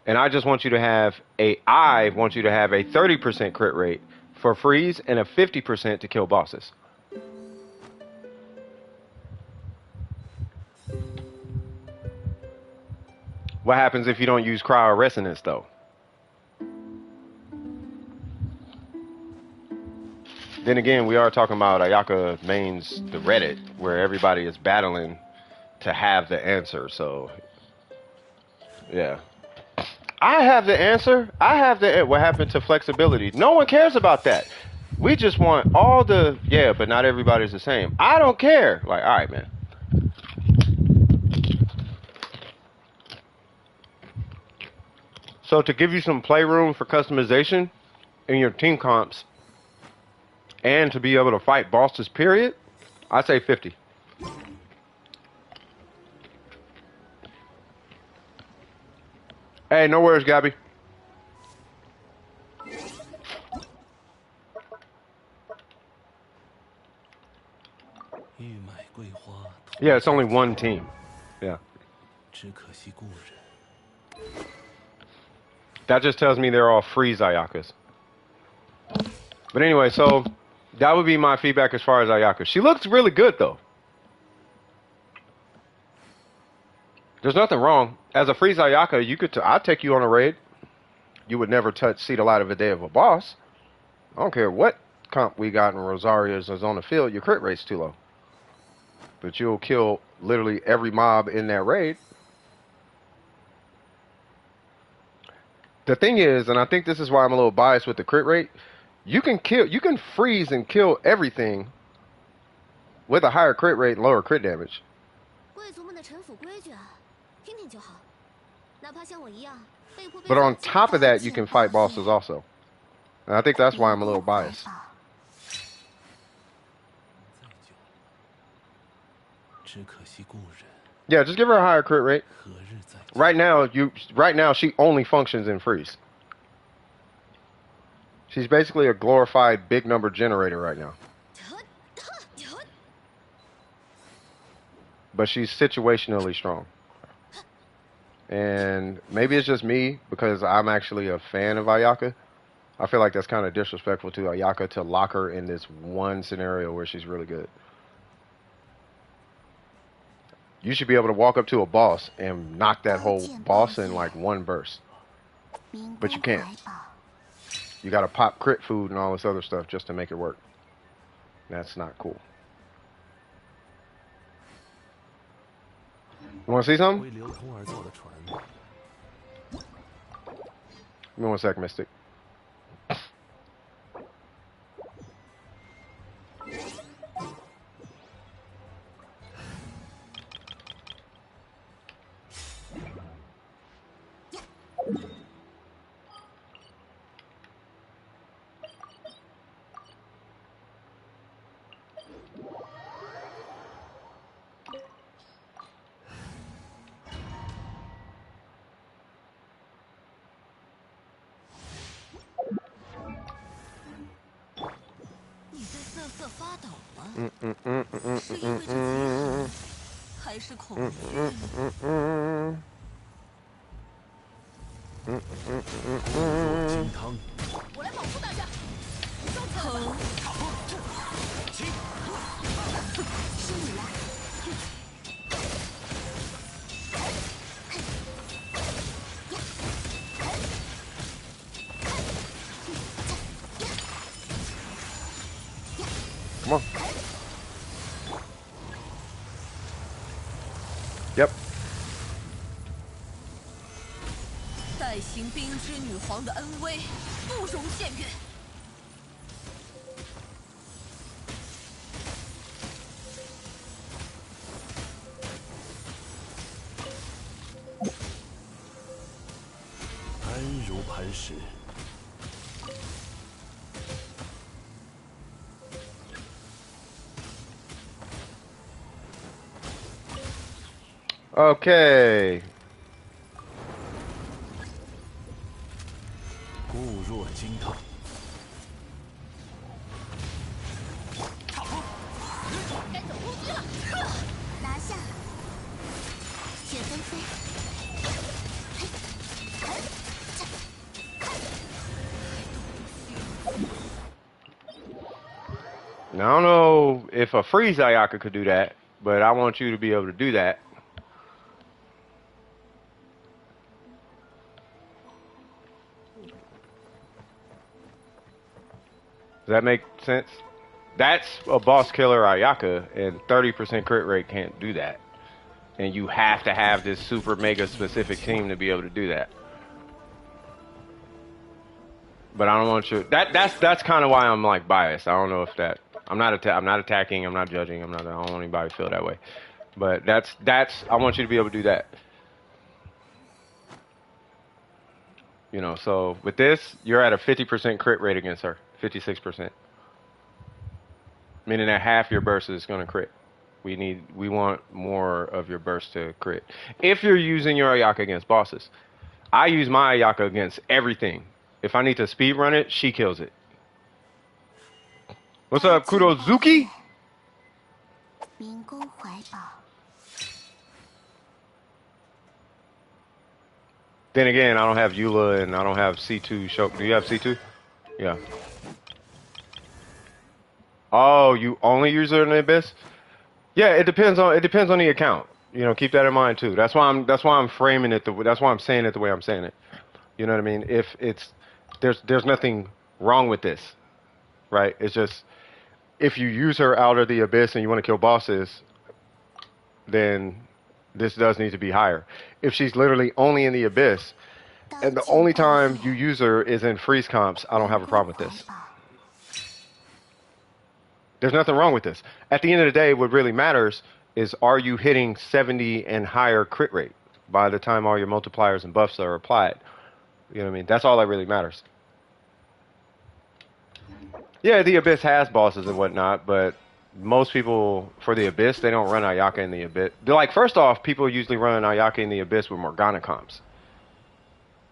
And I just want you to have a 30% crit rate for freeze and a 50% to kill bosses. What happens if you don't use cryo resonance though? Then again, we are talking about Ayaka mains the Reddit, where everybody is battling to have the answer. So, yeah. I have the answer. What happened to flexibility? No one cares about that. We just want all the, but not everybody's the same. I don't care. Like, all right, man. So to give you some playroom for customization in your team comps and to be able to fight bosses, period, I say 50. Hey, no worries, Gabby. Yeah, it's only one team. Yeah. That just tells me they're all freeze Ayakas. But anyway, so that would be my feedback as far as Ayaka. She looks really good, though. There's nothing wrong. As a freeze Ayaka, I'd take you on a raid. You would never see the light of a day of a boss. I don't care what comp we got in Rosaria's is on the field. Your crit rate's too low. But you'll kill literally every mob in that raid. The thing is, and I think this is why I'm a little biased with the crit rate, you can freeze and kill everything with a higher crit rate and lower crit damage. But on top of that, you can fight bosses also. And I think that's why I'm a little biased. Yeah, just give her a higher crit rate. Right now she only functions in freeze. She's basically a glorified big number generator right now. But she's situationally strong. And maybe it's just me because I'm actually a fan of Ayaka. I feel like that's kind of disrespectful to Ayaka to lock her in this one scenario where she's really good. You should be able to walk up to a boss and knock that whole boss in like one burst. But you can't. You gotta pop crit food and all this other stuff just to make it work. That's not cool. You wanna see something? Give me 1 sec, Mystic. Come on. Yep. 待行冰之女皇的恩威，不容僭越。磐石。 Okay. 固若金汤。该走攻击了，拿下，雪纷飞。 Now, I don't know if a freeze Ayaka could do that, but I want you to be able to do that. Does that make sense? That's a boss killer Ayaka, and 30% crit rate can't do that. And you have to have this super mega specific team to be able to do that. But I don't want you. That's kind of why I'm like biased. I don't know if that. I'm not attacking. I'm not judging. I don't want anybody to feel that way. But that's. I want you to be able to do that. You know. So with this, you're at a 50% crit rate against her. 56%. Meaning that half your burst is going to crit. We want more of your burst to crit. If you're using your Ayaka against bosses, I use my Ayaka against everything. If I need to speed run it, she kills it. What's up, Kurozuki? Then again, I don't have Eula and I don't have C2 show. Do you have C2? Yeah. Oh, you only use her in the Abyss? Yeah, it depends on the account. You know, keep that in mind too. That's why I'm framing it. That's why I'm saying it the way I'm saying it. You know what I mean? If it's there's nothing wrong with this, right? It's just if you use her out of the Abyss and you want to kill bosses, then this does need to be higher. If she's literally only in the Abyss and the only time you use her is in freeze comps, I don't have a problem with this. There's nothing wrong with this. At the end of the day, what really matters is are you hitting 70 and higher crit rate by the time all your multipliers and buffs are applied. You know what I mean? That's all that really matters. Yeah, the Abyss has bosses and whatnot, but most people, for the Abyss, they don't run Ayaka in the Abyss. They're like, first off, people usually run Ayaka in the Abyss with Morgana comps.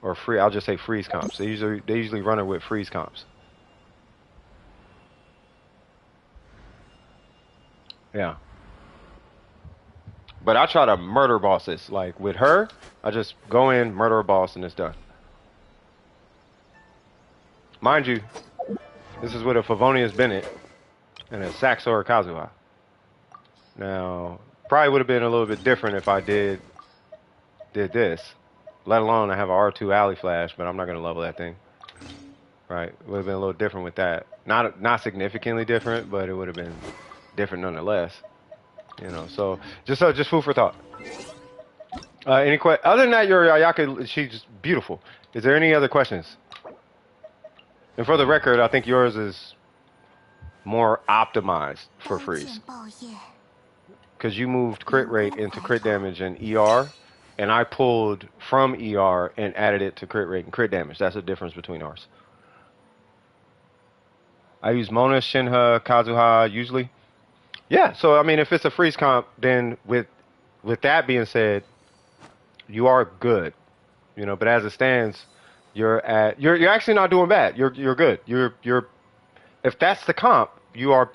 Or I'll just say freeze comps. They usually run her with freeze comps. Yeah. But I try to murder bosses. Like with her, I just go in, murder a boss, and it's done. Mind you, this is with a Favonius Bennett and a Saxor Kazuha. Now, probably would have been a little bit different if I did this. Let alone I have a R2 alley flash, but I'm not going to level that thing. Right? It would have been a little different with that. Not significantly different, but it would have been different nonetheless. You know, so just food for thought. Other than that, your Ayaka, she's beautiful. Is there any other questions? And for the record, I think yours is more optimized for freeze. Because you moved crit rate into crit damage and ER, and I pulled from ER and added it to crit rate and crit damage. That's the difference between ours. I use Mona, Shenhe, Kazuha usually. Yeah, so I mean, if it's a freeze comp, then with that being said, you are good, you know. But as it stands, you're actually not doing bad. You're good. You're if that's the comp, you're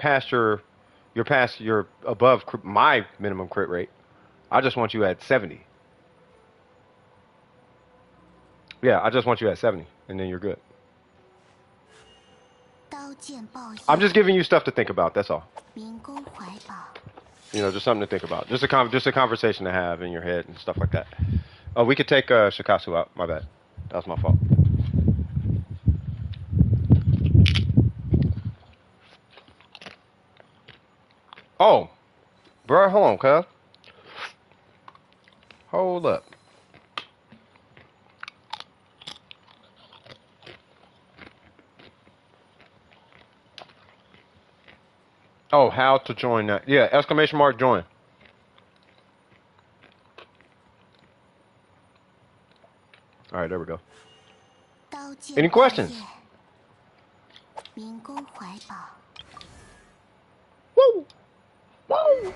above my minimum crit rate. I just want you at 70. Yeah, I just want you at 70, and then you're good. I'm just giving you stuff to think about. That's all. You know, just something to think about. Just a conversation to have in your head and stuff like that. Oh, we could take Shikasu out. My bad. That was my fault. Oh, bro, hold on, cuz. Hold up. Oh, how to join that? Yeah, exclamation mark join. All right, there we go. Any questions? Woo! Woo!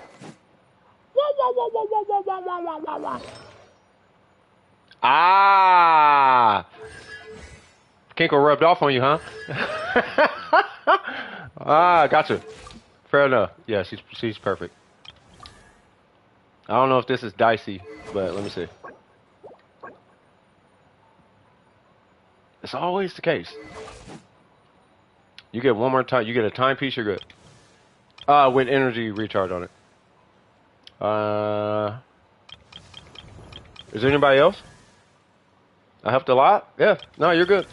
Ah! Kinko rubbed off on you, huh? Ah, gotcha. Fair enough. Yeah, she's perfect. I don't know if this is dicey, but let me see. It's always the case. You get one more time. You get a timepiece. You're good. With energy recharge on it. Is there anybody else? I helped a lot? Yeah. No, you're good.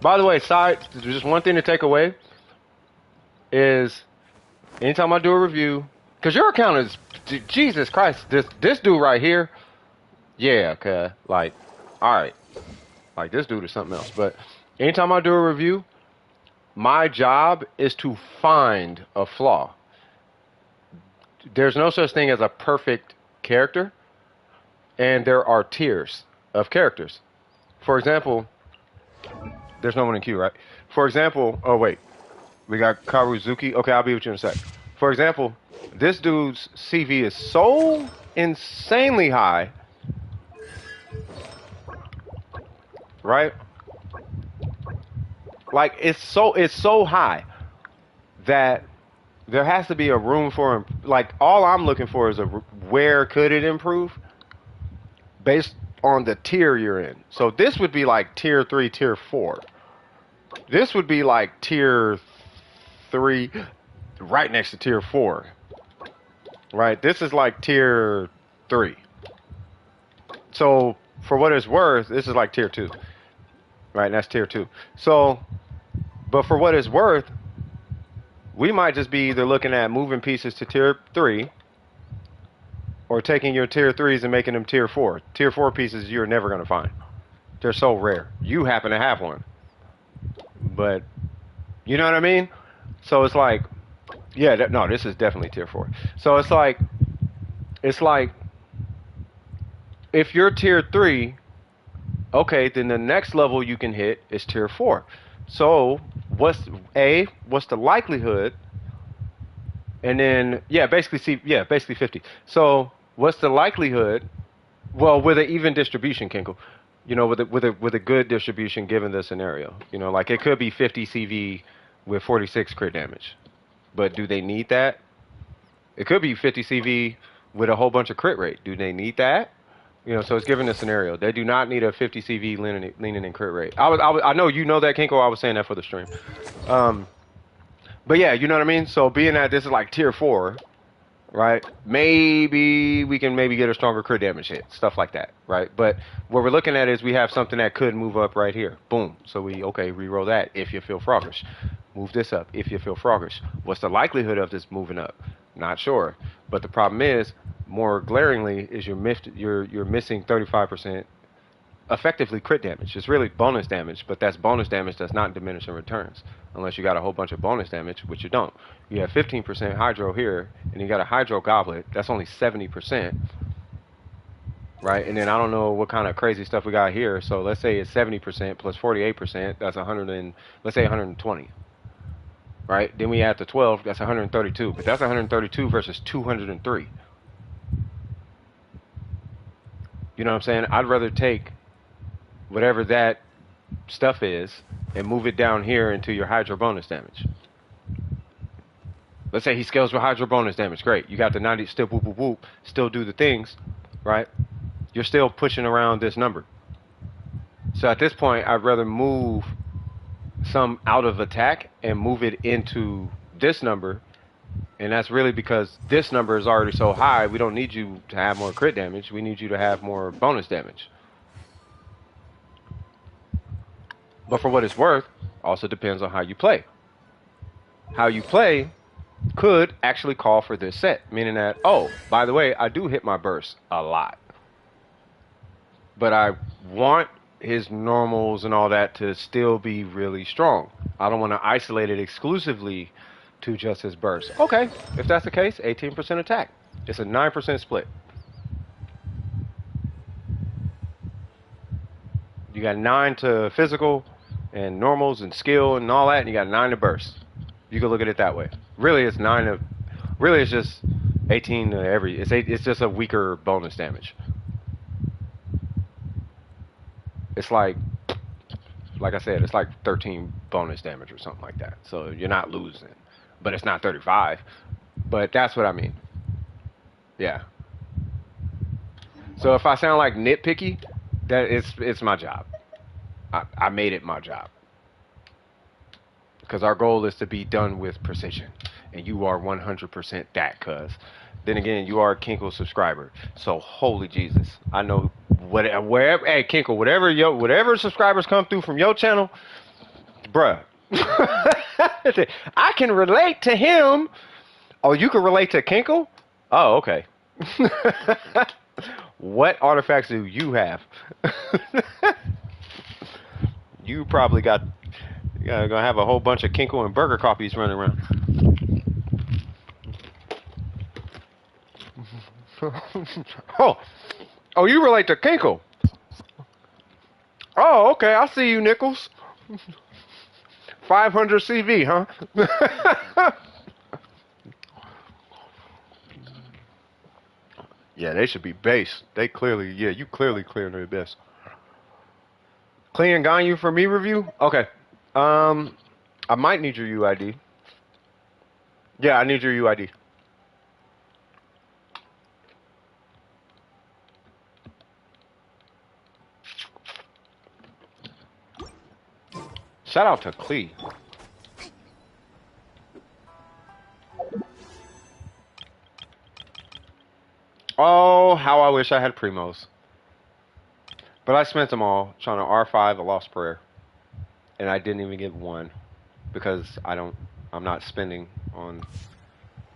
By the way, just one thing to take away is anytime I do a review, because your account is, Jesus Christ, this dude right here, yeah, okay, like, alright. Like, this dude is something else. But anytime I do a review, my job is to find a flaw. There's no such thing as a perfect character, and there are tiers of characters. For example, there's no one in queue, right? For example, oh wait, we got Karuzuki. Okay, I'll be with you in a sec. For example, this dude's CV is so insanely high, right? Like it's so high that there has to be a room for him. Like all I'm looking for is where could it improve based on the tier you're in. So this would be like tier 3, tier 4. This would be like tier 3 right next to tier 4. Right? This is like tier 3. So for what it's worth, this is like tier 2. Right? And that's tier 2. So, but for what it's worth, we might just be either looking at moving pieces to tier 3 or taking your tier 3s and making them tier 4. Tier 4 pieces you're never going to find. They're so rare. You happen to have one. But, you know what I mean? So it's like, yeah, no, this is definitely tier 4. So it's like, if you're tier 3, okay, then the next level you can hit is tier 4. So what's the likelihood? And then basically 50. So what's the likelihood? Well, with an even distribution, Kinkle, you know, with a good distribution given the scenario, you know, like it could be 50 CV with 46 crit damage, but do they need that? It could be 50 CV with a whole bunch of crit rate. Do they need that? You know, so it's given the scenario. They do not need a 50 CV leaning in crit rate. I know you know that, Kinko. I was saying that for the stream. But yeah, you know what I mean? So being that this is like tier 4, right? Maybe we can get a stronger crit damage hit. Stuff like that, right? But what we're looking at is we have something that could move up right here. Boom. So reroll that if you feel froggish. Move this up if you feel froggish. What's the likelihood of this moving up? Not sure. But the problem is, more glaringly, is you're missing 35% effectively crit damage. It's really bonus damage, but that's bonus damage that's not diminishing returns. Unless you got a whole bunch of bonus damage, which you don't. You have 15% hydro here, and you got a hydro goblet. That's only 70%. Right? And then I don't know what kind of crazy stuff we got here. So let's say it's 70% plus 48%. That's 120. Right? Then we add the 12. That's 132. But that's 132 versus 203. You know what I'm saying? I'd rather take whatever that stuff is and move it down here into your hydro bonus damage. Let's say he scales with hydro bonus damage. Great. You got the 90, still whoop, whoop, whoop, still do the things, right? You're still pushing around this number. So at this point, I'd rather move some out of attack and move it into this number. And that's really because this number is already so high, we don't need you to have more crit damage. We need you to have more bonus damage. But for what it's worth, also depends on how you play. How you play could actually call for this set. Meaning that, oh, by the way, I do hit my burst a lot. But I want his normals and all that to still be really strong. I don't want to isolate it exclusively to just his burst. Okay, if that's the case, 18% attack. It's a 9% split. You got 9 to physical, and normals and skill and all that, and you got 9 to burst. You can look at it that way. Really, it's 9 to. Really, it's just 18 to every. It's just a weaker bonus damage. It's like I said, it's like 13 bonus damage or something like that. So you're not losing, but it's not 35. But that's what I mean. Yeah. So if I sound like nitpicky, that it's my job. I made it my job. Because our goal is to be done with precision. And you are 100% that, cuz. Then again, you are a Kinkle subscriber. So holy Jesus. I know wherever, hey Kinkle, whatever subscribers come through from your channel, bruh. I can relate to him. Oh, you can relate to Kinkle? Oh, okay. What artifacts do you have? You probably gonna have a whole bunch of Kinkle and burger copies running around. Oh, you relate to Kinkle? Oh, okay, I see you, Nichols. 500 CV, huh? Yeah, they should be base. They clearly, yeah, you clearly clearing their best. Clean and Ganyu for me review? Okay. I might need your UID. Yeah, I need your UID. Shout out to Clee. Oh, how I wish I had Primos. But I spent them all trying to R5 a Lost Prayer. And I didn't even get one. Because I'm not spending on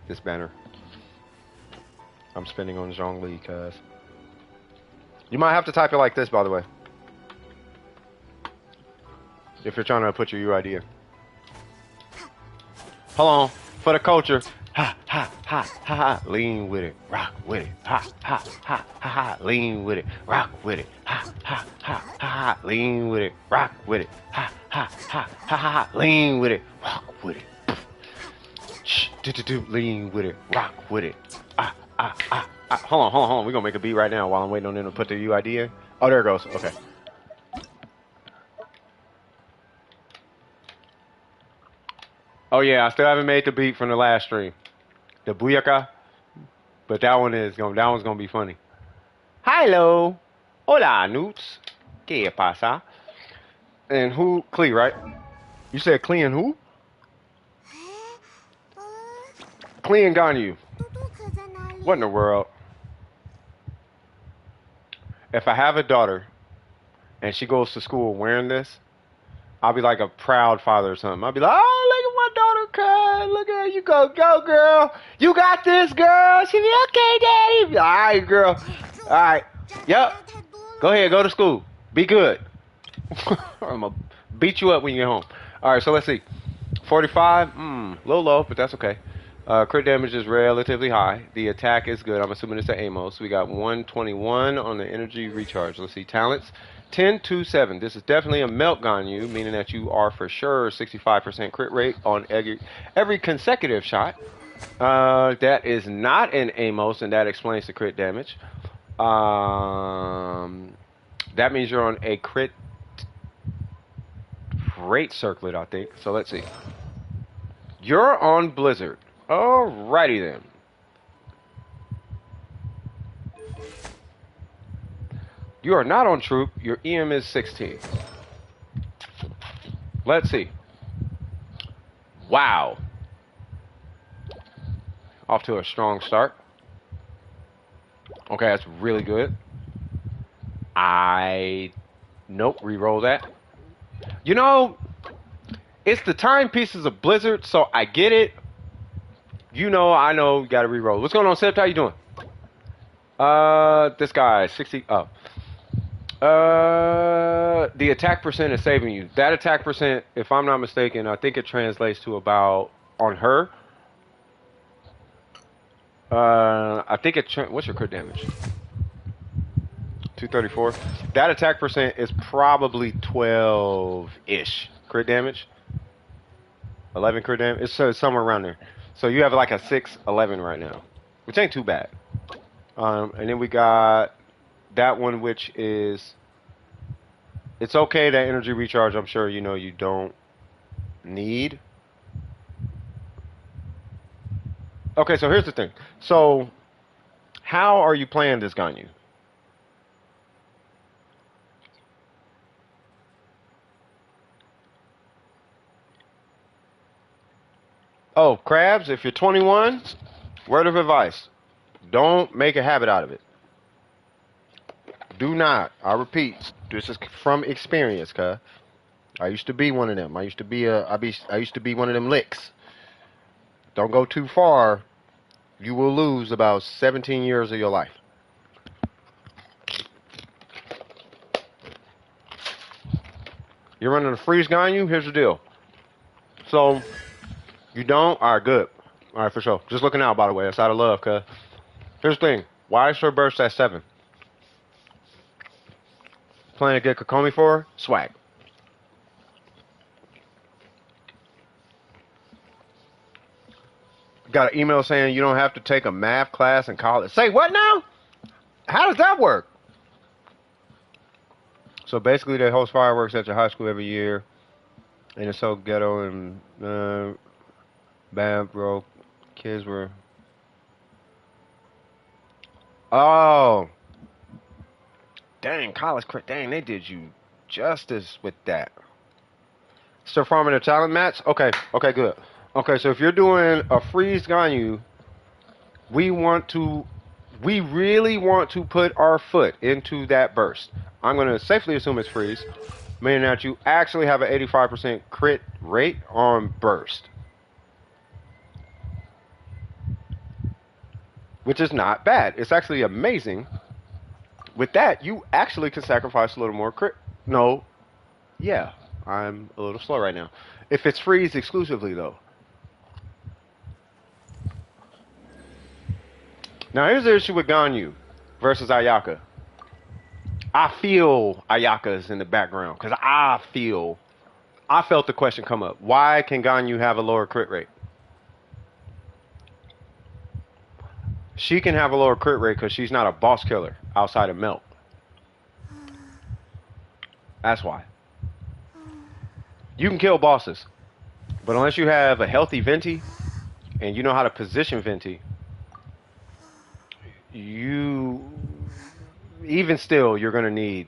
this banner. I'm spending on Xiangling, cuz. You might have to type it like this, by the way. If you're trying to put your UID in. Hold on. For the culture. Ha, ha, ha, ha, ha. Lean with it. Rock with it. Ha, ha, ha, ha, ha. Lean with it. Rock with it. Ha, ha, ha, ha, ha. Lean with it. Rock with it. Ha, ha, ha, ha, ha. Lean with it. Rock with it. Shh. Lean with it. Rock with it. Hold on. We're going to make a beat right now while I'm waiting on them to put their UID in. Oh, there it goes. Okay. Oh yeah, I still haven't made the beat from the last stream, the Buyaka, but that one's gonna be funny. Hello, hola, nukes, ¿qué pasa? And who? Clee, right? You said Clee and who? Clee and Ganyu. What in the world? If I have a daughter, and she goes to school wearing this, I'll be like a proud father or something. I'll be like, oh, look at my daughter, cuz. Look at you go, girl. You got this, girl. She'll be okay, daddy. All right, girl. All right. Yep. Go ahead, go to school. Be good. I'm going to beat you up when you get home. All right, so let's see. 45, a little low, but that's okay. Crit damage is relatively high. The attack is good. I'm assuming it's an Amos. We got 121 on the energy recharge. Let's see. Talents. 10-2-7. This is definitely a melt Ganyu, meaning that you are for sure 65% crit rate on every consecutive shot. That is not an Amos, and that explains the crit damage. That means you're on a crit rate circlet, I think. So let's see. You're on Blizzard. Alrighty then. You are not on Troop. Your EM is 16. Let's see. Wow. Off to a strong start. Okay, that's really good. Nope, re-roll that. You know, it's the timepieces of Blizzard, so I get it. You know, I know, you gotta re-roll. What's going on, Sept? How you doing? This guy, 60 up. The attack percent is saving you. That attack percent, if I'm not mistaken, I think it translates to about, on her, I think what's your crit damage? 234. That attack percent is probably 12-ish crit damage. 11 crit damage. It's somewhere around there. So you have like a 6-11 right now, which ain't too bad. And then we got that one, which is, it's okay, that energy recharge, I'm sure you know you don't need. Okay, so here's the thing. So how are you playing this Ganyu? Oh, crabs, if you're 21, word of advice, don't make a habit out of it. Do not. I repeat, this is from experience, cuz I used to be one of them. I used to be one of them licks. Don't go too far. You will lose about 17 years of your life. You're running a freeze Ganyu? Here's the deal. So, you don't? Alright, good. Alright, for sure. Just looking out, by the way. That's out of love, cuz. Here's the thing. Why is her burst at 7? Planning to get Kokomi for her? Swag. Got an email saying you don't have to take a math class in college. Say what now? How does that work? So basically they host fireworks at your high school every year. And it's so ghetto and bad, bro. Kids were... Oh. Dang, college crit. Dang, they did you justice with that. Still farming a talent match? Okay, okay, good. Okay, so if you're doing a freeze Ganyu, we really want to put our foot into that burst. I'm going to safely assume it's freeze, meaning that you actually have an 85% crit rate on burst. Which is not bad. It's actually amazing. With that, you actually can sacrifice a little more crit. No. Yeah, I'm a little slow right now. If it's freeze exclusively, though. Now, here's the issue with Ganyu versus Ayaka. I feel Ayaka's in the background because I felt the question come up. Why can Ganyu have a lower crit rate? She can have a lower crit rate because she's not a boss killer outside of Melt. That's why. You can kill bosses, but unless you have a healthy Venti and you know how to position Venti, even still, you're going to need,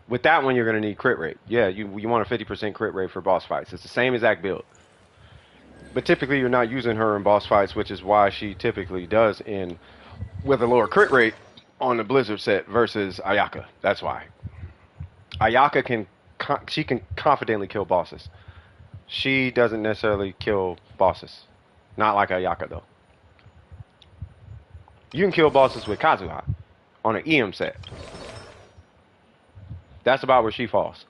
with that one, you're going to need crit rate. Yeah, you want a 50% crit rate for boss fights. It's the same exact build. But typically, you're not using her in boss fights, which is why she typically does end with a lower crit rate on the Blizzard set versus Ayaka. That's why. Ayaka can confidently kill bosses. She doesn't necessarily kill bosses. Not like Ayaka, though. You can kill bosses with Kazuha on an EM set. That's about where she falls.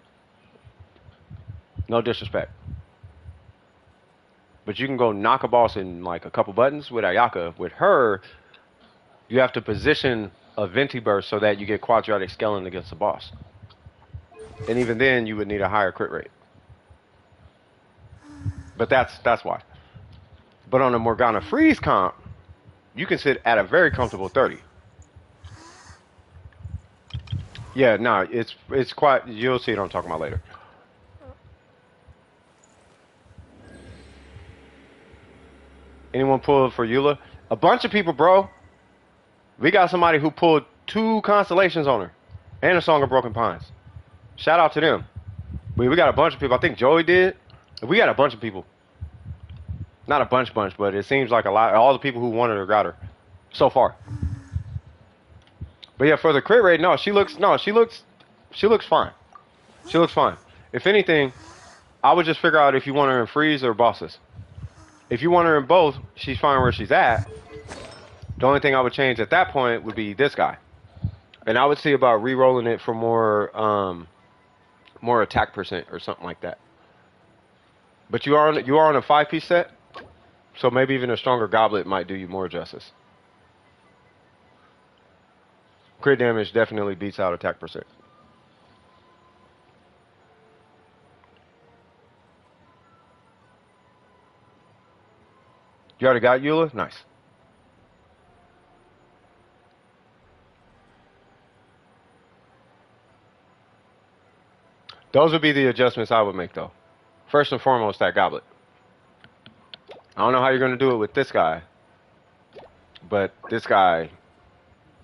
No disrespect. But you can go knock a boss in like a couple buttons with Ayaka. With her, you have to position a Venti burst so that you get quadratic scaling against the boss. And even then, you would need a higher crit rate. But that's why. But on a Morgana freeze comp, you can sit at a very comfortable 30. Yeah, no, it's quite, you'll see what I'm talking about later. Anyone pull for Eula? A bunch of people, bro. We got somebody who pulled 2 constellations on her. And a Song of Broken Pines. Shout out to them. We got a bunch of people. I think Joey did. We got a bunch of people. Not a bunch, but it seems like a lot. All the people who wanted her got her. So far. But yeah, for the crit rate, she looks fine. She looks fine. If anything, I would just figure out if you want her in freeze or bosses. If you want her in both, she's fine where she's at. The only thing I would change at that point would be this guy. And I would see about re-rolling it for more attack percent or something like that. But you are on a 5-piece set, so maybe even a stronger goblet might do you more justice. Crit damage definitely beats out attack percent. You already got Eula? Nice. Those would be the adjustments I would make, though. First and foremost, that goblet. I don't know how you're going to do it with this guy. But this guy,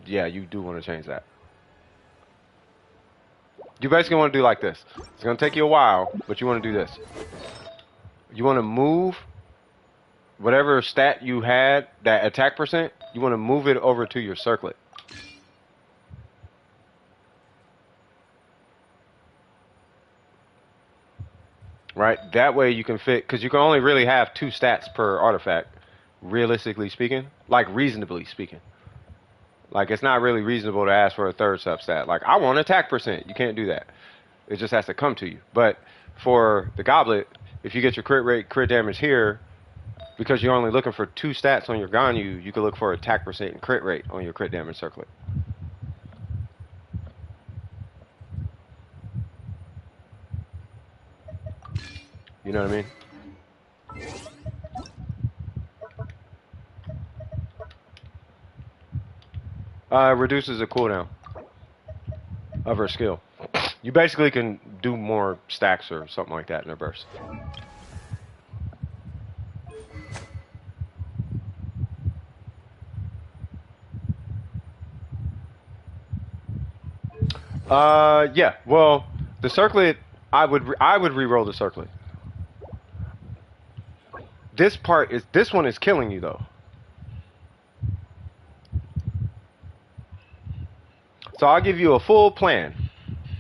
yeah, you do want to change that. You basically want to do like this. It's going to take you a while, but you want to do this. You want to move whatever stat you had, that attack percent, you want to move it over to your circlet. Right? That way you can fit, because you can only really have 2 stats per artifact, realistically speaking. Like, reasonably speaking. Like, it's not really reasonable to ask for a 3rd substat. Like, I want attack percent. You can't do that. It just has to come to you. But for the goblet, if you get your crit rate, crit damage here, because you're only looking for 2 stats on your Ganyu, you can look for attack percent and crit rate on your crit damage circlet. You know what I mean? Reduces the cooldown of her skill. You basically can do more stacks or something like that in a burst. Yeah. Well, the circlet, I would re-roll the circlet. This one is killing you though. So I'll give you a full plan.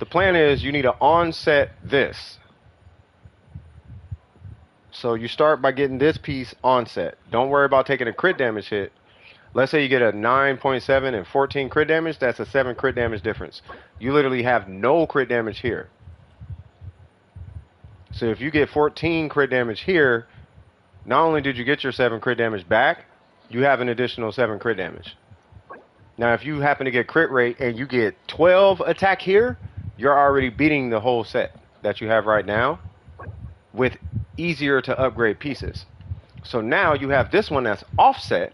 The plan is you need to onset this. So you start by getting this piece onset. Don't worry about taking a crit damage hit. Let's say you get a 9.7 and 14 crit damage. That's a 7 crit damage difference. You literally have no crit damage here. So if you get 14 crit damage here, not only did you get your 7 crit damage back, you have an additional 7 crit damage. Now, if you happen to get crit rate and you get 12 attack here, you're already beating the whole set that you have right now with easier to upgrade pieces. So now you have this one that's offset,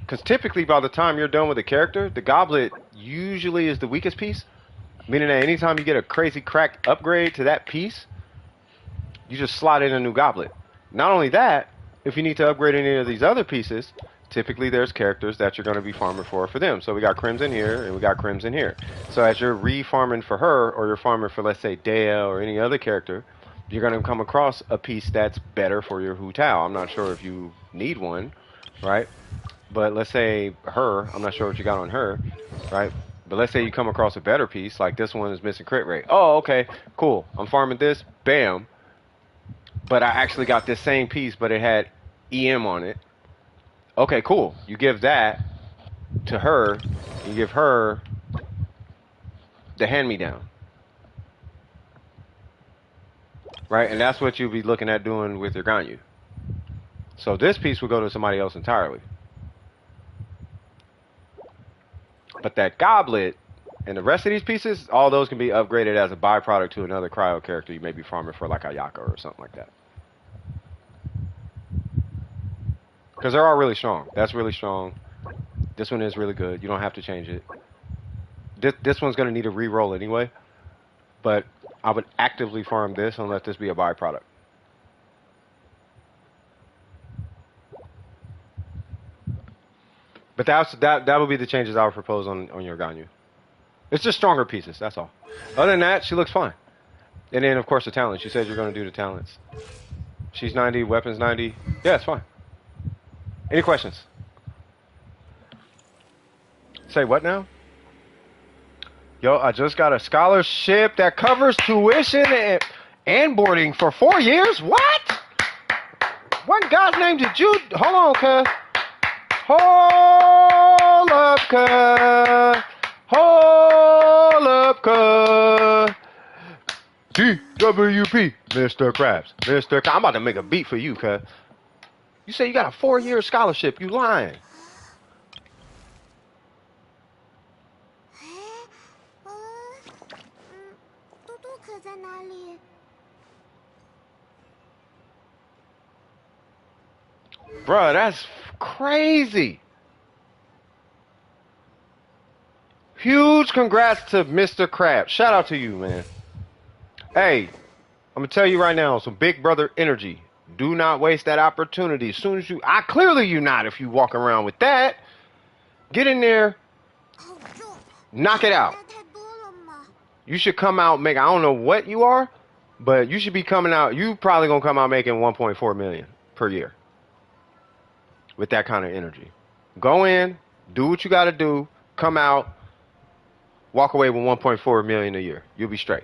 because typically by the time you're done with the character, the goblet usually is the weakest piece, meaning that anytime you get a crazy cracked upgrade to that piece, you just slot in a new goblet. Not only that, if you need to upgrade any of these other pieces, typically there's characters that you're going to be farming for them. So we got Crimson here, and we got Crimson here. So as you're re-farming for her, or you're farming for, let's say, Dea or any other character, you're going to come across a piece that's better for your Hu Tao. I'm not sure if you need one, right? But let's say her, I'm not sure what you got on her, right? But let's say you come across a better piece, like this one is missing crit rate. Oh, okay, cool. I'm farming this, bam. But I actually got this same piece, but it had EM on it. Okay, cool. You give that to her. You give her the hand-me-down. Right? And that's what you'll be looking at doing with your Ganyu. So this piece will go to somebody else entirely. But that goblet and the rest of these pieces, all those can be upgraded as a byproduct to another cryo character you may be farming for, like Ayaka or something like that. Because they're all really strong. That's really strong. This one is really good. You don't have to change it. This one's going to need a re-roll anyway. But I would actively farm this and let this be a byproduct. But that would be the changes I would propose on your Ganyu. It's just stronger pieces, that's all. Other than that, she looks fine. And then, of course, the talents. You said you're going to do the talents. She's 90, weapons 90. Yeah, it's fine. Any questions? Say what now? Yo, I just got a scholarship that covers tuition and boarding for 4 years? What? What in God's name did you... Hold on, cuz. Hold up, cuz. Hold up, cuz. DWP, Mr. Krabs. Mr. I'm about to make a beat for you, cuz. You say you got a 4-year scholarship. You lying. Bruh, that's crazy. Huge congrats to Mr. Crab. Shout out to you, man. Hey, I'm gonna tell you right now, some big brother energy. Do not waste that opportunity. As soon as clearly you not if you walk around with that. Get in there, knock it out. You should come out I don't know what you are, but you should be coming out. You probably gonna come out making 1.4 million per year with that kind of energy. Go in, do what you gotta do, come out, walk away with 1.4 million a year. You'll be straight.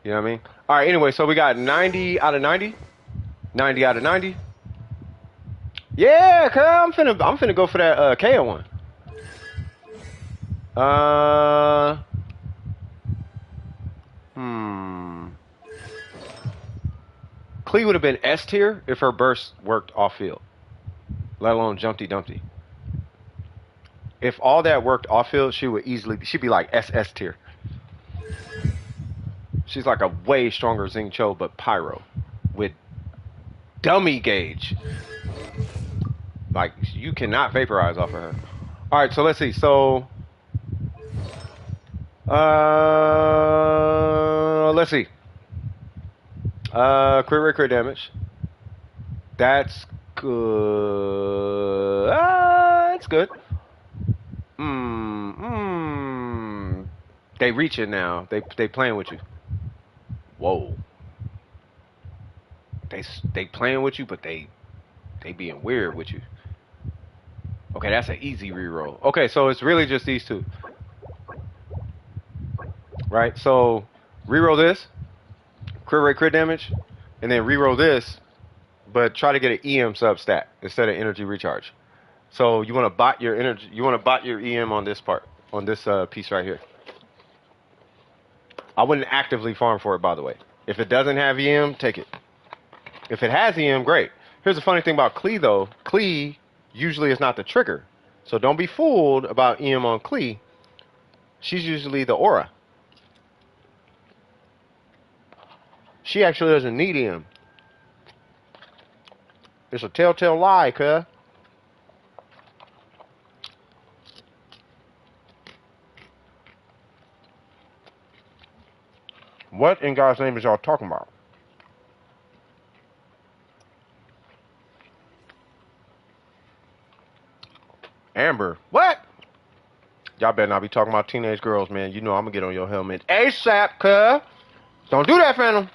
You know what I mean? All right, anyway, so we got 90 out of 90. 90 out of 90. Yeah, cuz I'm finna go for that KO one. Klee would have been S tier if her burst worked off field, let alone Jumpty Dumpty. If all that worked off field, she'd be like SS tier. She's like a way stronger Xingqiu, but Pyro with dummy gauge. Like, you cannot vaporize off of her. All right, so let's see. So, let's see. Crit rate, crit damage. That's good. That's good. They reaching now. They playing with you. Whoa. They playing with you, but they being weird with you. Okay, that's an easy reroll. Okay, so it's really just these two. Right? So reroll this, crit rate, crit damage, and then reroll this, but try to get an EM sub stat instead of energy recharge. So you want to bot your energy. You want to bot your EM on this part, on this piece right here. I wouldn't actively farm for it, by the way. If it doesn't have EM, take it. If it has EM, great. Here's the funny thing about Klee, though. Klee usually is not the trigger. So don't be fooled about EM on Klee. She's usually the aura. She actually doesn't need EM. It's a telltale lie, cuh. What in God's name is y'all talking about? Amber, what? Y'all better not be talking about teenage girls, man. You know I'm gonna get on your helmet ASAP, cuh. Don't do that, Phantom.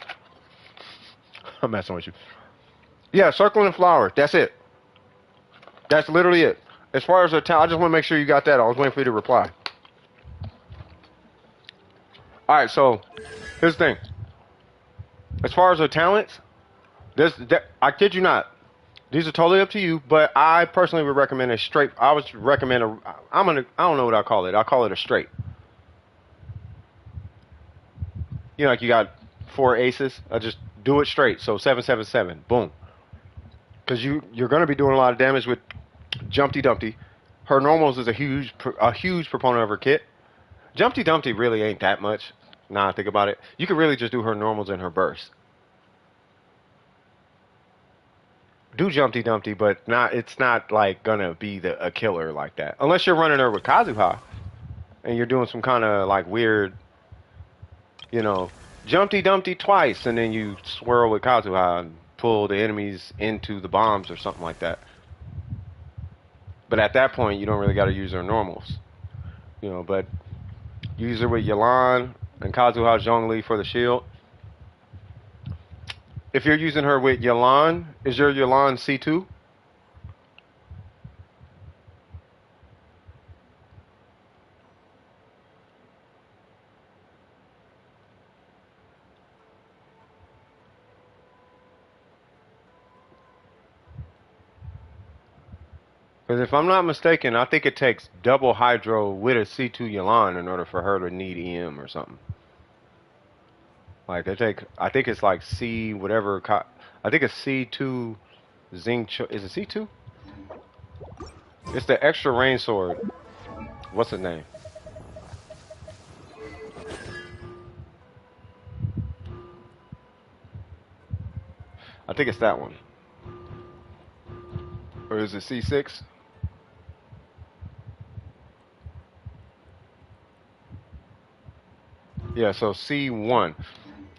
I'm messing with you. Yeah, circling flower. That's it. That's literally it. As far as the talent, I just want to make sure you got that. I was waiting for you to reply. All right, so here's the thing. As far as the talents, I kid you not. These are totally up to you, but I personally would recommend a straight. I would recommend I don't know what I call it. I call it a straight. You know, like you got 4 aces. I just do it straight. So 777, boom. Because you're going to be doing a lot of damage with Jumpty Dumpty. Her normals is a huge proponent of her kit. Jumpty Dumpty really ain't that much. Now I think about it, you could really just do her normals and her burst. Do Jumpty Dumpty, but it's not like gonna be a killer like that. Unless you're running her with Kazuha and you're doing some kind of like weird, you know, Jumpty Dumpty twice and then you swirl with Kazuha and pull the enemies into the bombs or something like that. But at that point, you don't really got to use her normals, you know. But use her with Yelan and Kazuha Zhongli for the shield. If you're using her with Yelan, is your Yelan C2? Because if I'm not mistaken, I think it takes double Hydro with a C2 Yelan in order for her to need EM or something. Like I think it's like C whatever. I think it's C2 Xingqiu. Is it C2? It's the extra rain sword. What's the name? I think it's that one. Or is it C6? Yeah, so C1.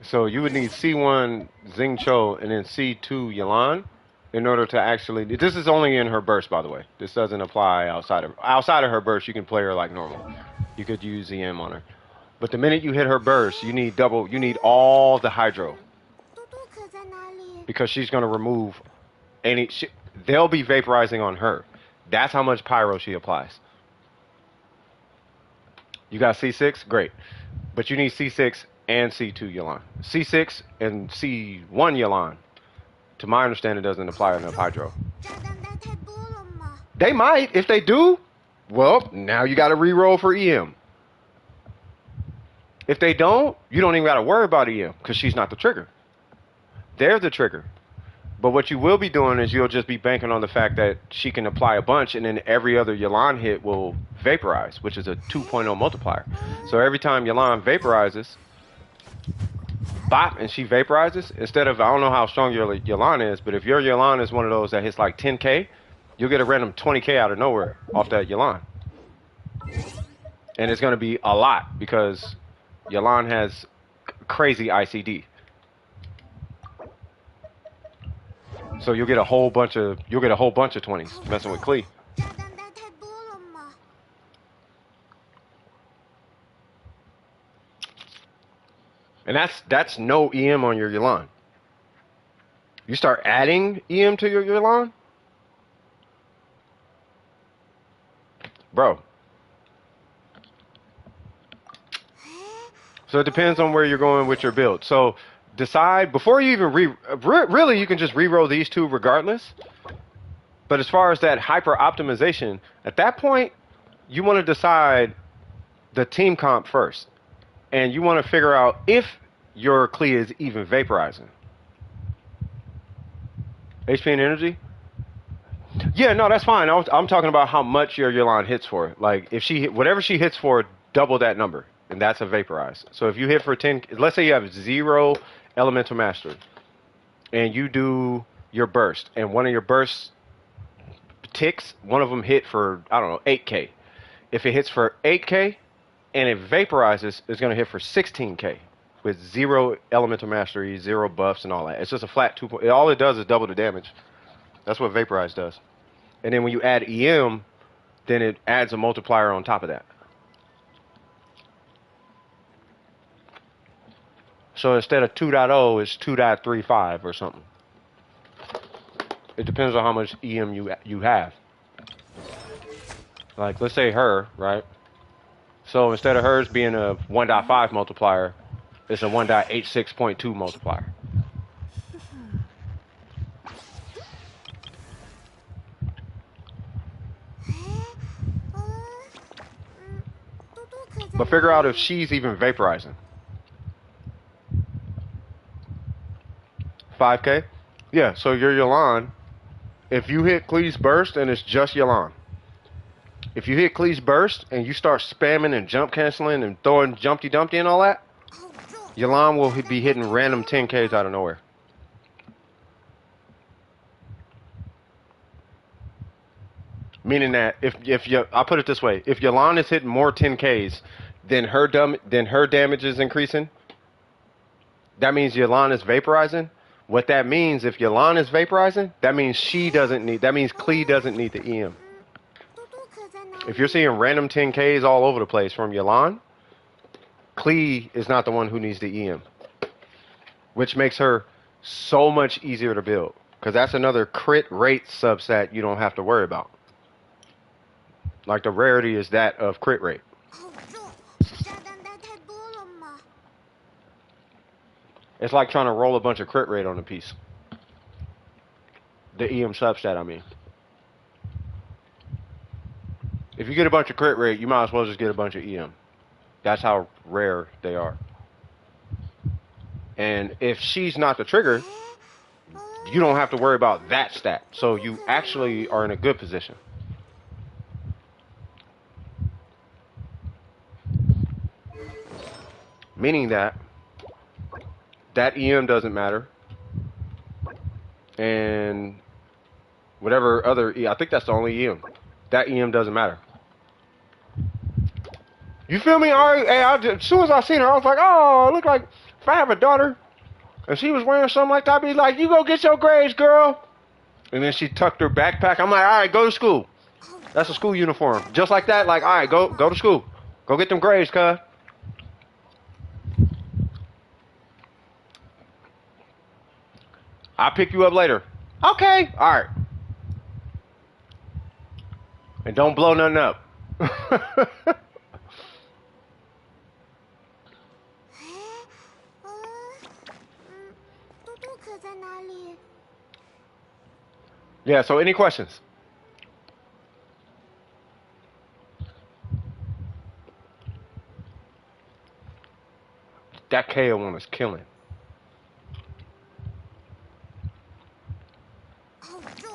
So you would need C1 Xingqiu and then C2 Yelan in order to actually. This is only in her burst, by the way. This doesn't apply outside of her burst. You can play her like normal. You could use EM on her, but the minute you hit her burst, you need double. You need all the hydro because she's gonna remove any. They'll be vaporizing on her. That's how much pyro she applies. You got C6, great, but you need C6 and C2 Yelan. C6 and C1 Yelan, to my understanding, doesn't apply enough hydro. They might. If they do, well, now you got to re-roll for EM. If they don't, you don't even got to worry about EM because she's not the trigger. They're the trigger. But what you will be doing is you'll just be banking on the fact that she can apply a bunch and then every other Yelan hit will vaporize, which is a 2.0 multiplier. So every time Yelan vaporizes, bop, and she vaporizes, instead of, I don't know how strong your Yelan is, but if your Yelan is one of those that hits like 10k, you'll get a random 20k out of nowhere off that Yelan. And it's going to be a lot because Yelan has crazy ICD. So you'll get a whole bunch of 20s messing with Klee. And that's no EM on your Yelan. You start adding EM to your Yelan, bro. So it depends on where you're going with your build. So decide before you even really you can just re-roll these two regardless. But as far as that hyper optimization, at that point you want to decide the team comp first, and you want to figure out if your Klee is even vaporizing. HP and energy. Yeah, no, that's fine. I'm talking about how much your Yelan hits for. Like if whatever she hits for, double that number, and that's a vaporize. So if you hit for 10, let's say you have 0 elemental mastery, and you do your burst, and one of your burst ticks, one of them hit for, I don't know, 8k. If it hits for 8k and it vaporizes, it's going to hit for 16k with 0 elemental mastery, 0 buffs, and all that. It's just a flat 2. All it does is double the damage. That's what vaporize does. And then when you add EM, then it adds a multiplier on top of that. So instead of 2.0, it's 2.35 or something. It depends on how much EM you have. Like, let's say her, right? So instead of hers being a 1.5 multiplier, it's a 1.86.2 multiplier. But figure out if she's even vaporizing. 5k? Yeah, so your Yelan, if you hit Klee's burst and it's just Yelan. If you hit Klee's burst and you start spamming and jump canceling and throwing Jumpty Dumpty and all that, Yelan will be hitting random 10Ks out of nowhere. Meaning that if you, I'll put it this way, if Yelan is hitting more 10Ks than her damage is increasing, that means Yelan is vaporizing. What that means, if Yelan is vaporizing, that means Klee doesn't need the EM. If you're seeing random 10Ks all over the place from Yelan, Klee is not the one who needs the EM. Which makes her so much easier to build. Because that's another crit rate subset you don't have to worry about. Like the rarity is that of crit rate. It's like trying to roll a bunch of crit rate on a piece. The EM substat, I mean. If you get a bunch of crit rate, you might as well just get a bunch of EM. That's how rare they are. And if she's not the trigger, you don't have to worry about that stat. So you actually are in a good position. Meaning that EM doesn't matter. and whatever other I think that's the only EM. That EM doesn't matter. You feel me? As soon as I seen her, I was like, oh, look like if I have a daughter and she was wearing something like that, I'd be like, you go get your grades, girl. And then she tucked her backpack. I'm like, all right, go to school. That's a school uniform. Just like that, like, all right, go to school. Go get them grades, cuz. I'll pick you up later. Okay, all right. And don't blow nothing up. Yeah, so any questions? That KO one is killing.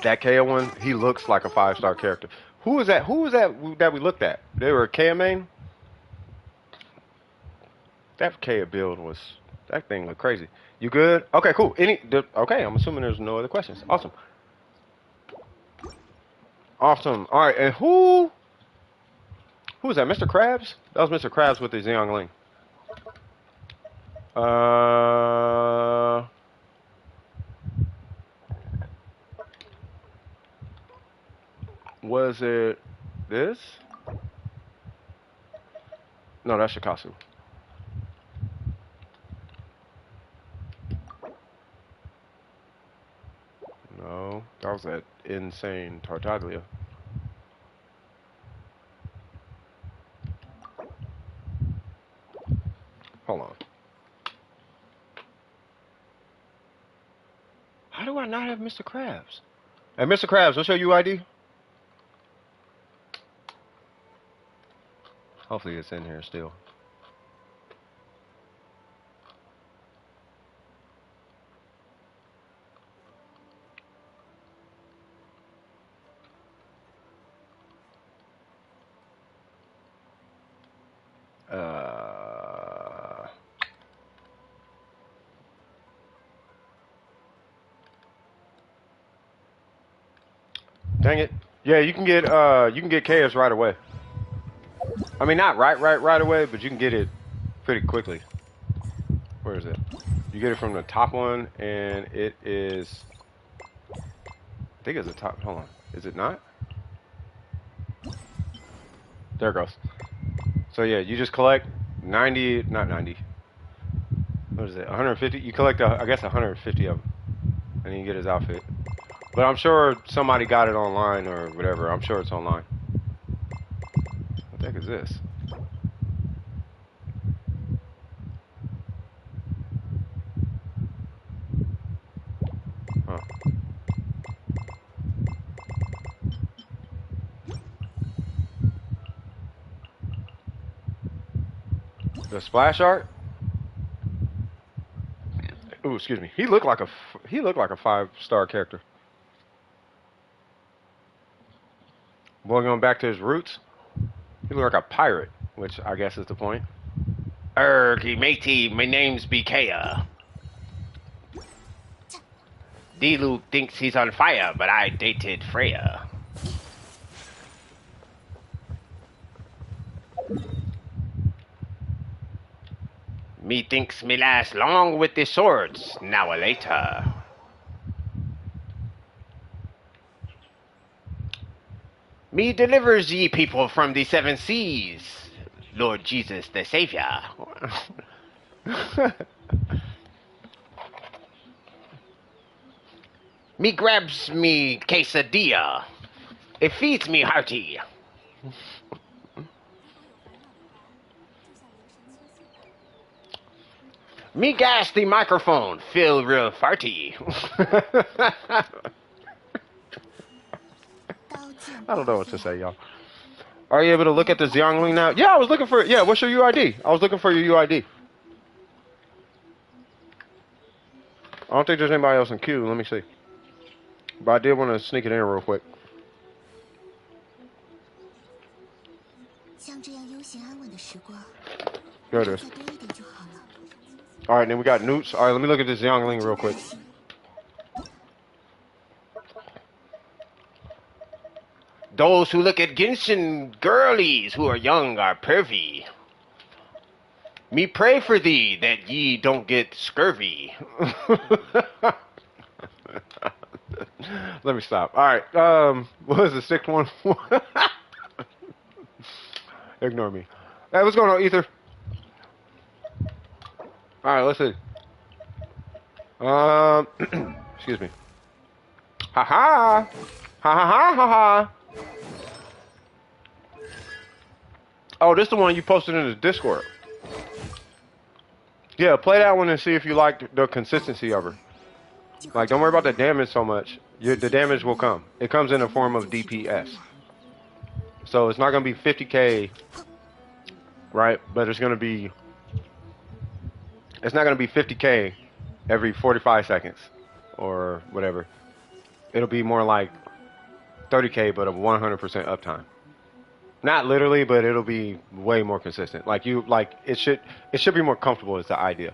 That KO one, he looks like a 5-star character. Who was that? Who was that we looked at? They were a KO main? That KO build was, that thing looked crazy. You good? Okay, cool. Okay, I'm assuming there's no other questions. Awesome. Awesome. All right, and who was that? Mr. Krabs? That was Mr. Krabs with his Xiangling. Was it this? No, that's Shikasu. No, that was that insane Tartaglia. Hold on. How do I not have Mr. Krabs? Hey, Mr. Krabs, what's your UID? Hopefully it's in here still. Dang it. Yeah, you can get KS right away. I mean, not right away, but you can get it pretty quickly. Where is it? You get it from the top one, and it is, I think it's the top. Hold on. Is it not? There it goes. So yeah, you just collect 90, not 90. What is it? 150? You collect, I guess, 150 of them, and then you get his outfit. But I'm sure somebody got it online or whatever. I'm sure it's online. What the heck is this? Huh. The splash art? Ooh, excuse me. He looked like a 5-star character. Boy, going back to his roots, he looked like a pirate, which I guess is the point. Matey, my name's BK. D-Luke thinks he's on fire, but I dated Freya. Me thinks me last long with the swords, now or later. Me delivers ye people from the 7 seas, Lord Jesus the Savior. Me grabs me quesadilla. It feeds me hearty. Me gas the microphone, feel real farty. I don't know what to say, y'all. Are you able to look at the Xiangling now? Yeah, I was looking for it. Yeah, what's your UID? I was looking for your UID. I don't think there's anybody else in queue. Let me see. But I did want to sneak it in real quick. There it is. Alright, then we got nukes. Alright, let me look at this Xiangling real quick. those who look at Genshin girlies who are young are pervy. Me pray for thee that ye don't get scurvy. Let me stop. All right. What was the sixth one? Ignore me. Hey, what's going on, Ether? All right, let's see. Excuse me. Ha ha. Ha ha ha ha ha. Oh, this is the one you posted in the Discord. Yeah, play that one and see if you like the consistency of her. Like, don't worry about the damage so much. The damage will come. It comes in the form of DPS. So it's not going to be 50k, right? But it's going to be... It's not going to be 50k every 45 seconds or whatever. It'll be more like 30k, but a 100% uptime. Not literally, but it'll be way more consistent. Like it should be more comfortable is the idea.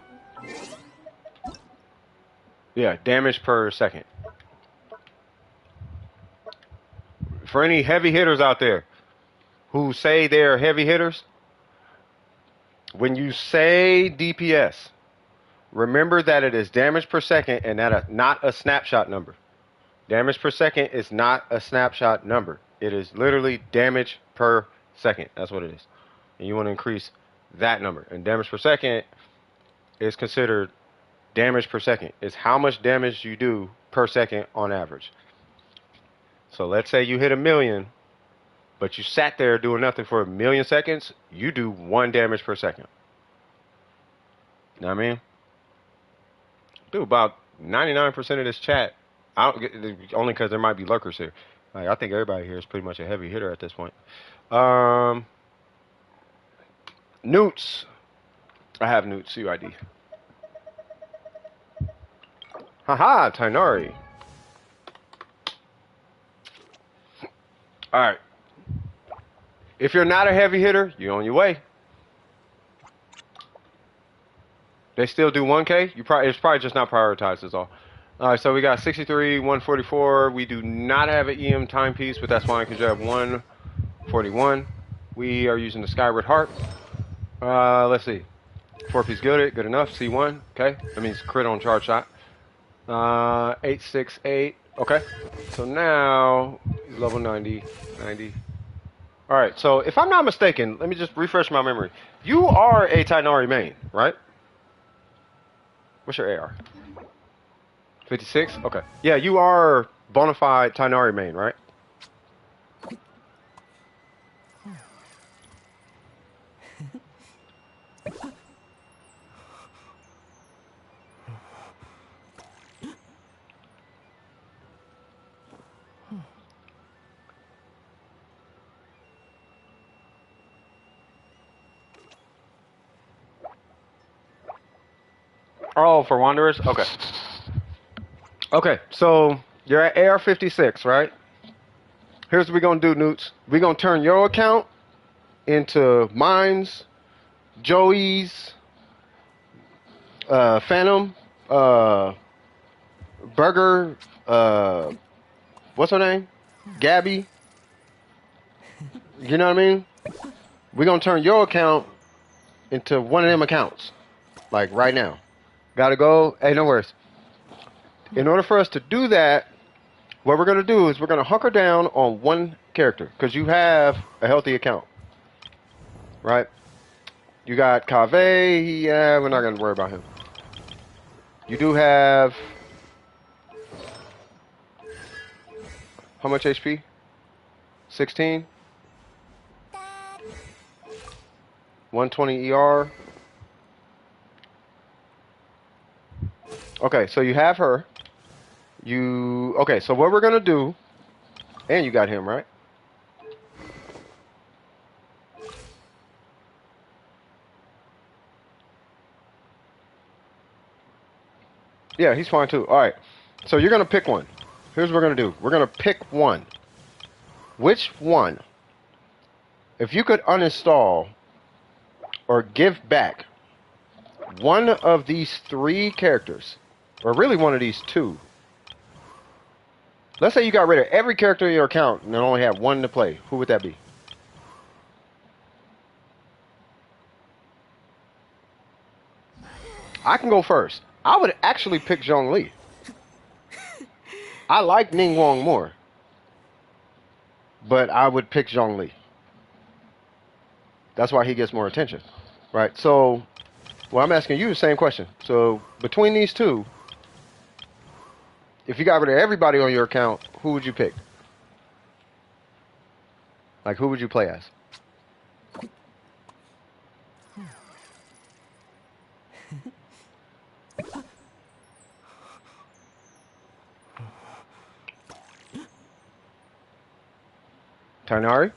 Yeah, damage per second. For any heavy hitters out there who say they're heavy hitters, when you say DPS, remember that it is damage per second and not a snapshot number. Damage per second is not a snapshot number. It is literally damage per second. That's what it is. And you want to increase that number. And damage per second is considered damage per second. It's how much damage you do per second on average. So let's say you hit 1,000,000, but you sat there doing nothing for 1,000,000 seconds. You do 1 damage per second. You know what I mean? Dude, about 99% of this chat, I don't get, only because there might be lurkers here. Like, I think everybody here is pretty much a heavy hitter at this point. Newts. I have Newts, UID. Haha, Tainari. Alright. If you're not a heavy hitter, you're on your way. They still do 1K? It's probably just not prioritized is all. Alright, so we got 63, 144. We do not have an EM timepiece, but that's fine because you have 141. We are using the Skyward Heart. Let's see. 4-piece gilded, good enough. C1, okay. That means crit on charge shot. 868, okay. So now, level 90. Alright, so if I'm not mistaken, let me just refresh my memory. You are a Tainari main, right? What's your AR? 56? Okay. Yeah, you are bona fide Tainari main, right? Oh, for Wanderers? Okay. Okay, so you're at AR56, right? Here's what we're going to do, Newts. We're going to turn your account into mine's, Joey's, Phantom, Burger, what's her name? Gabby. You know what I mean? We're going to turn your account into one of them accounts. Like right now. Gotta go. Hey, no worries. In order for us to do that, what we're going to do is we're going to hunker down on one character. Because you have a healthy account. Right? You got Kave. Yeah, we're not going to worry about him. You do have... How much HP? 16? 120 ER. Okay, so you have her. Okay, so what we're going to do... And you got him, right? Yeah, he's fine too. Alright, so you're going to pick one. Here's what we're going to do. We're going to pick one. Which one? If you could uninstall or give back one of these 3 characters, or really one of these 2, Let's say you got rid of every character in your account and only have one to play. Who would that be? I can go first. I would actually pick Xiangling. I like Ningguang more, but I would pick Xiangling. That's why he gets more attention, right? So, well, I'm asking you the same question. So, between these two, if you got rid of everybody on your account, who would you pick? Like, who would you play as? Tighnari?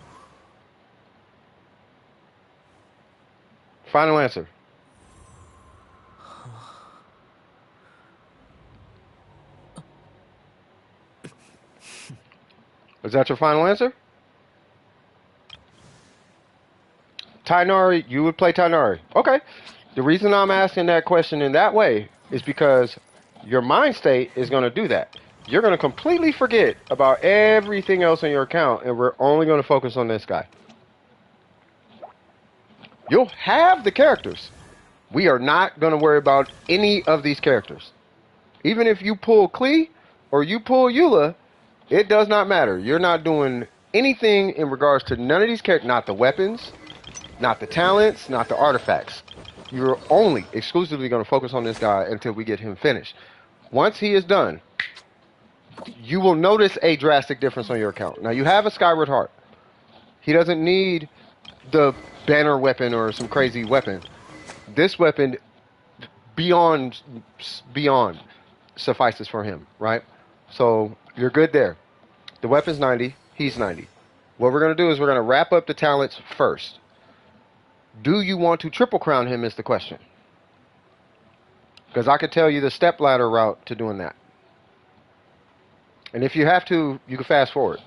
Final answer. Is that your final answer? Tighnari, you would play Tighnari. Okay. The reason I'm asking that question in that way is because your mind state is going to do that. You're going to completely forget about everything else in your account, and we're only going to focus on this guy. You'll have the characters. We are not going to worry about any of these characters. Even if you pull Klee or you pull Eula, it does not matter. You're not doing anything in regards to none of these characters. Not the weapons, not the talents, not the artifacts. You're only exclusively going to focus on this guy until we get him finished. Once he is done, you will notice a drastic difference on your account. Now, you have a Skyward Heart. He doesn't need the banner weapon or some crazy weapon. This weapon, beyond suffices for him, right? So, you're good there. The weapon's 90. He's 90. What we're going to do is we're going to wrap up the talents first. Do you want to triple crown him is the question. Because I could tell you the step ladder route to doing that. And if you have to, you can fast forward.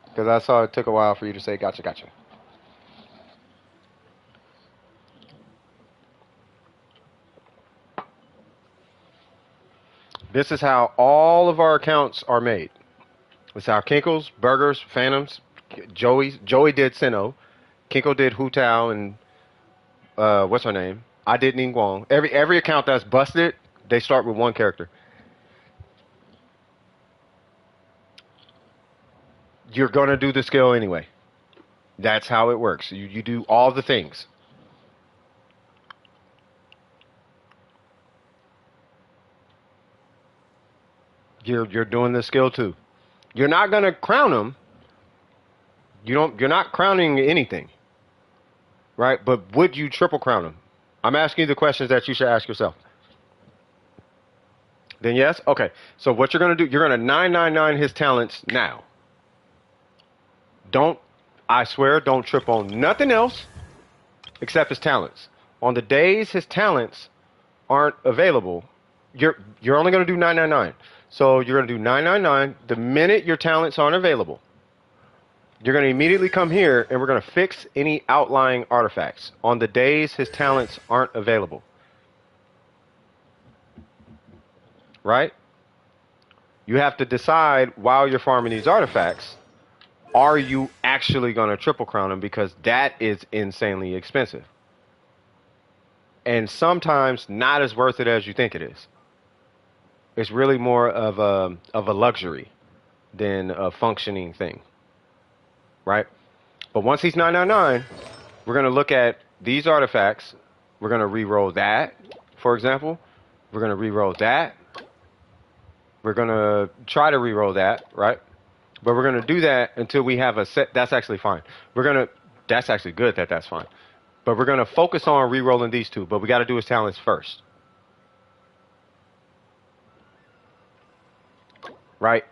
Because I saw it took a while for you to say, gotcha, gotcha. This is how all of our accounts are made. It's how Kinkles, Burgers, Phantoms, Joey did Sinnoh, Kinko did Hu Tao, and what's her name? I did Ningguang. Every account that's busted, they start with one character. You're gonna do the skill anyway. That's how it works. You do all the things. You're doing the skill too. You're not gonna crown them. You're not crowning anything, right? But would you triple crown them? I'm asking you the questions that you should ask yourself. Then yes, okay. So what you're gonna do? You're gonna 999 his talents now. I swear, don't trip on nothing else except his talents. On the days his talents aren't available, you're only gonna do 999. So you're gonna do 999 the minute your talents aren't available. You're going to immediately come here, and we're going to fix any outlying artifacts on the days his talents aren't available. Right? You have to decide while you're farming these artifacts, are you actually going to triple crown them? Because that is insanely expensive. And sometimes not as worth it as you think it is. It's really more of a luxury than a functioning thing. Right? But once he's 999, we're going to look at these artifacts. We're going to re-roll that, for example. We're going to re-roll that. We're going to try to re-roll that, right? But we're going to do that until we have a set. That's actually fine. That's actually good that that's fine. But we're going to focus on re-rolling these two. But we got to do his talents first. Right?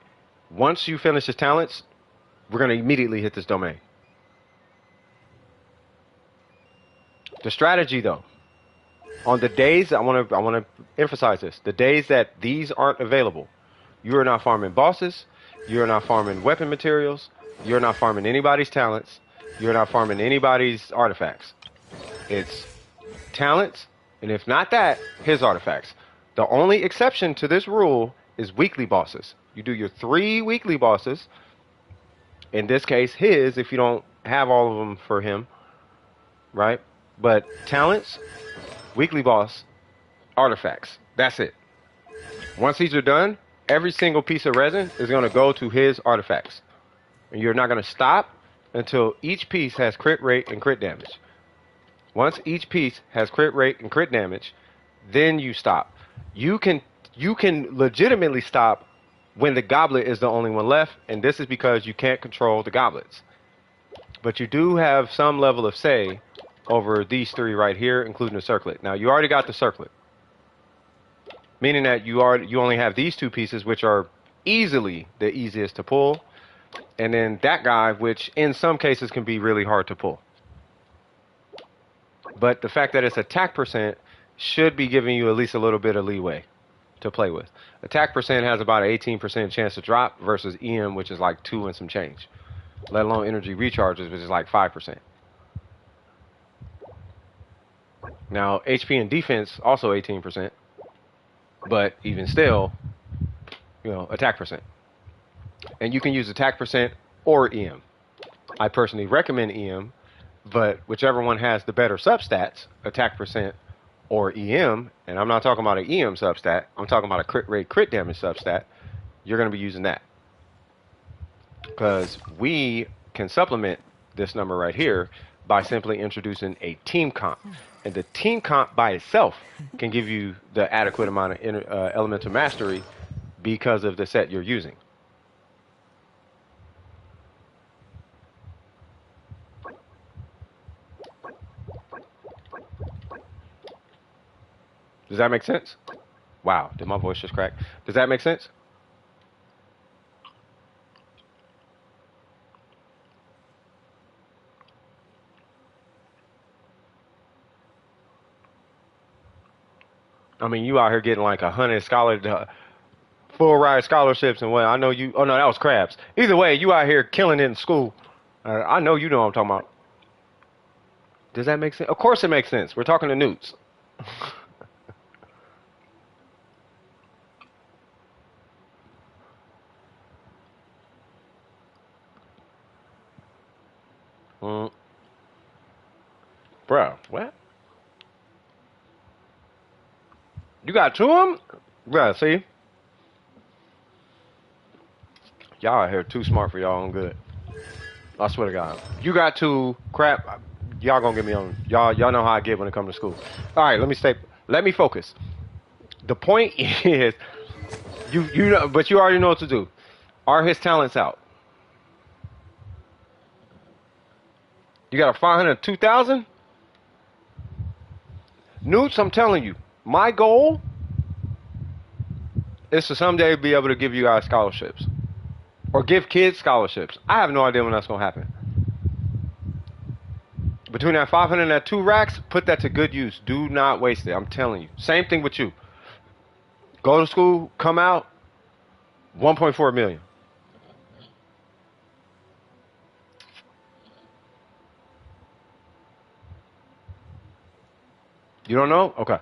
Once you finish his talents, we're going to immediately hit this domain. The strategy, though, on the days, I want to emphasize this, the days that these aren't available, you are not farming bosses, you're not farming weapon materials, you're not farming anybody's talents, you're not farming anybody's artifacts. It's talents, and if not that, his artifacts. The only exception to this rule is weekly bosses. You do your 3 weekly bosses. In this case, his, if you don't have all of them for him, right? But talents, weekly boss, artifacts. That's it. Once these are done, every single piece of resin is going to go to his artifacts. And you're not going to stop until each piece has crit rate and crit damage. Once each piece has crit rate and crit damage, then you stop. You can legitimately stop when the goblet is the only one left, and this is because you can't control the goblets. But you do have some level of say over these 3 right here, including the circlet. Now, you already got the circlet, meaning that you only have these 2 pieces, which are easily the easiest to pull, and then that guy, which in some cases can be really hard to pull. But the fact that it's attack percent should be giving you at least a little bit of leeway to play with. Attack percent has about an 18% chance to drop versus EM, which is like 2 and some change. Let alone energy recharges, which is like 5%. Now, HP and defense, also 18%. But even still, you know, attack percent. And you can use attack percent or EM. I personally recommend EM, but whichever one has the better substats, attack percent or EM, and I'm not talking about an EM substat, I'm talking about a crit rate, crit damage substat, you're going to be using that. Because we can supplement this number right here by simply introducing a team comp. And the team comp by itself can give you the adequate amount of elemental mastery because of the set you're using. Does that make sense? Wow, did my voice just crack? Does that make sense? I mean, you out here getting like 100 full ride scholarships and what? I know you. Oh no, that was crabs. Either way, you out here killing it in school. I know you know what I'm talking about. Does that make sense? Of course it makes sense. We're talking to newts. Bro, what? You got 2 of them? Bro, see? Y'all out here too smart for y'all own good. I swear to God. You got 2 crap. Y'all gonna get me on. Y'all know how I get when it comes to school. All right, let me focus. The point is, you know, but you already know what to do. Are his talents out? You got a 502,000? Newts, I'm telling you, my goal is to someday be able to give you guys scholarships. Or give kids scholarships. I have no idea when that's going to happen. Between that 500 and that 2 racks, put that to good use. Do not waste it. I'm telling you. Same thing with you. Go to school, come out, 1.4 million. You don't know? Okay.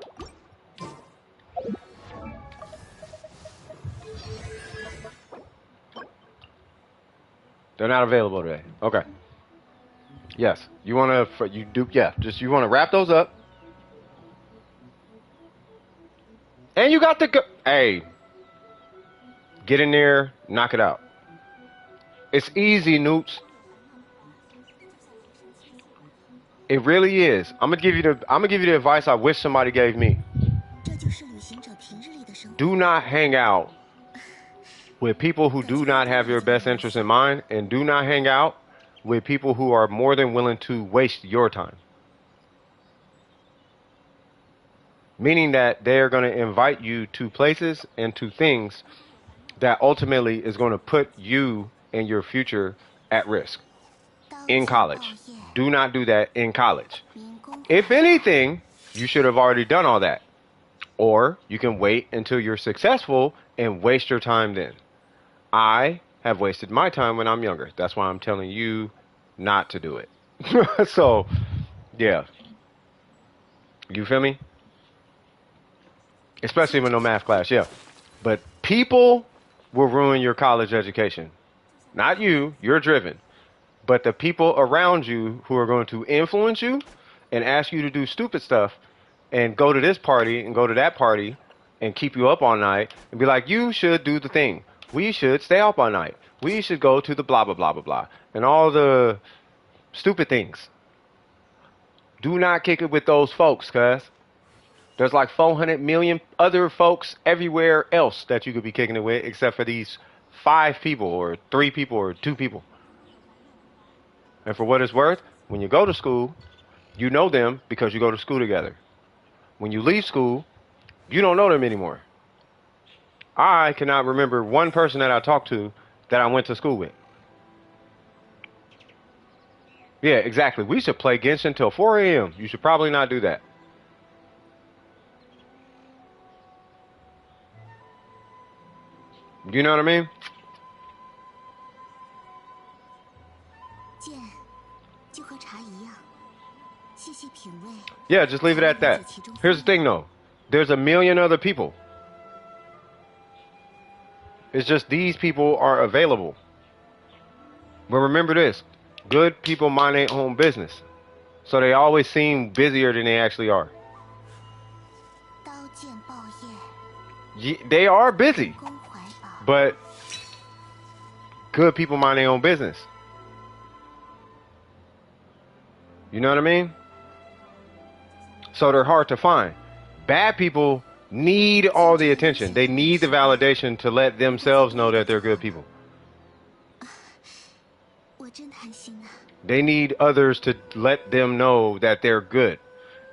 They're not available today. Okay. Yes. You want to, you want to wrap those up. And you got the, hey, get in there, knock it out. It's easy, Newts. It really is. I'm gonna give you the advice I wish somebody gave me. Do not hang out with people who do not have your best interest in mind, and do not hang out with people who are more than willing to waste your time. Meaning that they are going to invite you to places and to things that ultimately is going to put you and your future at risk. In college. Do not do that in college. If anything, you should have already done all that. Or you can wait until you're successful and waste your time then. I have wasted my time when I'm younger. That's why I'm telling you not to do it. So, yeah. You feel me? Especially with no math class, yeah. But People will ruin your college education. Not you, you're driven. But the people around you who are going to influence you and ask you to do stupid stuff and go to this party and go to that party and keep you up all night and be like, you should do the thing. We should stay up all night. We should go to the blah, blah, blah, blah, blah. And all the stupid things. Do not kick it with those folks, cuz. There's like 400 million other folks everywhere else that you could be kicking it with except for these 5 people or 3 people or 2 people. And for what it's worth, when you go to school, you know them because you go to school together. When you leave school, you don't know them anymore. I cannot remember one person that I talked to that I went to school with. Yeah, exactly. We should play Genshin till 4 a.m. You should probably not do that. You know what I mean? Yeah, just leave it at that. Here's the thing though. There's a million other people. It's just these people are available. But remember this. Good people mind their own business. So they always seem busier than they actually are. They are busy. But good people mind their own business. You know what I mean? So they're hard to find. Bad people need all the attention. They need the validation to let themselves know that they're good people. They need others to let them know that they're good.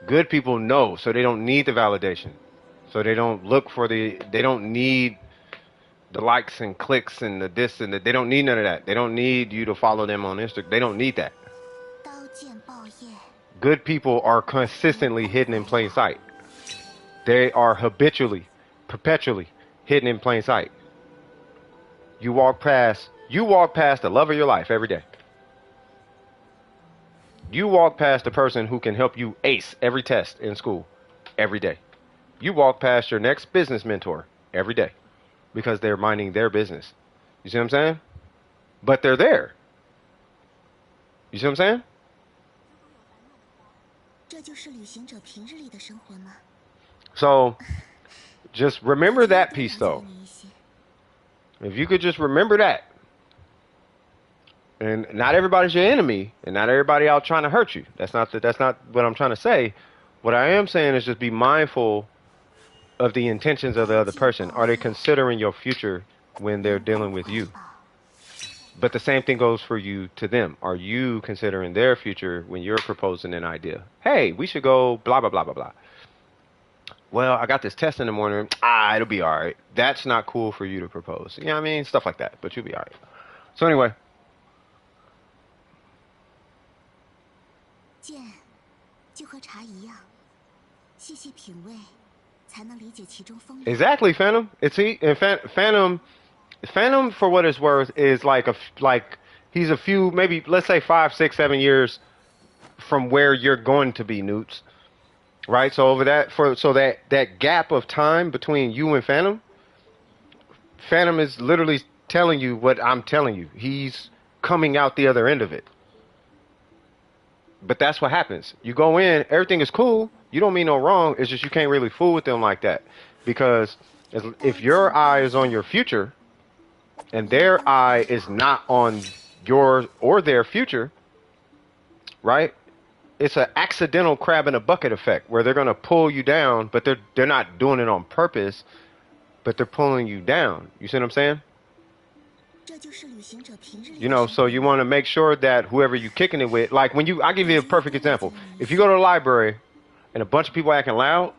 Good people know, so they don't need the validation. So they don't look for they don't need the likes and clicks and the this and the, they don't need none of that. They don't need you to follow them on Instagram. They don't need that. Good people are consistently hidden in plain sight. They are habitually, perpetually hidden in plain sight. You walk past the love of your life every day. You walk past the person who can help you ace every test in school every day. You walk past your next business mentor every day because they're minding their business. You see what I'm saying? But they're there. You see what I'm saying? So, just remember that piece though. If you could just remember that. And not everybody's your enemy, and not everybody out trying to hurt you. That's not what I'm trying to say. What I am saying is just be mindful of the intentions of the other person. Are they considering your future when they're dealing with you? But the same thing goes for you to them. Are you considering their future when you're proposing an idea? Hey, we should go blah, blah, blah, blah, blah. Well, I got this test in the morning. It'll be all right. That's not cool for you to propose. You know what I mean? Stuff like that. But you'll be all right. So anyway. Exactly, Phantom. Phantom, for what it's worth, is he's a few, maybe let's say 5, 6, 7 years from where you're going to be, Newts. Right? So over that gap of time between you and Phantom is literally telling you what I'm telling you. He's coming out the other end of it. But that's what happens. You go in, everything is cool. You don't mean no wrong. It's just you can't really fool with them like that. Because if your eye is on your future and their eye is not on your or their future, right? It's an accidental crab in a bucket effect where they're going to pull you down, but they're not doing it on purpose, but they're pulling you down. You see what I'm saying? You know, so you want to make sure that whoever you kicking it with, like I'll give you a perfect example. If you go to the library and a bunch of people acting loud,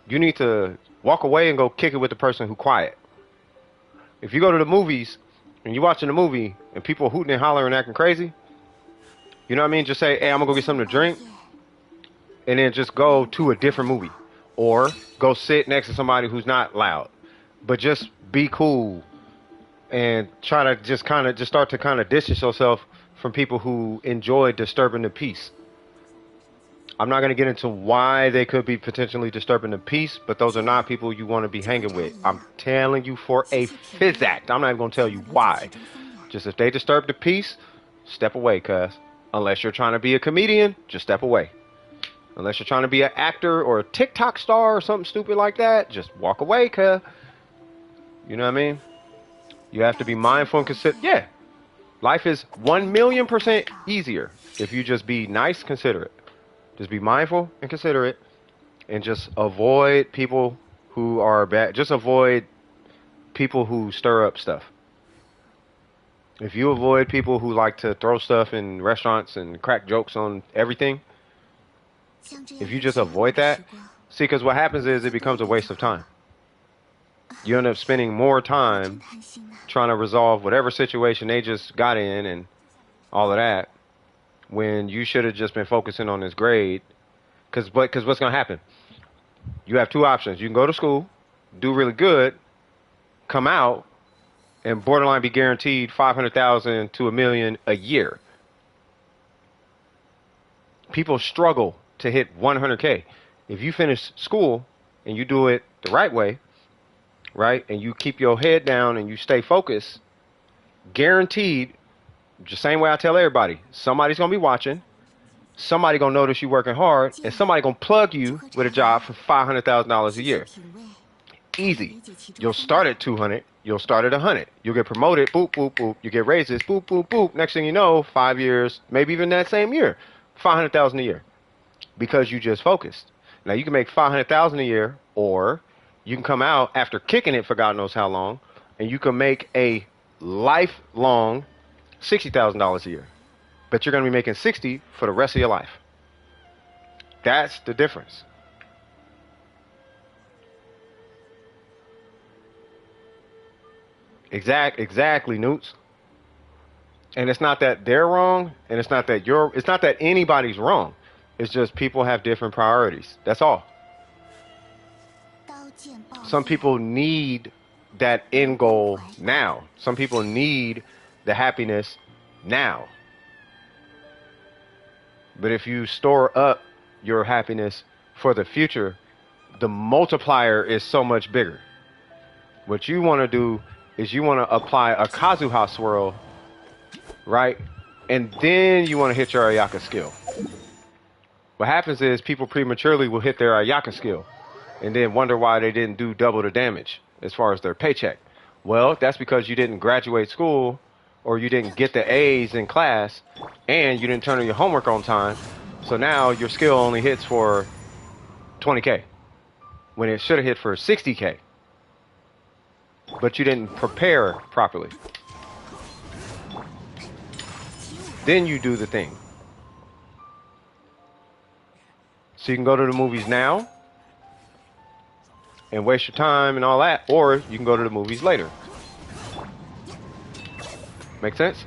you need to walk away and go kick it with the person who's quiet. If you go to the movies and you're watching a movie and people hooting and hollering and acting crazy, you know what I mean? Just say, hey, I'm going to go get something to drink. And then just go to a different movie. Or go sit next to somebody who's not loud. But just be cool. And try to just start to distance yourself from people who enjoy disturbing the peace. I'm not going to get into why they could be potentially disturbing the peace, but those are not people you want to be hanging with. I'm telling you for a physact. I'm not even going to tell you why. Just if they disturb the peace, step away, cuz. Unless you're trying to be a comedian, just step away. Unless you're trying to be an actor or a TikTok star or something stupid like that, just walk away, cuz. You know what I mean? You have to be mindful and consider. Yeah. Life is 1,000,000% easier if you just be nice, considerate. Just be mindful and considerate, and just avoid people who are bad. Just avoid people who stir up stuff. If you avoid people who like to throw stuff in restaurants and crack jokes on everything, if you just avoid that, see, because what happens is it becomes a waste of time. You end up spending more time trying to resolve whatever situation they just got in and all of that, when you should have just been focusing on this grade. Because what's going to happen? You have two options. You can go to school, do really good, come out, and borderline be guaranteed $500,000 to $1 million a year. People struggle to hit 100K. If you finish school and you do it the right way, right, and you keep your head down and you stay focused, guaranteed, the same way I tell everybody, somebody's going to be watching, somebody going to notice you working hard, and somebody going to plug you with a job for $500,000 a year. Easy. You'll start at 200, you'll start at 100, you'll get promoted, boop, boop, boop, you get raises, boop, boop, boop. Next thing you know, 5 years, maybe even that same year, $500,000 a year, because you just focused. Now you can make $500,000 a year, or you can come out after kicking it for God knows how long, and you can make a lifelong $60,000 a year. But you're going to be making $60,000 for the rest of your life. That's the difference. Exactly, Newts. And it's not that they're wrong, and it's not that anybody's wrong. It's just people have different priorities. That's all. Some people need that end goal now. Some people need the happiness now. But if you store up your happiness for the future, the multiplier is so much bigger. What you want to do is you want to apply a Kazuha swirl, right? And then you want to hit your Ayaka skill. What happens is people prematurely will hit their Ayaka skill and then wonder why they didn't do double the damage as far as their paycheck. Well, that's because you didn't graduate school, or you didn't get the A's in class, and you didn't turn in your homework on time. So now your skill only hits for 20K when it should have hit for 60K. But you didn't prepare properly. Then you do the thing. So you can go to the movies now and waste your time and all that, or you can go to the movies later. Make sense?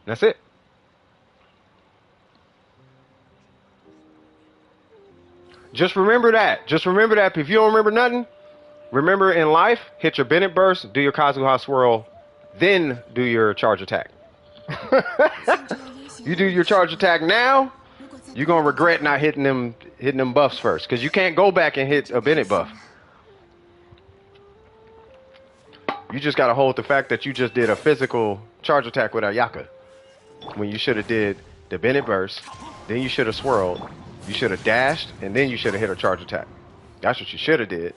That's it. Just remember that. Just remember that. If you don't remember nothing, remember in life, hit your Bennett burst, do your Kazuha swirl, then do your charge attack. You do your charge attack now, you're gonna regret not hitting them buffs first, because you can't go back and hit a Bennett buff. You just gotta hold the fact that you just did a physical charge attack with Ayaka, when you should have did the Bennett burst, then you should have swirled, you should have dashed, and then you should have hit a charge attack. That's what you should have did.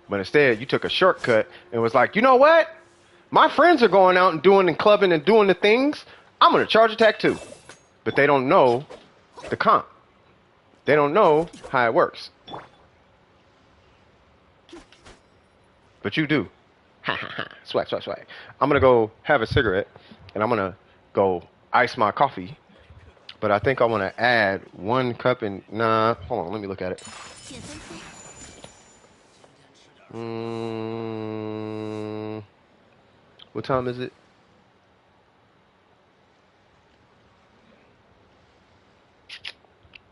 But instead, you took a shortcut and was like, you know what? My friends are going out and doing and clubbing and doing the things. I'm going to charge attack too. But they don't know the comp. They don't know how it works. But you do. Ha ha ha. Swag, swag, swag. I'm going to go have a cigarette, and I'm going to go ice my coffee. But I think I want to add 1 cup and... Nah, hold on. Let me look at it. What time is it?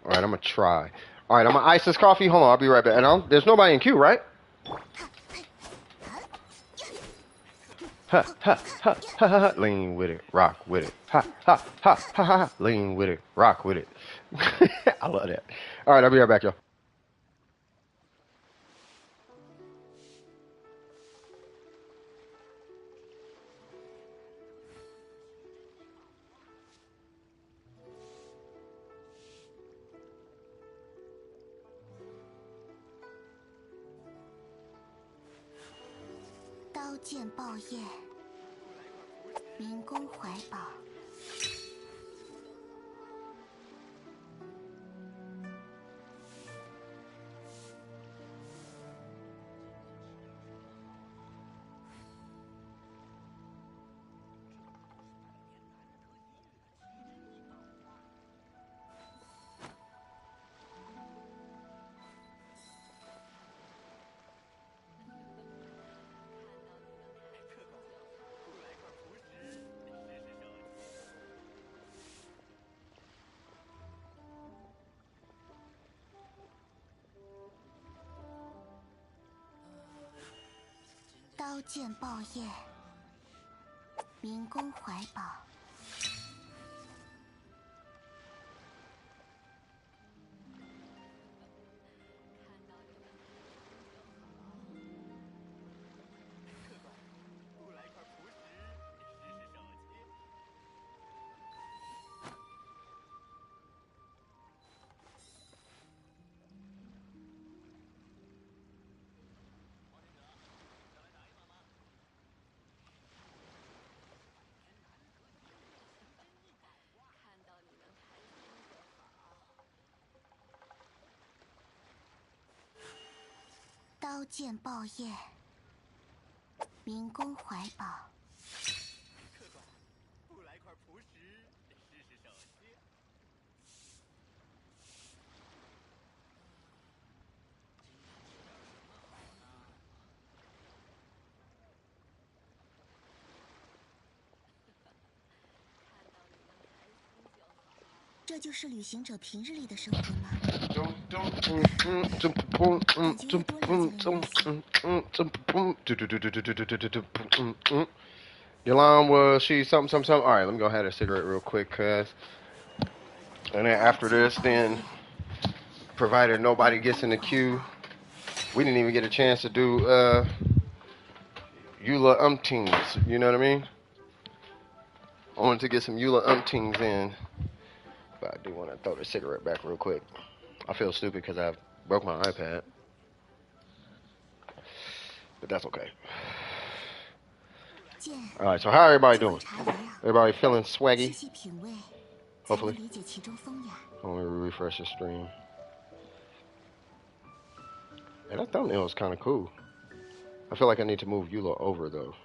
All right, I'm going to try. All right, I'm going to ice this coffee. Hold on, I'll be right back. And there's nobody in queue, right? Ha ha ha ha ha ha. Lean with it, rock with it. Ha ha ha ha ha ha. Lean with it, rock with it. I love that. All right, I'll be right back, y'all.刀剑爆焰，民工怀抱。刀剑爆焰，民工怀抱。刀剑爆焰，民工怀抱。不来块朴实，试试手气。这就是旅行者平日里的生活吗？ Yolan, was she something? All right, let me go ahead and cigarette real quick, cuz. And then after this, then, provided nobody gets in the queue, we didn't even get a chance to do Eula umptings. You know what I mean? I wanted to get some Eula umptings in, but I do want to throw the cigarette back real quick. I feel stupid because I broke my iPad. But that's okay. Alright, so how everybody doing? Everybody feeling swaggy? Hopefully. Let me refresh the stream. And that thumbnail is kind of cool. I feel like I need to move Eula over though.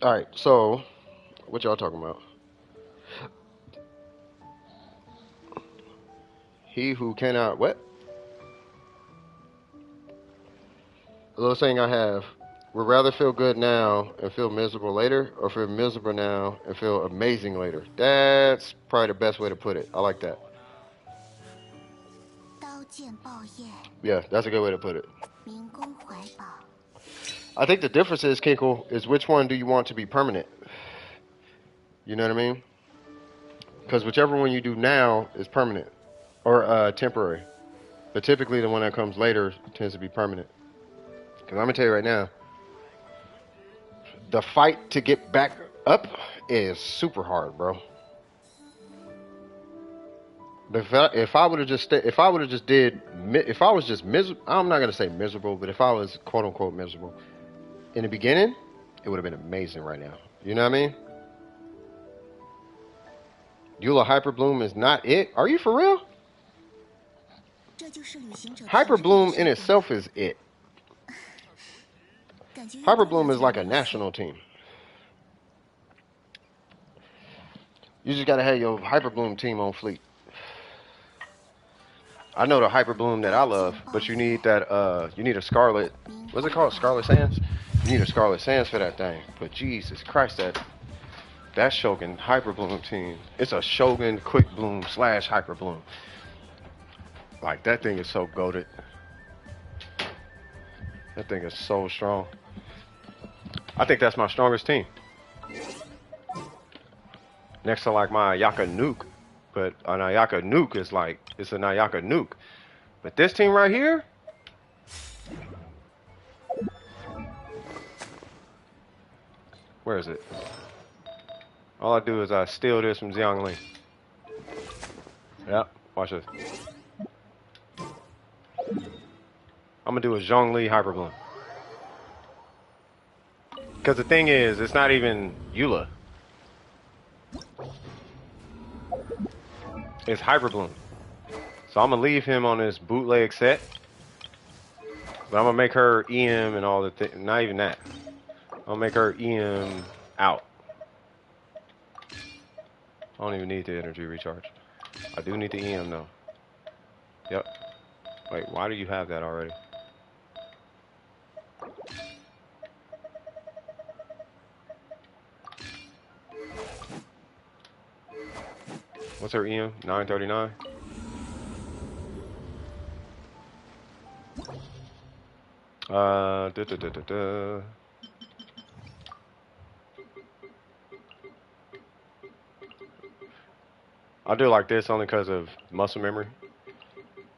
Alright, so what y'all talking about? He who cannot, what? A little saying I have, would rather feel good now and feel miserable later, or feel miserable now and feel amazing later. That's probably the best way to put it. I like that. Yeah, that's a good way to put it. I think the difference is, Kinkle, is which one do you want to be permanent? You know what I mean? Because whichever one you do now is permanent. Or temporary. But typically the one that comes later tends to be permanent. Because I'm going to tell you right now, the fight to get back up is super hard, bro. But if I would have just miserable, I'm not going to say miserable, but if I was quote unquote miserable in the beginning, it would have been amazing right now. You know what I mean? Eula Hyper Bloom is not it? Are you for real? Hyper Bloom in itself is it. Hyper Bloom is like a national team. You just gotta have your Hyper Bloom team on fleet. I know the Hyper Bloom that I love, but you need that you need a Scarlet, what's it called? Scarlet Sands? You need a Scarlet Sands for that thing. But Jesus Christ, that Shogun Hyper Bloom team. It's a Shogun Quick Bloom / Hyper Bloom. Like, that thing is so goated. That thing is so strong. I think that's my strongest team. Next to like my Ayaka nuke. But an Ayaka nuke is like, it's an Ayaka nuke. But this team right here, where is it? All I do is I steal this from Xiangling. Yep, watch this. I'm gonna do a Zhongli Hyper Bloom. Because the thing is, it's not even Eula. It's Hyper Bloom. So I'm gonna leave him on this bootleg set. But I'm gonna make her EM and all the things. Not even that. I'll make her EM out. I don't even need the energy recharge. I do need the EM though. Yep. Wait, why do you have that already? What's her EM? 939? I'll do it like this only because of muscle memory.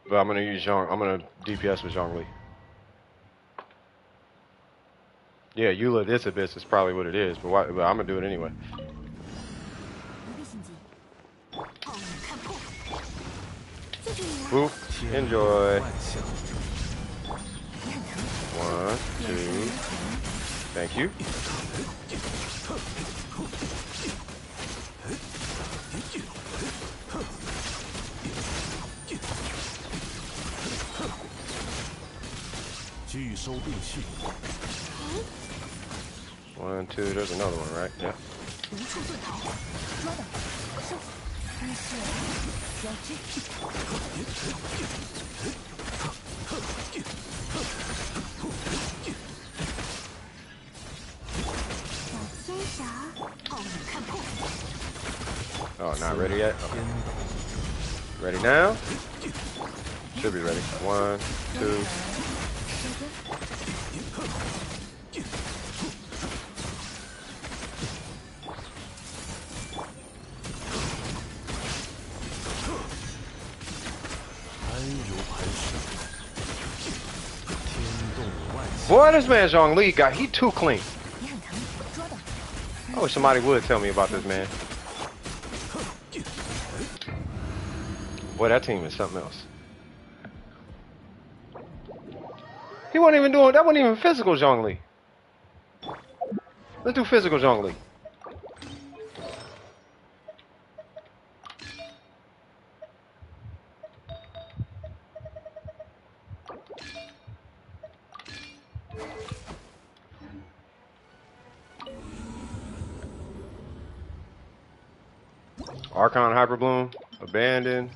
But I'm gonna use I'm gonna DPS with Zhongli. Yeah, Eula this abyss is probably what it is, but I'm gonna do it anyway. Oop, enjoy. 1, 2. Thank you. One, two, there's another one, right? Yeah. Oh, not ready yet? Okay. Ready now? Should be ready. 1, 2. Boy, this man Zhongli he too clean. I wish somebody would tell me about this man. Boy, that team is something else. He wasn't even doing that. Wasn't even physical Xiangling. Let's do physical Xiangling. Archon Hyper Bloom, Abandon.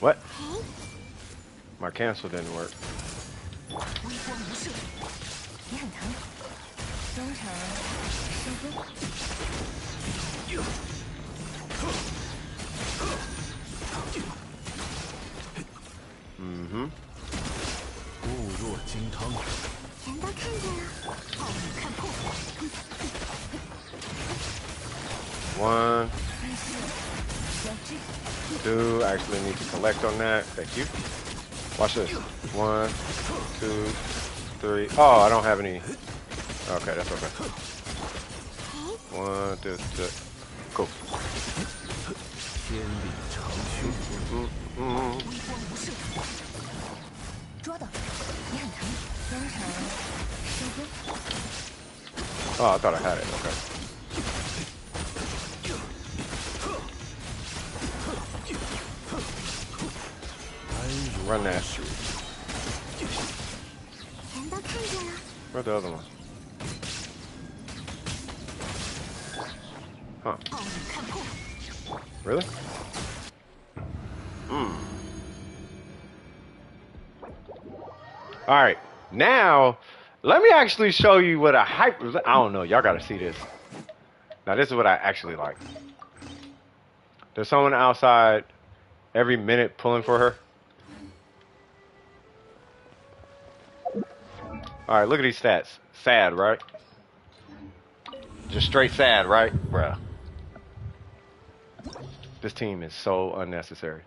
What? My cancel didn't work. Mm-hmm. 1, 2. I actually need to collect on that. Thank you. Watch this. 1, 2, 3. Oh, I don't have any. Okay, that's okay. 1, 2, 3. Cool. Oh, I thought I had it. Okay. Run that. Where's the other one? Huh. Really? Alright. Now, let me actually show you what a hyper... I don't know. Y'all gotta see this. Now, this is what I actually like. There's someone outside every minute pulling for her. Alright, look at these stats. Sad, right? Just straight sad, right? Bruh. This team is so unnecessary.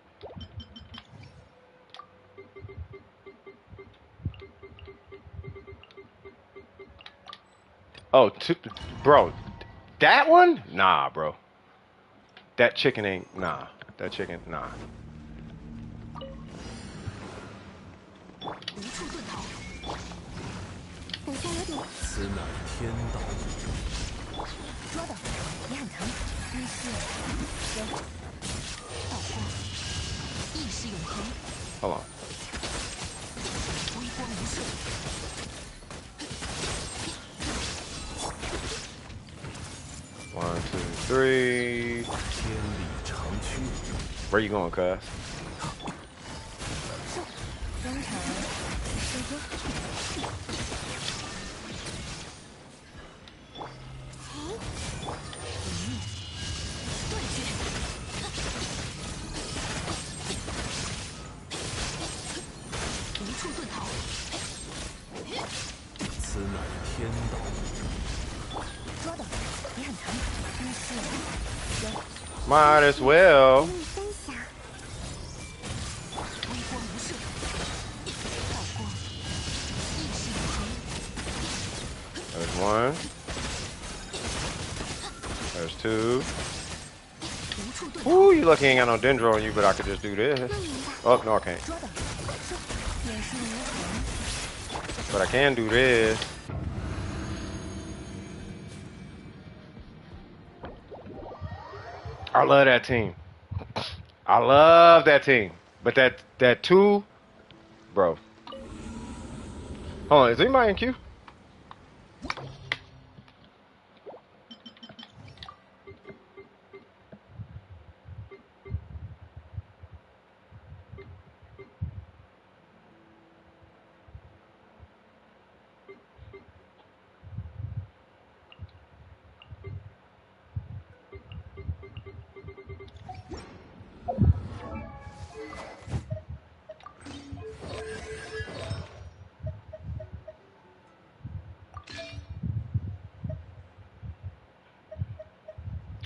Oh, bro. That one? Nah, bro. That chicken ain't... Nah. That chicken... Nah. Hold on. One, two, three. Where you going, cuz? Might as well. There's one. There's two. Ooh, you lucky ain't got no dendro on you, but I could just do this. Oh, no, I can't. But I can do this. I love that team. I love that team. But that two, bro. Hold on, is anybody in queue?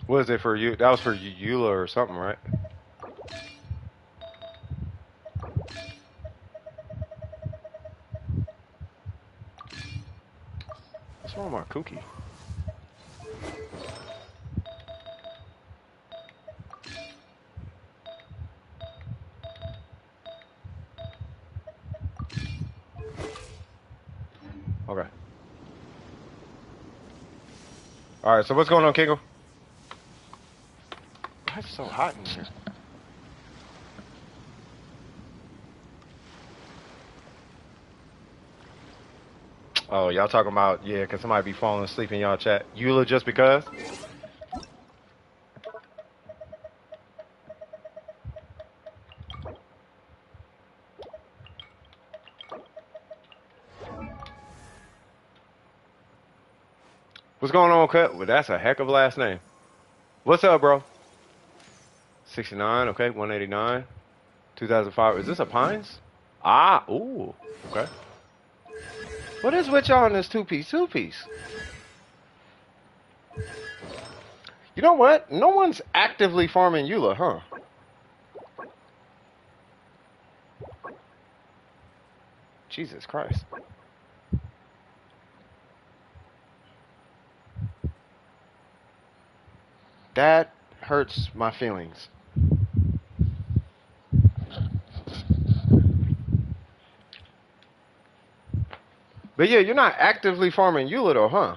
What is it for you? That was for Eula or something, right? What's wrong with my cookie? Okay. Alright, so what's going on, Kingo? Why is it so hot in here? Oh, y'all talking about, yeah, can somebody be falling asleep in y'all chat? Eula just because? What's going on, Cut? Well, that's a heck of a last name. What's up, bro? 69, okay, 189. 2005. Is this a Pines? Ah, ooh, okay. What is with y'all in this two-piece? You know what? No one's actively farming Eula, huh? Jesus Christ. That hurts my feelings. But yeah, you're not actively farming Eula though, huh?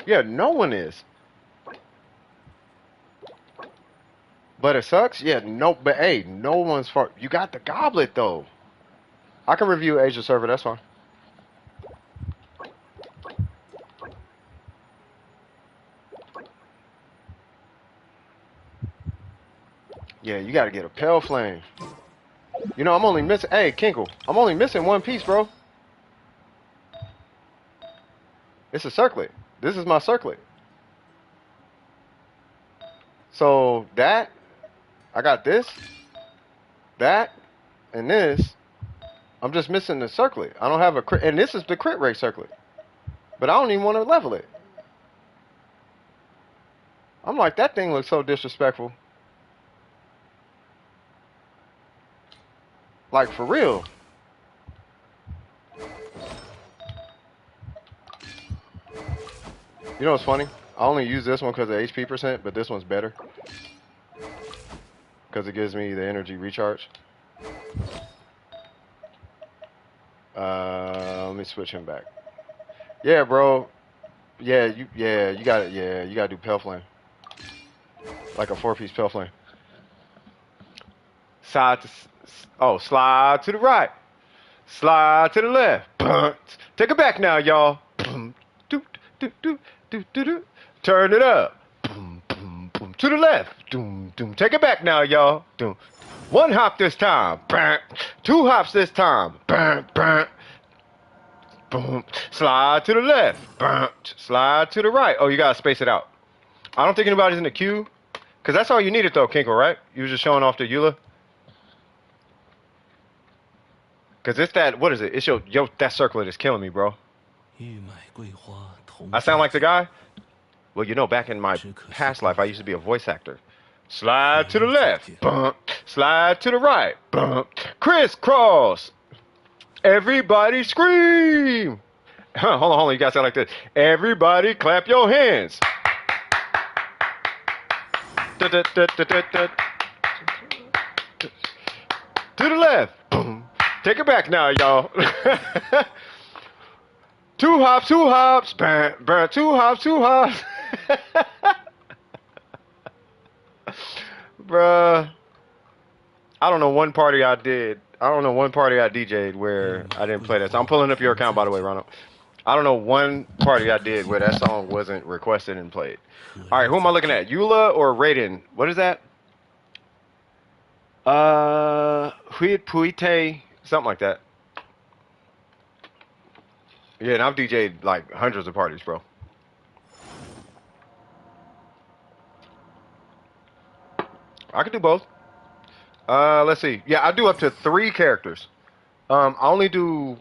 Yeah, no one is. But it sucks? Yeah, no, but hey, no one's you got the goblet though. I can review Asia server. That's fine. Yeah, you gotta get a pale flame. You know, I'm only missing. Hey, Kinkle, I'm only missing one piece, bro. It's a circlet. This is my circlet. So that, I got this, that, and this. I'm just missing the circlet. I don't have a crit, and this is the crit rate circlet. But I don't even want to level it. I'm like, that thing looks so disrespectful. Like, for real. You know what's funny? I only use this one because of HP percent, but this one's better. Because it gives me the energy recharge. Let me switch him back. Yeah, bro. Yeah, you got it. Yeah, you gotta do pale flame. Like a 4-piece pale flame. Slide to the right. Slide to the left. Take it back now, y'all. Turn it up. To the left. Take it back now, y'all. One hop this time. 2 hops this time. Slide to the left. Slide to the right. Oh, you gotta space it out. I don't think anybody's in the queue. Because that's all you needed, though, Kinkle, right? You were just showing off the Eula. Because it's that, what is it? It's yo, that circlet is killing me, bro. I sound like the guy? Well, you know, back in my past life, I used to be a voice actor. Slide to the left. Slide to the right. Crisscross. Everybody scream. Hold on. You guys sound like this. Everybody clap your hands. To the left. Take it back now, y'all. 2 hops. 2 hops. Bruh. I don't know one party I DJ'd where I didn't play that. So I'm pulling up your account, by the way, Ronald. I don't know one party I did where that song wasn't requested and played. All right, who am I looking at? Eula or Raiden? What is that? Puite, something like that. Yeah, and I've DJ'd like hundreds of parties, bro. I could do both. Let's see. Yeah, I do up to 3 characters. I only do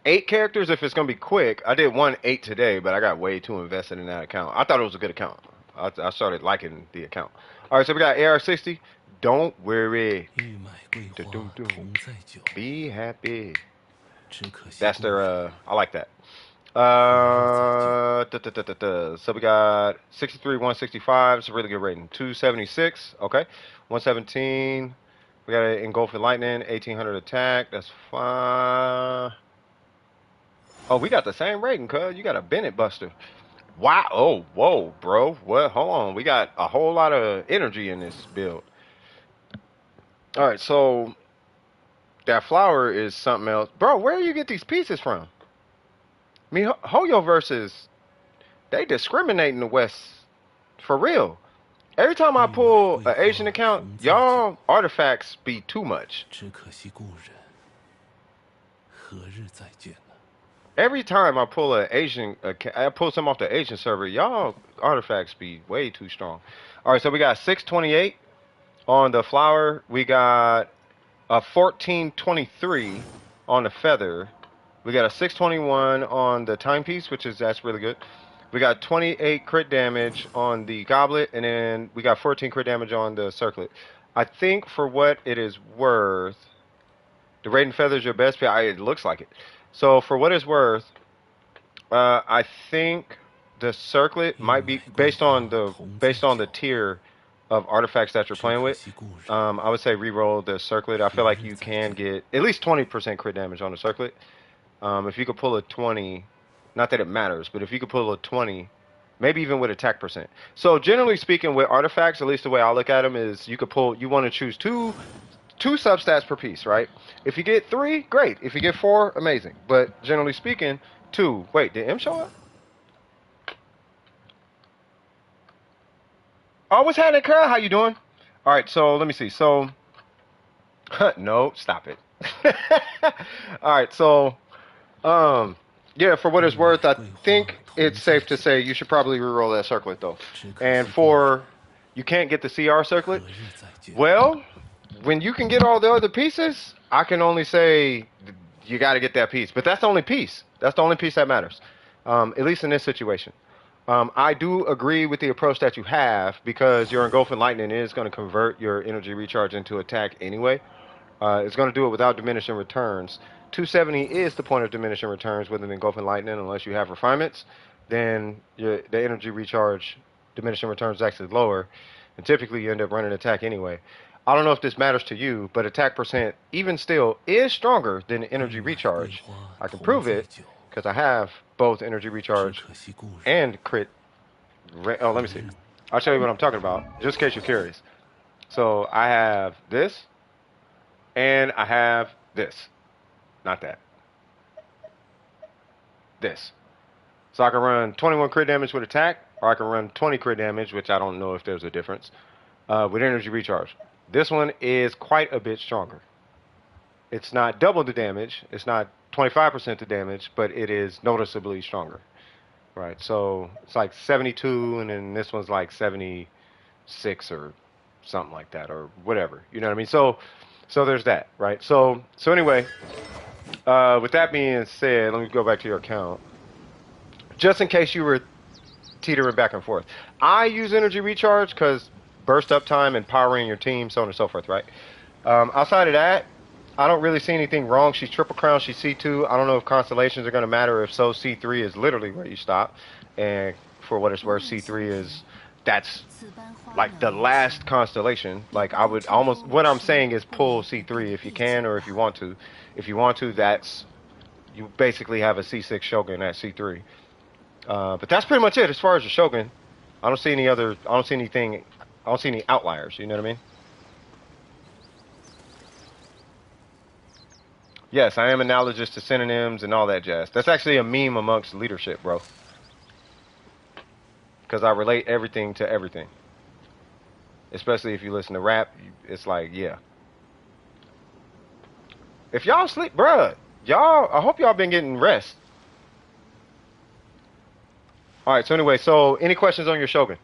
8 characters if it's gonna be quick. I did 8 today, but I got way too invested in that account. I thought it was a good account. I started liking the account. All right, so we got AR60. Don't worry. Be happy. That's their. I like that. So we got 63, 165. It's a really good rating. 276. Okay. 117. We got an engulfing lightning. 1800 attack. That's fine. Oh, we got the same rating, cuz. You got a Bennett Buster. Wow. Oh, whoa, bro. What? Hold on. We got a whole lot of energy in this build. All right, so that flower is something else. Bro, where do you get these pieces from? I mean, Hoyo versus, they discriminate in the West. For real. Every time I pull an Asian account, y'all artifacts be too much. Every time I pull I pull some off the Asian server, y'all artifacts be way too strong. All right, so we got 628 on the flower. We got a 1423 on the feather. We got a 621 on the timepiece, that's really good. We got 28 crit damage on the goblet, and then we got 14 crit damage on the circlet. I think for what it is worth, the Raiden Feather is your best pick. It looks like it. So for what it's worth, I think the circlet might be based on the tier of artifacts that you're playing with. I would say reroll the circlet. I feel like you can get at least 20% crit damage on the circlet. If you could pull a 20, not that it matters, but if you could pull a 20, maybe even with attack percent. So generally speaking, with artifacts, at least the way I look at them is you want to choose two 2 substats per piece, right? If you get 3, great. If you get 4, amazing. But generally speaking, 2. Wait, did M show up? Oh, what's happening, Kara? How you doing? All right, so let me see. So, no, stop it. All right, so, yeah, for what it's worth, I think it's safe to say you should probably reroll that circlet, though. And for, you can't get the CR circlet. Well, when you can get all the other pieces, I can only say you got to get that piece. But that's the only piece. That's the only piece that matters, at least in this situation. I do agree with the approach that you have because your Engulfing Lightning is going to convert your energy recharge into attack anyway. It's going to do it without diminishing returns. 270 is the point of diminishing returns with an Engulfing Lightning unless you have refinements. Then the energy recharge diminishing returns is actually lower. And typically you end up running attack anyway. I don't know if this matters to you, but attack percent, even still, is stronger than energy recharge. I can prove it because I have both energy recharge and crit. Oh, let me see. I'll show you what I'm talking about, just in case you're curious. So I have this, and I have this. Not that. This. So I can run 21 crit damage with attack, or I can run 20 crit damage, which I don't know if there's a difference, with energy recharge. This one is quite a bit stronger. It's not double the damage. It's not 25% the damage, but it is noticeably stronger. Right, so it's like 72, and then this one's like 76 or something like that, or whatever. You know what I mean? So there's that, right? So anyway, with that being said, let me go back to your account. Just in case you were teetering back and forth, I use energy recharge because burst up time and powering your team, so on and so forth, right? Outside of that, I don't really see anything wrong. She's Triple Crown. She's C2. I don't know if constellations are going to matter. If so, C3 is literally where you stop. And for what it's worth, C3 is, that's like the last constellation. Like I would almost, what I'm saying is pull C3 if you can or if you want to. If you want to, that's, you basically have a C6 Shogun at C3. But that's pretty much it as far as the Shogun. I don't see any other, I don't see anything, I don't see any outliers. You know what I mean? Yes, I am analogous to synonyms and all that jazz. That's actually a meme amongst leadership, bro. Because I relate everything to everything. Especially if you listen to rap, it's like, yeah. If y'all sleep, bruh, y'all, I hope y'all been getting rest. Alright, so anyway, so any questions on your Shogun?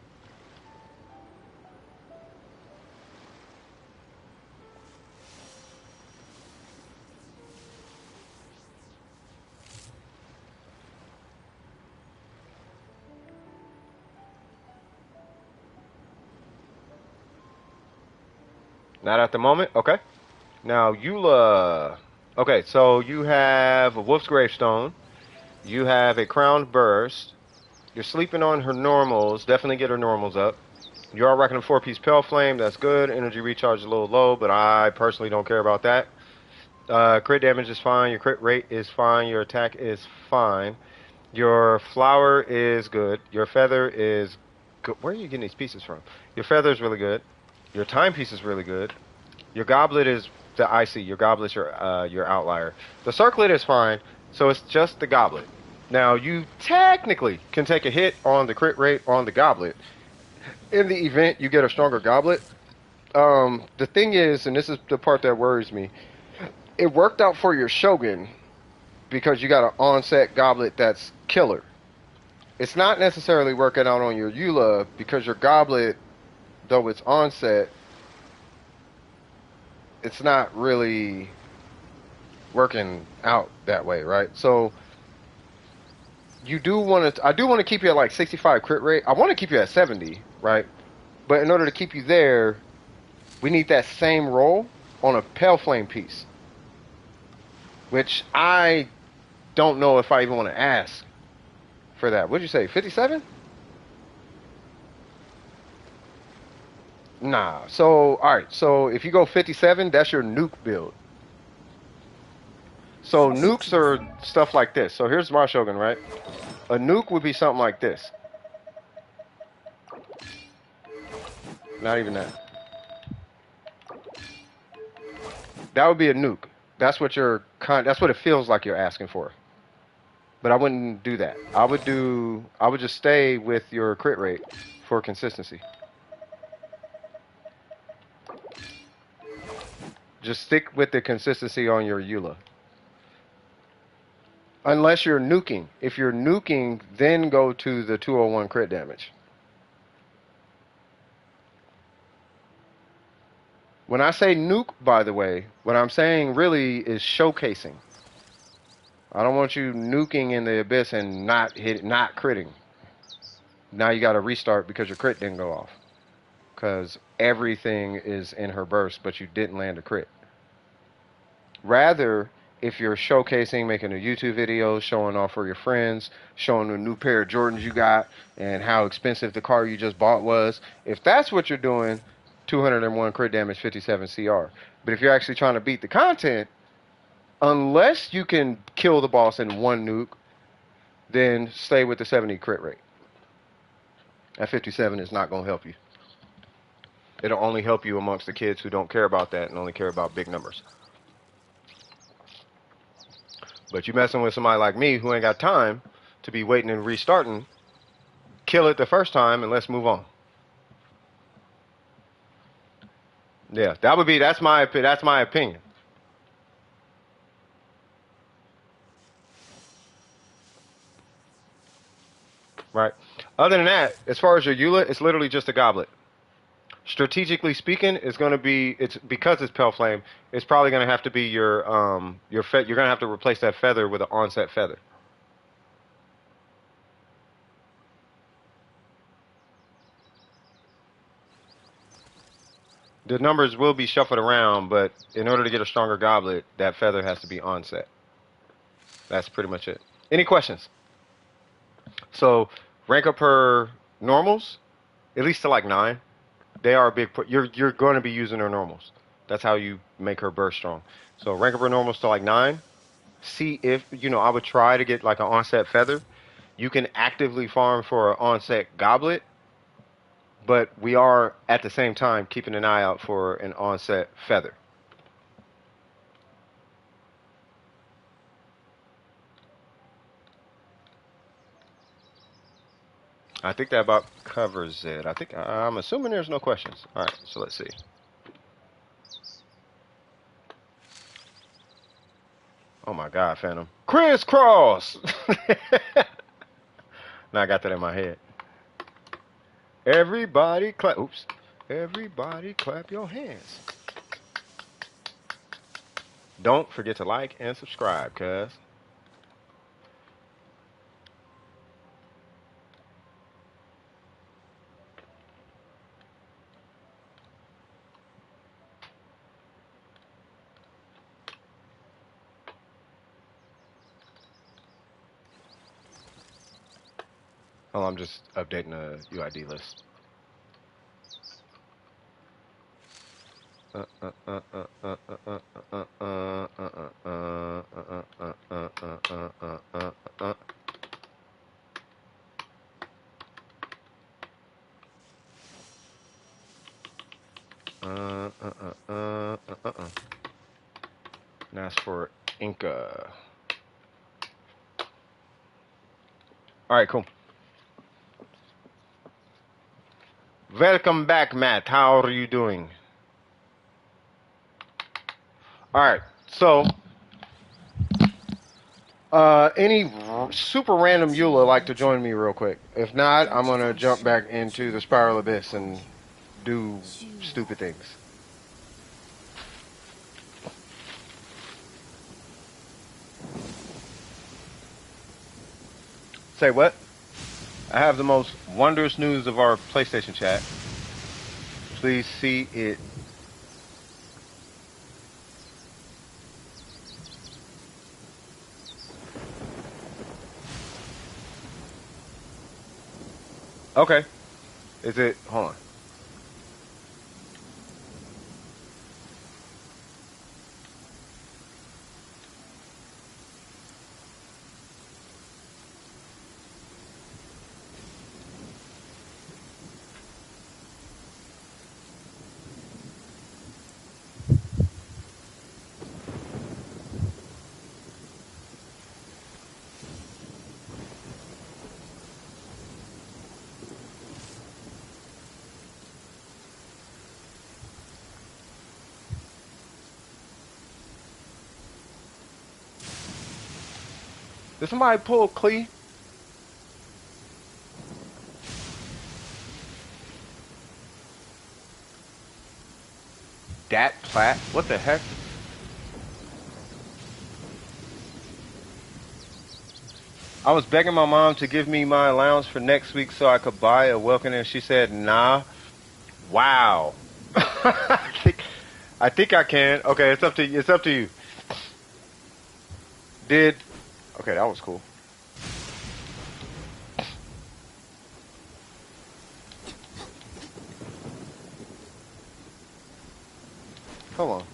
Not at the moment? Okay. Now, Eula. Okay, so you have a Wolf's Gravestone. You have a Crowned Burst. You're sleeping on her normals. Definitely get her normals up. You are rocking a 4-piece Pale Flame. That's good. Energy recharge is a little low, but I personally don't care about that. Crit damage is fine. Your crit rate is fine. Your attack is fine. Your flower is good. Your feather is good. Where are you getting these pieces from? Your feather is really good. Your timepiece is really good. Your goblet is the IC. Your goblet's your outlier. The circlet is fine, so it's just the goblet. Now, you technically can take a hit on the crit rate on the goblet. In the event you get a stronger goblet, the thing is, and this is the part that worries me, it worked out for your Shogun because you got an onset goblet that's killer. It's not necessarily working out on your Eula because your goblet, though it's onset, it's not really working out that way, right? So you do want to, I do want to keep you at like 65 crit rate. I want to keep you at 70, right? But in order to keep you there, we need that same roll on a Pale Flame piece, which I don't know if I even want to ask for that. What'd you say, 57? Nah. So, alright. So, if you go 57, that's your nuke build. So, nukes are stuff like this. So, here's my Shogun, right? A nuke would be something like this. Not even that. That would be a nuke. That's what that's what it feels like you're asking for. But I wouldn't do that. I would just stay with your crit rate for consistency. Just stick with the consistency on your Eula. Unless you're nuking. If you're nuking, then go to the 201 crit damage. When I say nuke, by the way, what I'm saying really is showcasing. I don't want you nuking in the abyss and not critting. Now you got to restart because your crit didn't go off. Because everything is in her burst, but you didn't land a crit. Rather, if you're showcasing, making a YouTube video, showing off for your friends, showing a new pair of Jordans you got, and how expensive the car you just bought was, if that's what you're doing, 201 crit damage, 57 CR. But if you're actually trying to beat the content, unless you can kill the boss in one nuke, then stay with the 70 crit rate. That 57 is not going to help you. It'll only help you amongst the kids who don't care about that and only care about big numbers. But you messing with somebody like me who ain't got time to be waiting and restarting, kill it the first time and let's move on. Yeah, that's my opinion. Right. Other than that, as far as your Eula, it's literally just a goblet. Strategically speaking, it's because it's Pale Flame, it's probably gonna have to be you're gonna have to replace that feather with an onset feather. The numbers will be shuffled around, but in order to get a stronger goblet, that feather has to be onset. That's pretty much it. Any questions? So rank up her normals, at least to like 9. They are a big. You're going to be using her normals. That's how you make her burst strong. So rank up her normals to like 9. See if I would try to get like an onset feather. You can actively farm for an onset goblet, but we are at the same time keeping an eye out for an onset feather. I think that about covers it. I'm assuming there's no questions. All right, so let's see. Oh my God, Phantom. Crisscross! Now I got that in my head. Everybody clap. Oops. Everybody clap your hands. Don't forget to like and subscribe, cuz. Oh, I'm just updating the UID list. That's for Inca. All right, cool. Welcome back, Matt. How are you doing? All right, so any super random Eula like to join me real quick? If not, I'm gonna jump back into the Spiral Abyss and do stupid things. Say what? I have the most wondrous news of our PlayStation chat. Please see it. Okay. Is it? Hold on. Did somebody pull Clee? Dat Platt? What the heck? I was begging my mom to give me my allowance for next week so I could buy a Welkin, and she said, nah. Wow. I think I can. Okay, it's up to you. It's up to you. Okay, that was cool. Hold on.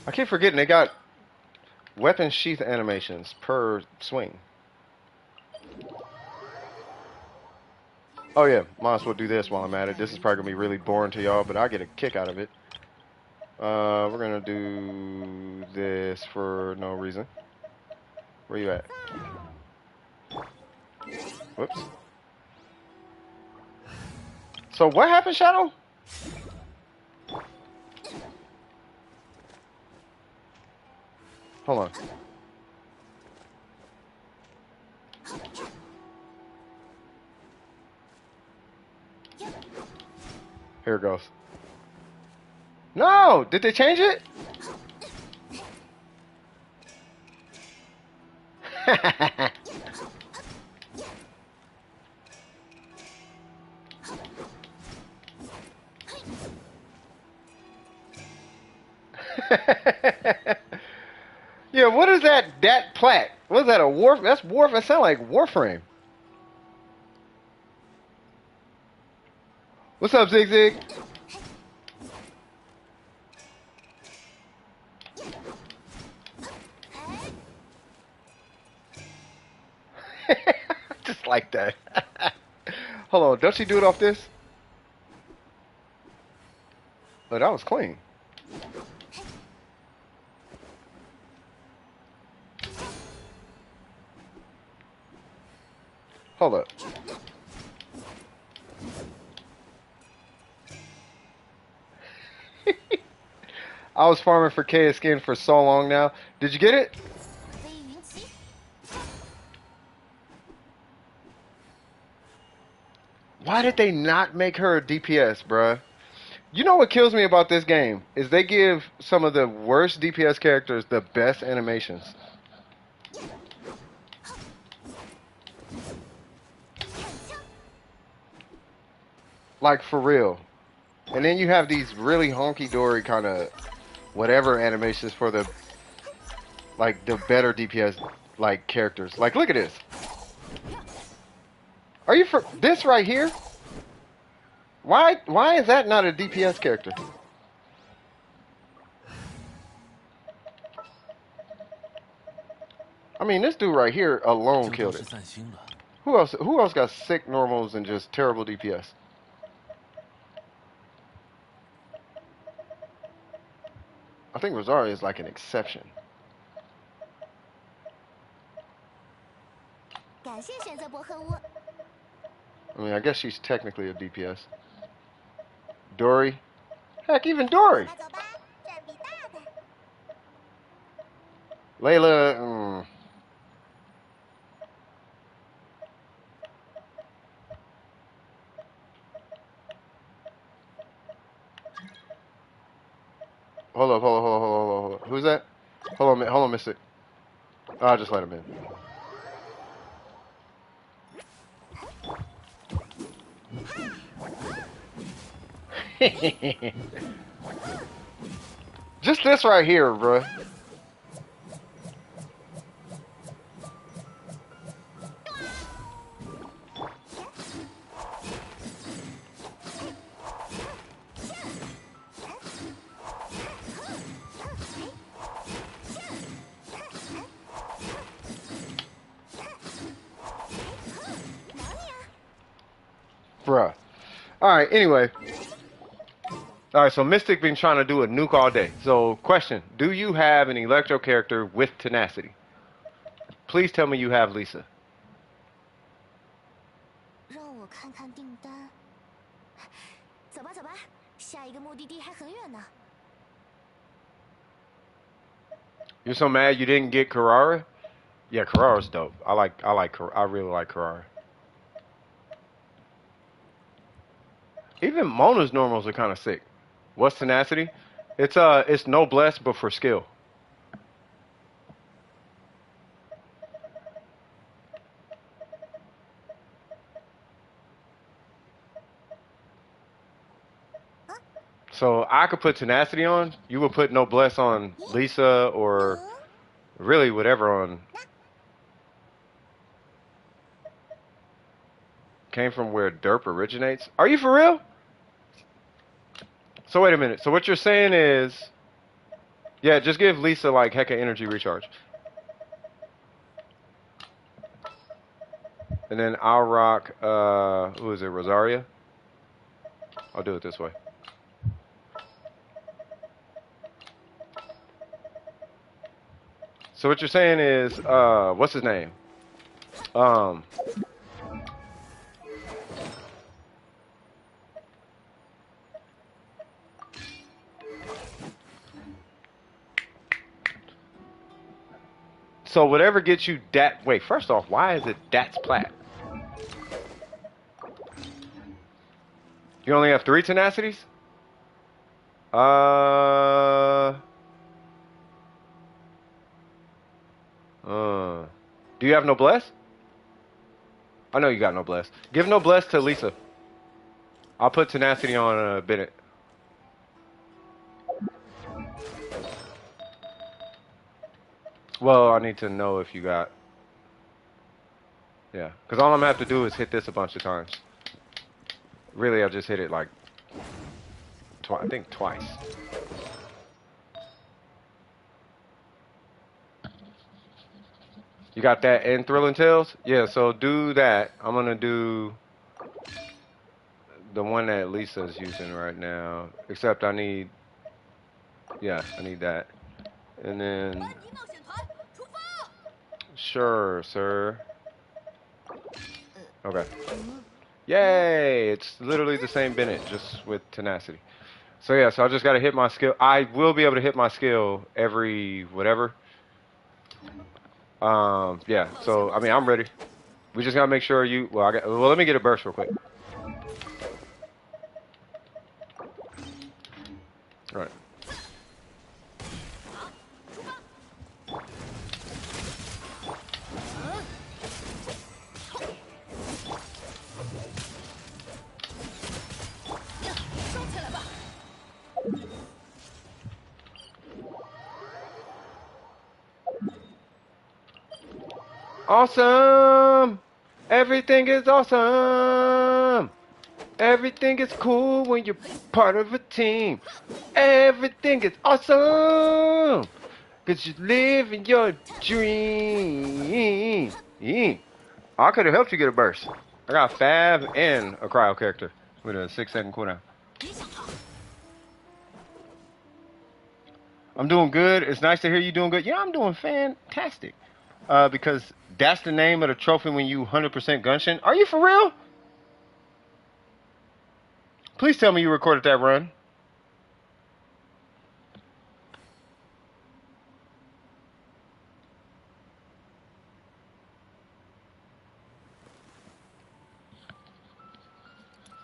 I keep forgetting they got weapon sheath animations per swing. Oh yeah, might as well do this while I'm at it. This is probably gonna be really boring to y'all, but I get a kick out of it. We're gonna do this for no reason. Where you at? Whoops. So what happened, Shadow? Hold on. Here it goes. No! Did they change it? Yeah, what is that? Dat Platt? What is that? A Warf? That's Warf. That sounds like Warframe. What's up, Zig Zig? Just like that. Hold on, don't she do it off this? Oh, that was clean. Hold up. I was farming for Kaya skin for so long now. Did you get it? Why did they not make her a DPS, bruh? You know what kills me about this game is they give some of the worst DPS characters the best animations. Like, for real. And then you have these really honky-dory kind of whatever animations for the, like, the better DPS, like, characters. Like, look at this. Are you for this right here? Why is that not a DPS character? I mean, this dude right here alone killed it. Who else got sick normals and just terrible DPS? I think Rosaria is like an exception. I mean, I guess she's technically a DPS. Dory? Heck, even Dory! Layla, Hold up. Who's that? Hold on, Mystic. Oh, I'll just let him in. Just this right here, bruh. Bruh. Alright, anyway. Alright, so Mystic been trying to do a nuke all day. So, question. Do you have an Electro character with tenacity? Please tell me you have Lisa. You're so mad you didn't get Carrara? Yeah, Carrara's dope. I really like Carrara. Even Mona's normals are kind of sick. What's tenacity? It's no bless, but for skill. So I could put tenacity on. You would put no bless on Lisa or really whatever on. Came from where derp originates. Are you for real? So wait a minute. So what you're saying is, yeah, just give Lisa like hecka energy recharge. And then I'll rock, who is it, Rosaria? I'll do it this way. So what you're saying is, what's his name? So whatever gets you dat. Wait, first off, why is it Dat's Plat? You only have 3 tenacities? Do you have no bless? I know you got no bless. Give no bless to Lisa. I'll put tenacity on Bennett. Well, I need to know if you got. Yeah, because all I'm gonna have to do is hit this a bunch of times. Really, I just hit it like I think twice. You got that and Thrilling Tales? Yeah, so do that. I'm gonna do the one that Lisa's using right now. Except I need, yeah, I need that. And then, sure, sir. Okay. Yay! It's literally the same Bennett, just with tenacity. So yeah, so I just gotta hit my skill. I will be able to hit my skill every whatever. Yeah. So I mean, I'm ready. We just gotta make sure you. Well, let me get a burst real quick. All right. Awesome! Everything is awesome! Everything is cool when you're part of a team. Everything is awesome! Cause you live in your dream. I could have helped you get a burst. I got Fab and a cryo character with a 6-second cooldown. I'm doing good. It's nice to hear you doing good. Yeah, I'm doing fantastic. Because that's the name of the trophy when you 100% Genshin. Are you for real? Please tell me you recorded that run.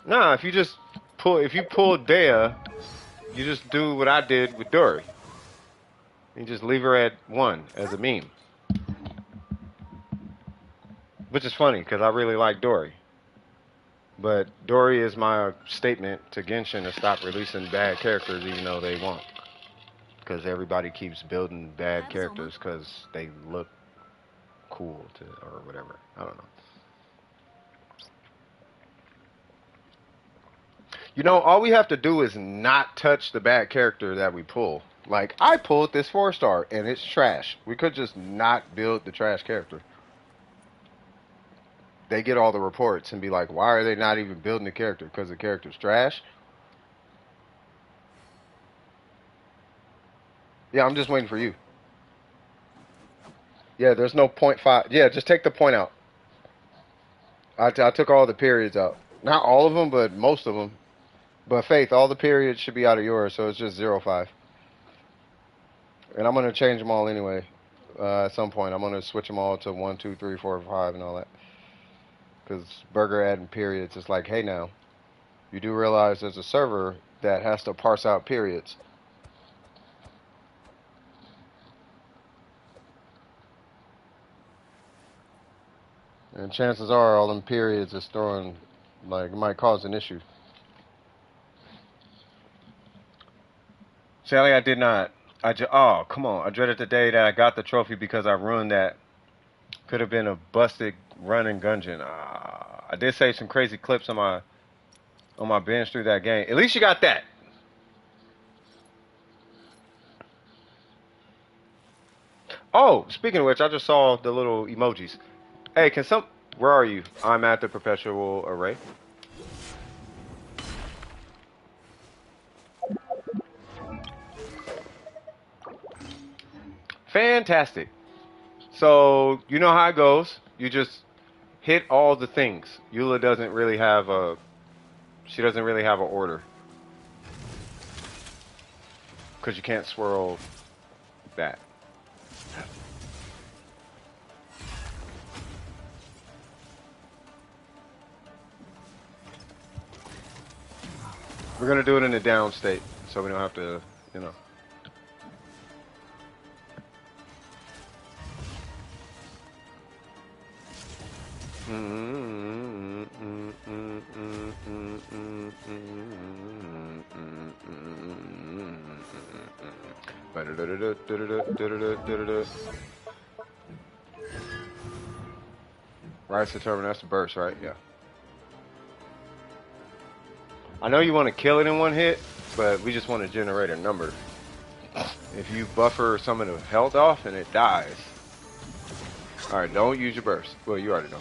Nah, if you pull Dea, you just do what I did with Dory. You just leave her at 1 as a meme. Which is funny, because I really like Dory. But Dory is my statement to Genshin to stop releasing bad characters even though they won't. Because everybody keeps building bad characters because they look cool to, or whatever. I don't know. You know, all we have to do is not touch the bad character that we pull. Like, I pulled this 4-star and it's trash. We could just not build the trash character. They get all the reports and be like, why are they not even building the character? Because the character's trash? Yeah, I'm just waiting for you. Yeah, there's no 0.5. Yeah, just take the point out. I took all the periods out. Not all of them, but most of them. But Faith, all the periods should be out of yours, so it's just 0.5. And I'm gonna change them all anyway. At some point, I'm gonna switch them all to 1, 2, 3, 4, 5, and all that. Because Burger adding periods is like, hey now, you do realize there's a server that has to parse out periods. And chances are all them periods is throwing, like, it might cause an issue. Sadly, I did not. Oh, come on. I dreaded the day that I got the trophy because I ruined that. Could have been a busted run in Gungeon. I did save some crazy clips on my bench through that game. At least you got that. Oh, speaking of which, I just saw the little emojis. Hey, where are you? I'm at the perpetual array. Fantastic. So, you know how it goes. You just hit all the things. Eula doesn't really have an order. Because you can't swirl that. We're gonna do it in a down state, so we don't have to, you know. Rise determined, that's the burst, right? Yeah. I know you want to kill it in one hit, but we just want to generate a number. If you buffer some of the health off and it dies. Alright, don't use your burst. Well, you already know.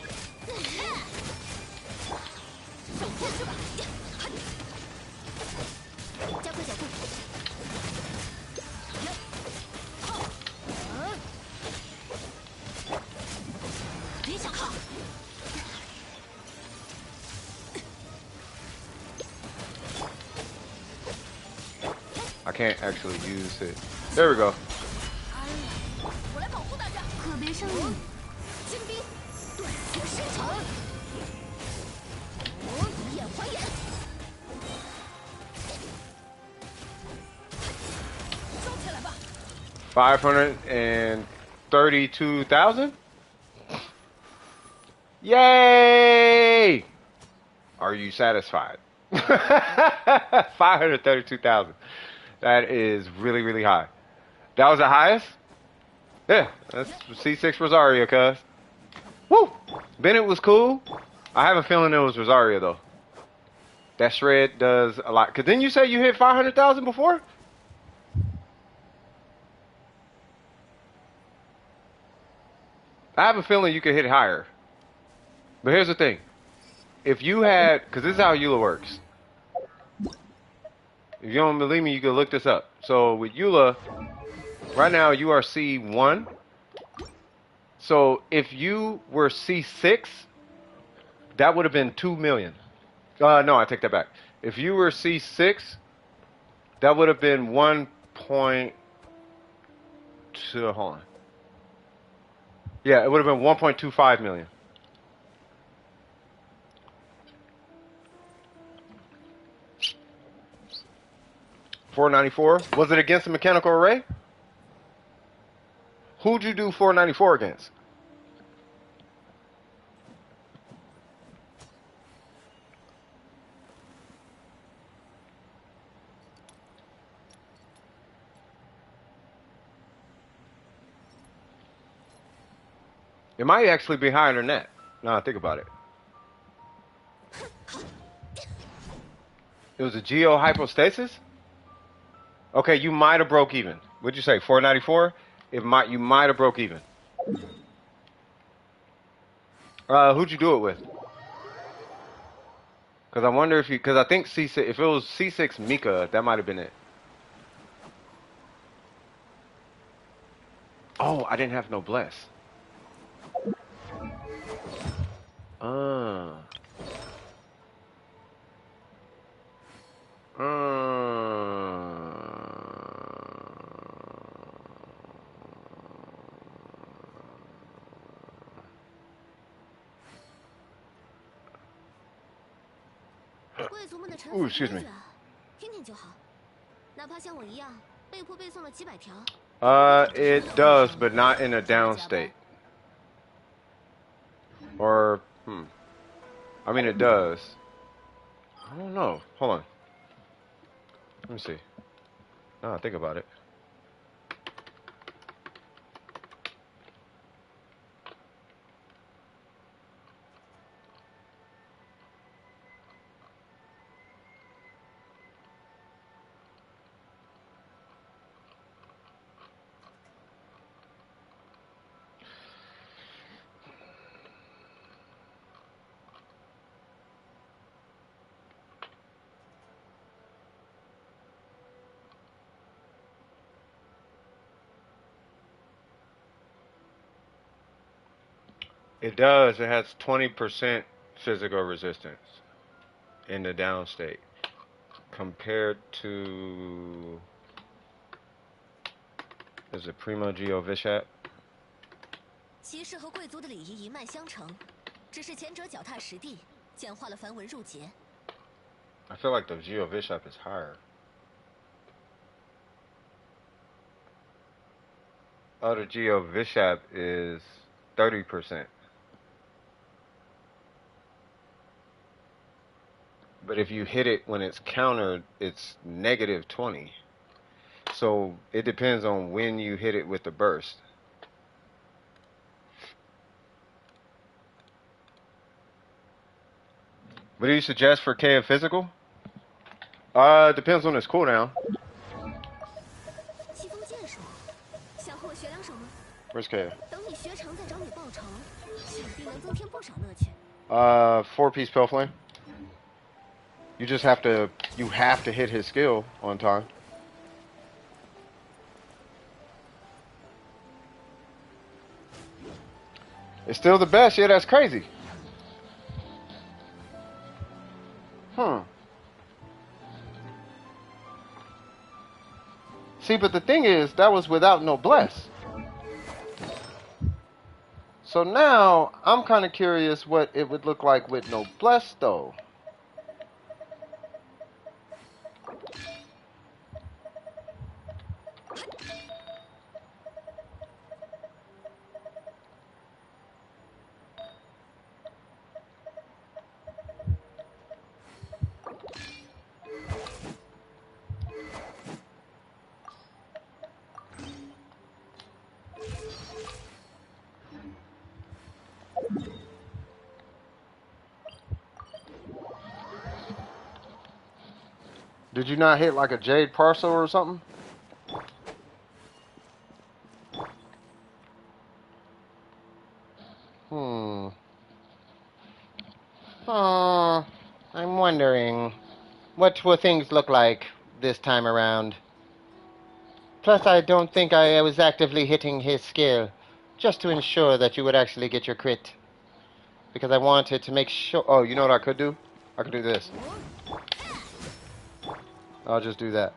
I can't actually use it. There we go. $532,000? Yay! Are you satisfied? 532,000. That is really, really high. That was the highest? Yeah, that's C6 Rosario, cuz. Woo! Bennett was cool. I have a feeling it was Rosario, though. That shred does a lot. Cause didn't you say you hit 500,000 before? I have a feeling you could hit higher. But here's the thing. If you had, cause this is how Eula works. If you don't believe me, you can look this up. So with Eula, right now you are C1. So if you were C6, that would have been 2 million. No, I take that back. If you were C6, that would have been 1.2. Hold on. Yeah, it would have been 1.25 million. $494. Was it against the mechanical array? Who'd you do 494 against? It might actually be higher than that. Now I think about it. It was a geo hypostasis? Okay, you might have broke even. What'd you say, 494? You might have broke even. Who'd you do it with? Because I wonder if because I think C6, if it was C6 Mika, that might have been it. Oh, I didn't have no bless. Ooh, excuse me. It does, but not in a down state. Or, I mean, it does. I don't know. Hold on. Let me see. Now I think about it. It does. It has 20% physical resistance in the down state compared to, is it Primo Geo Vishat? 骑士和贵族的礼仪一脉相承，只是前者脚踏实地，简化了繁文缛节。I feel like the Geo Vishat is higher. Oh, the Geo Vishat is 30%. But if you hit it when it's countered, it's negative 20. So it depends on when you hit it with the burst. What do you suggest for K of physical? Depends on its cooldown. Where's K? 4-piece Pale Flame. You just have to hit his skill on time. It's still the best. Yeah, that's crazy. See, but the thing is, that was without noblesse. So now, I'm kind of curious what it would look like with noblesse, though. Did you not hit like a Jade Parcel or something? I'm wondering, what will things look like this time around? Plus, I don't think I was actively hitting his skill, just to ensure that you would actually get your crit. Because I wanted to make sure... Oh, you know what I could do? I could do this. I'll just do that.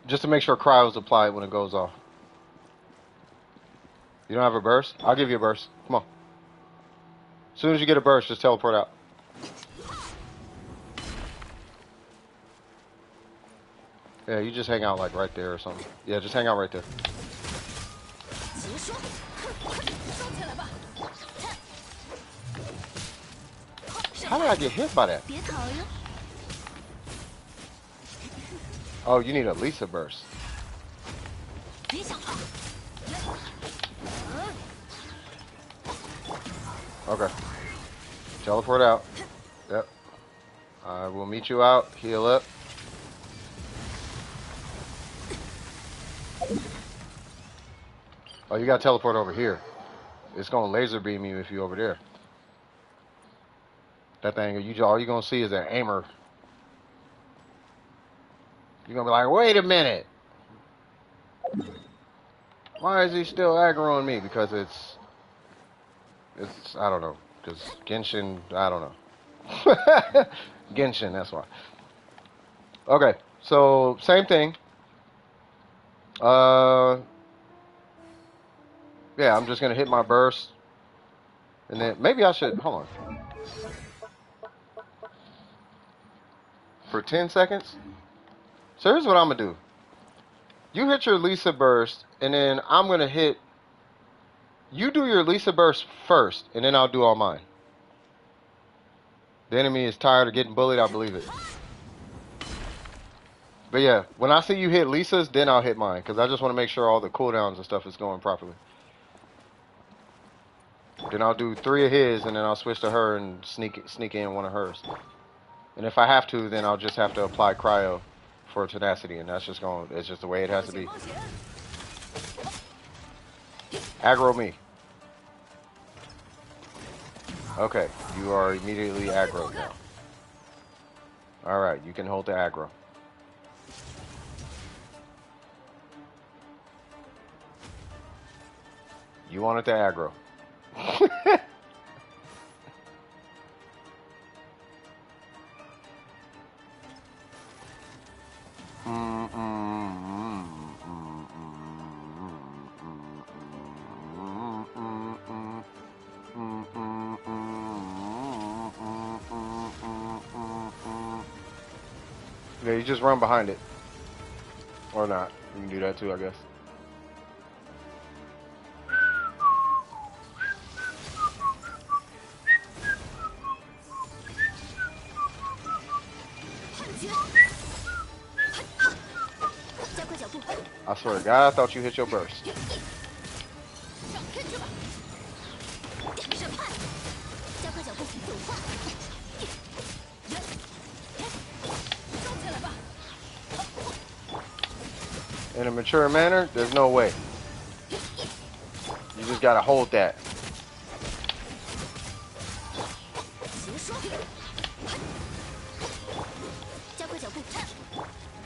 Just to make sure cryo's applied when it goes off. You don't have a burst? I'll give you a burst. Come on. As soon as you get a burst, just teleport out. Yeah, you just hang out like right there or something. Yeah, just hang out right there. How did I get hit by that? Oh, you need at least a burst. Okay. Teleport out. Yep. I will meet you out. Heal up. Oh, you gotta teleport over here. It's gonna laser beam you if you over there. That thing, all you're gonna see is an aimer. You're gonna be like, wait a minute. Why is he still aggroing me? Because it's I don't know. Because Genshin, I don't know. Genshin, that's why. Okay, so same thing. Yeah, I'm just gonna hit my burst. And then maybe I should, hold on. For 10 seconds? So here's what I'm going to do. You hit your Lisa burst, and then I'm going to hit, you do your Lisa burst first, and then I'll do all mine. The enemy is tired of getting bullied, I believe it. But yeah, when I see you hit Lisa's, then I'll hit mine, because I just want to make sure all the cooldowns and stuff is going properly. Then I'll do 3 of his, and then I'll switch to her and sneak in one of hers. And if I have to, then I'll just have to apply cryo for tenacity, and that's just going. It's just the way it has to be. Aggro me. Okay, you are immediately aggro now. All right, you can hold the aggro. You wanted the aggro. Yeah, you just run behind it. Or not. You can do that too, I guess. I swear to God, I thought you hit your burst. In a mature manner, there's no way. You just gotta hold that.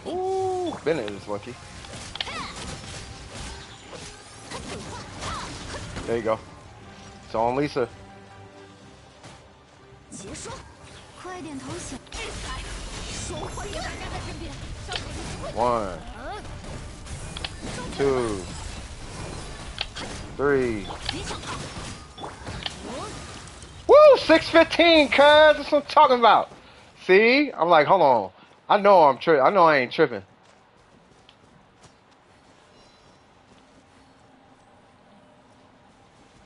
Ooh, Bennett is lucky. There you go. It's on Lisa. One, 2, 3. Woo! 615, cuz. That's what I'm talking about. See? I'm like, hold on. I know I ain't tripping.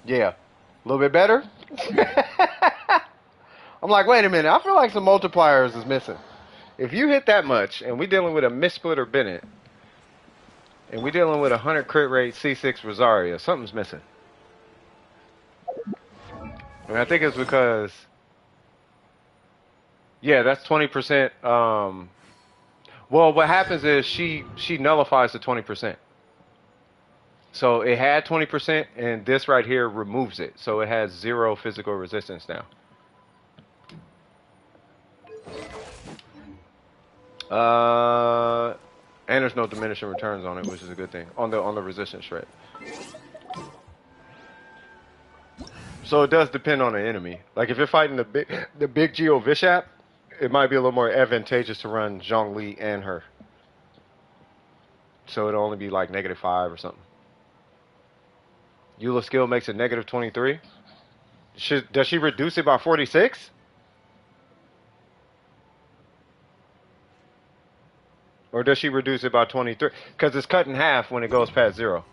Yeah. A little bit better? I'm like, wait a minute. I feel like some multipliers is missing. If you hit that much, and we dealing with a Missplitter Bennett, and we dealing with a 100 crit rate C6 Rosaria, something's missing. And I think it's because, yeah, that's 20%. Well, what happens is she nullifies the 20%. So it had 20%, and this right here removes it. So it has 0 physical resistance now. And there's no diminishing returns on it, which is a good thing on the resistance shred. So it does depend on the enemy. Like if you're fighting the big Geo Vishap, it might be a little more advantageous to run Xiangling and her. So it'll only be like -5 or something. Eula skill makes it -23. Does she reduce it by 46? Or does she reduce it by 23? Because it's cut in half when it goes past 0.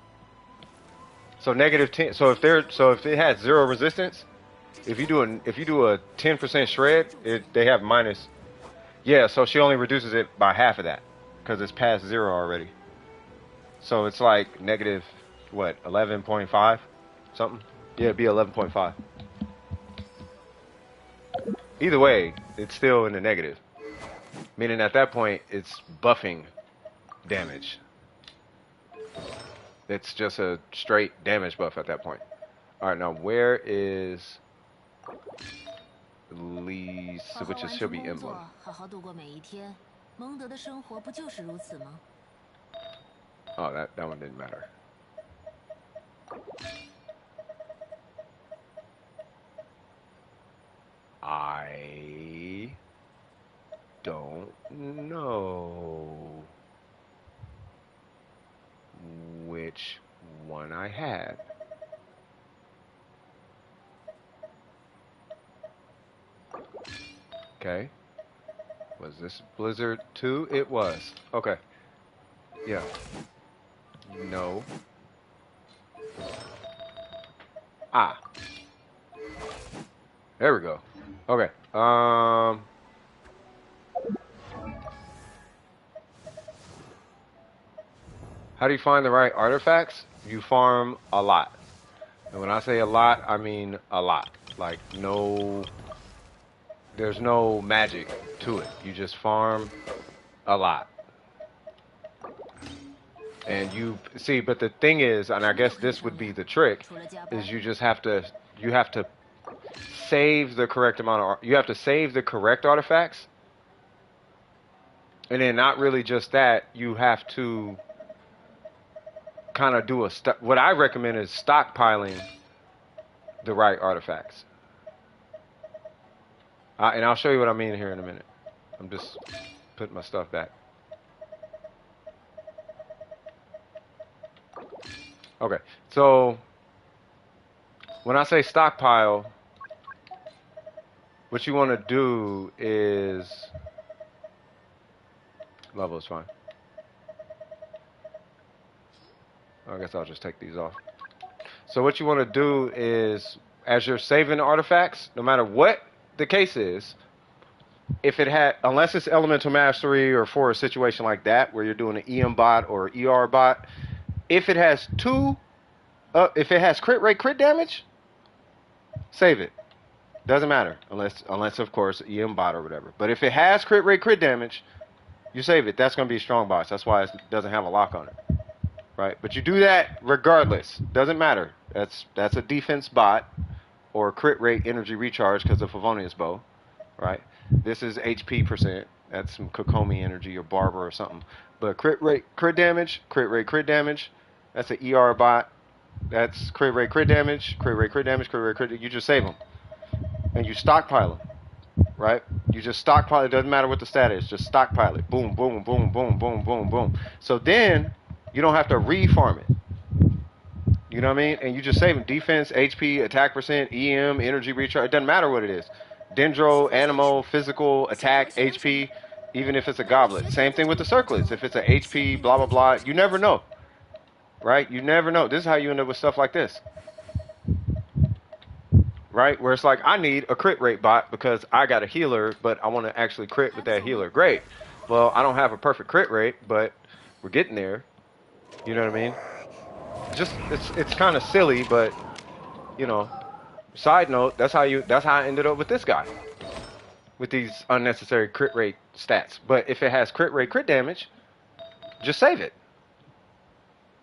So -10. So if it has 0 resistance, if you do a 10% shred, they have minus. Yeah, so she only reduces it by half of that because it's past 0 already. So it's like negative, what, 11.5 something? Yeah, it'd be 11.5. Either way, it's still in the negative. Meaning at that point, it's buffing damage. It's just a straight damage buff at that point. Alright, now where is Lisa, which is, should be emblem. Oh, that one didn't matter. I don't know which one I had. Okay. Was this Blizzard 2? It was. Okay. Yeah. No. Ah. There we go. Okay. How do you find the right artifacts? You farm a lot. And when I say a lot, I mean a lot. Like, no, there's no magic to it. You just farm a lot. And you see, but the thing is, and I guess this would be the trick, is you have to save the correct amount of, you have to save the correct artifacts. And then not really just that, you have to kind of do what I recommend is stockpiling the right artifacts. And I'll show you what I mean here in a minute. I'm just putting my stuff back. Okay, so when I say stockpile, what you want to do is, level is fine. I guess I'll just take these off. So what you want to do is, as you're saving artifacts, no matter what the case is, if it had, unless it's elemental mastery or for a situation like that where you're doing an EM bot or ER bot, if it has if it has crit rate, crit damage, save it. Doesn't matter unless of course EM bot or whatever. But if it has crit rate, crit damage, you save it. That's going to be strong bots. That's why it doesn't have a lock on it. Right? But you do that regardless. Doesn't matter. That's a defense bot or crit rate energy recharge because of Favonius bow. Right? This is HP %. That's some Kokomi energy or Barber or something. But crit rate, crit damage, crit rate, crit damage. That's an ER bot. That's crit rate, crit damage, crit rate, crit damage, crit rate, crit. You just save them. And you stockpile them. Right? You just stockpile. It doesn't matter what the stat is. Just stockpile it. Boom, boom, boom, boom, boom, boom, boom. So then you don't have to re-farm it. You know what I mean? And you just save them. Defense, HP, attack %, EM, energy recharge. It doesn't matter what it is. Dendro, animal, physical, attack, HP, even if it's a goblet. Same thing with the circlets. If it's a HP, blah, blah, blah. You never know. Right? You never know. This is how you end up with stuff like this. Right? Where it's like, I need a crit rate bot because I got a healer, but I want to actually crit with that healer. Great. Well, I don't have a perfect crit rate, but we're getting there. You know what I mean? Just, it's kind of silly, but, you know, side note, that's how I ended up with this guy. With these unnecessary crit rate stats. But if it has crit rate, crit damage, just save it.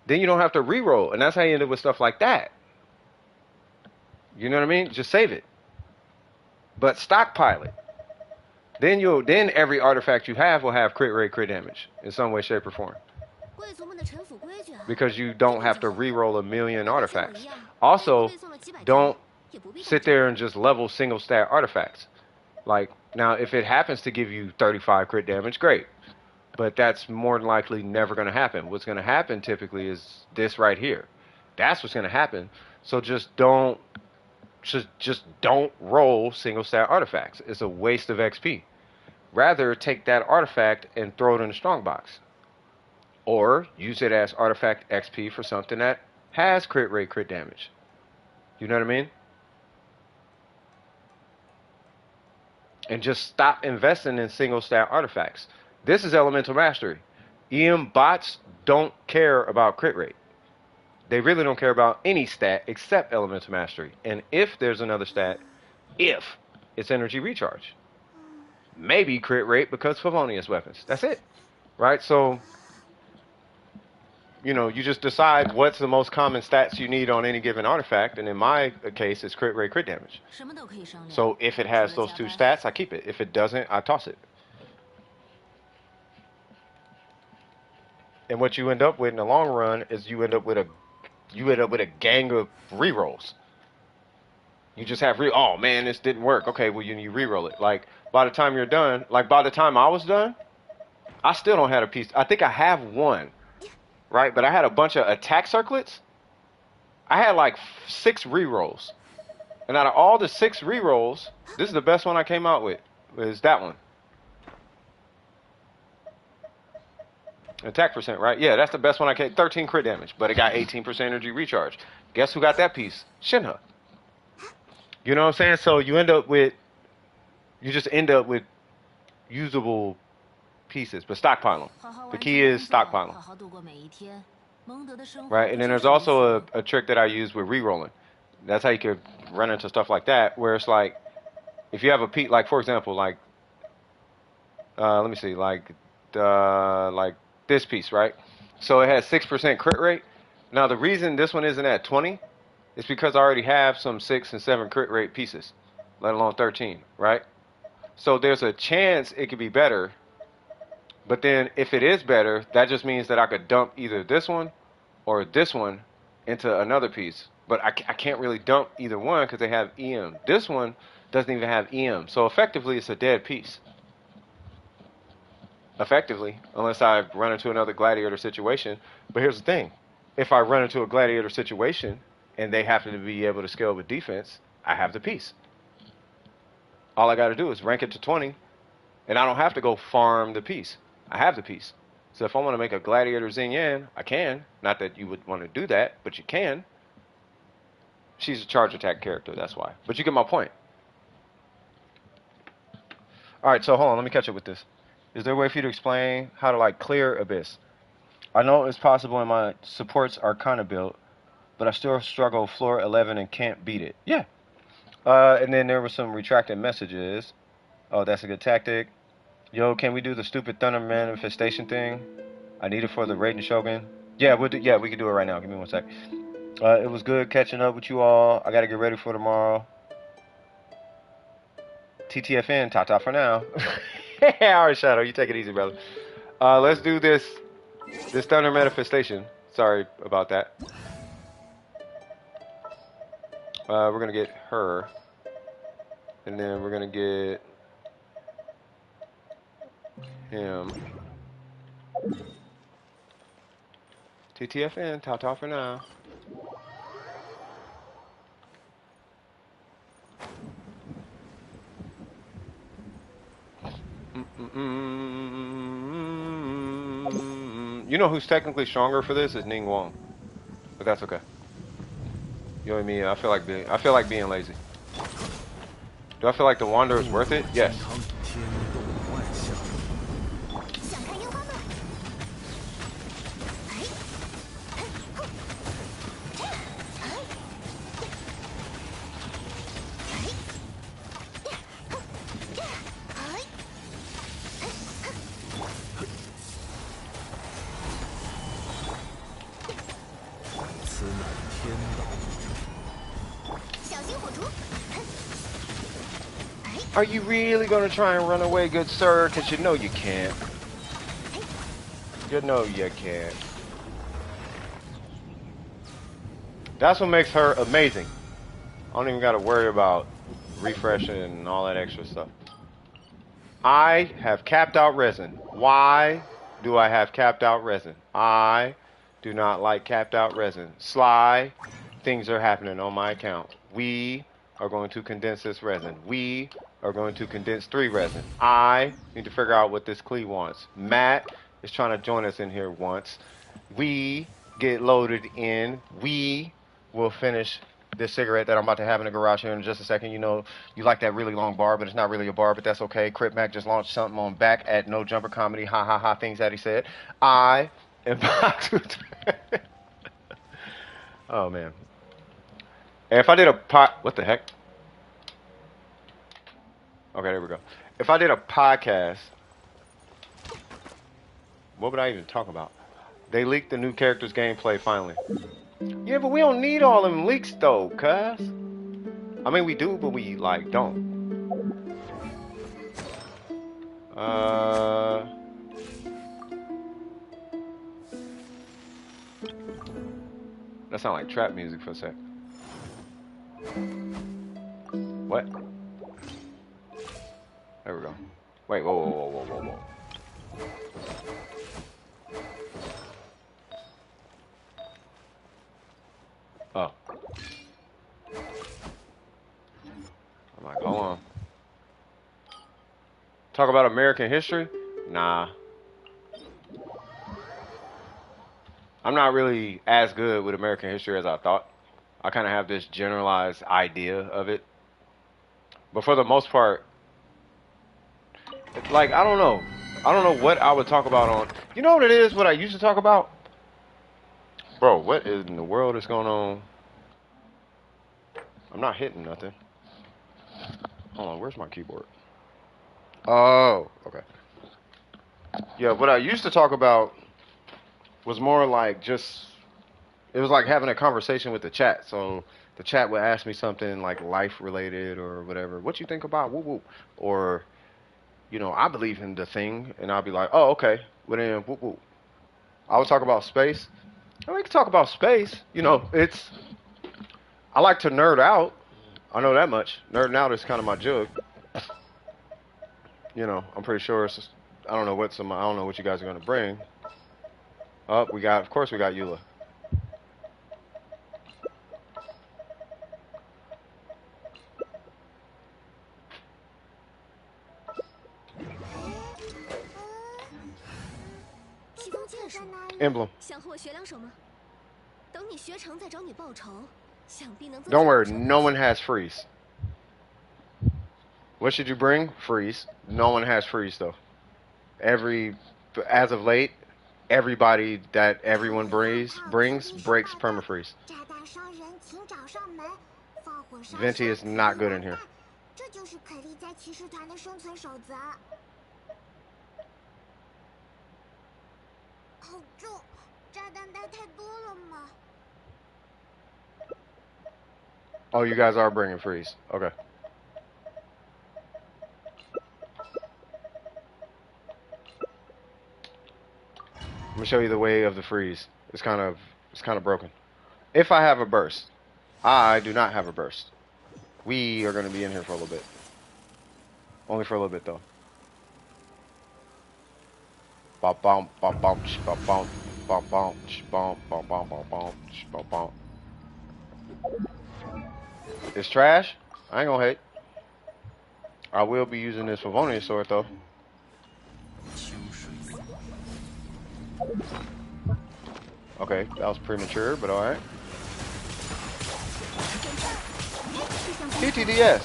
Then you don't have to reroll, and that's how you end up with stuff like that. You know what I mean? Just save it. But stockpile it. Then every artifact you have will have crit rate, crit damage in some way, shape, or form. Because you don't have to reroll a million artifacts. Also, don't sit there and just level single stat artifacts. Like, now, if it happens to give you 35 crit damage, great. But that's more than likely never going to happen. What's going to happen typically is this right here. That's what's going to happen. So just don't roll single stat artifacts. It's a waste of XP. Rather, take that artifact and throw it in the strong box. Or use it as artifact XP for something that has crit rate, crit damage. You know what I mean? And just stop investing in single stat artifacts. This is elemental mastery. EM bots don't care about crit rate. They really don't care about any stat except elemental mastery. And if there's another stat, if it's energy recharge. Maybe crit rate because Favonius weapons. That's it. Right? So, you know, you just decide what's the most common stats you need on any given artifact. And in my case, it's crit rate, crit damage. So if it has those two stats, I keep it. If it doesn't, I toss it. And what you end up with in the long run is you end up with a gang of rerolls. You just have oh man, this didn't work. Okay, well you re-roll it. Like by the time you're done, like by the time I was done, I still don't have a piece. I think I have one, right? But I had a bunch of attack circlets. I had like 6 re-rolls, and out of all the 6 re-rolls, this is the best one I came out with. is that one. Attack percent, right? Yeah, that's the best one I can. 13 crit damage, but it got 18% energy recharge. Guess who got that piece? Shenhe. You know what I'm saying? So you just end up with usable pieces, but stockpile them. The key is stockpile them. Right, and then there's also a trick that I use with re-rolling. That's how you could run into stuff like that, where it's like, if you have a piece, like for example, like, let me see, like this piece, right? So it has 6% crit rate. Now the reason this one isn't at 20 is because I already have some 6 and 7 crit rate pieces, let alone 13, right? So there's a chance it could be better, but then if it is better, that just means that I could dump either this one or this one into another piece. But I can't really dump either one because they have EM. This one doesn't even have EM. So effectively, it's a dead piece. Effectively, unless I run into another gladiator situation. But here's the thing. If I run into a gladiator situation and they happen to be able to scale with defense, I have the piece. All I got to do is rank it to 20, and I don't have to go farm the piece. I have the piece. So if I want to make a gladiator Xingyan, I can. Not that you would want to do that, but you can. She's a charge attack character, that's why. But you get my point. Alright, so hold on, let me catch up with this. Is there a way for you to explain how to like clear Abyss? I know it's possible and my supports are kind of built, but I still struggle floor 11 and can't beat it. Yeah. And then there were some retracted messages. Oh, that's a good tactic. Yo, can we do the stupid thunder manifestation thing? I need it for the Raiden Shogun. Yeah, we can do it right now. Give me 1 sec. It was good catching up with you all. I gotta get ready for tomorrow. TTFN, ta-ta for now. Alright, Shadow, you take it easy, brother. Let's do this thunder manifestation. Sorry about that. We're gonna get her. And then we're gonna get him. TTFN, ta-ta for now. You know who's technically stronger for this is Ning Wong, but that's okay. Yoimiya, I feel like being lazy. Do I feel like the Wanderer is worth it? Yes. Are you really gonna try and run away, good sir? Because you know you can't. You know you can't. That's what makes her amazing. I don't even gotta worry about refreshing and all that extra stuff. I have capped out resin. Why do I have capped out resin? I do not like capped out resin. Sly, things are happening on my account. We are going to condense this resin. We are going to condense 3 resin. I need to figure out what this Klee wants. Matt is trying to join us in here once. We get loaded in. We will finish this cigarette that I'm about to have in the garage here in just a second. You know, you like that really long bar, but it's not really a bar, but that's okay. Crip Mac just launched something on Back at No Jumper Comedy. Ha ha ha, things that he said. I am about to... Oh, man. And if I did a what the heck? Okay, there we go. If I did a podcast, what would I even talk about? They leaked the new characters gameplay finally. Yeah, but we don't need all them leaks though, cuz. I mean, we do, but we, like, don't. That sounds like trap music for a sec. What? There we go. Wait, whoa. Oh. I'm like, hold on. Talk about American history? Nah. I'm not really as good with American history as I thought. I kind of have this generalized idea of it. But for the most part, like, I don't know. I don't know what I would talk about on... You know what it is? What I used to talk about? Bro, what in the world is going on? I'm not hitting nothing. Hold on, where's my keyboard? Oh, okay. Yeah, what I used to talk about was more like just... It was like having a conversation with the chat. So the chat would ask me something like life related or whatever. What you think about whoop whoop? Or, you know, I believe in the thing. And I'll be like, oh, okay. Well then, whoop whoop. I would talk about space. And we can talk about space. You know, it's... I like to nerd out. I know that much. Nerding out is kind of my jug. You know, I'm pretty sure it's just, I don't know what you guys are gonna bring. Oh, of course we got Eula. Emblem. Don't worry, no one has freeze. What should you bring? Freeze. No one has freeze though. As of late, everybody that everyone brings breaks permafreeze. Venti is not good in here. Oh, you guys are bringing freeze. Okay. I'm gonna show you the way of the freeze. It's kind of broken. If I have a burst, I do not have a burst. We are gonna be in here for a little bit. Only for a little bit though. Bop bump bop bump bop bump bop bump bump bop bump bop bump bop bump. It's trash. I ain't gonna hate. I will be using this Favonian sword though. Okay, that was premature, but alright. TTDS.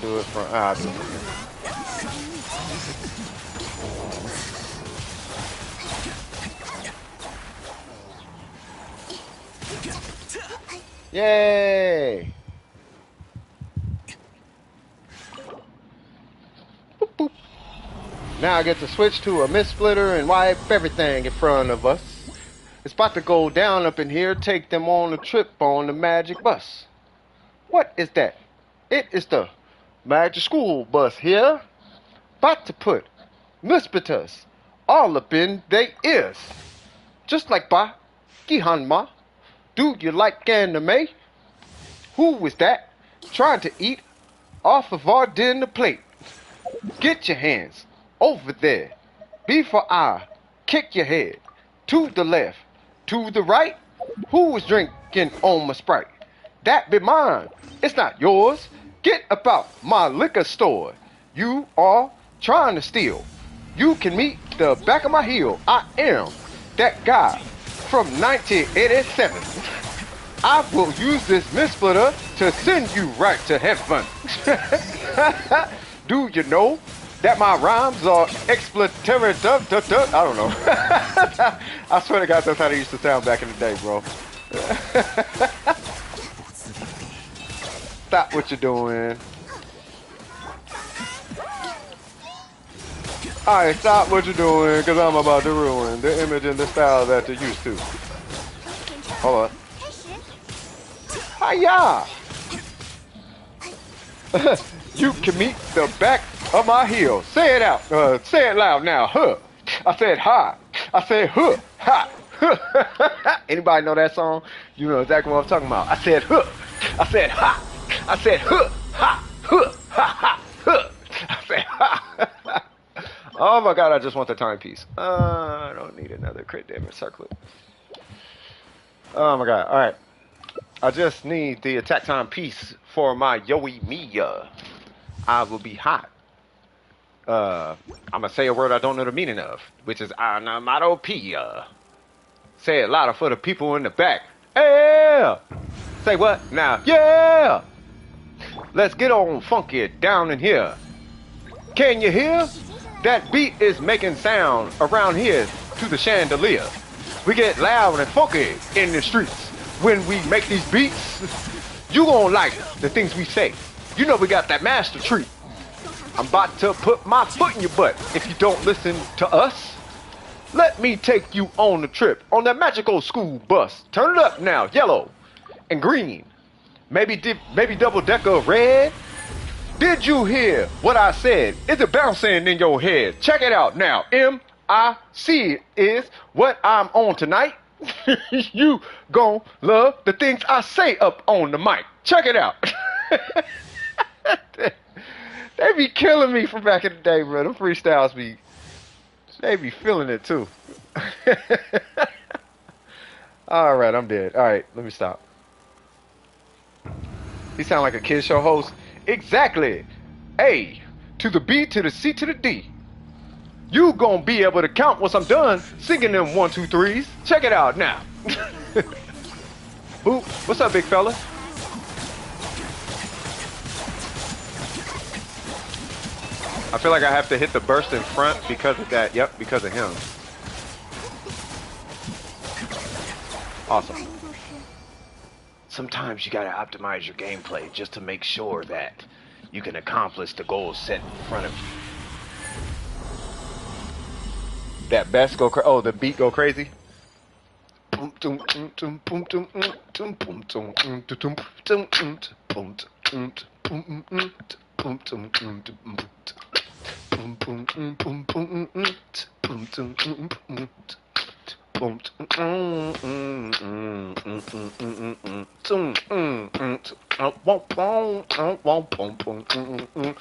Do it from do it from here. Yay! Boop, boop. Now I get to switch to a mist splitter and wipe everything in front of us. It's about to go down up in here, take them on a trip on the magic bus. What is that? It is the magic school bus here. About to put Mispitus all up in they ears. Just like Ba Gihanma. Do you like anime? Who is that trying to eat off of our dinner plate? Get your hands over there before I kick your head to the left, to the right. Who is drinking on my Sprite? That be mine. It's not yours. Get about my liquor store. You are trying to steal. You can meet the back of my heel. I am that guy from 1987. I will use this mist splitter to send you right to heaven. Do you know that my rhymes are expletive? I don't know. I swear to God, that's how they used to sound back in the day, bro. Stop what you're doing. Alright, stop what you're doing, because I'm about to ruin the image and the style that you're used to. Hold on. Hiya! You can meet the back of my heel. Say it out. Say it loud now. Huh. I said ha. I said huh. Ha. Huh. Anybody know that song? You know exactly what I'm talking about. I said huh. I said ha. I said huh. Ha. Huh. Ha. Ha. Huh. I said ha. Oh my God, I just want the timepiece. I don't need another crit damage circlet. Oh my God. All right. I just need the attack time piece for my Yoimiya. I will be hot. I'm gonna say a word I don't know the meaning of, which is onomatopoeia. Say it louder for the people in the back. Yeah. Say what now? Yeah. Let's get on funky down in here. Can you hear? That beat is making sound around here to the chandelier. We get loud and funky in the streets when we make these beats. You gon' like the things we say. You know we got that master treat. I'm about to put my foot in your butt if you don't listen to us. Let me take you on the trip on that magical school bus. Turn it up now, yellow and green. Maybe double-decker red. Did you hear what I said? Is it bouncing in your head? Check it out now. MIC is what I'm on tonight. You gon' love the things I say up on the mic. Check it out. They be killing me from back in the day, bro. Them freestyles they be feeling it too. All right, I'm dead. All right, let me stop. He sound like a kid show host. Exactly. A to the B to the C to the D. You gonna be able to count once I'm done singing them 1, 2, 3s. Check it out now. Boop. What's up, big fella? I feel like I have to hit the burst in front because of that. Yep, because of him. Awesome. Sometimes you gotta optimize your gameplay just to make sure that you can accomplish the goals set in front of you. That best go oh, the beat go crazy.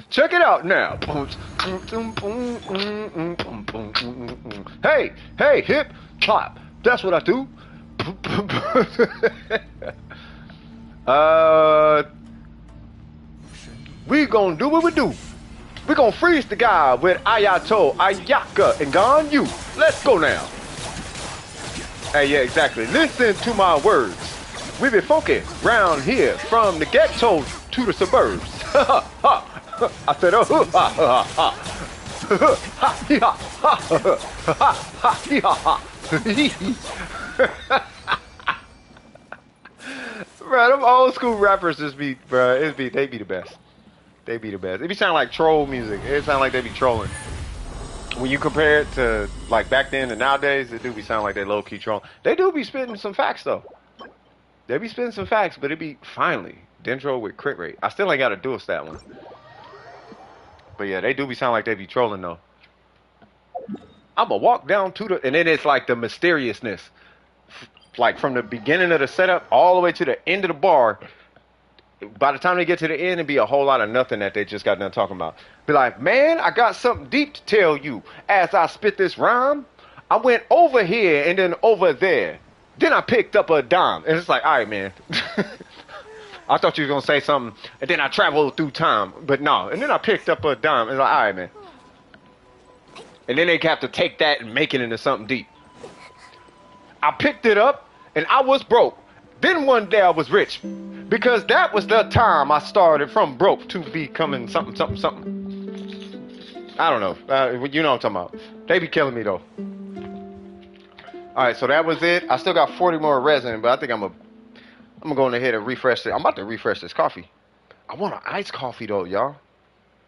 Check it out now. Hey, hey, hip, hop. That's what I do. We gonna do what we do. We gonna freeze the guy with Ayato, Ayaka, and Ganyu. Let's go now. Hey, yeah, exactly. Listen to my words. We be funky round here from the ghetto to the suburbs. I said, bro, them old school rappers just be, bro, they be the best. They be the best. It be sound like troll music. It sound like they be trolling. When you compare it to like back then and nowadays, it do be sound like they low key trolling. They do be spitting some facts though. They be spitting some facts, but it be finally Dendro with crit rate. I still ain't got a dual stat one. But yeah, they do be sound like they be trolling though. I'ma walk down to the, and then it's like the mysteriousness, like from the beginning of the setup all the way to the end of the bar. By the time they get to the end, it'd be a whole lot of nothing that they just got done talking about. Be like, man, I got something deep to tell you. As I spit this rhyme, I went over here and then over there. Then I picked up a dime. And it's like, all right, man. I thought you were going to say something. And then I traveled through time. But no. And then I picked up a dime. It's like, all right, man. And then they have to take that and make it into something deep. I picked it up and I was broke. Then one day I was rich. Because that was the time I started from broke to becoming something, something, something. I don't know. You know what I'm talking about. They be killing me, though. Alright, so that was it. I still got 40 more resin, but I think I'm gonna go ahead and refresh it. I'm about to refresh this coffee. I want an iced coffee, though, y'all.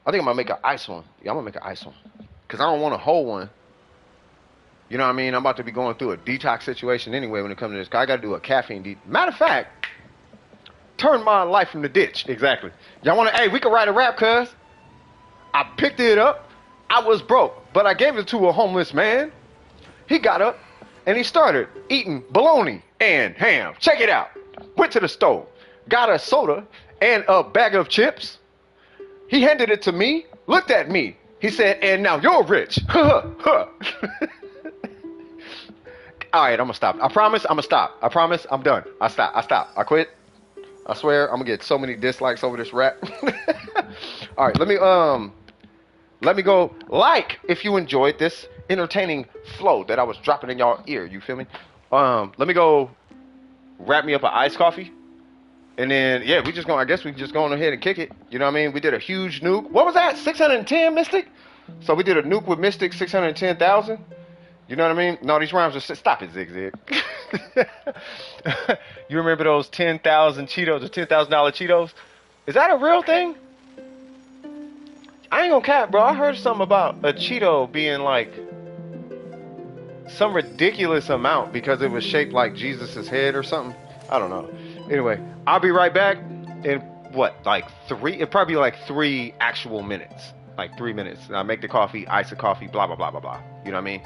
I think I'm gonna make an ice one. Yeah, I'm gonna make an ice one. Because I don't want a whole one. You know what I mean? I'm about to be going through a detox situation anyway when it comes to this. I got to do a caffeine detox. Matter of fact, turn my life from the ditch. Exactly. Y'all want to, hey, we can write a rap, cuz. I picked it up. I was broke, but I gave it to a homeless man. He got up and he started eating bologna and ham. Check it out. Went to the store, got a soda and a bag of chips. He handed it to me, looked at me. He said, and now you're rich. All right, I'm gonna stop. I promise I'm gonna stop. I promise I'm done. I stop. I quit. I swear I'm gonna get so many dislikes over this rap. All right, let me go like if you enjoyed this entertaining flow that I was dropping in y'all ear. You feel me? Let me go wrap me up an iced coffee. And then, yeah, I guess we just going ahead and kick it. You know what I mean? We did a huge nuke. What was that? 610 Mystic? So we did a nuke with Mystic, 610,000. You know what I mean? No, these rhymes are, stop it, Zig. You remember those 10,000 Cheetos or $10,000 Cheetos? Is that a real thing? I ain't gonna cap, bro. I heard something about a Cheeto being like some ridiculous amount because it was shaped like Jesus's head or something. I don't know. Anyway, I'll be right back in what, like three? It'd probably be like 3 actual minutes. Like 3 minutes. And I make the coffee, ice the coffee, blah, blah, blah, blah, blah. You know what I mean?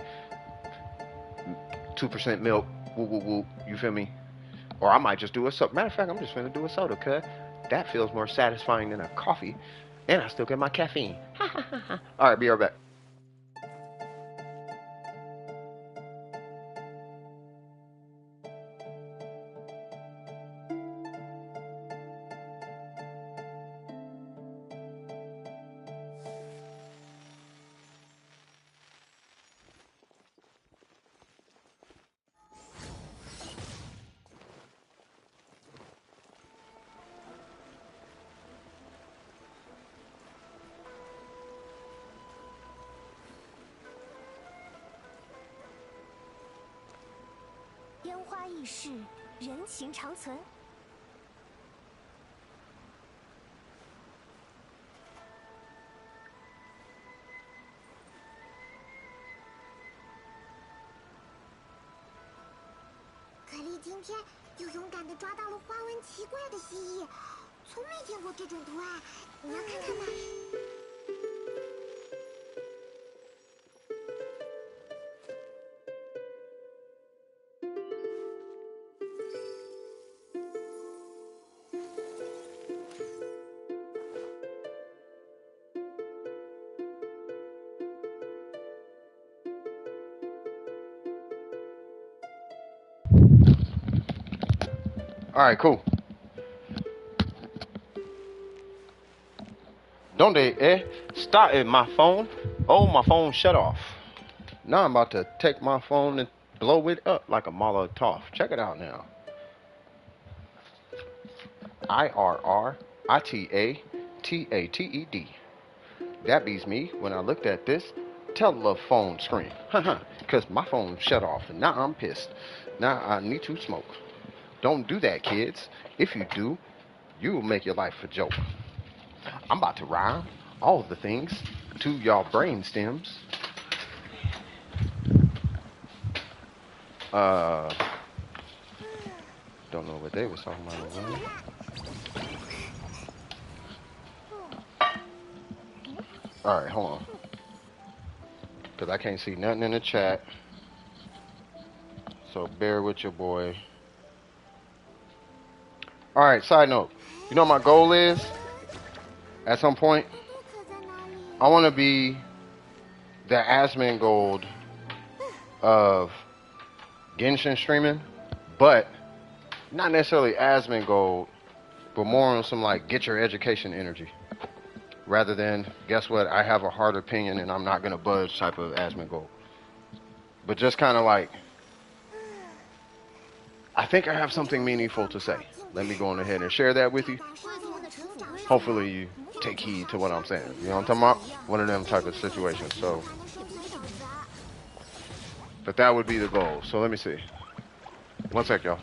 2% milk, woo, woo, woo. You feel me? Or I might just do a soda. Matter of fact, I'm just gonna do a soda, cuz that feels more satisfying than a coffee. And I still get my caffeine. All right, be right back.可莉今天又勇敢地抓到了花纹奇怪的蜥蜴，从没见过这种图案，你要看看吗？ All right, cool. Donde started my phone? Oh, my phone shut off. Now I'm about to take my phone and blow it up like a Molotov. Check it out now. IRRITATATED. That beats me when I looked at this telephone screen. Because my phone shut off and now I'm pissed. Now I need to smoke. Don't do that, kids. If you do, you will make your life a joke. I'm about to rhyme all of the things to y'all brain stems. Don't know what they was talking about. All right, hold on. Because I can't see nothing in the chat. So bear with your boy. All right, side note. You know what my goal is? At some point, I want to be the Asmongold of Genshin streaming, but not necessarily Asmongold, but more on some like get your education energy, rather than guess what, I have a hard opinion and I'm not gonna budge type of Asmongold. But just kind of like, I think I have something meaningful to say. Let me go on ahead and share that with you. Hopefully you take heed to what I'm saying. You know what I'm talking about? One of them type of situations. So, but that would be the goal. So let me see. One sec, y'all.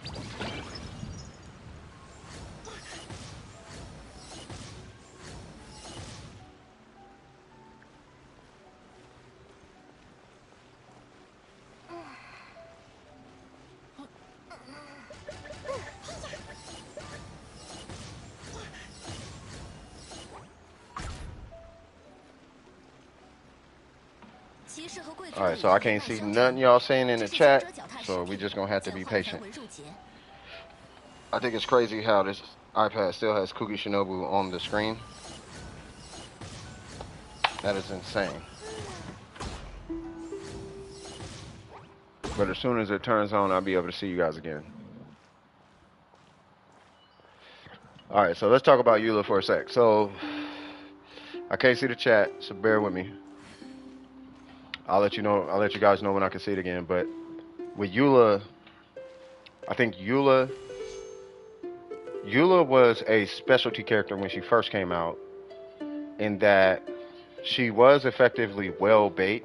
Alright, so I can't see nothing y'all saying in the chat, so we just gonna have to be patient. I think it's crazy how this iPad still has Kuki Shinobu on the screen. That is insane. But as soon as it turns on, I'll be able to see you guys again. All right, so let's talk about Eula for a sec. So I can't see the chat, so bear with me. I'll let you know. I'll let you guys know when I can see it again. But with Eula, I think Eula was a specialty character when she first came out, in that she was effectively well bait.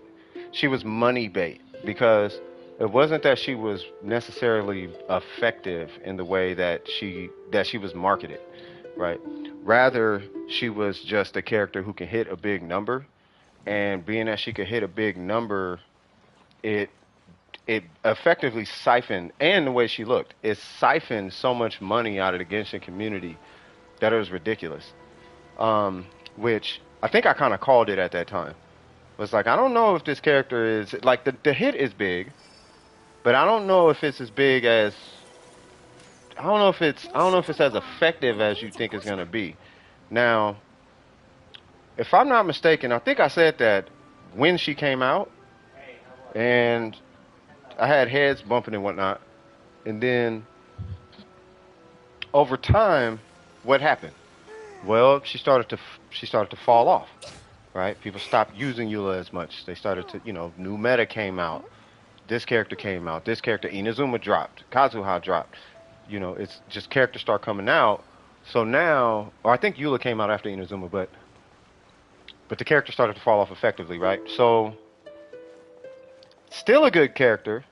She was money bait because it wasn't that she was necessarily effective in the way that she was marketed, right? Rather, she was just a character who can hit a big number, and being that she could hit a big number, it effectively siphoned, and the way she looked, it siphoned so much money out of the Genshin community that it was ridiculous. Which I think I kind of called it at that time. It was like, I don't know if this character is like the hit is big, but I don't know if it's as big as I don't know if it's as effective as you think it's gonna be. Now, if I'm not mistaken, I think I said that when she came out, and I had heads bumping and whatnot, and then over time, what happened? Well, she started to fall off, right? People stopped using Eula as much. They started to, new meta came out. This character came out. This character, Inazuma dropped. Kazuha dropped. It's just characters start coming out. So now, or I think Eula came out after Inazuma, but the character started to fall off effectively, right? So, still a good character,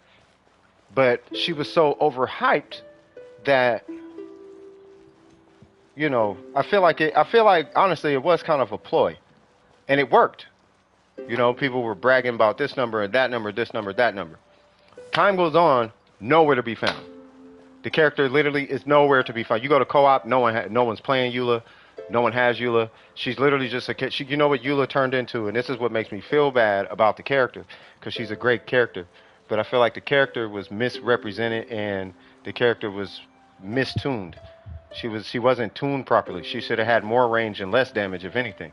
but she was so overhyped that I feel like honestly it was kind of a ploy, and it worked. People were bragging about this number and that number, this number, that number. Time goes on, nowhere to be found. The character literally is nowhere to be found. You go to co-op, no one's playing Eula, no one has Eula. She's literally just a kid. You know what Eula turned into, and this is what makes me feel bad about the character, because she's a great character, but I feel like the character was misrepresented and the character was mistuned. She wasn't tuned properly. She should have had more range and less damage, if anything.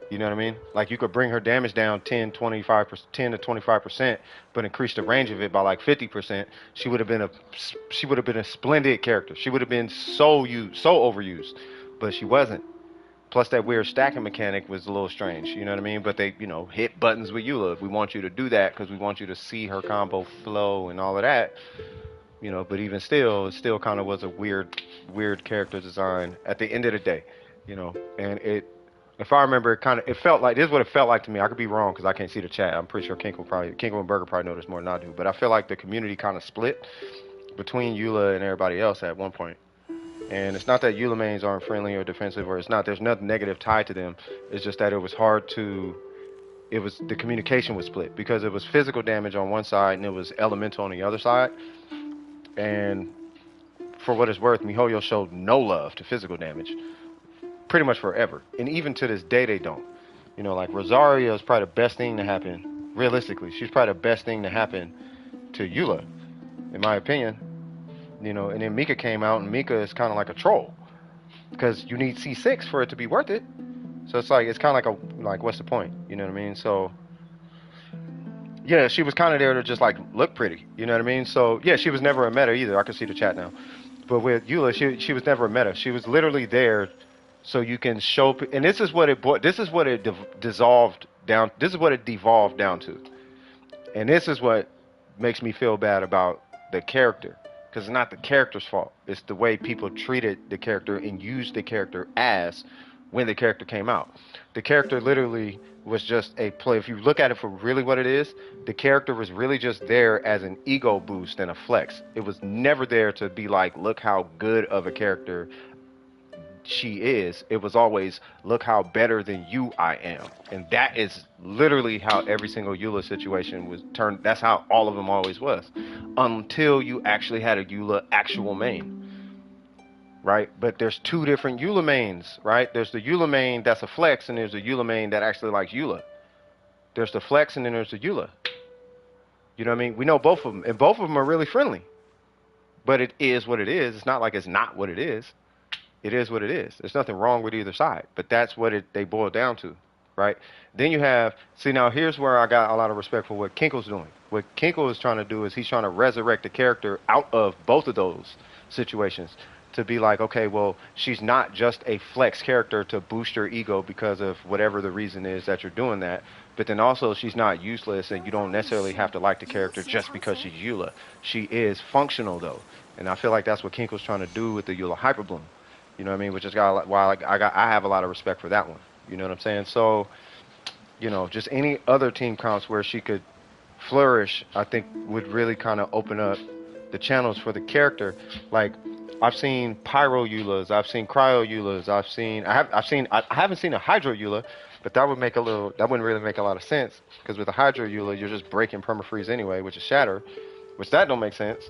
You know what I mean? Like, you could bring her damage down 10 to 25%, but increase the range of it by like 50%. She would have been a splendid character. She would have been so overused, but she wasn't. Plus, that weird stacking mechanic was a little strange. You know what I mean? But they, hit buttons with Eula. If we want you to do that, because we want you to see her combo flow and all of that. But even still, it still kind of was a weird character design at the end of the day, and if I remember, it felt like, this is what it felt like to me. I could be wrong because I can't see the chat. I'm pretty sure Kinko and Burger probably know this more than I do, but I feel like the community kind of split between Eula and everybody else at one point. And it's not that Eula mains aren't friendly or defensive, or there's nothing negative tied to them. It's just that it was the communication was split because it was physical damage on one side and it was elemental on the other side. And for what it's worth, MiHoYo showed no love to physical damage pretty much forever. And even to this day, they don't. Like Rosario is probably the best thing to happen, realistically. She's probably the best thing to happen to Eula, in my opinion. And then Mika came out, and Mika is kind of like a troll because you need C6 for it to be worth it. So it's kind of like what's the point? You know what I mean? So yeah, she was kind of there to just like look pretty. You know what I mean? So yeah, she was never a meta either. I can see the chat now. But with Eula, she was never a meta. She was literally there so you can show. And this is what it devolved down to. And this is what makes me feel bad about the character, because it's not the character's fault. It's the way people treated the character and used the character as when the character came out. The character literally was just a play. If you look at it for really what it is, the character was really just there as an ego boost and a flex. It was never there to be like, look how good of a character she is. It was always, look how better than you I am. And that is literally how every single Eula situation was turned. That's how all of them always was, until you actually had a Eula actual main. Right? But there's two different Eula mains, right? There's the Eula main that's a flex, and there's the Eula main that actually likes Eula. There's the flex, and then there's the Eula. You know what I mean? We know both of them, and both of them are really friendly. But it is what it is. It's not like it's not what it is. It is what it is. There's nothing wrong with either side. But that's what they boil down to, right? Then you have, now here's where I got a lot of respect for what Kinko's doing. What Kinko is trying to do is he's trying to resurrect the character out of both of those situations, to be like, okay, well, she's not just a flex character to boost your ego because of whatever the reason is that you're doing that. But then also she's not useless, and you don't necessarily have to like the character just because she's Eula. She is functional though, and I feel like that's what Kinko's trying to do with the Eula Hyperbloom. You know what I mean? Which is why I have a lot of respect for that one. You know what I'm saying? So, you know, just any other team comps where she could flourish, I think would really kind of open up the channels for the character. Like, I've seen Pyro Eulas, I've seen Cryo Eulas, I haven't seen a Hydro Eula, but that wouldn't really make a lot of sense, because with a Hydro Eula, you're just breaking permafreeze anyway, which is Shatter, which that don't make sense,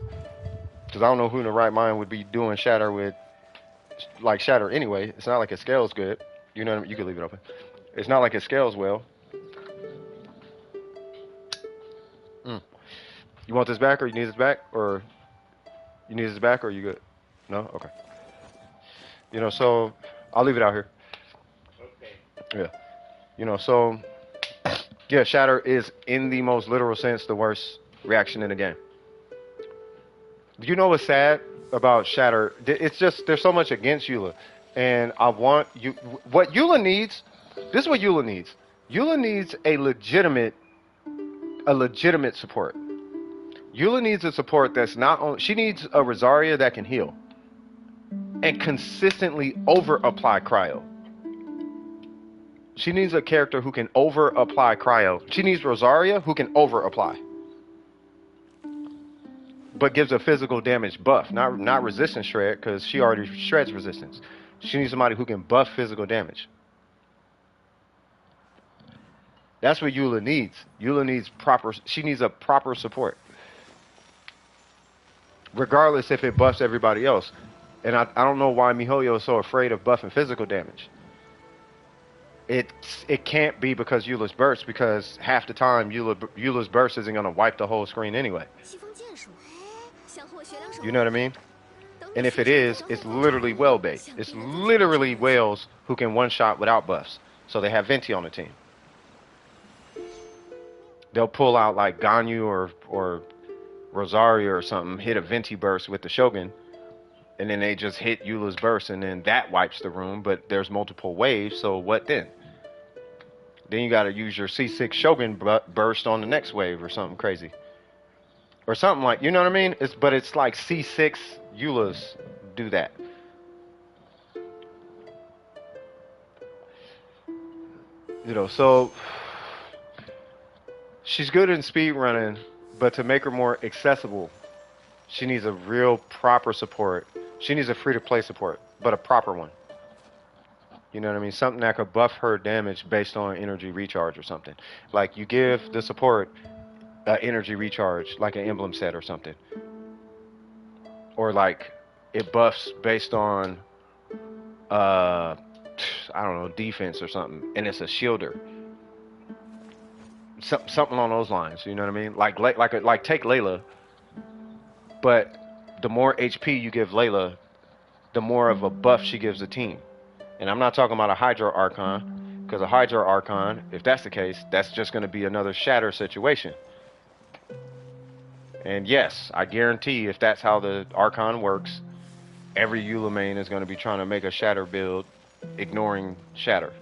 because I don't know who in the right mind would be doing Shatter with, like, Shatter anyway. It's not like it scales good. You know what I mean? You can leave it open. It's not like it scales well. You want this back, or you need this back, or you need this back, or you good? No? Okay. You know, so I'll leave it out here. Okay. Yeah. You know, so yeah, Shatter is in the most literal sense the worst reaction in the game. You know what's sad about Shatter? It's just there's so much against Eula, and I want you. What Eula needs, this is what Eula needs. Eula needs a legitimate support. Eula needs a support that's not only, she needs a Rosaria that can heal and consistently over apply cryo. She needs a character who can over apply cryo. She needs Rosaria who can over apply, but gives a physical damage buff, not resistance shred, because she already shreds resistance. She needs somebody who can buff physical damage. That's what Eula needs. Eula needs she needs a proper support, regardless if it buffs everybody else. And I don't know why MiHoYo is so afraid of buffing physical damage. It can't be because Eula's burst, because half the time Eula's burst isn't going to wipe the whole screen anyway. You know what I mean? And if it is, it's literally whale bait. It's literally whales who can one-shot without buffs. So they have Venti on the team. They'll pull out like Ganyu or Rosaria or something, hit a Venti burst with the Shogun, and then they just hit Eula's burst, and then that wipes the room, but there's multiple waves, so what then? Then you gotta use your C6 Shogun burst on the next wave or something crazy. Or something like, you know what I mean? But it's like C6 Eula's do that. You know, so she's good in speed running, but to make her more accessible, she needs a real proper support. She needs a free-to-play support, but a proper one. You know what I mean? Something that could buff her damage based on energy recharge or something. Like, you give the support energy recharge, like an emblem set or something. Or like, it buffs based on, I don't know, defense or something, and it's a shielder. Something along those lines, you know what I mean? Like take Layla, but the more HP you give Layla, the more of a buff she gives the team. And I'm not talking about a Hydro Archon, because a Hydro Archon, if that's the case, that's just going to be another Shatter situation. And yes, I guarantee if that's how the Archon works, every Eula main is going to be trying to make a Shatter build, ignoring Shatter.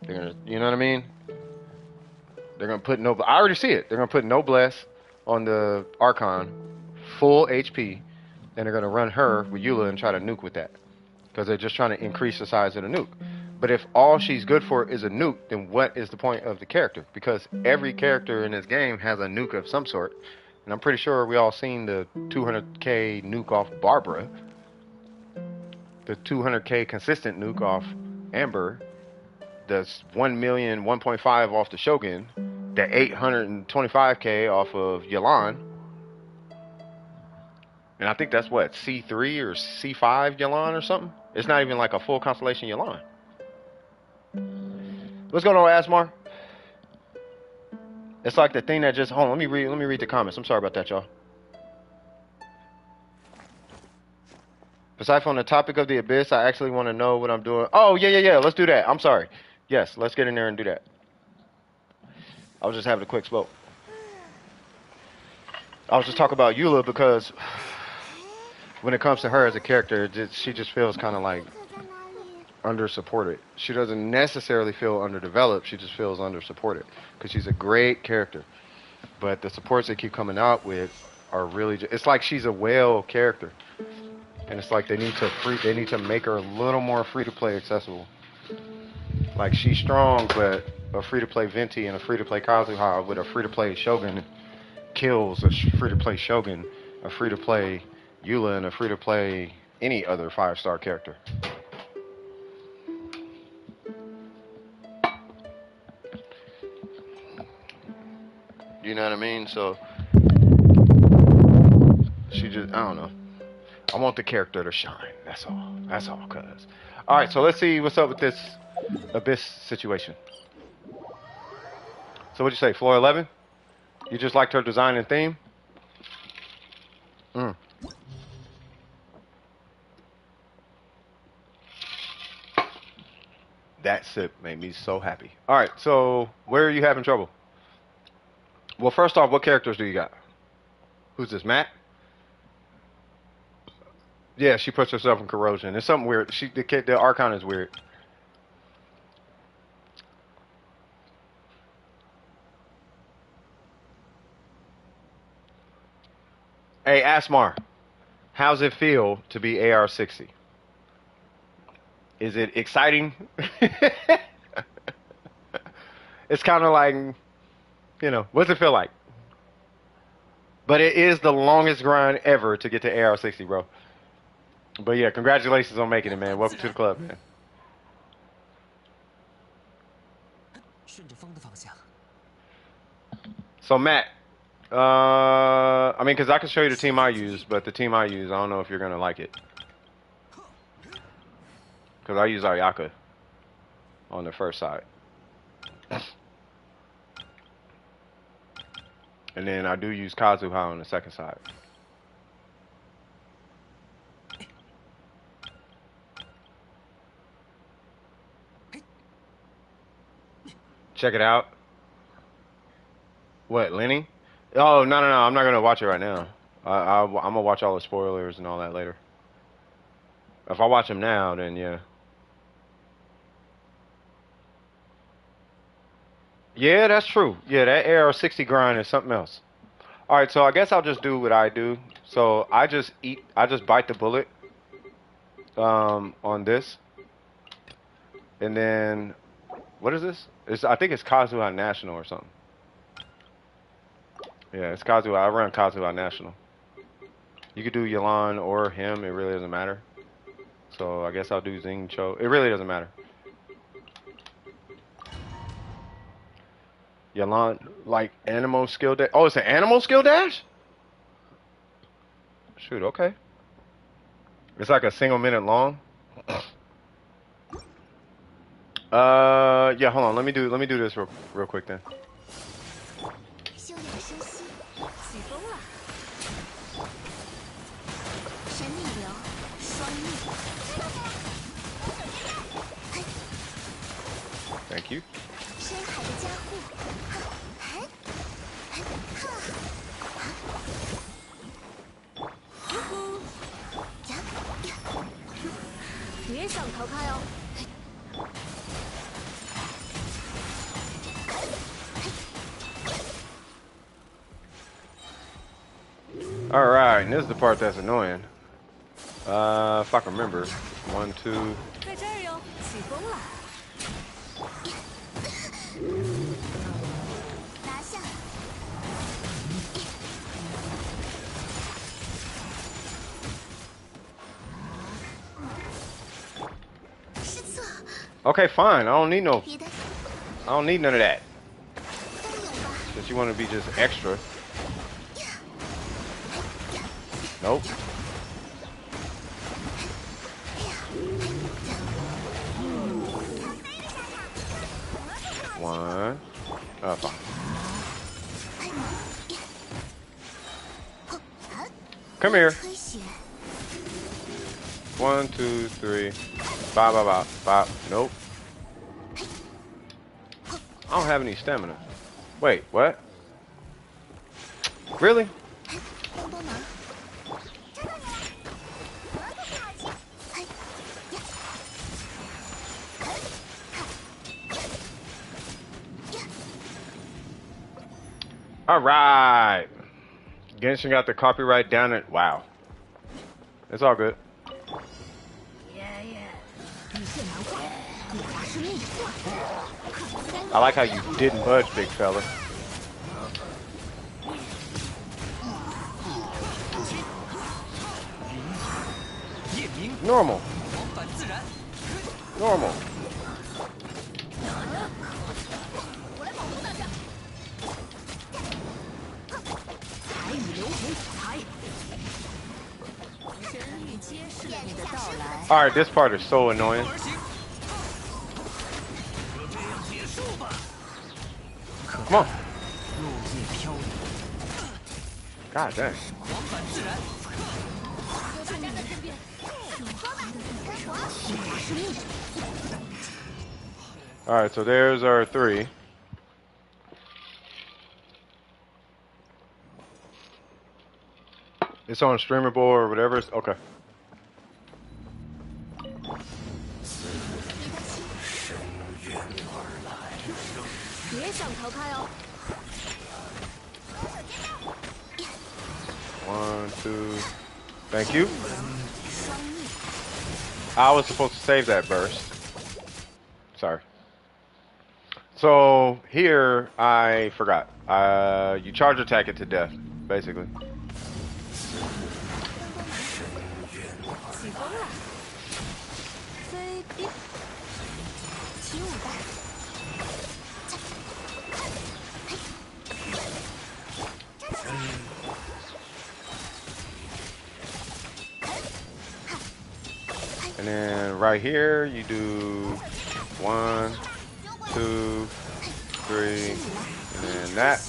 They're gonna, you know what I mean? They're going to put I already see it. They're going to put Noblesse on the Archon, full HP, and they're going to run her with Eula and try to nuke with that. Because they're just trying to increase the size of the nuke. But if all she's good for is a nuke, then what is the point of the character? Because every character in this game has a nuke of some sort. And I'm pretty sure we all seen the 200k nuke off Barbara. The 200k consistent nuke off Amber. The 1 million, 1.5 off the Shogun. The 825k off of Yelan. And I think that's what, C3 or C5 Yelan or something? It's not even like a full constellation Yelan. What's going on, Asmar? It's like the thing that just, hold on, let me read the comments. I'm sorry about that, y'all. Besides on the topic of the abyss, I actually want to know what I'm doing. Oh, yeah, let's do that. I'm sorry. Yes, let's get in there and do that. I was just having a quick smoke. I was just talking about Eula because when it comes to her as a character, she just feels kind of like under-supported. She doesn't necessarily feel underdeveloped. She just feels under-supported because she's a great character. But the supports they keep coming out with are really it's like she's a whale character, and it's like they need to make her a little more free-to-play accessible. Like she's strong, but a free-to-play Venti and a free-to-play Kazuha with a free-to-play Shogun kills a free-to-play Shogun, a free-to-play Eula, and a free-to-play any other 5-star character. You know what I mean? So she just, I don't know. I want the character to shine. That's all. That's all, cuz. All right, so let's see what's up with this Abyss situation. So what'd you say, floor 11? You just liked her design and theme? That sip made me so happy. All right, so where are you having trouble? Well, first off, what characters do you got? Who's this, Matt? Yeah, she puts herself in corrosion. It's something weird. The Archon is weird. Hey, Asmar, how's it feel to be AR60? Is it exciting? It's kind of like, you know, what's it feel like? But it is the longest grind ever to get to AR60, bro. But yeah, congratulations on making it, man. Welcome to the club, man. So Matt, I mean, because I can show you the team I use, but the team I use, I don't know if you're gonna like it. Because I use Ayaka on the first side. And then I do use Kazuha on the second side. Check it out. What, Lenny? Oh, no. I'm not going to watch it right now. I'm going to watch all the spoilers and all that later. If I watch them now, then yeah. Yeah, that's true. Yeah, that AR60 grind is something else. All right, so I guess I'll just do what I do. So I just bite the bullet on this. And then, what is this? I think it's Kazuha National or something. Yeah, it's Kazuha. I run Kazuha National. You could do Yelan or him. It really doesn't matter. So I guess I'll do Xing Cho. It really doesn't matter. Yelan, like animal skill dash. Oh, it's an animal skill dash? Shoot, okay. It's like a single minute long. Yeah, hold on. Let me do this real quick then. Thank you. Alright, and this is the part that's annoying. If I can remember. 1, 2. Okay, fine. I don't need none of that. Since you want to be just extra. Nope. One. Fine. Come here. 1, 2, 3. Bop. Nope. I don't have any stamina. Wait, what? Really? All right. Genshin got the copyright down at wow. It's all good. I like how you didn't budge, big fella. Normal. Normal. Alright, this part is so annoying. Come on. God dang. Alright, so there's our 3. It's on streamable or whatever. Okay. One, two. Thank you. I was supposed to save that burst. Sorry. So here I forgot. You charge attack it to death, basically. And then right here you do 1, 2, 3, and then that.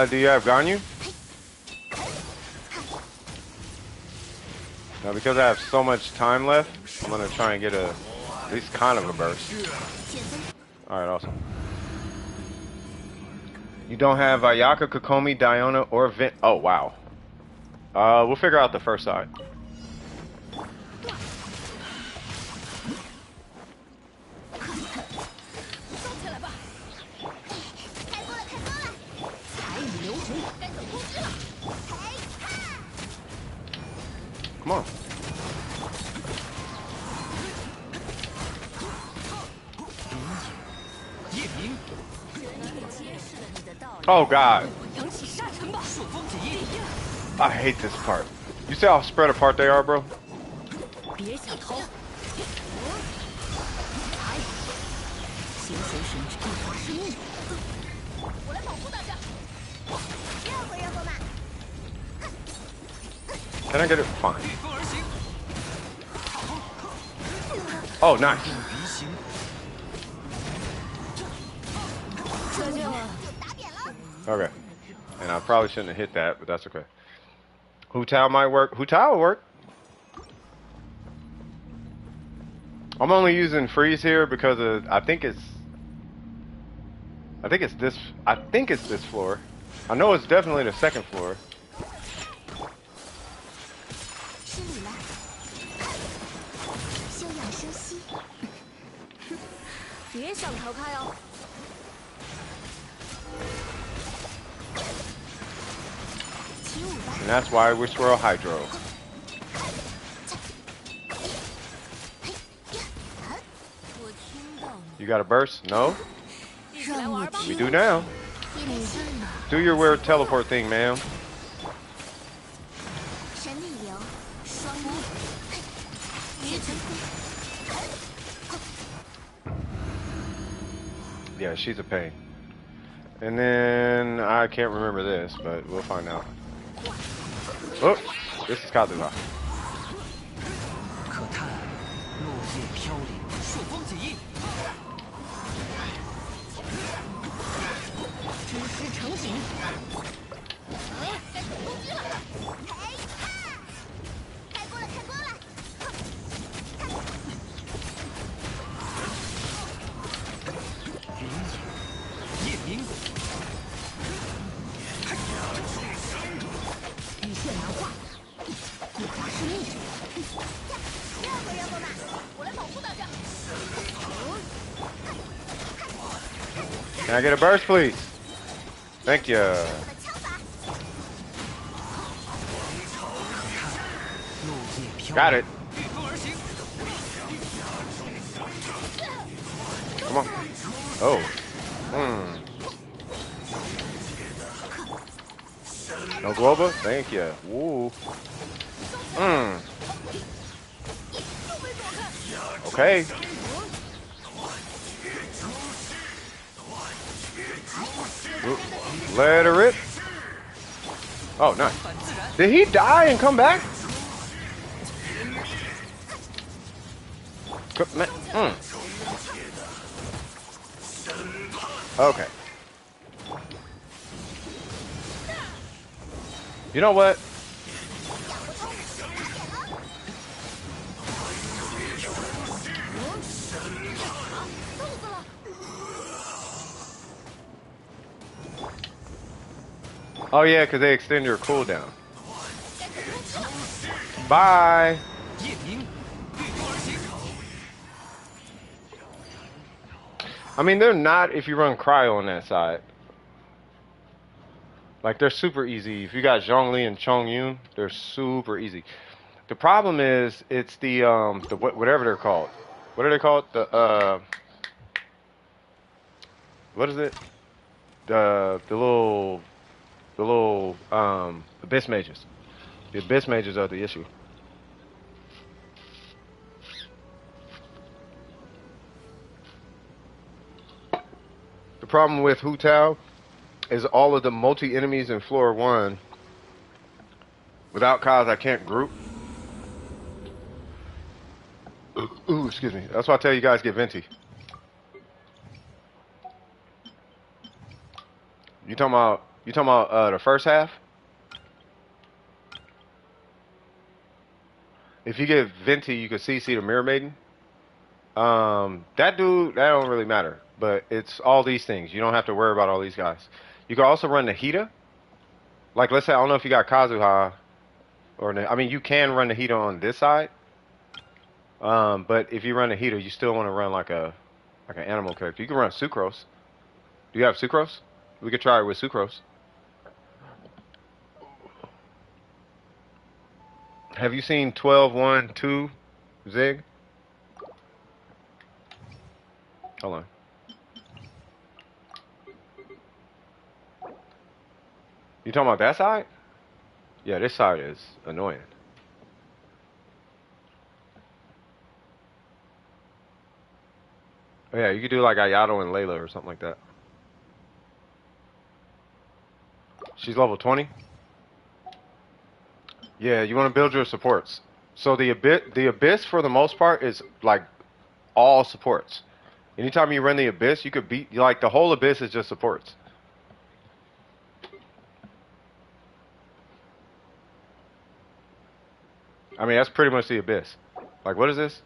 Do you have Ganyu? Now because I have so much time left, I'm gonna try and get at least kind of a burst. Alright, awesome. You don't have Ayaka, Kokomi, Diona, or Vent. Oh, wow. We'll figure out the first side. Come on. Oh God. I hate this part. You see how spread apart they are, bro? Can I get it? Fine. Oh, nice. Okay. And I probably shouldn't have hit that, but that's okay. Hu-Tao might work. Hu-Tao will work. I'm only using freeze here because of, I think it's this floor. I know it's definitely the second floor. And that's why we're Swirl Hydro. You got a burst? No? We do now. Do your weird teleport thing, ma'am. Yeah, she's a pain. And then I can't remember this, but we'll find out. Oh, this is Kazuha. Can I get a burst, please? Thank you. Got it. Come on. Oh. No Globa? Thank you. Woo. Okay. Let her rip. Oh, nice. Did he die and come back? Okay. You know what? Oh yeah, because they extend your cooldown. Bye. I mean, they're not if you run cryo on that side. Like, they're super easy. If you got Xiangling and Chongyun, they're super easy. The problem is, it's the whatever they're called. What are they called? What is it? The little abyss mages. The abyss mages are the issue. The problem with Hu Tao is all of the multi-enemies in floor 1. Without Kaz, I can't group. Ooh, excuse me. That's why I tell you guys, get Venti. You talking about the first half? If you get Venti, you can see the Mirror Maiden. That dude, that don't really matter. But it's all these things. You don't have to worry about all these guys. You can also run the Hita. Like, let's say, I don't know if you got Kazuha. I mean, you can run the Hita on this side. But if you run the Hita, you still want to run like an animal character. You can run Sucrose. Do you have Sucrose? We could try it with Sucrose. Have you seen 12-1-2 Zig? Hold on. You talking about that side? Yeah, this side is annoying. Oh, yeah, you could do like Ayato and Layla or something like that. She's level 20? Yeah, you want to build your supports. So the Abyss for the most part is like all supports. Anytime you run the Abyss, you could beat, like, the whole Abyss is just supports. I mean, that's pretty much the Abyss. Like, what is this?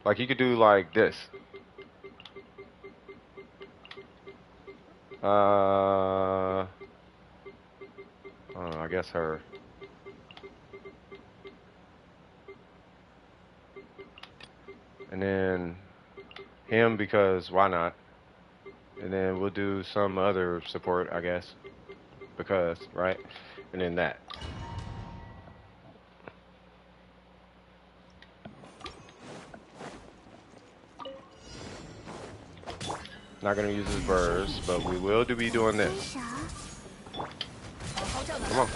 Like, you could do like this. I don't know, I guess her. And then him, because why not? And then we'll do some other support, I guess. Because, right? And then that. Not gonna use his burst, but we will be doing this. Come on.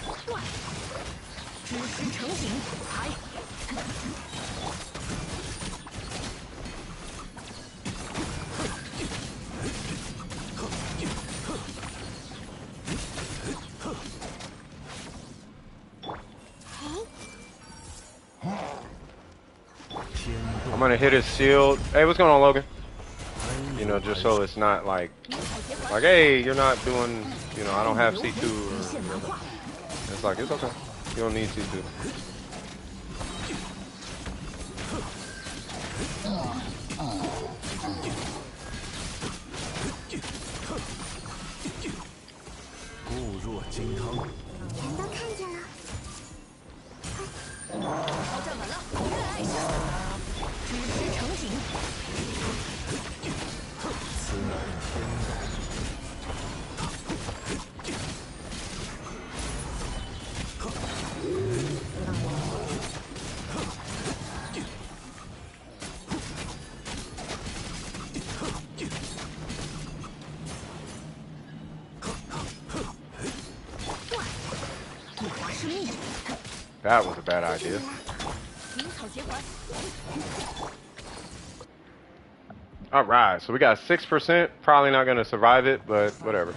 I'm gonna hit his shield. Hey, what's going on, Logan? You know, just so it's not like, hey, you're not doing, you know, I don't have C2 or, it's like, it's okay. You don't need C2. That was a bad idea. Alright, so we got 6%. Probably not gonna survive it, but whatever.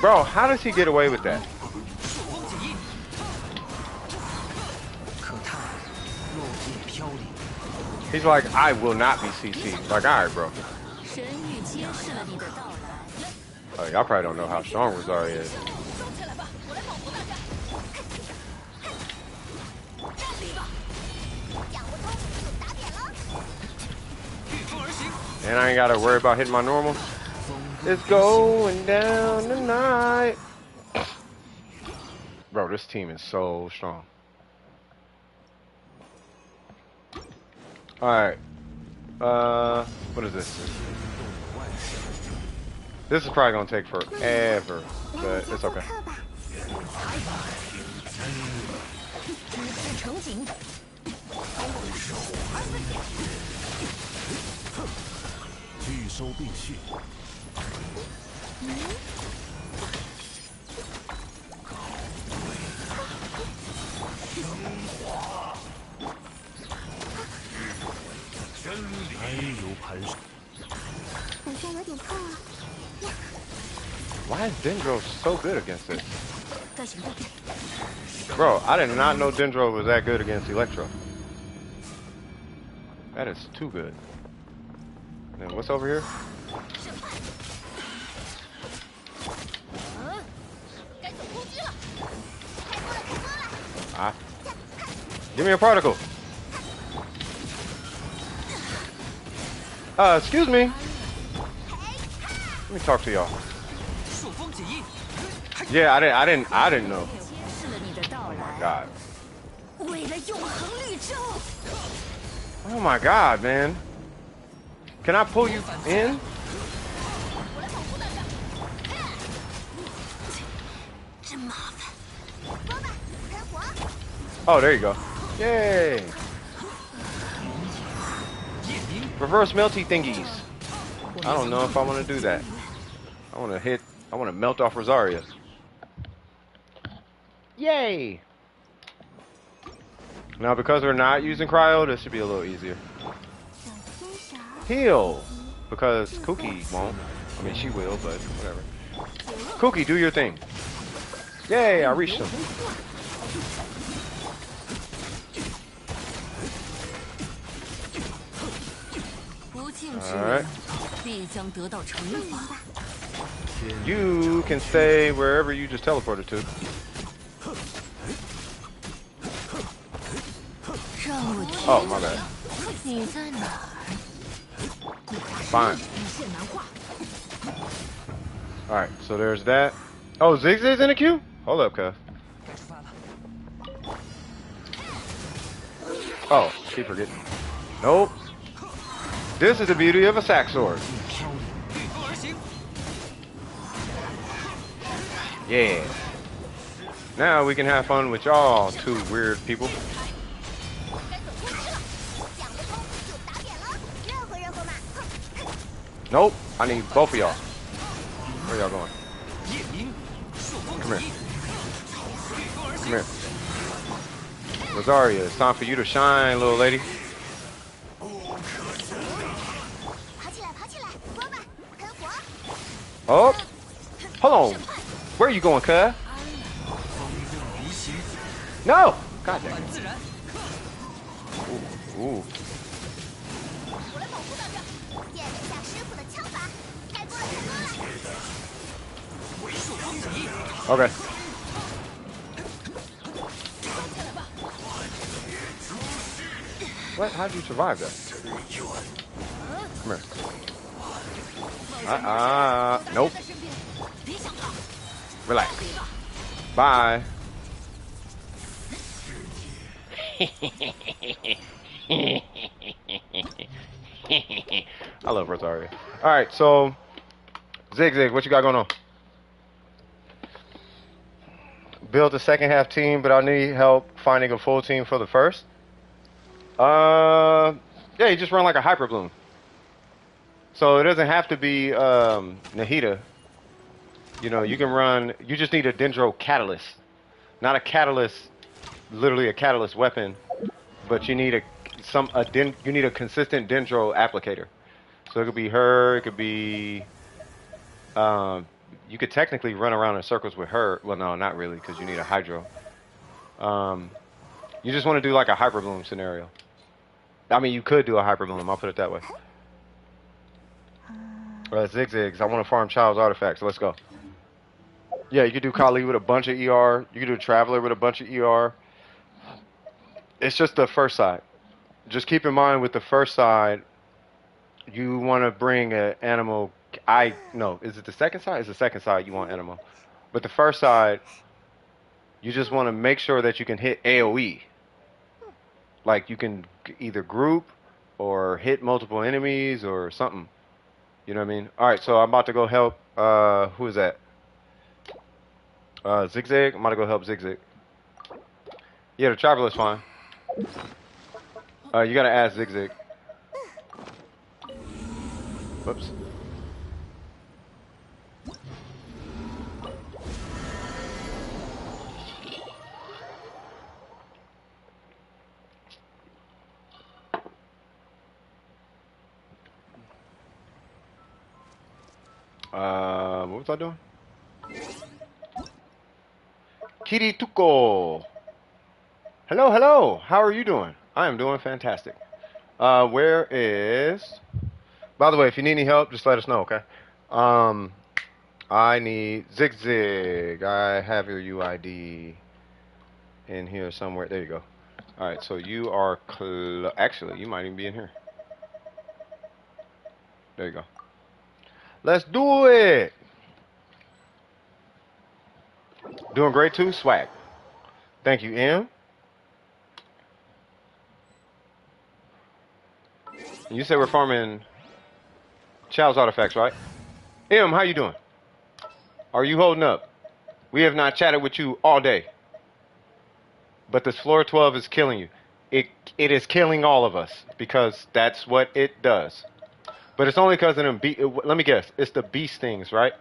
Bro, how does he get away with that? He's like, I will not be CC'd. Like, alright, bro. Oh, y'all probably don't know how strong Rosaria is. And I ain't gotta worry about hitting my normal. It's going down tonight. Bro, this team is so strong. Alright. What is this? This is probably gonna take forever, but it's okay. Why is Dendro so good against this? Bro, I did not know Dendro was that good against Electro. That is too good. And what's over here? Ah. Give me a particle. Excuse me. Let me talk to y'all. Yeah, I didn't know. Oh my god. Oh my god, man. Can I pull you in? Oh, there you go. Yay. Reverse melty thingies. I don't know if I want to do that. I want to melt off Rosaria. Yay! Now, because we're not using cryo, this should be a little easier. Heal! Because Cookie won't. I mean, she will, but whatever. Cookie, do your thing. Yay, I reached him. Alright. You can stay wherever you just teleported to. Oh, my bad. Fine. Alright, so there's that. Oh, Zigzag's in the queue? Hold up, cuz. Oh, keep forgetting. Nope. This is the beauty of a sack sword. Yeah. Now we can have fun with y'all two weird people. Nope. I need both of y'all. Where y'all going? Come here. Come here. Rosaria, it's time for you to shine, little lady. Oh, hold on. Where are you going, cuz? No! God dang it. Ooh. Ooh. Okay. What? How'd you survive that? Come here. Nope. Relax. Bye. I love Rosaria. Alright, so Zigzag, what you got going on? Build a second half team, but I need help finding a full team for the first. Yeah, you just run like a hyper bloom. So it doesn't have to be Nahida. You know, you can run. You just need a Dendro catalyst, not a catalyst, literally a catalyst weapon, but you need you need a consistent Dendro applicator. So it could be her. It could be. You could technically run around in circles with her. Well, no, not really, because you need a Hydro. You just want to do like a Hyper Bloom scenario. I mean, you could do a Hyper Bloom. I'll put it that way. Zigzags. I want to farm Child's artifacts. So let's go. Yeah, you could do Kali with a bunch of ER. You could do Traveler with a bunch of ER. It's just the first side. Just keep in mind with the first side, you want to bring an animal. No, is it the second side? It's the second side you want animal. But the first side, you just want to make sure that you can hit AoE. Like you can either group or hit multiple enemies or something. You know what I mean? Alright, so I'm about to go help, who is that? Zigzag? I'm about to go help Zigzag. Yeah, the Traveler's fine. You gotta ask Zigzag. Whoops. What was I doing? Kirituko. Hello, hello. How are you doing? I am doing fantastic. Where is... By the way, if you need any help, just let us know, okay? I need Zigzag. I have your UID in here somewhere. There you go. Alright, so you are... Actually, you might even be in here. There you go. Let's do it! Doing great too? Swag. Thank you, M. You said we're farming Child's artifacts, right? M, how you doing? Are you holding up? We have not chatted with you all day. But this floor 12 is killing you. It is killing all of us because that's what it does. But it's only because of them let me guess. It's the bee stings, right?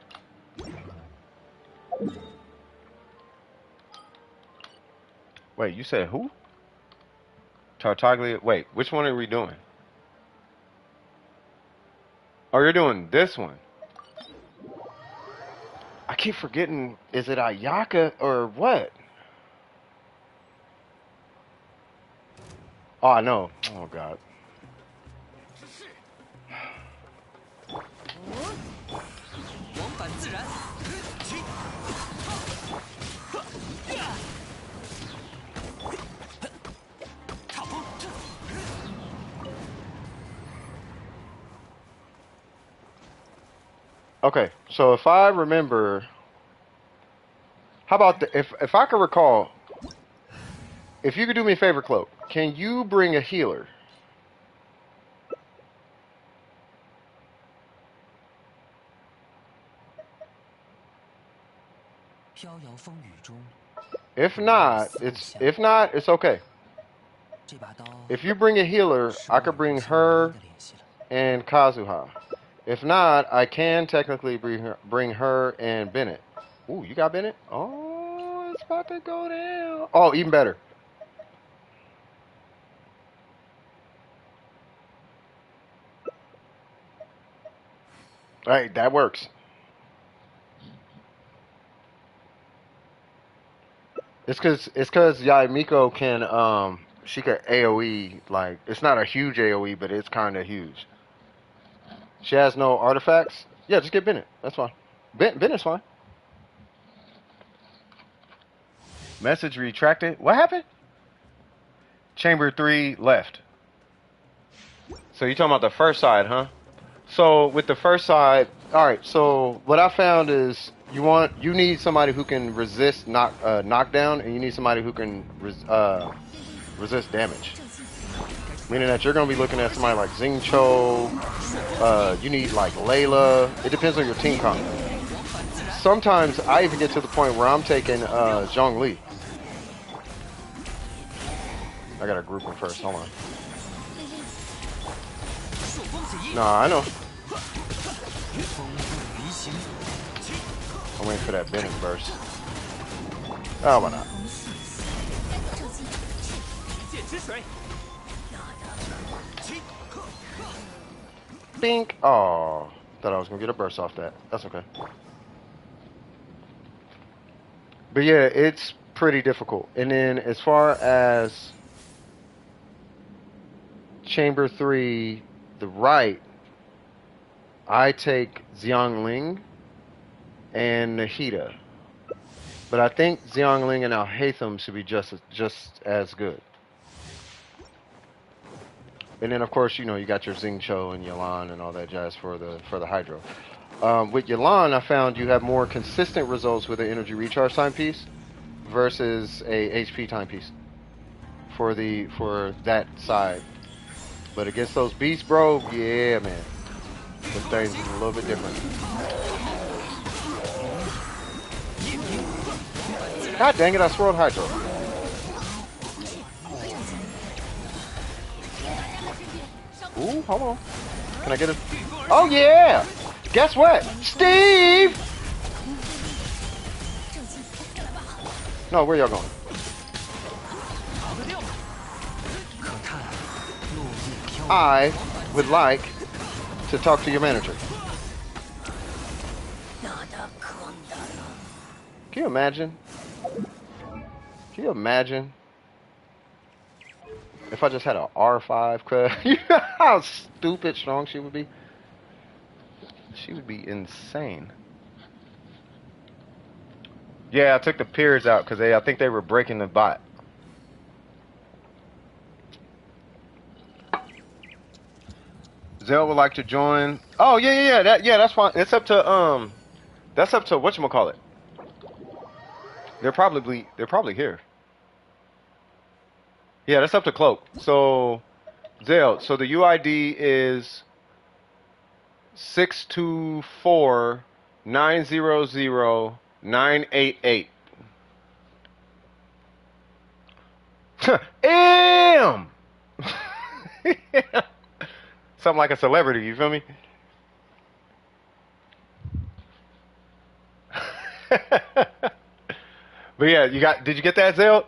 Wait, you said who? Tartaglia. Wait, which one are we doing? Oh, you're doing this one. I keep forgetting. Is it Ayaka or what? Oh, I know. Oh, God. Okay, so if I remember, how about if I can recall, if you could do me a favor, Cloak, can you bring a healer? If not, it's okay. If you bring a healer, I could bring her and Kazuha. If not, I can technically bring her and Bennett. Ooh, you got Bennett? Oh, it's about to go down. Oh, even better. All right, that works. It's cause Yaimiko can she can AoE, like it's not a huge AoE, but it's kind of huge. She has no artifacts. Yeah, just get Bennett. That's fine. Bennett's fine. Message retracted. What happened? Chamber 3 left. So you're talking about the first side, huh? So with the first side, all right. So what I found is you need somebody who can resist knockdown, and you need somebody who can resist damage. Meaning that you're going to be looking at somebody like Xingqiu. You need like Layla. It depends on your team comp. Sometimes I even get to the point where I'm taking Xiangling. I got to group him first. Hold on. Nah, I know. I'm waiting for that Bennett burst. Oh, why not? Bink. Oh, thought I was gonna get a burst off that. That's okay. But yeah, it's pretty difficult. And then as far as Chamber 3, the right, I take Xiangling and Nahida. But I think Xiangling and Alhaitham should be just as good. And then of course, you know, you got your Xingqiu and Yelan and all that jazz for the Hydro. With Yelan, I found you have more consistent results with an energy recharge timepiece versus a HP timepiece for that side. But against those beasts, bro, yeah, man, this thing's a little bit different. God dang it! I swirled Hydro. Ooh, hold on. Can I get it? Oh yeah! Guess what? Steve! No, where y'all going? I would like to talk to your manager. Can you imagine? Can you imagine if I just had an R5? Cause you know how stupid strong she would be? She would be insane. Yeah, I took the peers out because I think they were breaking the bot. Zell would like to join. Oh yeah, that's fine. It's up to whatchamacallit. They're probably here. Yeah, that's up to Cloak. So Zell, so the UID is 624900988. Damn! Something like a celebrity, you feel me? But yeah, did you get that, Zell?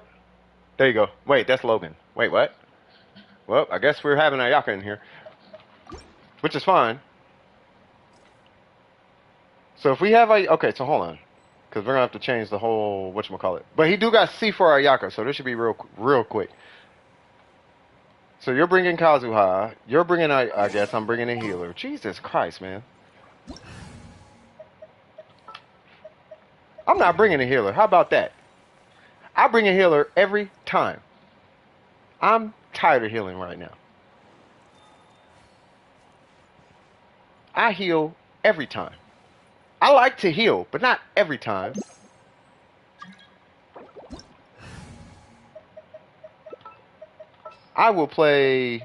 There you go. Wait, that's Logan. Wait, what? Well, I guess we're having Ayaka in here. Which is fine. So if we have okay, so hold on. Because we're going to have to change the whole whatchamacallit. But he do got C for Ayaka, so this should be real quick. So you're bringing Kazuha. You're bringing, I guess I'm bringing a healer. Jesus Christ, man. I'm not bringing a healer. How about that? I bring a healer every time. I'm tired of healing right now. I heal every time. I like to heal, but not every time. I will play...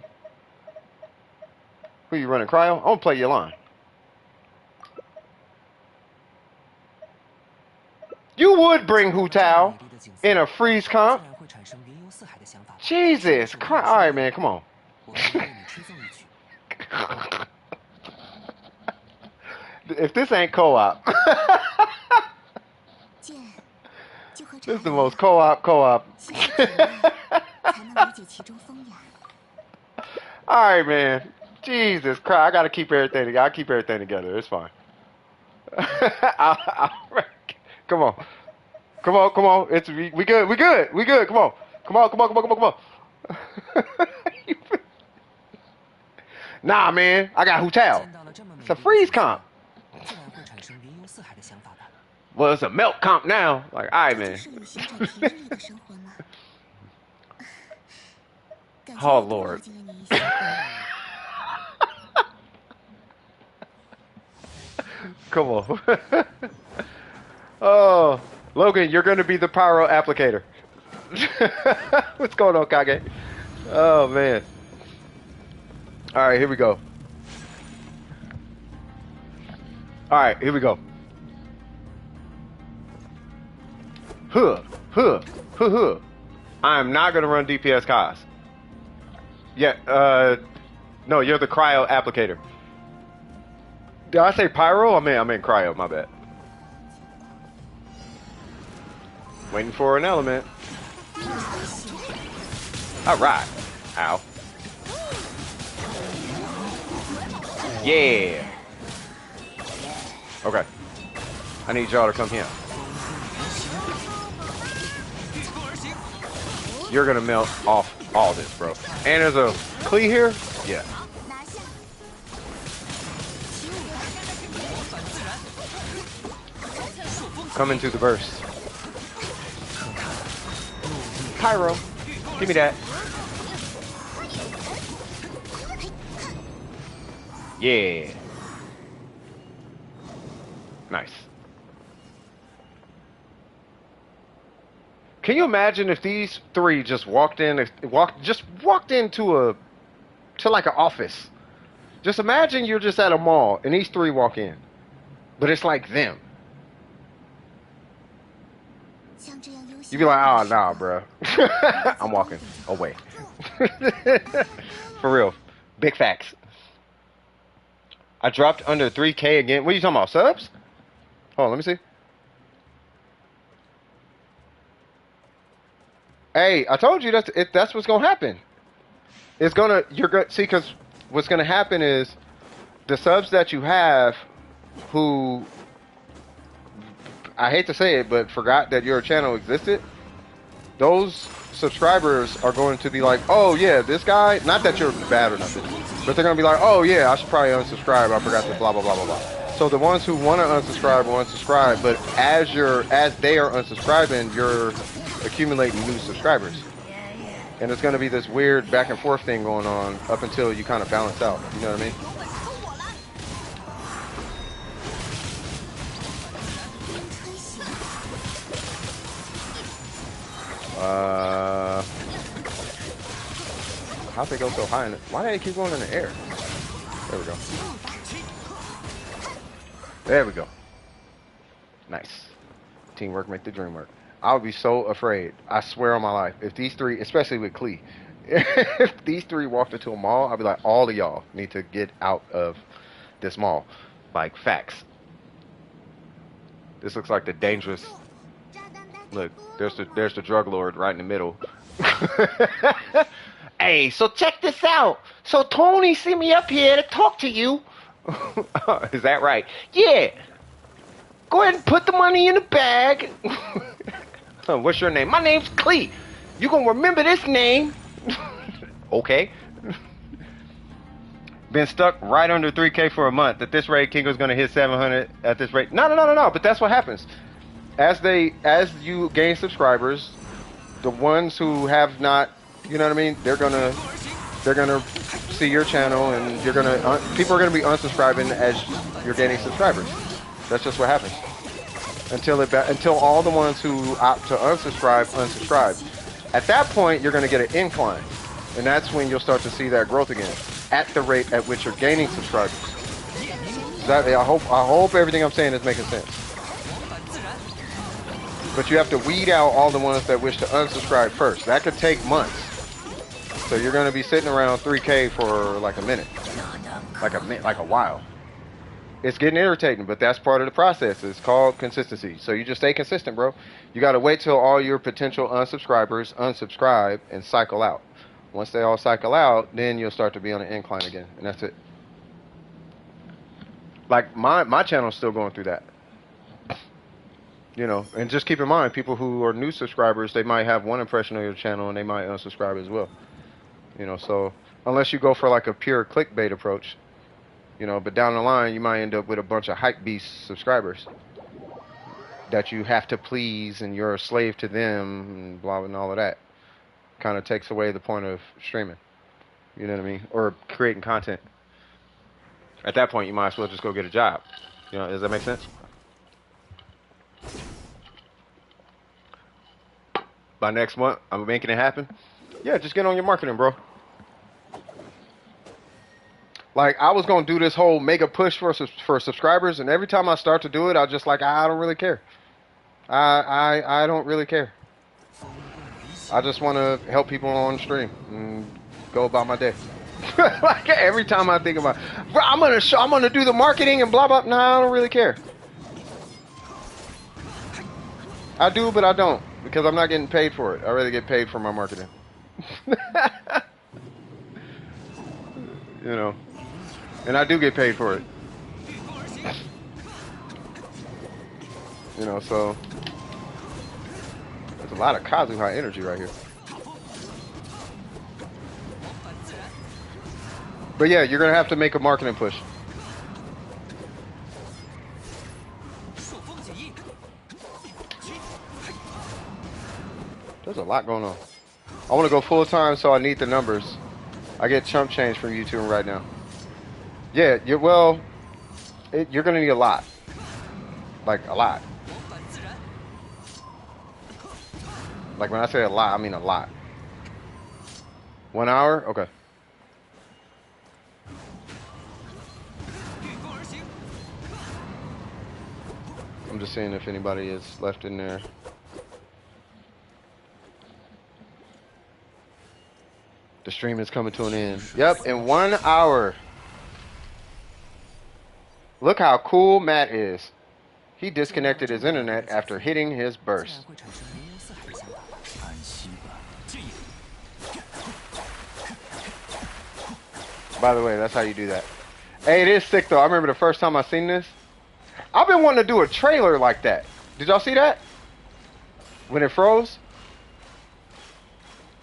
Who you running, Cryo? I'm going to play Yelan. You would bring Hu Tao in a freeze comp. Jesus Christ. All right, man, come on. If this ain't co-op. This is the most co-op. Alright, man. Jesus Christ. I gotta keep everything together. I'll keep everything together. It's fine. Come on. We good. Come on. Nah, man. I got Hu Tao. It's a freeze comp. Well, it's a melt comp now. Like, alright, man. Oh, Lord. Come on. Oh, Logan, you're going to be the pyro applicator. What's going on, Kage? Oh, man. Alright, here we go. Alright, here we go. I am not going to run DPS Kaz. Yeah, no, you're the cryo applicator. Did I say pyro? I meant cryo, my bad. Waiting for an element. Alright. Ow. Yeah. Okay. I need y'all to come here. You're gonna melt off all this, bro. And there's a Klee here? Yeah. Come into the burst. Pyro. Give me that. Yeah. Nice. Can you imagine if these three just walked into like an office? Just imagine you're just at a mall and these three walk in. But it's like them. You'd be like, oh, nah, bro. I'm walking away. For real. Big facts. I dropped under 3K again. What are you talking about? Subs? Hold on, let me see. Hey, I told you that's what's gonna happen. See, because what's gonna happen is the subs that you have who, I hate to say it, but forgot that your channel existed, those subscribers are going to be like, oh yeah, this guy, not that you're bad or nothing, but they're going to be like, oh yeah, I should probably unsubscribe, I forgot to blah, blah, blah, blah, blah. So the ones who want to unsubscribe will unsubscribe, but as they are unsubscribing, you're accumulating new subscribers. And it's going to be this weird back and forth thing going on up until you kind of balance out, you know what I mean? How'd they go so high in it? Why did they keep going in the air? There we go. There we go. Nice. Teamwork make the dream work. I would be so afraid. I swear on my life. If these three, especially with Klee, if these three walked into a mall, I'd be like, all of y'all need to get out of this mall. Like, facts. This looks like the dangerous... Look, there's the drug lord right in the middle. Hey, so check this out. So Tony sent me up here to talk to you. Is that right? Yeah. Go ahead and put the money in the bag. What's your name? My name's Klee. You gonna remember this name? Okay. Been stuck right under 3K for a month. At this rate, Kingo's gonna hit 700 at this rate. No. But that's what happens. As you gain subscribers, the ones who have not, you know what I mean, they're gonna see your channel, and people are gonna be unsubscribing as you're gaining subscribers. That's just what happens. Until all the ones who opt to unsubscribe. At that point, you're gonna get an incline, and that's when you'll start to see that growth again, at the rate at which you're gaining subscribers. I hope everything I'm saying is making sense. But you have to weed out all the ones that wish to unsubscribe first. That could take months. So you're going to be sitting around 3K for like a minute. Like a while. It's getting irritating, but that's part of the process. It's called consistency. So you just stay consistent, bro. You got to wait till all your potential unsubscribers unsubscribe and cycle out. Once they all cycle out, then you'll start to be on an incline again. And that's it. Like my channel's still going through that. You know, and just keep in mind, people who are new subscribers, they might have one impression of your channel and they might unsubscribe as well. You know, so unless you go for like a pure clickbait approach, you know, but down the line, you might end up with a bunch of hype beast subscribers that you have to please and you're a slave to them and blah, and all of that. Kind of takes away the point of streaming. You know what I mean? Or creating content. At that point, you might as well just go get a job. You know, does that make sense? By next month, I'm making it happen. Yeah, just get on your marketing, bro. Like, I was going to do this whole mega push for subscribers, and every time I start to do it, I just like, I don't really care. I don't really care. I just want to help people on stream and go about my day. Like every time I think about, bro, I'm gonna do the marketing and blah blah. Nah, I don't really care. I do, but I don't because I'm not getting paid for it. I rather get paid for my marketing. You know, and I do get paid for it. You know, so there's a lot of Kazuha energy right here. But yeah, you're gonna have to make a marketing push. There's a lot going on. I want to go full time, so I need the numbers. I get chump change from YouTube right now. Yeah, you're gonna need a lot, like a lot. Like when I say a lot, I mean a lot. 1 hour, okay. I'm just seeing if anybody is left in there. The stream is coming to an end. Yep, in 1 hour. Look how cool Matt is. He disconnected his internet after hitting his burst. By the way, that's how you do that. Hey, it is sick though. I remember the first time I seen this. I've been wanting to do a trailer like that. Did y'all see that? When it froze?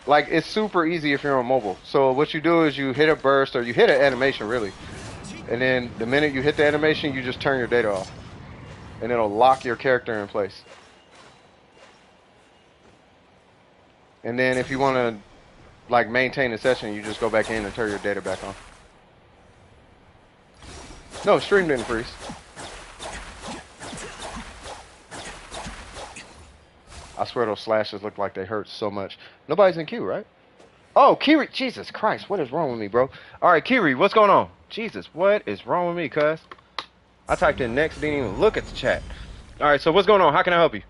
Like, it's super easy if you're on mobile. So what you do is you hit a burst, or you hit an animation, really. And then the minute you hit the animation, you just turn your data off. And it'll lock your character in place. And then if you want to, like, maintain the session, you just go back in and turn your data back on. No, stream didn't freeze. I swear those slashes look like they hurt so much. Nobody's in queue, right? Oh, Kiri. Jesus Christ, what is wrong with me, bro? All right, Kiri, what's going on? Jesus, what is wrong with me, cuz? I typed in next, didn't even look at the chat. All right, so what's going on? How can I help you?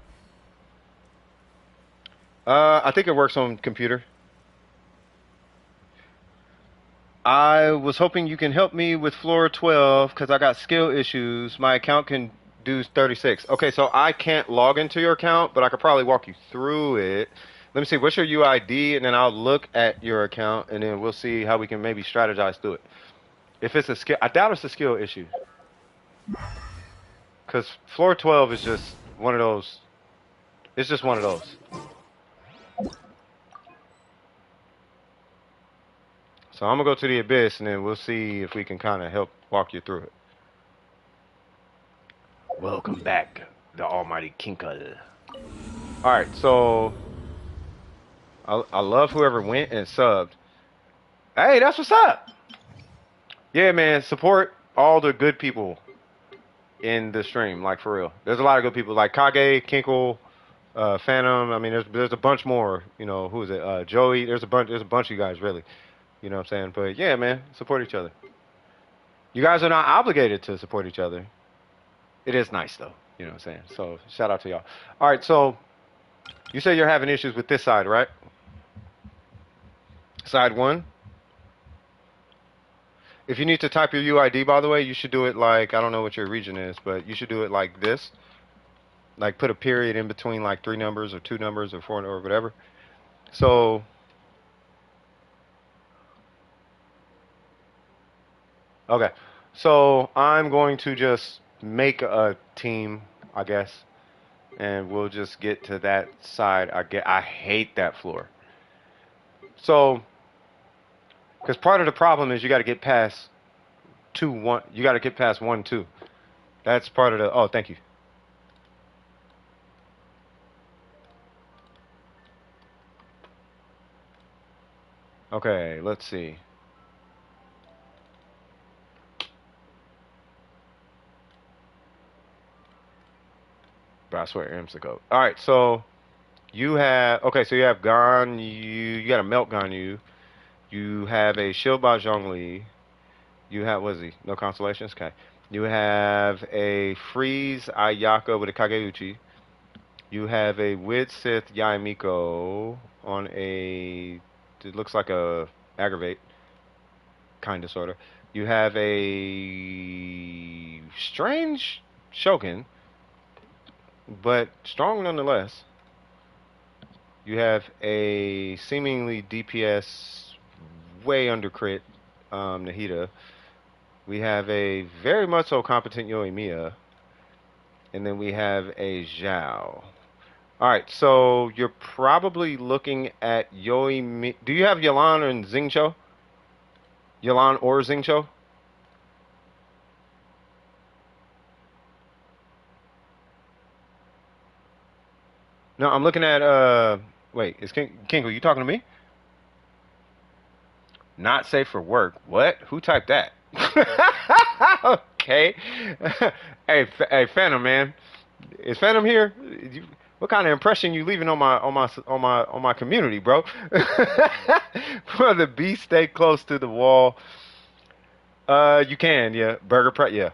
I think it works on computer. I was hoping you can help me with floor 12 because I got skill issues. My account can do 36. Okay, so I can't log into your account, but I could probably walk you through it. Let me see, what's your UID? And then I'll look at your account, and then we'll see how we can maybe strategize through it. If it's a skill, I doubt it's a skill issue. Because floor 12 is just one of those. It's just one of those. So I'm going to go to the abyss, and then we'll see if we can kind of help walk you through it. Welcome back, the almighty Kinkle. Alright, so I love whoever went and subbed. Hey, that's what's up. Yeah, man, support all the good people in the stream, like for real. There's a lot of good people like Kage, Kinkle, Phantom. I mean, there's a bunch more. You know, who is it? Joey. There's a bunch of you guys, really. You know what I'm saying? But yeah, man, support each other. You guys are not obligated to support each other. It is nice though. You know what I'm saying? So shout out to y'all. All right, so you say you're having issues with this side, right? Side 1. If you need to type your UID, by the way, you should do it like, I don't know what your region is, but you should do it like this. Like put a period in between like 3 numbers or 2 numbers or 4 or whatever. So okay. So I'm going to just make a team, I guess, and we'll just get to that side. I hate that floor. So, because part of the problem is you got to get past 2-1. You got to get past 1-2. That's part of the. Oh, thank you. Okay, let's see. But I swear, M's the goat. All right, so you have. Okay, so you have Gon. You got a Melt Gon. You have a Shield by Zhongli. You have, what is he? No Constellations? Okay. You have a Freeze Ayaka with a Kageuchi. You have a Wid Sith Yaimiko on a, it looks like a Aggravate. kind of, sort of. You have a strange Shogun, but strong nonetheless. You have a seemingly DPS way under crit Nahida. We have a very much so competent Yoimiya. And then we have a Zhao. Alright, so you're probably looking at Yoimiya. Do you have Yelan and Xingqiu? Yelan or Xingqiu? No, I'm looking at, wait, is Kingo, you talking to me? Not safe for work. What? Who typed that? Okay. Hey, Phantom, man. Is Phantom here? What kind of impression you leaving on my community, bro? For the beast, stay close to the wall. You can, yeah. Burger Prep, yeah.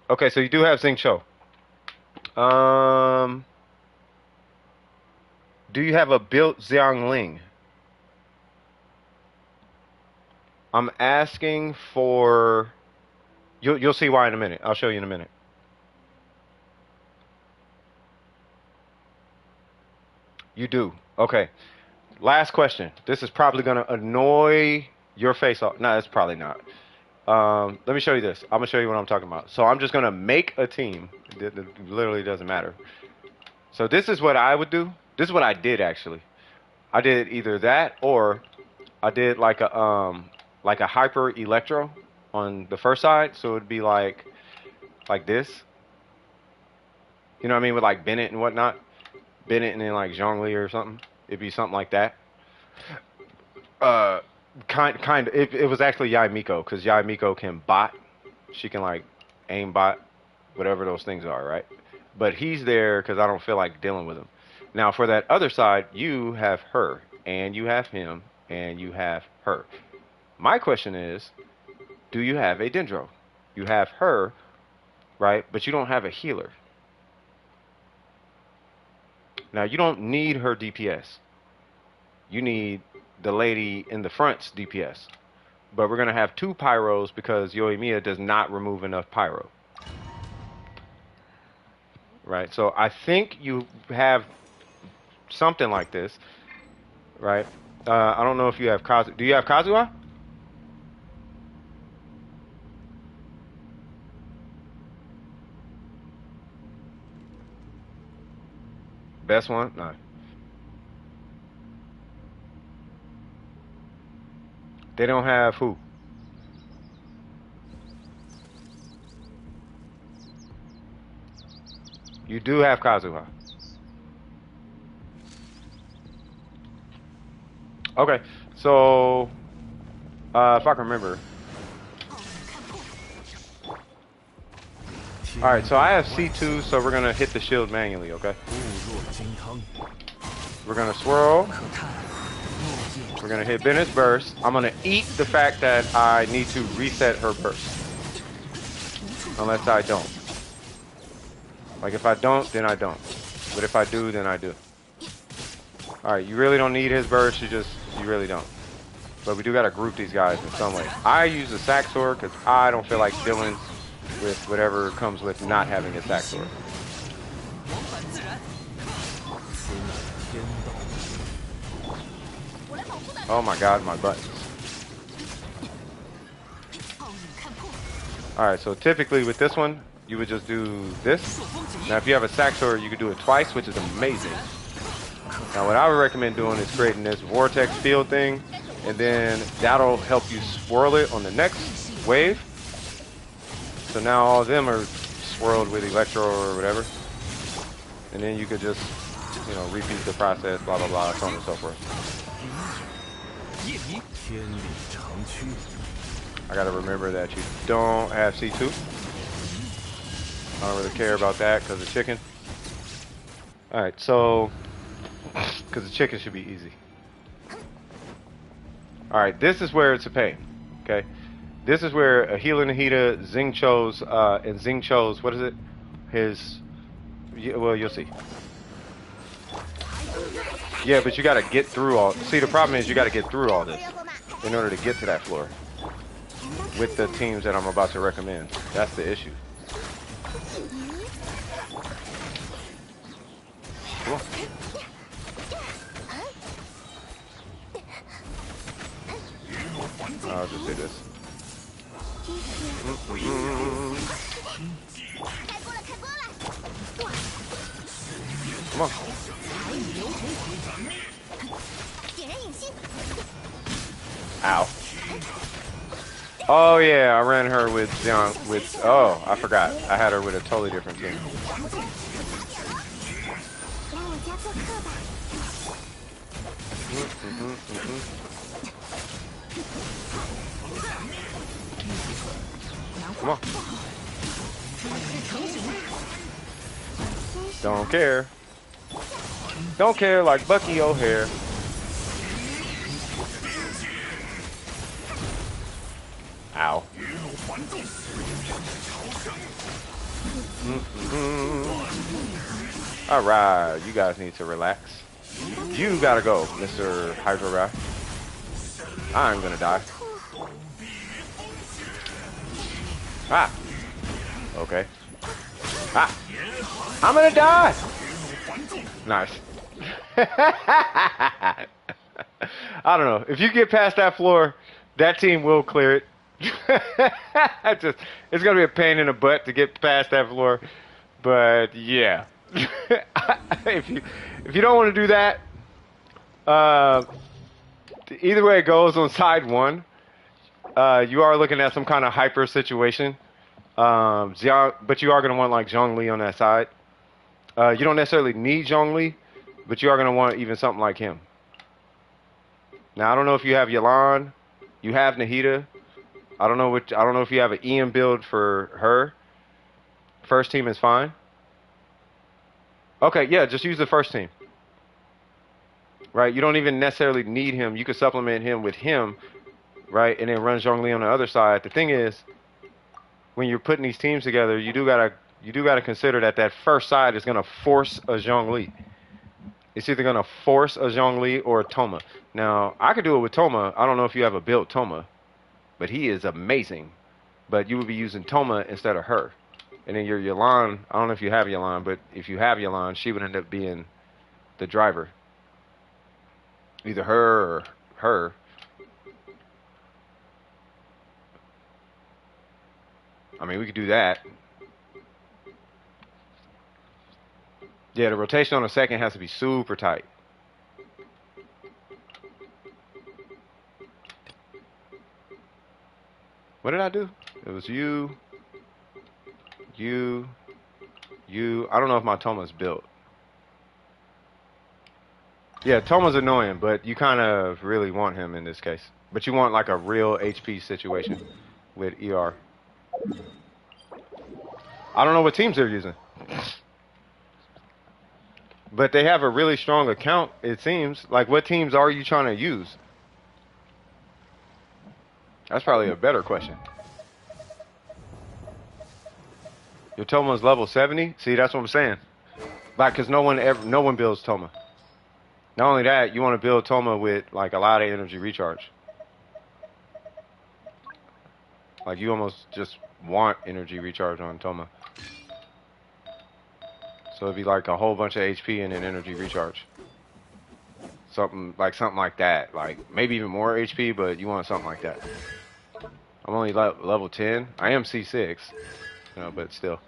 Okay, so you do have Xingqiu. Do you have a built Xiangling? I'm asking for. You'll see why in a minute. I'll show you in a minute. You do. Okay. Last question. This is probably gonna annoy your face off. No, it's probably not. Let me show you this. I'm gonna show you what I'm talking about. So I'm just gonna make a team. It literally doesn't matter. So this is what I would do. This is what I did actually. I did either that or I did like a hyper electro on the first side. So it'd be like this. You know what I mean? With like Bennett and whatnot. Bennett and then like Xiangling or something. It'd be something like that. Kind of. It was actually Yoimiya because Yoimiya can bot. She can like aim bot, whatever those things are, right? But he's there because I don't feel like dealing with him. Now for that other side, you have her, and you have him, and you have her. My question is, do you have a Dendro? You have her, right? But you don't have a healer. Now you don't need her DPS. You need the lady in the front's DPS. But we're gonna have 2 pyros because Yoimiya does not remove enough pyro. Right, so I think you have something like this, right? I don't know if you have Kazu. Do you have Kazuha? Best one? No. They don't have who? You do have Kazuha. Okay, so if I can remember. Alright, so I have C2, so we're gonna hit the shield manually, okay? We're gonna swirl. We're gonna hit Bennett's burst. I'm gonna eat the fact that I need to reset her burst. Unless I don't. Like if I don't, then I don't. But if I do, then I do. Alright, you really don't need his burst, you really don't. But we do gotta group these guys in some way. I use the sack sword because I don't feel like dealing with whatever comes with not having a sack sword. Oh my god, my buttons. Alright, so typically with this one, you would just do this. Now if you have a sack sword, you could do it twice, which is amazing. Now what I would recommend doing is creating this vortex field thing, and then that'll help you swirl it on the next wave. So now all of them are swirled with electro or whatever. And then you could just, you know, repeat the process, blah blah blah, so on and so forth. I gotta remember that you don't have C2. I don't really care about that because of chicken. Alright, so because the chicken should be easy. Alright, this is where it's a pain. Okay? This is where a healer Nahida, Xingqiu's, and Xingqiu's, what is it? Well, you'll see. Yeah, but you gotta get through all. See, the problem is you gotta get through all this in order to get to that floor. with the teams that I'm about to recommend. That's the issue. Come on. I'll just do this. Come on. Ow. Oh yeah, I ran her with oh, I forgot. I had her with a totally different team. Come on. Don't care. Don't care like Bucky O'Hare. Ow. Alright, you guys need to relax. You gotta go, Mr. Hydro Guy. I'm gonna die. Ah. Okay. Ah. I'm gonna die! Nice. I don't know. If you get past that floor, that team will clear it. It's gonna be a pain in the butt to get past that floor. But yeah. if you don't want to do that, either way it goes on side one, you are looking at some kind of hyper situation. But you are going to want like Xiangling on that side. You don't necessarily need Xiangling, but you are going to want even something like him. Now I don't know if you have Yelan, you have Nahida. I don't know if you have an EM build for her. First team is fine. Okay, yeah, just use the first team. Right? You don't even necessarily need him. You could supplement him with him, right? And then run Xiangling on the other side. The thing is, when you're putting these teams together, you do gotta consider that first side is gonna force a Xiangling. It's either gonna force a Xiangling or a Toma. Now, I could do it with Toma. I don't know if you have a built Toma, but he is amazing. But you would be using Toma instead of her. And then your Yelan, I don't know if you have Yelan, but if you have Yelan, she would end up being the driver. Either her or her. I mean, we could do that. Yeah, the rotation on the second has to be super tight. What did I do? It was you. I don't know if my Toma's built. Yeah, Toma's annoying, but you kind of really want him in this case. But you want like a real HP situation with ER. I don't know what teams they're using. But they have a really strong account, it seems. Like, what teams are you trying to use? That's probably a better question. Your Toma's level 70? See, that's what I'm saying. Like, because no one builds Toma. Not only that, you want to build Toma with, like, a lot of energy recharge. Like, you almost just want energy recharge on Toma. So it'd be like a whole bunch of HP and then energy recharge. Something like that. Like, maybe even more HP, but you want something like that. I'm only level 10. I am C6, you know, but still.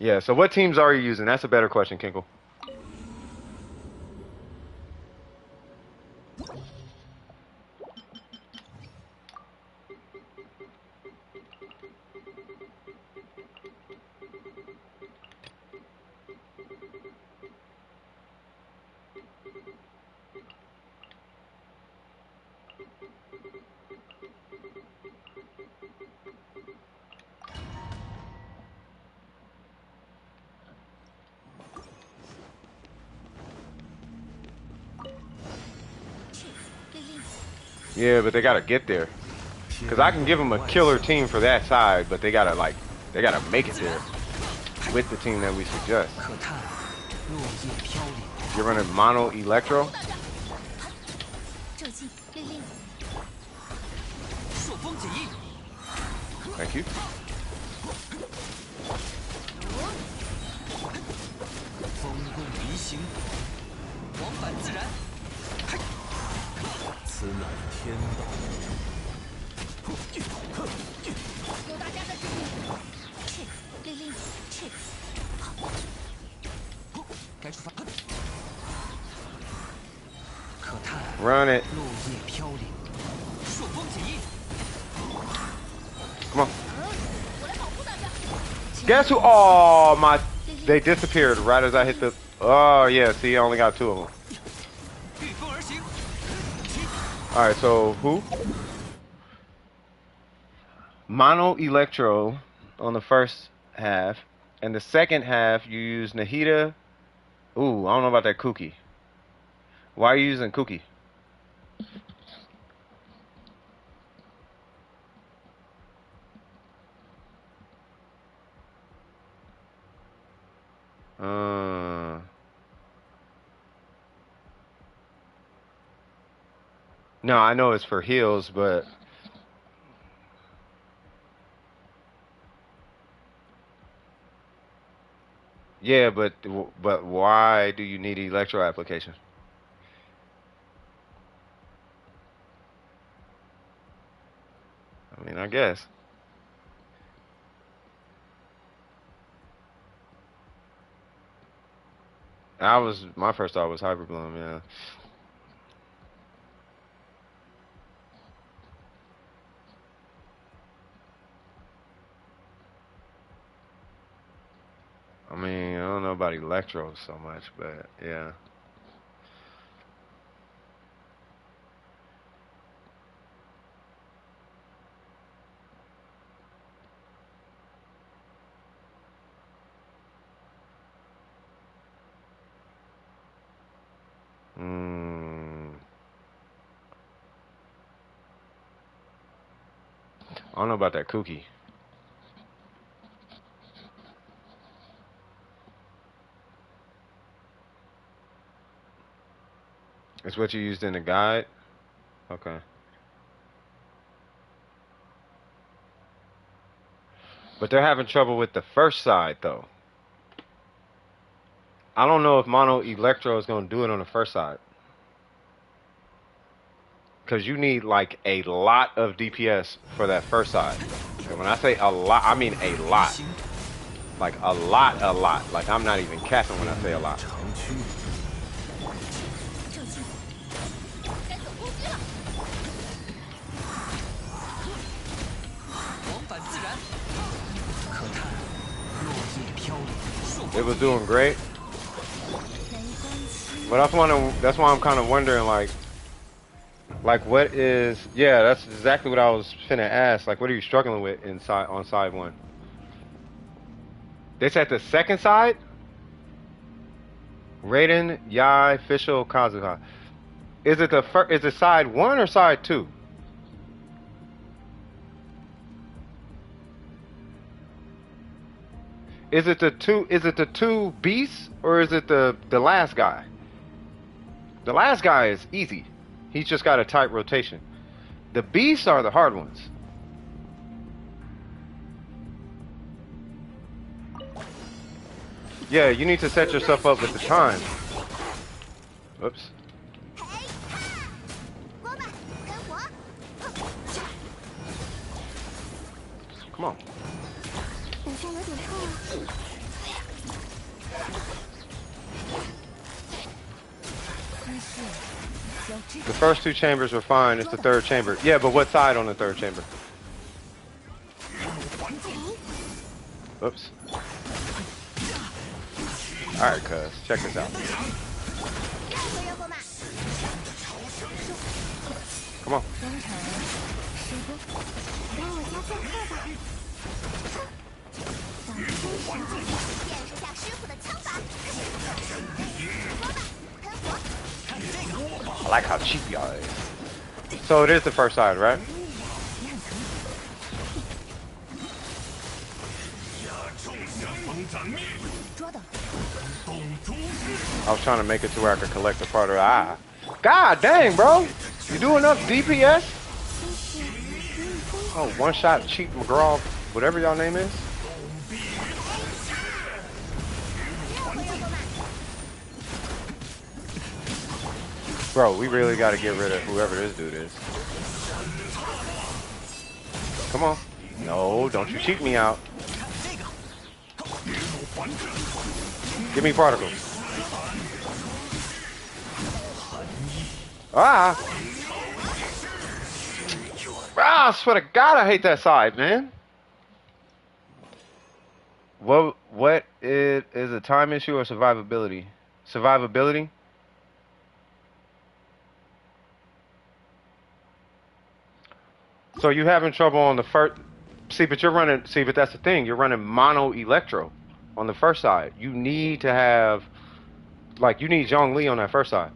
Yeah, so what teams are you using? That's a better question, Kinkle. Yeah, but they gotta get there. Cause I can give them a killer team for that side, but they gotta make it there with the team that we suggest. You're running mono electro. Thank you. 风共离形，往返自然。此乃天道。有大家的支持。令令，该出发。可叹 Run it. 落叶飘零，朔风起义。 Come on. Guess who? Oh, my. They disappeared right as I hit the. Oh, yeah. See, I only got 2 of them. Alright, so who? Mono Electro on the first half. And the second half, you use Nahida. Ooh, I don't know about that Kuki. Why are you using Kuki? No, I know it's for heals, but yeah, but why do you need electro application? I mean, I guess. My first thought was Hyper Bloom, yeah. I mean, I don't know about electro so much, but yeah. I don't know about that Kuki. It's what you used in the guide? Okay. But they're having trouble with the first side, though. I don't know if Mono Electro is going to do it on the first side. Because you need, like, a lot of DPS for that first side. And when I say a lot, I mean a lot. Like, a lot. Like, I'm not even capping when I say a lot. It was doing great. But that's why I'm kind of wondering, like what is, yeah, that's exactly what I was finna ask. Like, what are you struggling with on side 1? They said the second side? Raiden, Yai, Fischl, Kazuha. Is it side 1 or side 2? Is it the two beasts, or is it the last guy? The last guy is easy. He's just got a tight rotation. The beasts are the hard ones. Yeah, you need to set yourself up with the time. Oops. Come on. The first 2 chambers were fine. It's the 3rd chamber. Yeah, but what side on the 3rd chamber? Oops. Alright, cuz. Check this out. Come on. I like how cheap y'all is. So it is the first side, right? I was trying to make it to where I could collect the part of the eye. God dang, bro! You do enough DPS? Oh, one shot cheap McGraw, whatever y'all name is. Bro, we really got to get rid of whoever this dude is. Come on. No, don't you cheat me out. Give me particles. Ah! Ah, I swear to God, I hate that side, man. What is a time issue or survivability? Survivability? So you having trouble on the first... See, but you're running... See, but that's the thing. You're running mono electro on the first side. You need to have... Like, you need Xiangling on that first side.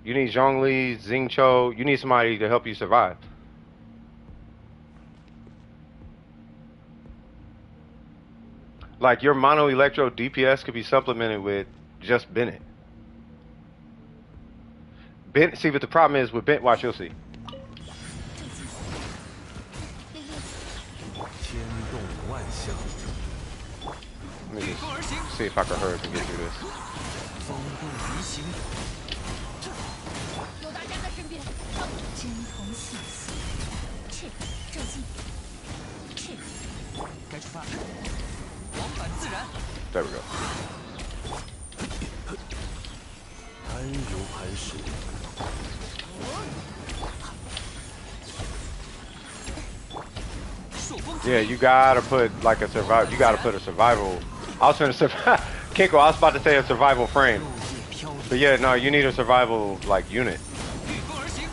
You need Xiangling, Xingqiu. You need somebody to help you survive. Like, your mono electro DPS could be supplemented with just Bennett. See, but the problem is with Bennett... Watch, you'll see. Let me just see if I can hurry to get through this. There we go. Yeah, you gotta put like a survival. You gotta put a survival. I was gonna survive. Kinko, I was about to say a survival frame. But yeah, no, you need a survival like unit.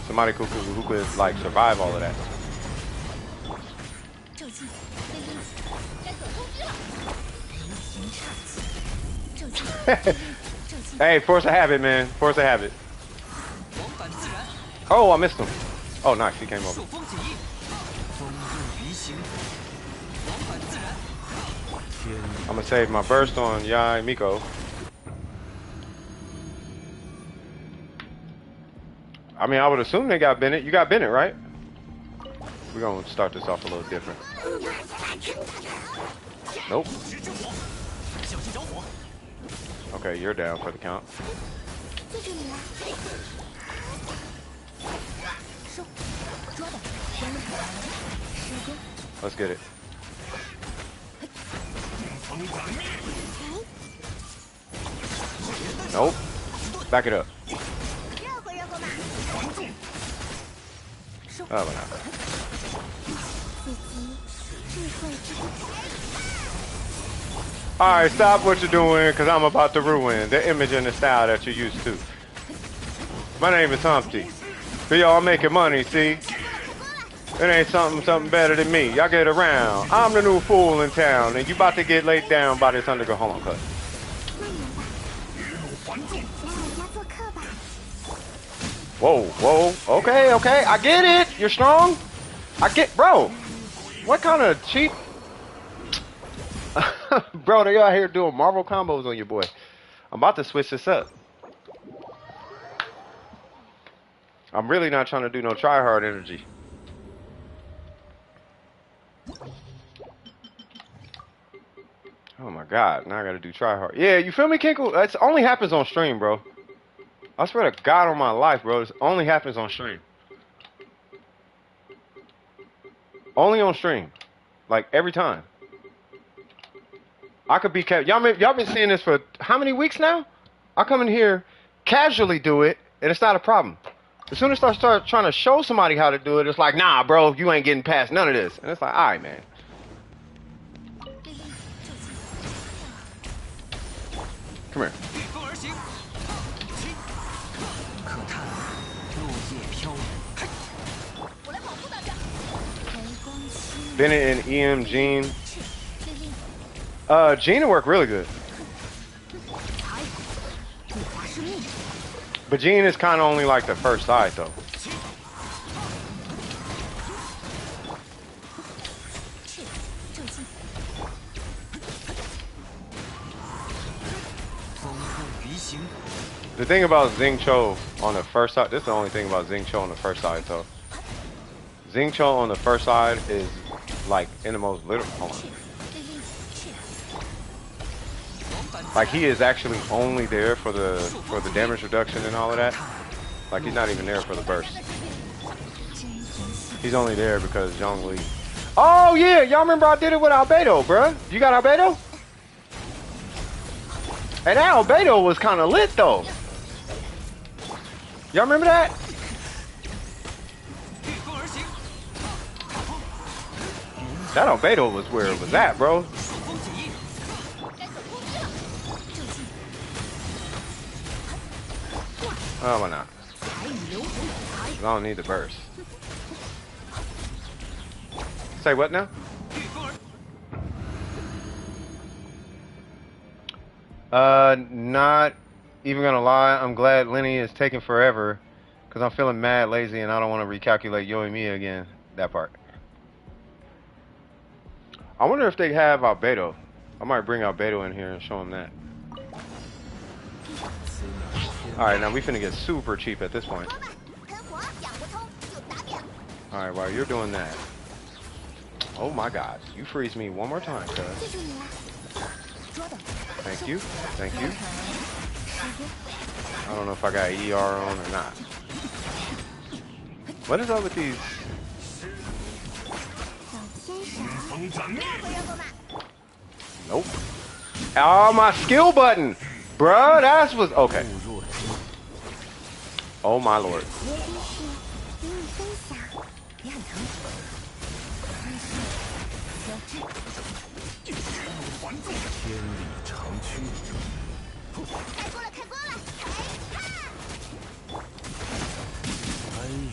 Somebody who could like survive all of that. Hey, force a habit, man. Force a habit. Oh, I missed him. Oh, nice. He came over. I'm gonna save my burst on Yoimiya. I mean, I would assume they got Bennett. You got Bennett, right? We're gonna start this off a little different. Nope. Okay, you're down for the count. Let's get it. Nope. Back it up. Oh, no. Alright, stop what you're doing, because I'm about to ruin the image and the style that you're used to. My name is Humpty. So y'all making money, see? It ain't something better than me. Y'all get around. I'm the new fool in town, and you about to get laid down by this underground. Hold on, cut. Whoa, whoa. Okay, okay. I get it. You're strong. Bro. What kind of cheap... Bro, they out here doing Marvel combos on your boy. I'm about to switch this up. I'm really not trying to do no try-hard energy. Oh my god, now I gotta do try-hard. Yeah, you feel me, Kinkle? It only happens on stream, bro. I swear to God on my life, bro. It only happens on stream. Only on stream. Like, every time. I could be kept. Y'all been seeing this for how many weeks now? I come in here, casually do it, and it's not a problem. As soon as I start trying to show somebody how to do it, it's like, nah, bro, you ain't getting past none of this. And it's like, all right, man. Come here. Bennett and EM Jean. Jean work really good. But Jean is kind of only like the first side, though. The thing about Xingqiu on the first side. This is the only thing about Xingqiu on the first side, so Xingqiu on the first side is like in the most literal. Hold on. Like he is actually only there for the damage reduction and all of that. Like he's not even there for the burst. He's only there because Xiangling. Oh yeah, y'all remember I did it with Albedo, bruh. You got Albedo? And that Albedo was kind of lit though. Y'all remember that? That Albedo was where it was at, bro. Oh, why not? I don't need the burst. Say what now? Not even gonna lie. I'm glad Lenny is taking forever because I'm feeling mad lazy and I don't want to recalculate Yoimiya again. That part. I wonder if they have Albedo. I might bring Albedo in here and show him that. Alright, now we finna get super cheap at this point. Alright, while you're doing that. Oh my god, you freeze me one more time, cuz. Thank you, thank you. I don't know if I got ER on or not. What is up with these? Nope. Oh, my skill button! Bruh, that's what's... Okay. Oh my lord.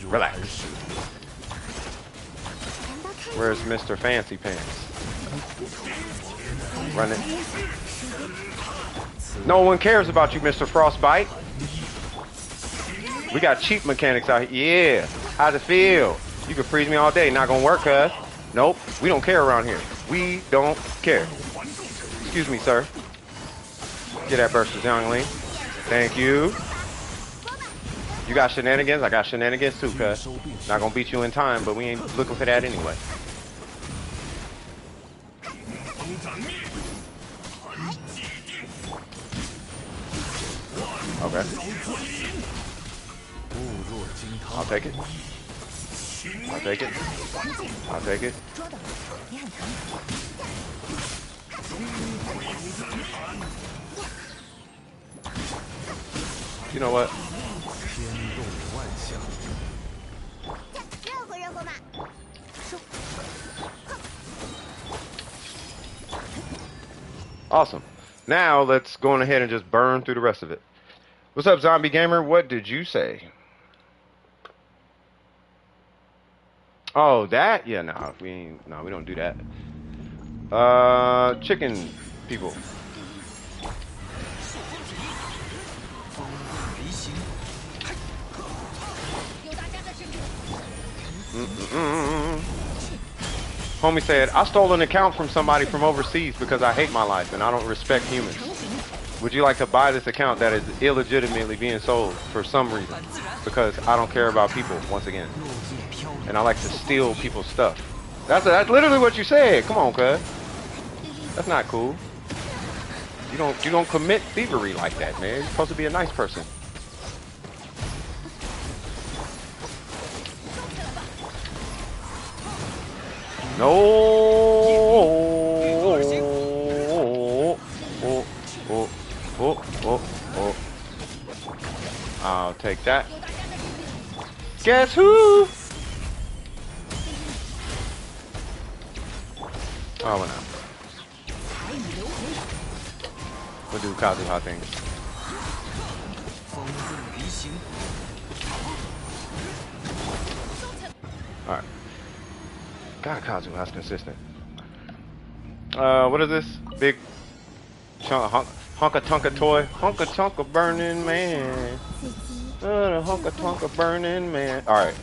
Relax. Where's Mr. Fancy Pants? Run it. No one cares about you, Mr. Frostbite. We got cheap mechanics out here. Yeah. How's it feel? You can freeze me all day. Not gonna work, cuz. Nope. We don't care around here. We don't care. Excuse me, sir. Get that burst to Xiangling. Thank you. You got shenanigans? I got shenanigans too, cuz. Not gonna beat you in time, but we ain't looking for that anyway. Okay. I'll take it. I'll take it. I'll take it. You know what? Awesome. Now let's go on ahead and just burn through the rest of it. What's up, Zombie Gamer? What did you say? Oh, that? Yeah, no, we don't do that. Chicken people. Homie said, I stole an account from somebody from overseas because I hate my life and I don't respect humans. Would you like to buy this account that is illegitimately being sold for some reason? Because I don't care about people, once again. And I like to steal people's stuff. That's literally what you said. Come on, cuz. That's not cool. You don't commit thievery like that, man. You're supposed to be a nice person. No. Oh. I'll take that. Guess who? Oh, well, no. We'll do Kazuha things. Alright. God, Kazuha's consistent. What is this? Big Honka Tonka toy? Honka Tonka burning man. The Honka Tonka burning man. Alright.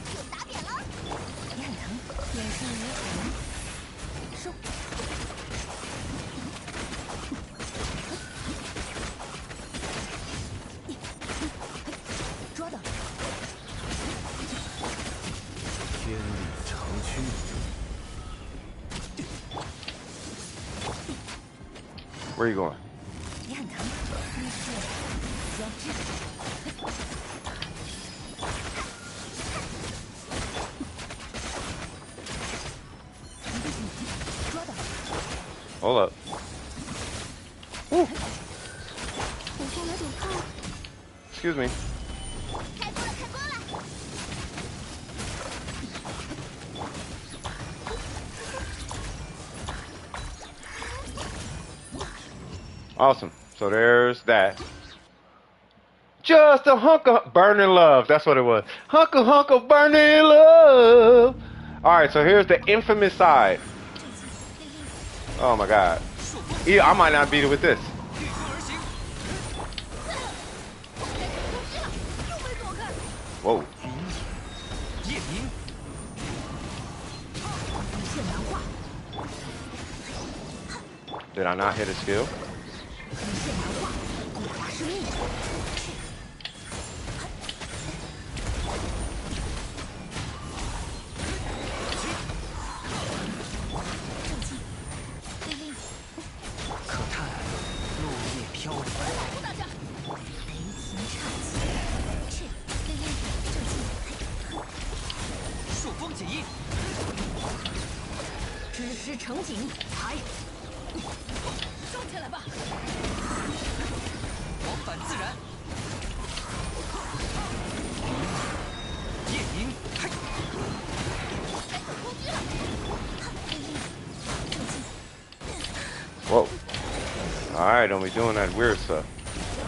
Where you going? Hold up. Woo. Excuse me. Awesome. So there's that. Just a hunk of burning love. That's what it was. Hunk of burning love. Alright, so here's the infamous side. Oh my god. Yeah, I might not beat it with this. Whoa. Did I not hit a skill? Whoa. Alright, don't be doing that weird stuff.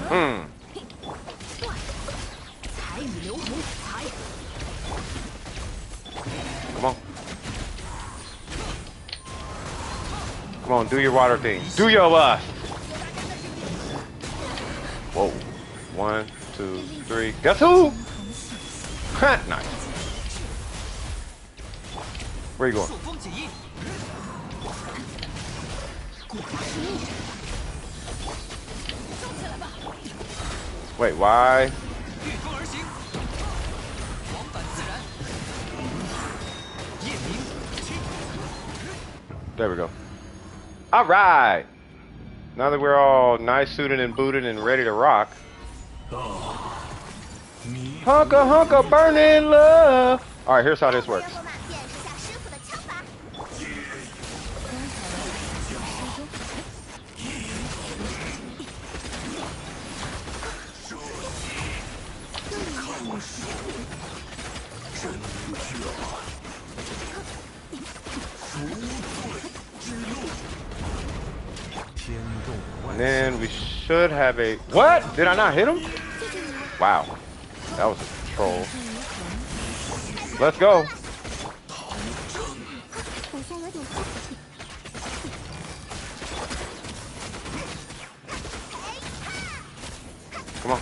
Come on. Come on, do your water thing. Do your Whoa. 1, 2, 3. Guess who? Nice. Where you going? Wait, why? There we go. All right. Now that we're all nice suited and booted and ready to rock. Hunka burning love. All right, here's how this works. And then we should have a... What? Did I not hit him? Wow. That was a troll. Let's go. Come on.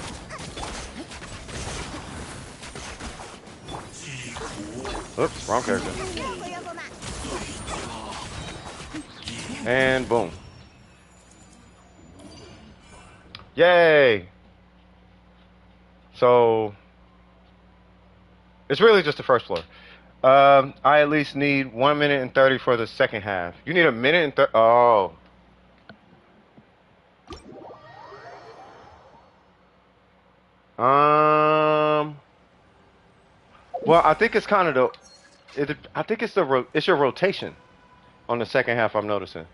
Oops, wrong character. And boom. Yay! So it's really just the first floor. I at least need 1 minute and 30 for the second half. You need a minute and 30. Oh. Well, I think it's kind of the. I think it's it's your rotation on the second half. I'm noticing.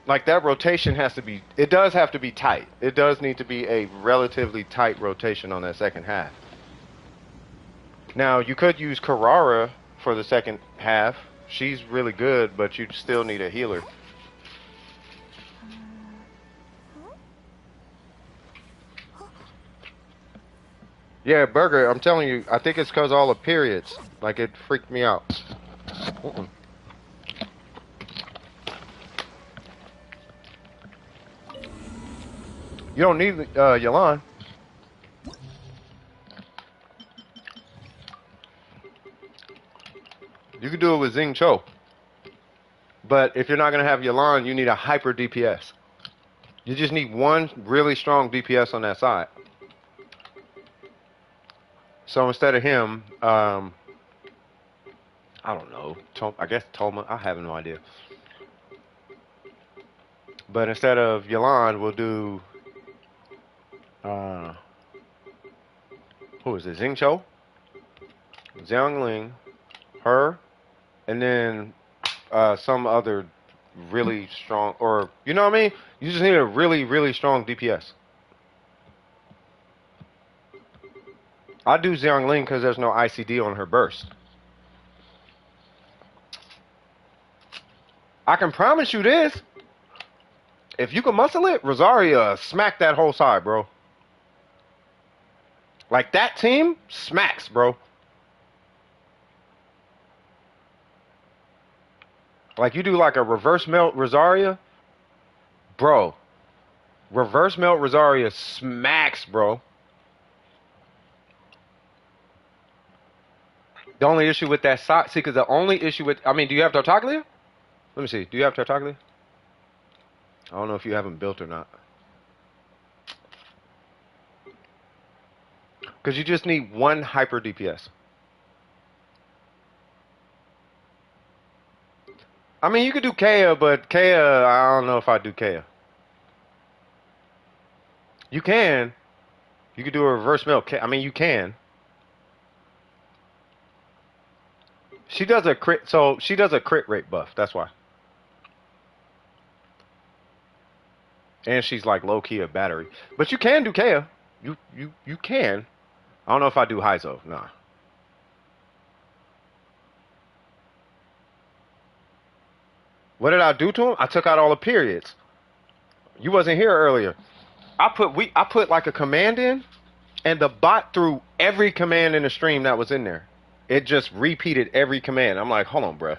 Like that rotation has to be, it does have to be tight. It does need to be a relatively tight rotation on that second half. Now, you could use Carrara for the second half. She's really good, but you still need a healer. Yeah, Burger, I'm telling you, I think it's because all the periods. Like, it freaked me out. You don't need Yelan. You can do it with Xing Cho. But if you're not going to have Yelan, you need a hyper DPS. You just need one really strong DPS on that side. So instead of him, I don't know. I guess Toma. I have no idea. But instead of Yolande, we'll do who is it? Xingqiu, Xiangling, her, and then some other really strong, or you know what I mean? You just need a really, really strong DPS. I do Xiangling because there's no ICD on her burst. I can promise you this. If you can muscle it, Rosaria smack that whole side, bro. Like that team smacks, bro. Like you do like a reverse melt Rosaria, bro. Reverse melt Rosaria smacks, bro. The only issue with that side, see, because the only issue with, I mean, do you have Tartaglia? Let me see. Do you have Tartaglia? I don't know if you haven't built or not. Because you just need one hyper DPS. I mean, you could do Kea, but Kea, I don't know if I do Kea. You can. You could do a reverse melt. I mean, you can. She does a crit, so she does a crit rate buff. That's why. And she's like low key a battery. But you can do Kea. You can. I don't know if I do Heizo. Nah. What did I do to him? I took out all the periods. You wasn't here earlier. I put like a command in, and the bot threw every command in the stream that was in there. It just repeated every command. I'm like, hold on, bruh.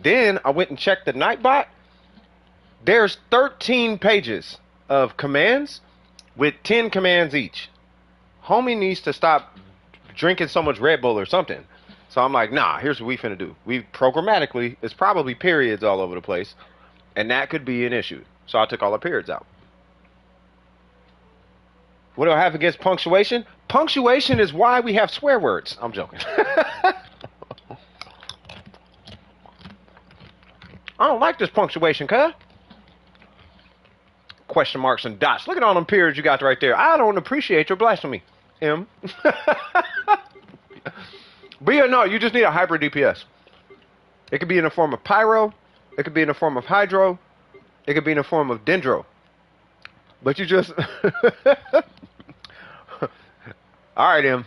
Then I went and checked the Nightbot. There's 13 pages of commands with 10 commands each. Homie needs to stop drinking so much Red Bull or something. So I'm like, nah, here's what we finna do. We programmatically, it's probably periods all over the place, and that could be an issue. So I took all the periods out. What do I have against punctuation? Punctuation is why we have swear words. I'm joking. I don't like this punctuation, cuz. Question marks and dots. Look at all them periods you got right there. I don't appreciate your blasphemy, M. But yeah, no, you just need a hyper DPS. It could be in the form of Pyro. It could be in the form of Hydro. It could be in the form of Dendro. But you just... All right, M.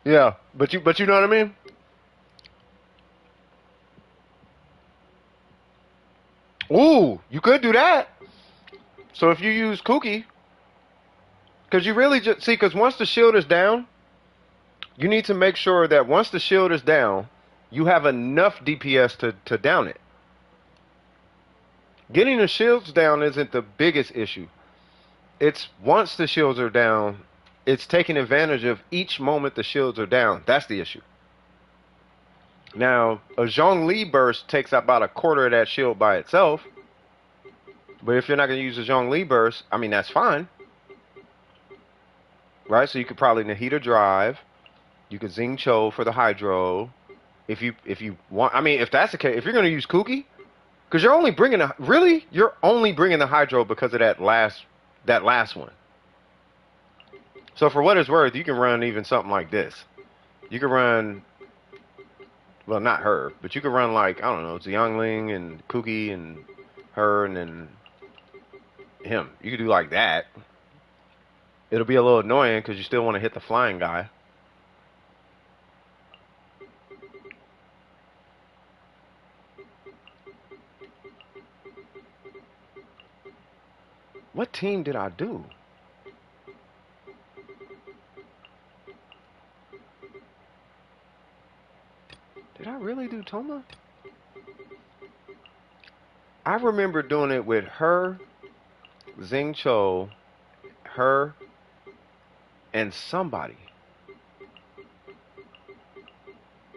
Yeah, but you know what I mean? Ooh, you could do that. So if you use Kuki, because you really just see, because once the shield is down, you need to make sure that once the shield is down, you have enough DPS to down it. Getting the shields down isn't the biggest issue. It's once the shields are down, it's taking advantage of each moment the shields are down. That's the issue. Now, a Zhongli burst takes about a quarter of that shield by itself. But if you're not going to use a Zhongli burst, I mean, that's fine. Right? So you could probably Nahida drive. You could Xingqiu for the Hydro. If you want, I mean, if that's the case, if you're going to use Kuki, because you're only bringing you're only bringing the Hydro because of that last one. So for what it's worth, you can run even something like this. You can run, well, not her, but you can run like, I don't know, Xiangling and Kuki and her and then him. You could do like that. It'll be a little annoying because you still want to hit the flying guy. What team did I do? Did I really do Toma? I remember doing it with her, Xingqiu, her, and somebody.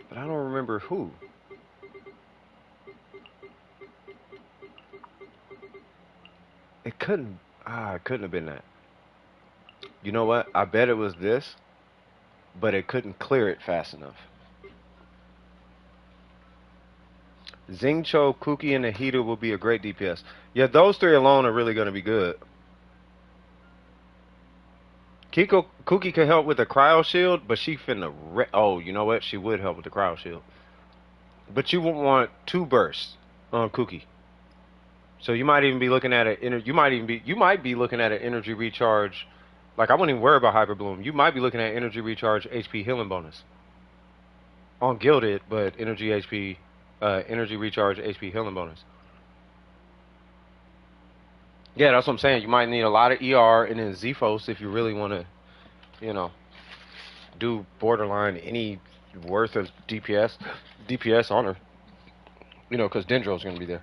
But I don't remember who. It couldn't have been that. You know what? I bet it was this. but it couldn't clear it fast enough. Xingqiu, Kuki, and Nahida will be a great DPS. Yeah, those three alone are really going to be good. Kuki could help with the cryo shield, but she finna oh, you know what? She would help with the cryo shield. But you would want 2 bursts on Kuki. So you might even be looking at it. You might be looking at an energy recharge. Like, I wouldn't even worry about Hyper Bloom. You might be looking at energy recharge HP healing bonus on Gilded, but energy recharge HP healing bonus. Yeah, that's what I'm saying. You might need a lot of ER and then Zephos if you really want to, you know, do borderline any worth of DPS on her. You know, because Dendro's going to be there.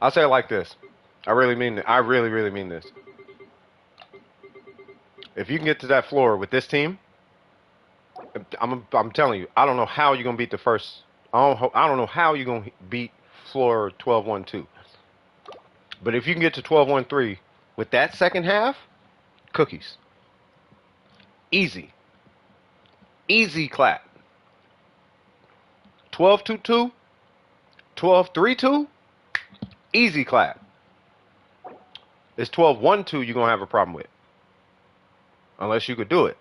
I'll say it like this. I really mean it. I really, really mean this. If you can get to that floor with this team, I'm telling you, I don't know how you're gonna beat the first. I don't know how you're gonna beat floor 12-1-2. But if you can get to 12-1-3 with that second half, cookies. Easy. Easy clap. 12-2-2, 12-3-2, easy clap. It's 12-1-2 you're gonna have a problem with. Unless you could do it.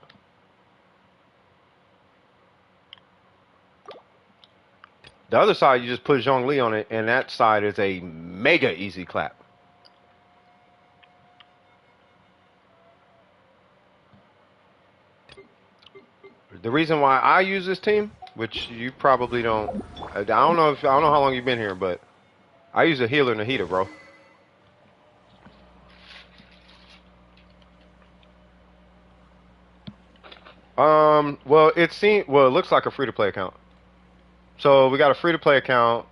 The other side, you just put Xiangling on it, and that side is a mega easy clap. The reason why I use this team, which you probably don't, I don't know how long you've been here, but I use a healer Nahida, bro. Well, it looks like a free-to-play account. So we got a free-to-play account.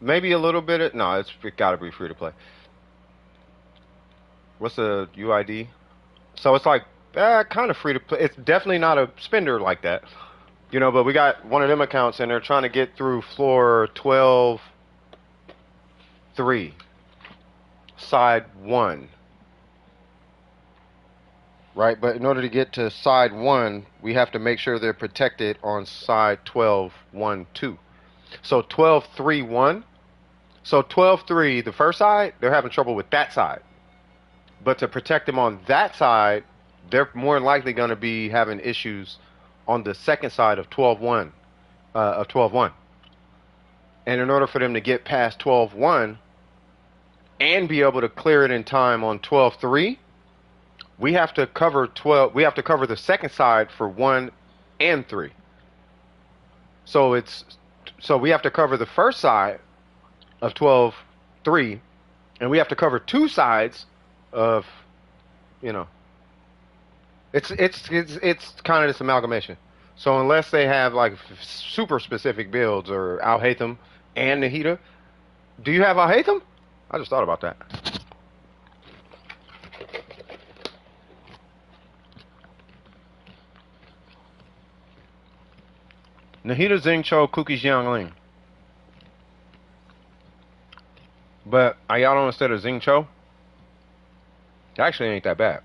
Maybe a little bit no, it gotta be free-to-play. What's the UID? So it's like, kind of free-to-play. It's definitely not a spender like that. You know, but we got one of them accounts, and they're trying to get through floor 12-3. Side 1. Right, but in order to get to side 1, we have to make sure they're protected on side 12-1-2. So 12-3-1. So 12-3, the first side, they're having trouble with that side. But to protect them on that side, they're more likely going to be having issues on the second side of 12-1. And in order for them to get past 12-1 and be able to clear it in time on 12-3, we have to cover the second side for 1 and 3. So we have to cover the first side of 12-3, and we have to cover 2 sides of, you know, it's kind of this amalgamation. So unless they have like super specific builds or Alhaitham and Nahida, do you have Alhaitham? I just thought about that. Nahida, Xingqiu, Kuki, Xiangling. But Ayala instead of Xingqiu, it actually ain't that bad.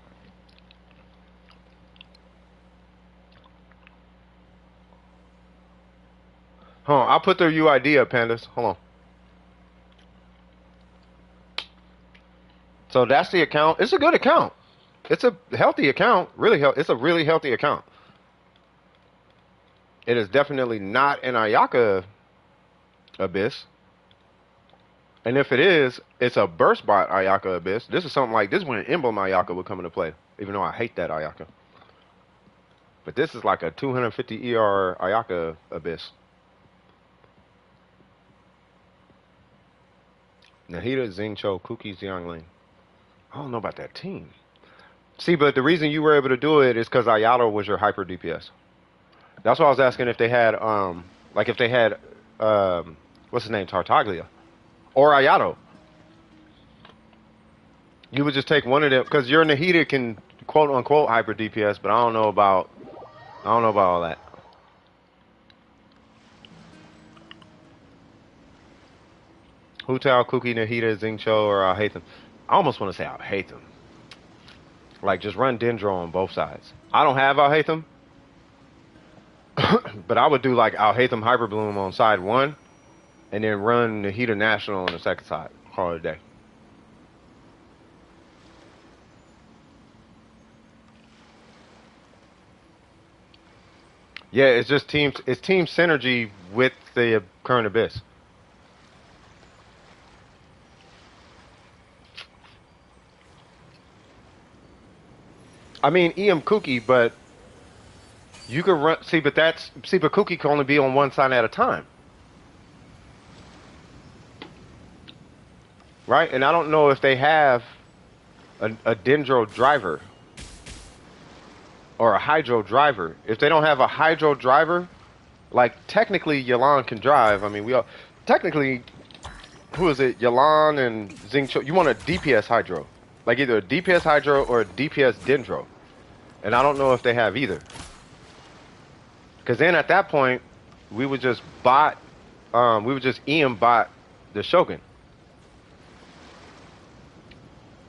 Hold on, I'll put their UID up, pandas. Hold on. So that's the account. It's a good account. It's a healthy account. It's a really healthy account. It is definitely not an Ayaka Abyss. And if it is, it's a burst bot Ayaka Abyss. This is something like, this is when an emblem Ayaka would come into play. Even though I hate that Ayaka. But this is like a 250 ER Ayaka Abyss. Nahida, Xingqiu, Kuki, Xiangling. I don't know about that team. See, but the reason you were able to do it is because Ayala was your hyper DPS. That's why I was asking if they had like if they had what's his name, Tartaglia or Ayato. You would just take one of them because your Nahida can quote unquote hyper DPS, but I don't know about all that. Hu Tao, Kuki, Nahida, Xingqiu, or Alhaitham. I almost want to say Alhaitham. Like just run Dendro on both sides. I don't have Alhaitham, but I would do like Alhaitham Hyper Bloom on side one, and then run Nahida National on the second side. Call it a day. Yeah, it's just team synergy with the current abyss. I mean EM Kuki, but you could run but Kuki can only be on one side at a time. Right? And I don't know if they have a Dendro driver. Or a Hydro driver. If they don't have a Hydro driver, like technically Yelan can drive. I mean, we all technically, who is it? Yelan and Xingqiu. You want a DPS Hydro, like either a DPS Hydro or a DPS Dendro, and I don't know if they have either. Because then at that point, we would just EM bot the Shogun,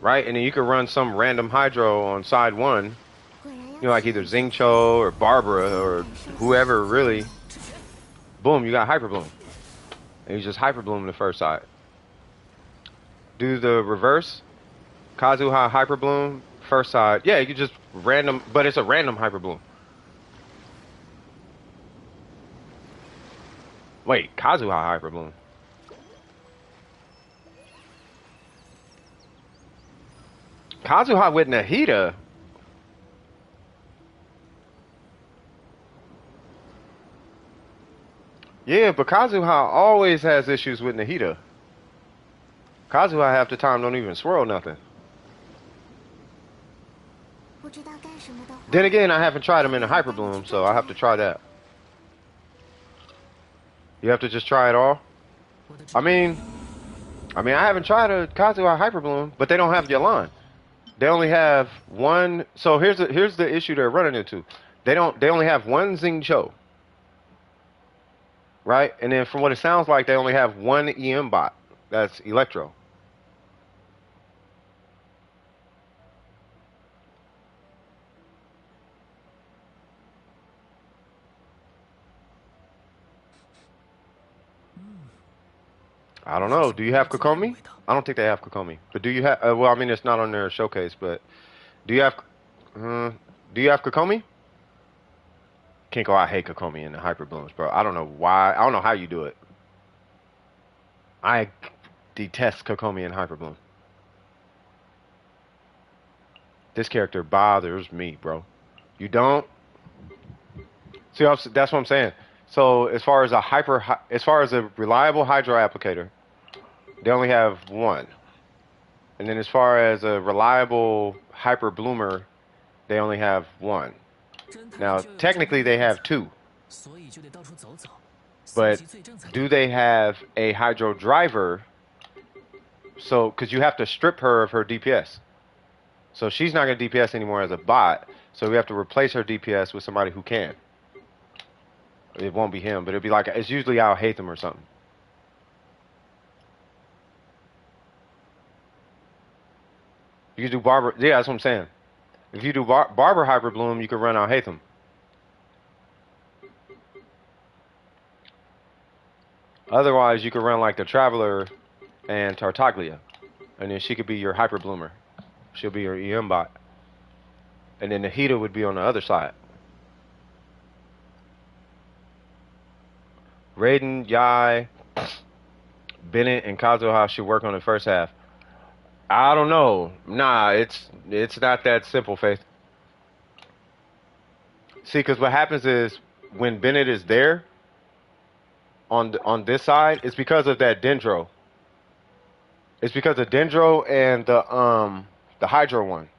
right? And then you could run some random Hydro on side one. You know, like either Xingqiu or Barbara or whoever, really. Boom, you got Hyper Bloom. And you just Hyper Bloom the first side. Do the reverse. Kazuha Hyper Bloom, first side. Yeah, you could just random, but it's a random Hyper Bloom. Wait, Kazuha Hyper Bloom. Kazuha with Nahida. Yeah, but Kazuha always has issues with Nahida. Kazuha half the time don't even swirl nothing. Then again, I haven't tried him in a Hyper Bloom, so I have to try that. You have to just try it all? I mean, I haven't tried a Kazuha Hyper Bloom, but they don't have Yelan. They only have one. So here's the issue they're running into. They only have one Xingqiu. Right? And then from what it sounds like, they only have one EM bot. That's Electro. I don't know. Do you have Kokomi? I don't think they have Kokomi. But do you have... well, I mean, it's not on their showcase, but... Do you have Kokomi? Kinko, I hate Kokomi in the Hyper Blooms, bro. I don't know why. I don't know how you do it. I detest Kokomi in Hyper Bloom. This character bothers me, bro. You don't? See, that's what I'm saying. So as far as a reliable Hydro applicator, they only have one. And then as far as a reliable Hyper Bloomer, they only have one. Now, technically they have two. But do they have a Hydro driver? So, because you have to strip her of her DPS. So she's not going to DPS anymore as a bot. So we have to replace her DPS with somebody who can. It won't be him, but it'll be like, it's usually Alhaitham or something. You can do Barber. Yeah, that's what I'm saying. If you do Barber Hyper Bloom, you can run Alhaitham. Otherwise, you could run like the Traveler and Tartaglia. And then she could be your Hyper Bloomer. She'll be your EM bot. And then the Nahida would be on the other side. Raiden, Yai, Bennett, and Kazuha should work on the first half. I don't know. Nah, it's not that simple, Faith. See, because what happens is when Bennett is there on this side, it's because of that Dendro. It's because of Dendro and the Hydro one.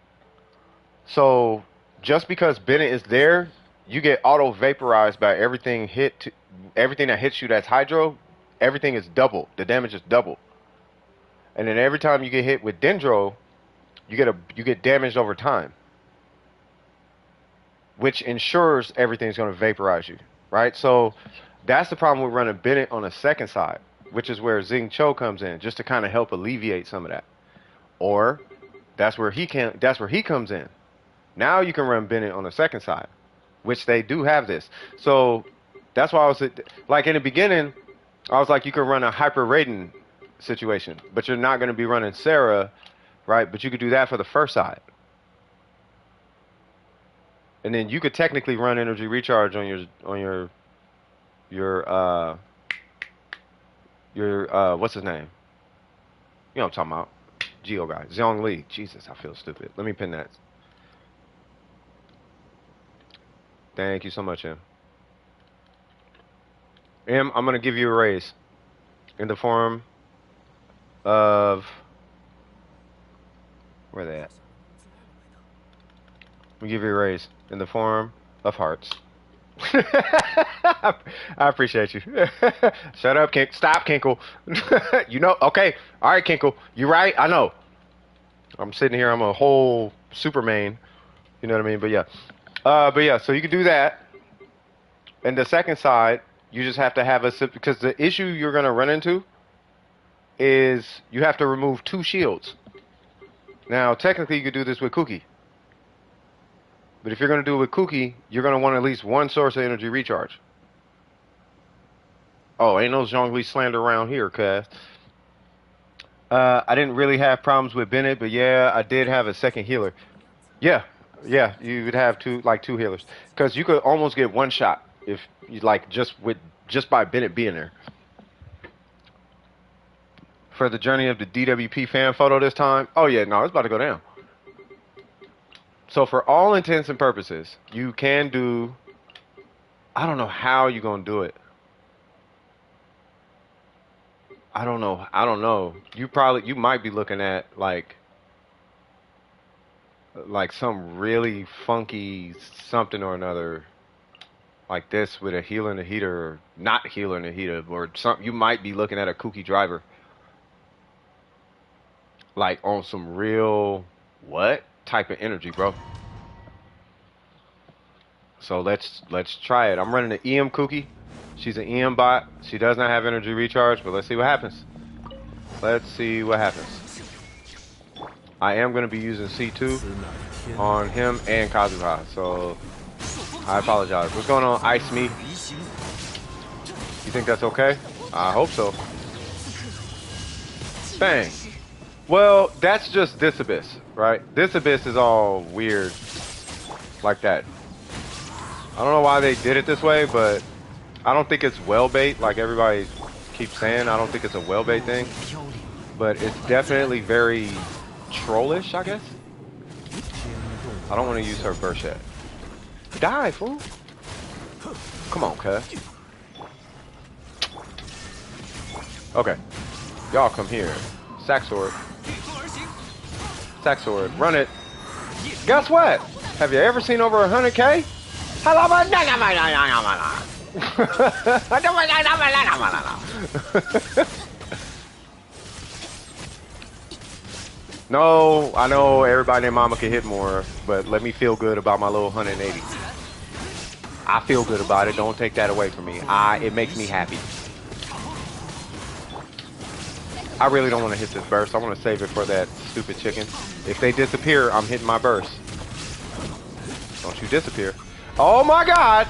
So just because Bennett is there you get auto vaporized by everything everything that hits you that's hydro. Everything is double. The damage is double. And then every time you get hit with dendro, you get damaged over time, which ensures everything's going to vaporize you, right? So that's the problem with running Bennett on the second side, which is where Xing Cho comes in, just to kind of help alleviate some of that. Or that's where he comes in. Now you can run Bennett on the second side, which they do have this. So that's why I was like, in the beginning, I was like, you could run a Hyper Raiden situation, but you're not going to be running Sarah, right? But you could do that for the first side. And then you could technically run energy recharge on your what's his name? You know what I'm talking about. Geo guy. Xiangling. Jesus, I feel stupid. Let me pin that. Thank you so much, Em. Em, I'm going to give you a raise in the form of... Where they at? We give you a raise in the form of hearts. I appreciate you. Shut up, Kink. Stop, Kinkle. You know, okay. All right, Kinkle. You right? I know. I'm sitting here. I'm a whole Superman. You know what I mean? But yeah, so you can do that. And the second side, you just have to have because the issue you're going to run into is you have to remove 2 shields. Now, technically, you could do this with Kuki. But if you're going to do it with Kuki, you're going to want at least 1 source of energy recharge. Oh, ain't no Zhongli slander around here, cuz. I didn't really have problems with Bennett, but yeah, I did have a second healer. Yeah, you would have 2 healers. Because you could almost get 1 shot if you just by Bennett being there. For the journey of the DWP fan photo this time, oh yeah, no, it's about to go down. So for all intents and purposes, you can do... I don't know how you're going to do it. I don't know. You might be looking at like some really funky something or another. Like this with a healer and a heater, or not healer and a heater, or something. You might be looking at a Kuki driver. Like on some real... What? Type of energy, bro. So let's try it. I'm running an EM Kuki. She's an EM bot. She does not have energy recharge, but let's see what happens. Let's see what happens. I am going to be using C2 on him and Kazuha, so I apologize. What's going on, Ice Me? You think that's okay? I hope so. Bang. Well, that's just this abyss, right? This abyss is all weird like that. I don't know why they did it this way, but I don't think it's well bait like everybody keeps saying. I don't think it's a well bait thing, but it's definitely very trollish, I guess. I don't want to use her burst yet. Die, fool. Come on, cuz. Okay. Y'all come here. Sack sword. Sack sword. Run it. Guess what? Have you ever seen over 100K? No, I know everybody and mama can hit more, but let me feel good about my little 180. I feel good about it. Don't take that away from me. It makes me happy. I really don't want to hit this burst. I want to save it for that stupid chicken. If they disappear, I'm hitting my burst. Don't you disappear. Oh my god!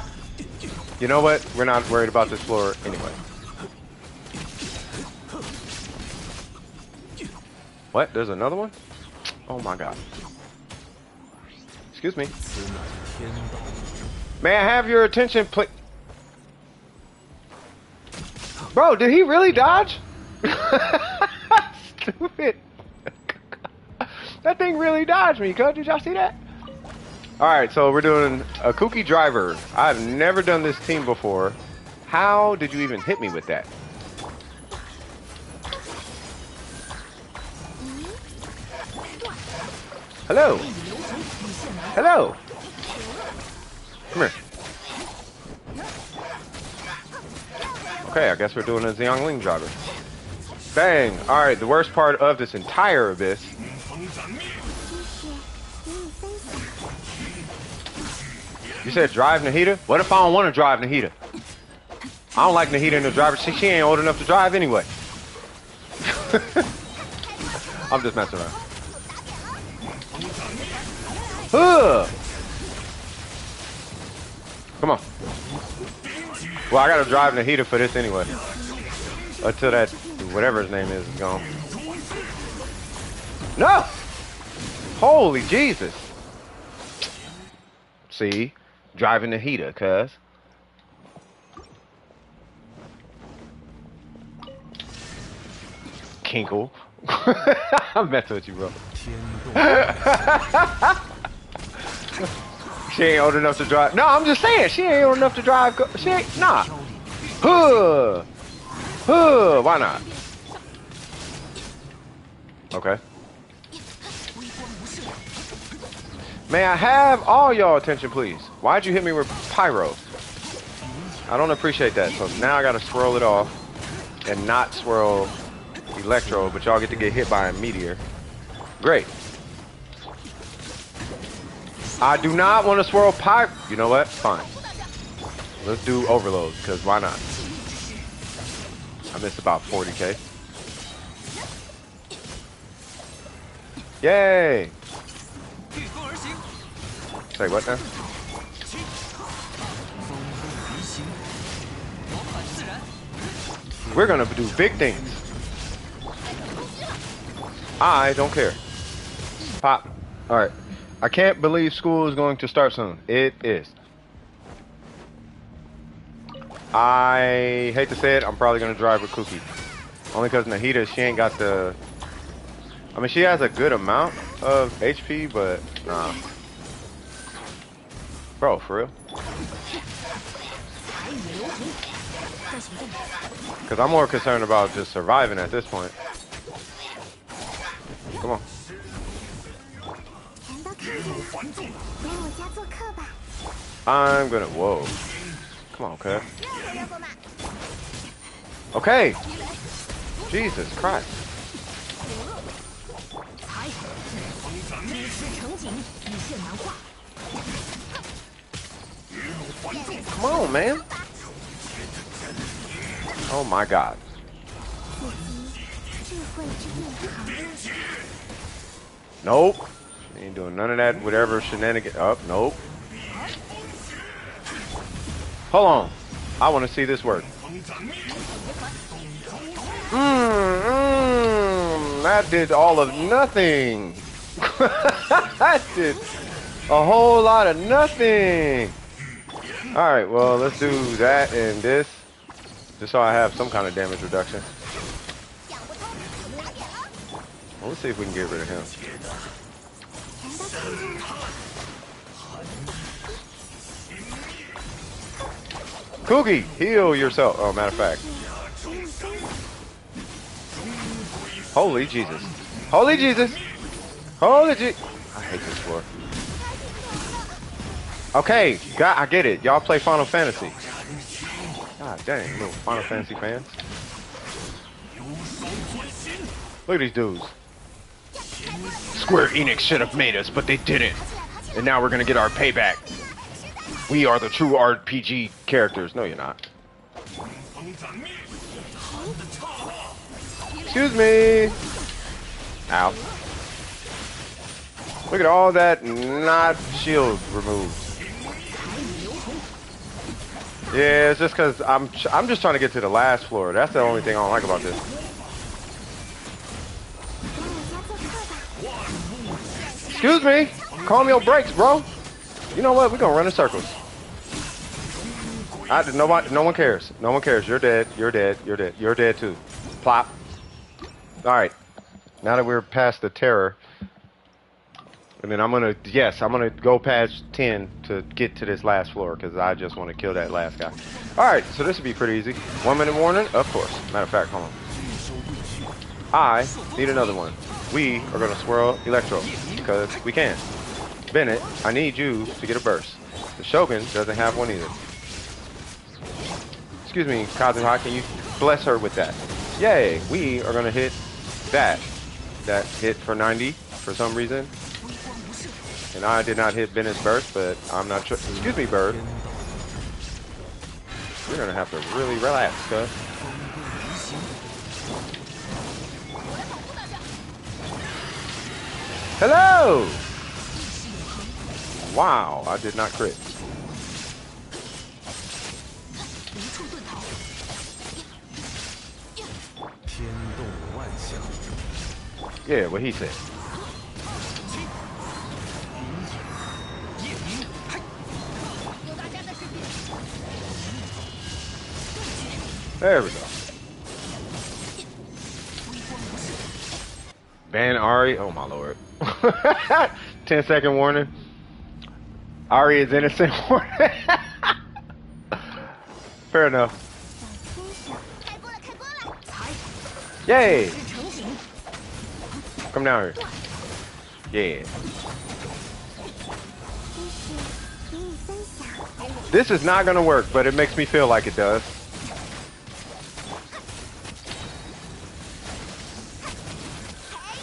You know what? We're not worried about this floor anyway. What? There's another one? Oh my god. Excuse me. May I have your attention, please? Bro, did he really dodge? Stupid. That thing really dodged me, cuz. Did y'all see that? Alright, so we're doing a Kuki driver. I've never done this team before. How did you even hit me with that? Hello. Hello. Come here. Okay, I guess we're doing a Xiangling driver. Bang! Alright, the worst part of this entire abyss. You said drive Nahida? What if I don't want to drive Nahida? I don't like Nahida in the driver. She ain't old enough to drive anyway. I'm just messing around. Come on. Well, I gotta drive Nahida for this anyway. Until that, whatever his name is gone. No! Holy Jesus. See? Driving Nahida, cuz. Kinkle. I'm messing with you, bro. She ain't old enough to drive. No, I'm just saying, she ain't old enough to drive. She ain't, nah. Why not? Okay. May I have all y'all attention, please? Why'd you hit me with pyro? I don't appreciate that. So now I gotta swirl it off and not swirl electro, but y'all get to get hit by a meteor. Great. I do not want to swirl pyro. You know what? Fine. Let's do overload, because why not? I missed about 40k. Yay! Say what now? We're gonna do big things. I don't care. Pop. Alright. I can't believe school is going to start soon. It is. I hate to say it, I'm probably gonna drive with Cookie. Only because Nahida, she ain't got the... I mean, she has a good amount of HP, but nah. Bro, for real? Because I'm more concerned about just surviving at this point. Come on. I'm gonna... Whoa. Come on, cuz. Okay. Jesus Christ. Come on, man. Oh my God. Nope. Ain't doing none of that whatever shenanigans. Oh, nope. Hold on. I want to see this work. That did all of nothing. That did a whole lot of nothing. Alright, well, let's do that and this. Just so I have some kind of damage reduction. Well, let's see if we can get rid of him. Cookie, heal yourself. Oh, matter of fact. Holy Jesus. Holy Jesus. Holy Jesus. I hate this floor. Okay, I get it. Y'all play Final Fantasy. God dang, little Final Fantasy fans. Look at these dudes. Square Enix should have made us, but they didn't. And now we're gonna get our payback. We are the true RPG characters. No, you're not. Excuse me. Ow. Look at all that not shield removed. Yeah, it's just because I'm just trying to get to the last floor. That's the only thing I don't like about this. Excuse me. Calm your brakes, bro. You know what? We're gonna run in circles. No one cares. No one cares. You're dead. You're dead. You're dead. You're dead too. Plop. All right. Now that we're past the terror, and then I'm gonna go past 10 to get to this last floor because I just want to kill that last guy. All right. So this will be pretty easy. 1 minute warning, of course. Matter of fact, hold on. I need another one. We are gonna swirl Electro because we can. Bennett, I need you to get a burst. The Shogun doesn't have one either. Excuse me, Kazuha, can you bless her with that? Yay, we are gonna hit that. That hit for 90 for some reason. And I did not hit Bennett's burst, but I'm not sure. Excuse me, bird. We're gonna have to really relax, cuz. Hello! Wow, I did not crit. Yeah, what he said. There we go. Ban Ari. Oh my lord. 10-second warning. Ari is innocent warning. Fair enough. Yay! Come down here. Yeah. This is not gonna work, but it makes me feel like it does.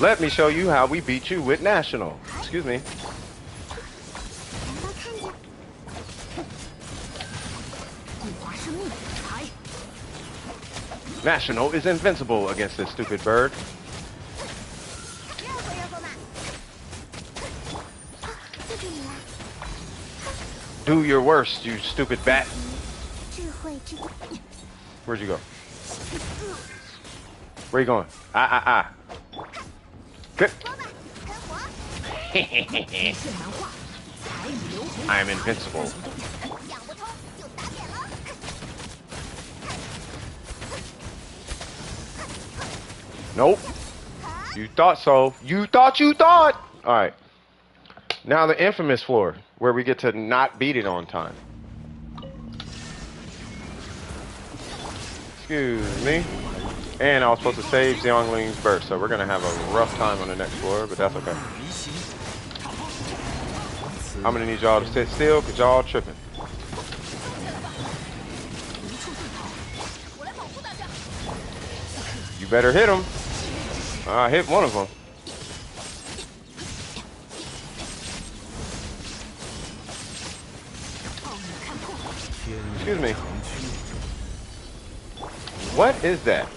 Let me show you how we beat you with National. Excuse me. National is invincible against this stupid bird. Do your worst, you stupid bat. Where'd you go? Where you going? Good. I am invincible. Nope. You thought so. You thought. Alright. Now the infamous floor, where we get to not beat it on time. Excuse me. And I was supposed to save Xiangling's burst, so we're going to have a rough time on the next floor, but that's okay. I'm going to need y'all to sit still, because y'all tripping. You better hit him. I hit one of them. Excuse me. What is that?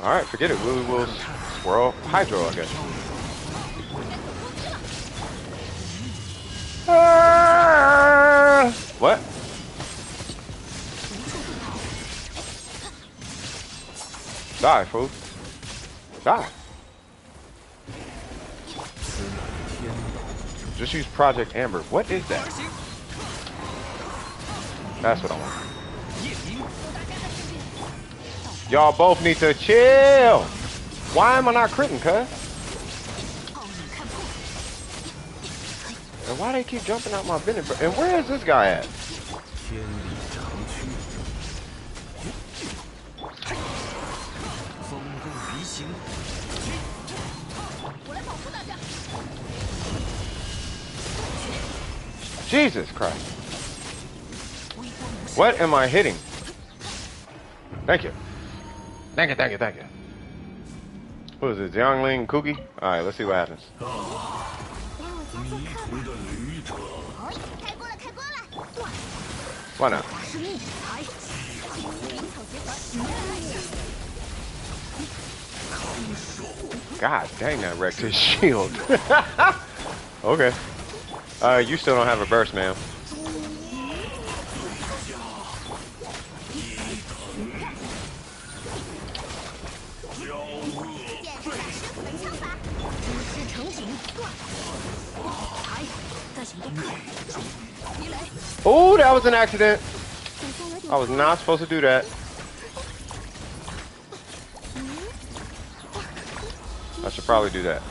Alright, forget it. We will swirl Hydro, I guess. What? Die, fool. Die. Just use Project Amber. What is that? That's what I want. Y'all both need to chill. Why am I not critting, cuz? And why they keep jumping out my Bennett? And where is this guy at? Jesus Christ. What am I hitting? Thank you. Thank you. Who is it? Xiangling, Cookie? Alright, let's see what happens. Why not? God dang, that wrecked his shield. Okay. You still don't have a burst, man. Oh, that was an accident. I was not supposed to do that. I should probably do that.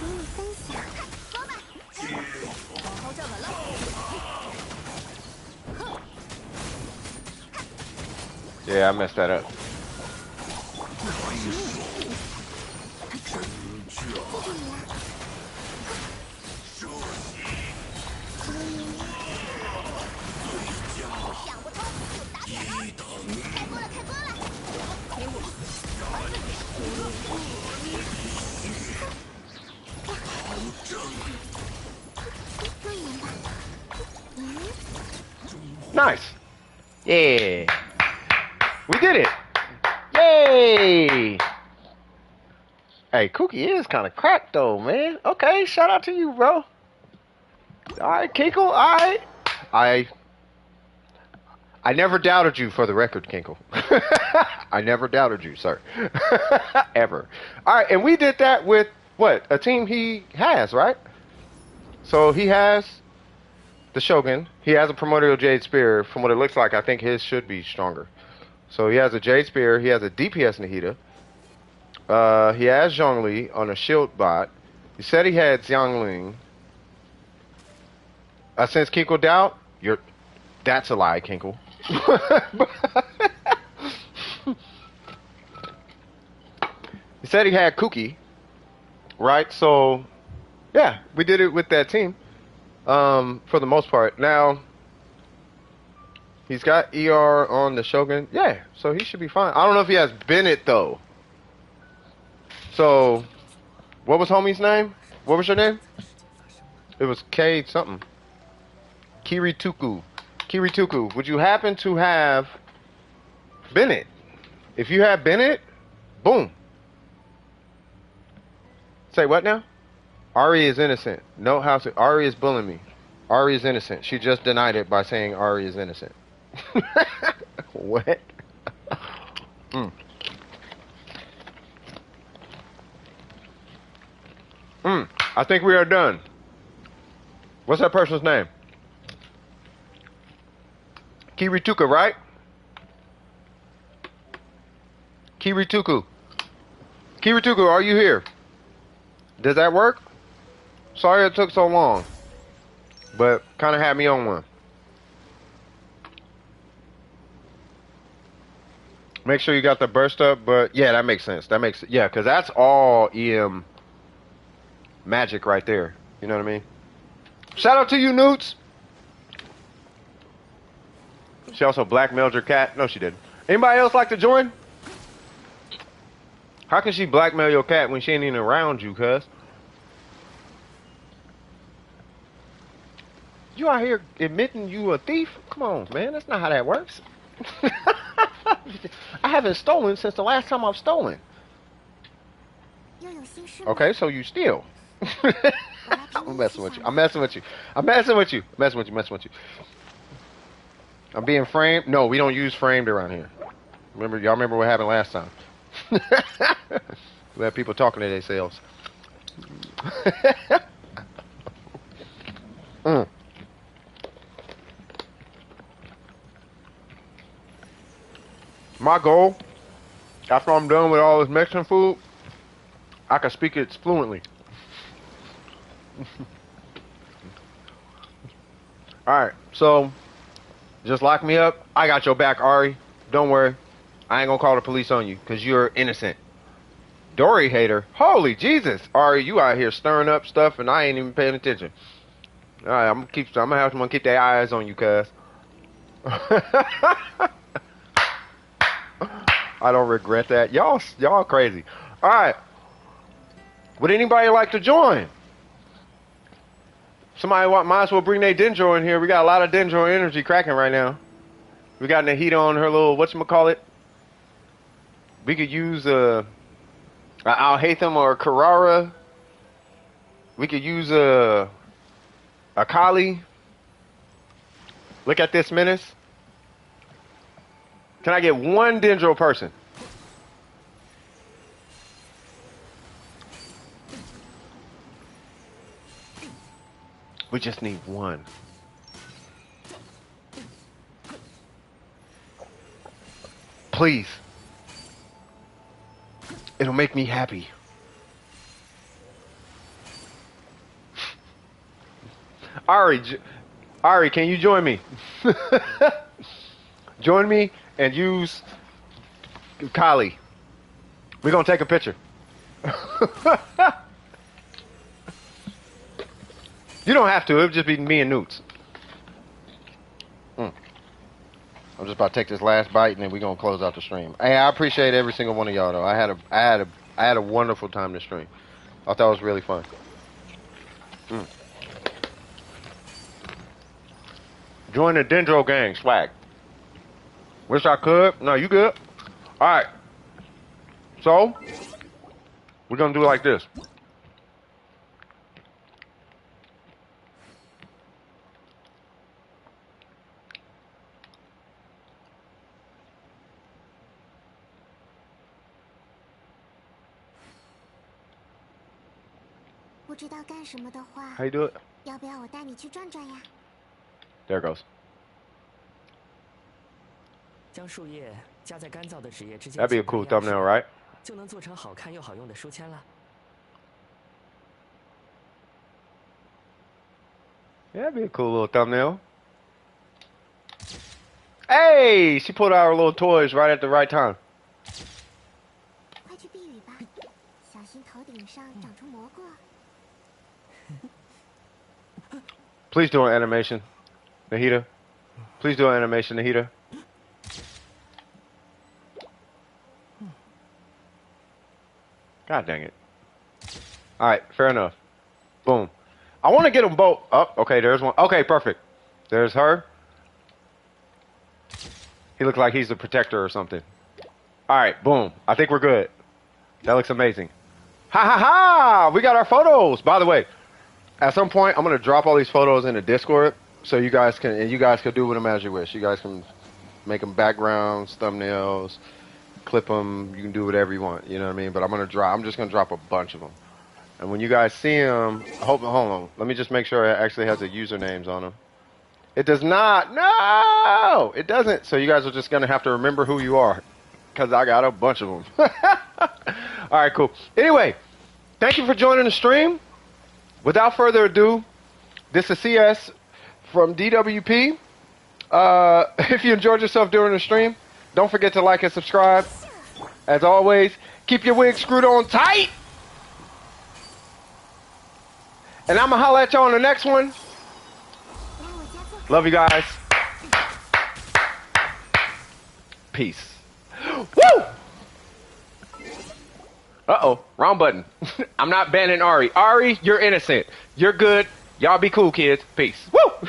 Yeah, I messed that up. Nice. Yeah. We did it. Yay. Hey, Cookie is kind of cracked though, man. Okay, shout out to you, bro. All right, Kinkle. All right. I never doubted you, for the record, Kinkle. I never doubted you, sir. Ever. All right, and we did that with what? A team he has, right? So he has the Shogun. He has a Primordial Jade Spear. From what it looks like, I think his should be stronger. So he has a Jade Spear. He has a DPS Nahida. He has Xiangling on a shield bot. He said he had Xiangling. Since Kinkle doubt, that's a lie, Kinkle. He said he had Cookie, right? So, yeah, we did it with that team, for the most part. Now, he's got ER on the Shogun. Yeah, so he should be fine. I don't know if he has Bennett, though. So, what was homie's name? What was your name? It was K something. Kirituku. Kirituku, would you happen to have Bennett? If you have Bennett, boom. Say what now? Ari is innocent. No house. Ari is bullying me. Ari is innocent. She just denied it by saying Ari is innocent. What? I think we are done. What's that person's name? Kirituka, right? Kirituku. Kirituku, are you here? Does that work? Sorry it took so long, but kind of had me on one. Make sure you got the burst up, but yeah, that makes sense. Yeah, because that's all EM magic right there. You know what I mean? Shout out to you, Newts. She also blackmailed your cat. No, she didn't. Anybody else like to join? How can she blackmail your cat when she ain't even around you, cuz? You out here admitting you a thief? Come on, man. That's not how that works. I haven't stolen since the last time I've stolen. Okay, so you steal. I'm messing with you. I'm messing with you. I'm messing with you. Messing with you. Messing with you. I'm being framed. No, we don't use framed around here. Remember, y'all remember what happened last time? We had people talking to themselves. My goal, after I'm done with all this Mexican food, I can speak it fluently. Alright, so just lock me up. I got your back, Ari. Don't worry. I ain't gonna call the police on you because you're innocent. Dory hater. Holy Jesus. Ari, you out here stirring up stuff and I ain't even paying attention. Alright, I'm gonna have to keep their eyes on you, cuz. I don't regret that. Y'all crazy. Alright. Would anybody like to join? Somebody might as well bring their Dendro in here. We got a lot of Dendro energy cracking right now. We got Nahida on her little, whatchamacallit. We could use a Alhaitham or a Carrara. We could use a Kali. Look at this menace. Can I get one Dendro person? We just need one. Please. It'll make me happy. Ari, can you join me? Join me and use Kali. We're gonna take a picture. You don't have to. It'll just be me and Newts. I'm just about to take this last bite and then we're gonna close out the stream. Hey, I appreciate every single one of y'all though. I had a wonderful time to stream. I thought it was really fun. Join the Dendro gang, swag. Wish I could. No, you good. Alright. So, we're gonna do it like this. How you do it? There it goes. That'd be a cool thumbnail, right? Yeah, that'd be a cool little thumbnail. Hey, she pulled out her little toys right at the right time. Please do an animation, Nahida. Please do an animation, Nahida. God dang it. Alright, fair enough. Boom. I want to get them both up. Okay, there's one. Okay, perfect. There's her. He looks like he's the protector or something. Alright, boom. I think we're good. That looks amazing. Ha ha ha! We got our photos. By the way, at some point, I'm going to drop all these photos in the Discord so you guys can do with them as you wish. You guys can make them backgrounds, thumbnails, clip them. You can do whatever you want. You know what I mean? But I'm just going to drop a bunch of them. And when you guys see them, hold on. Let me just make sure it actually has the usernames on them. It does not. No, it doesn't. So you guys are just going to have to remember who you are because I got a bunch of them. All right, cool. Anyway, thank you for joining the stream. Without further ado, this is CS from DWP. If you enjoyed yourself during the stream, don't forget to like and subscribe. As always, keep your wig screwed on tight. And I'm going to holler at y'all on the next one. Love you guys. Peace. Woo! Uh-oh, wrong button. I'm not banning Ari. Ari, you're innocent. You're good. Y'all be cool, kids. Peace. Woo!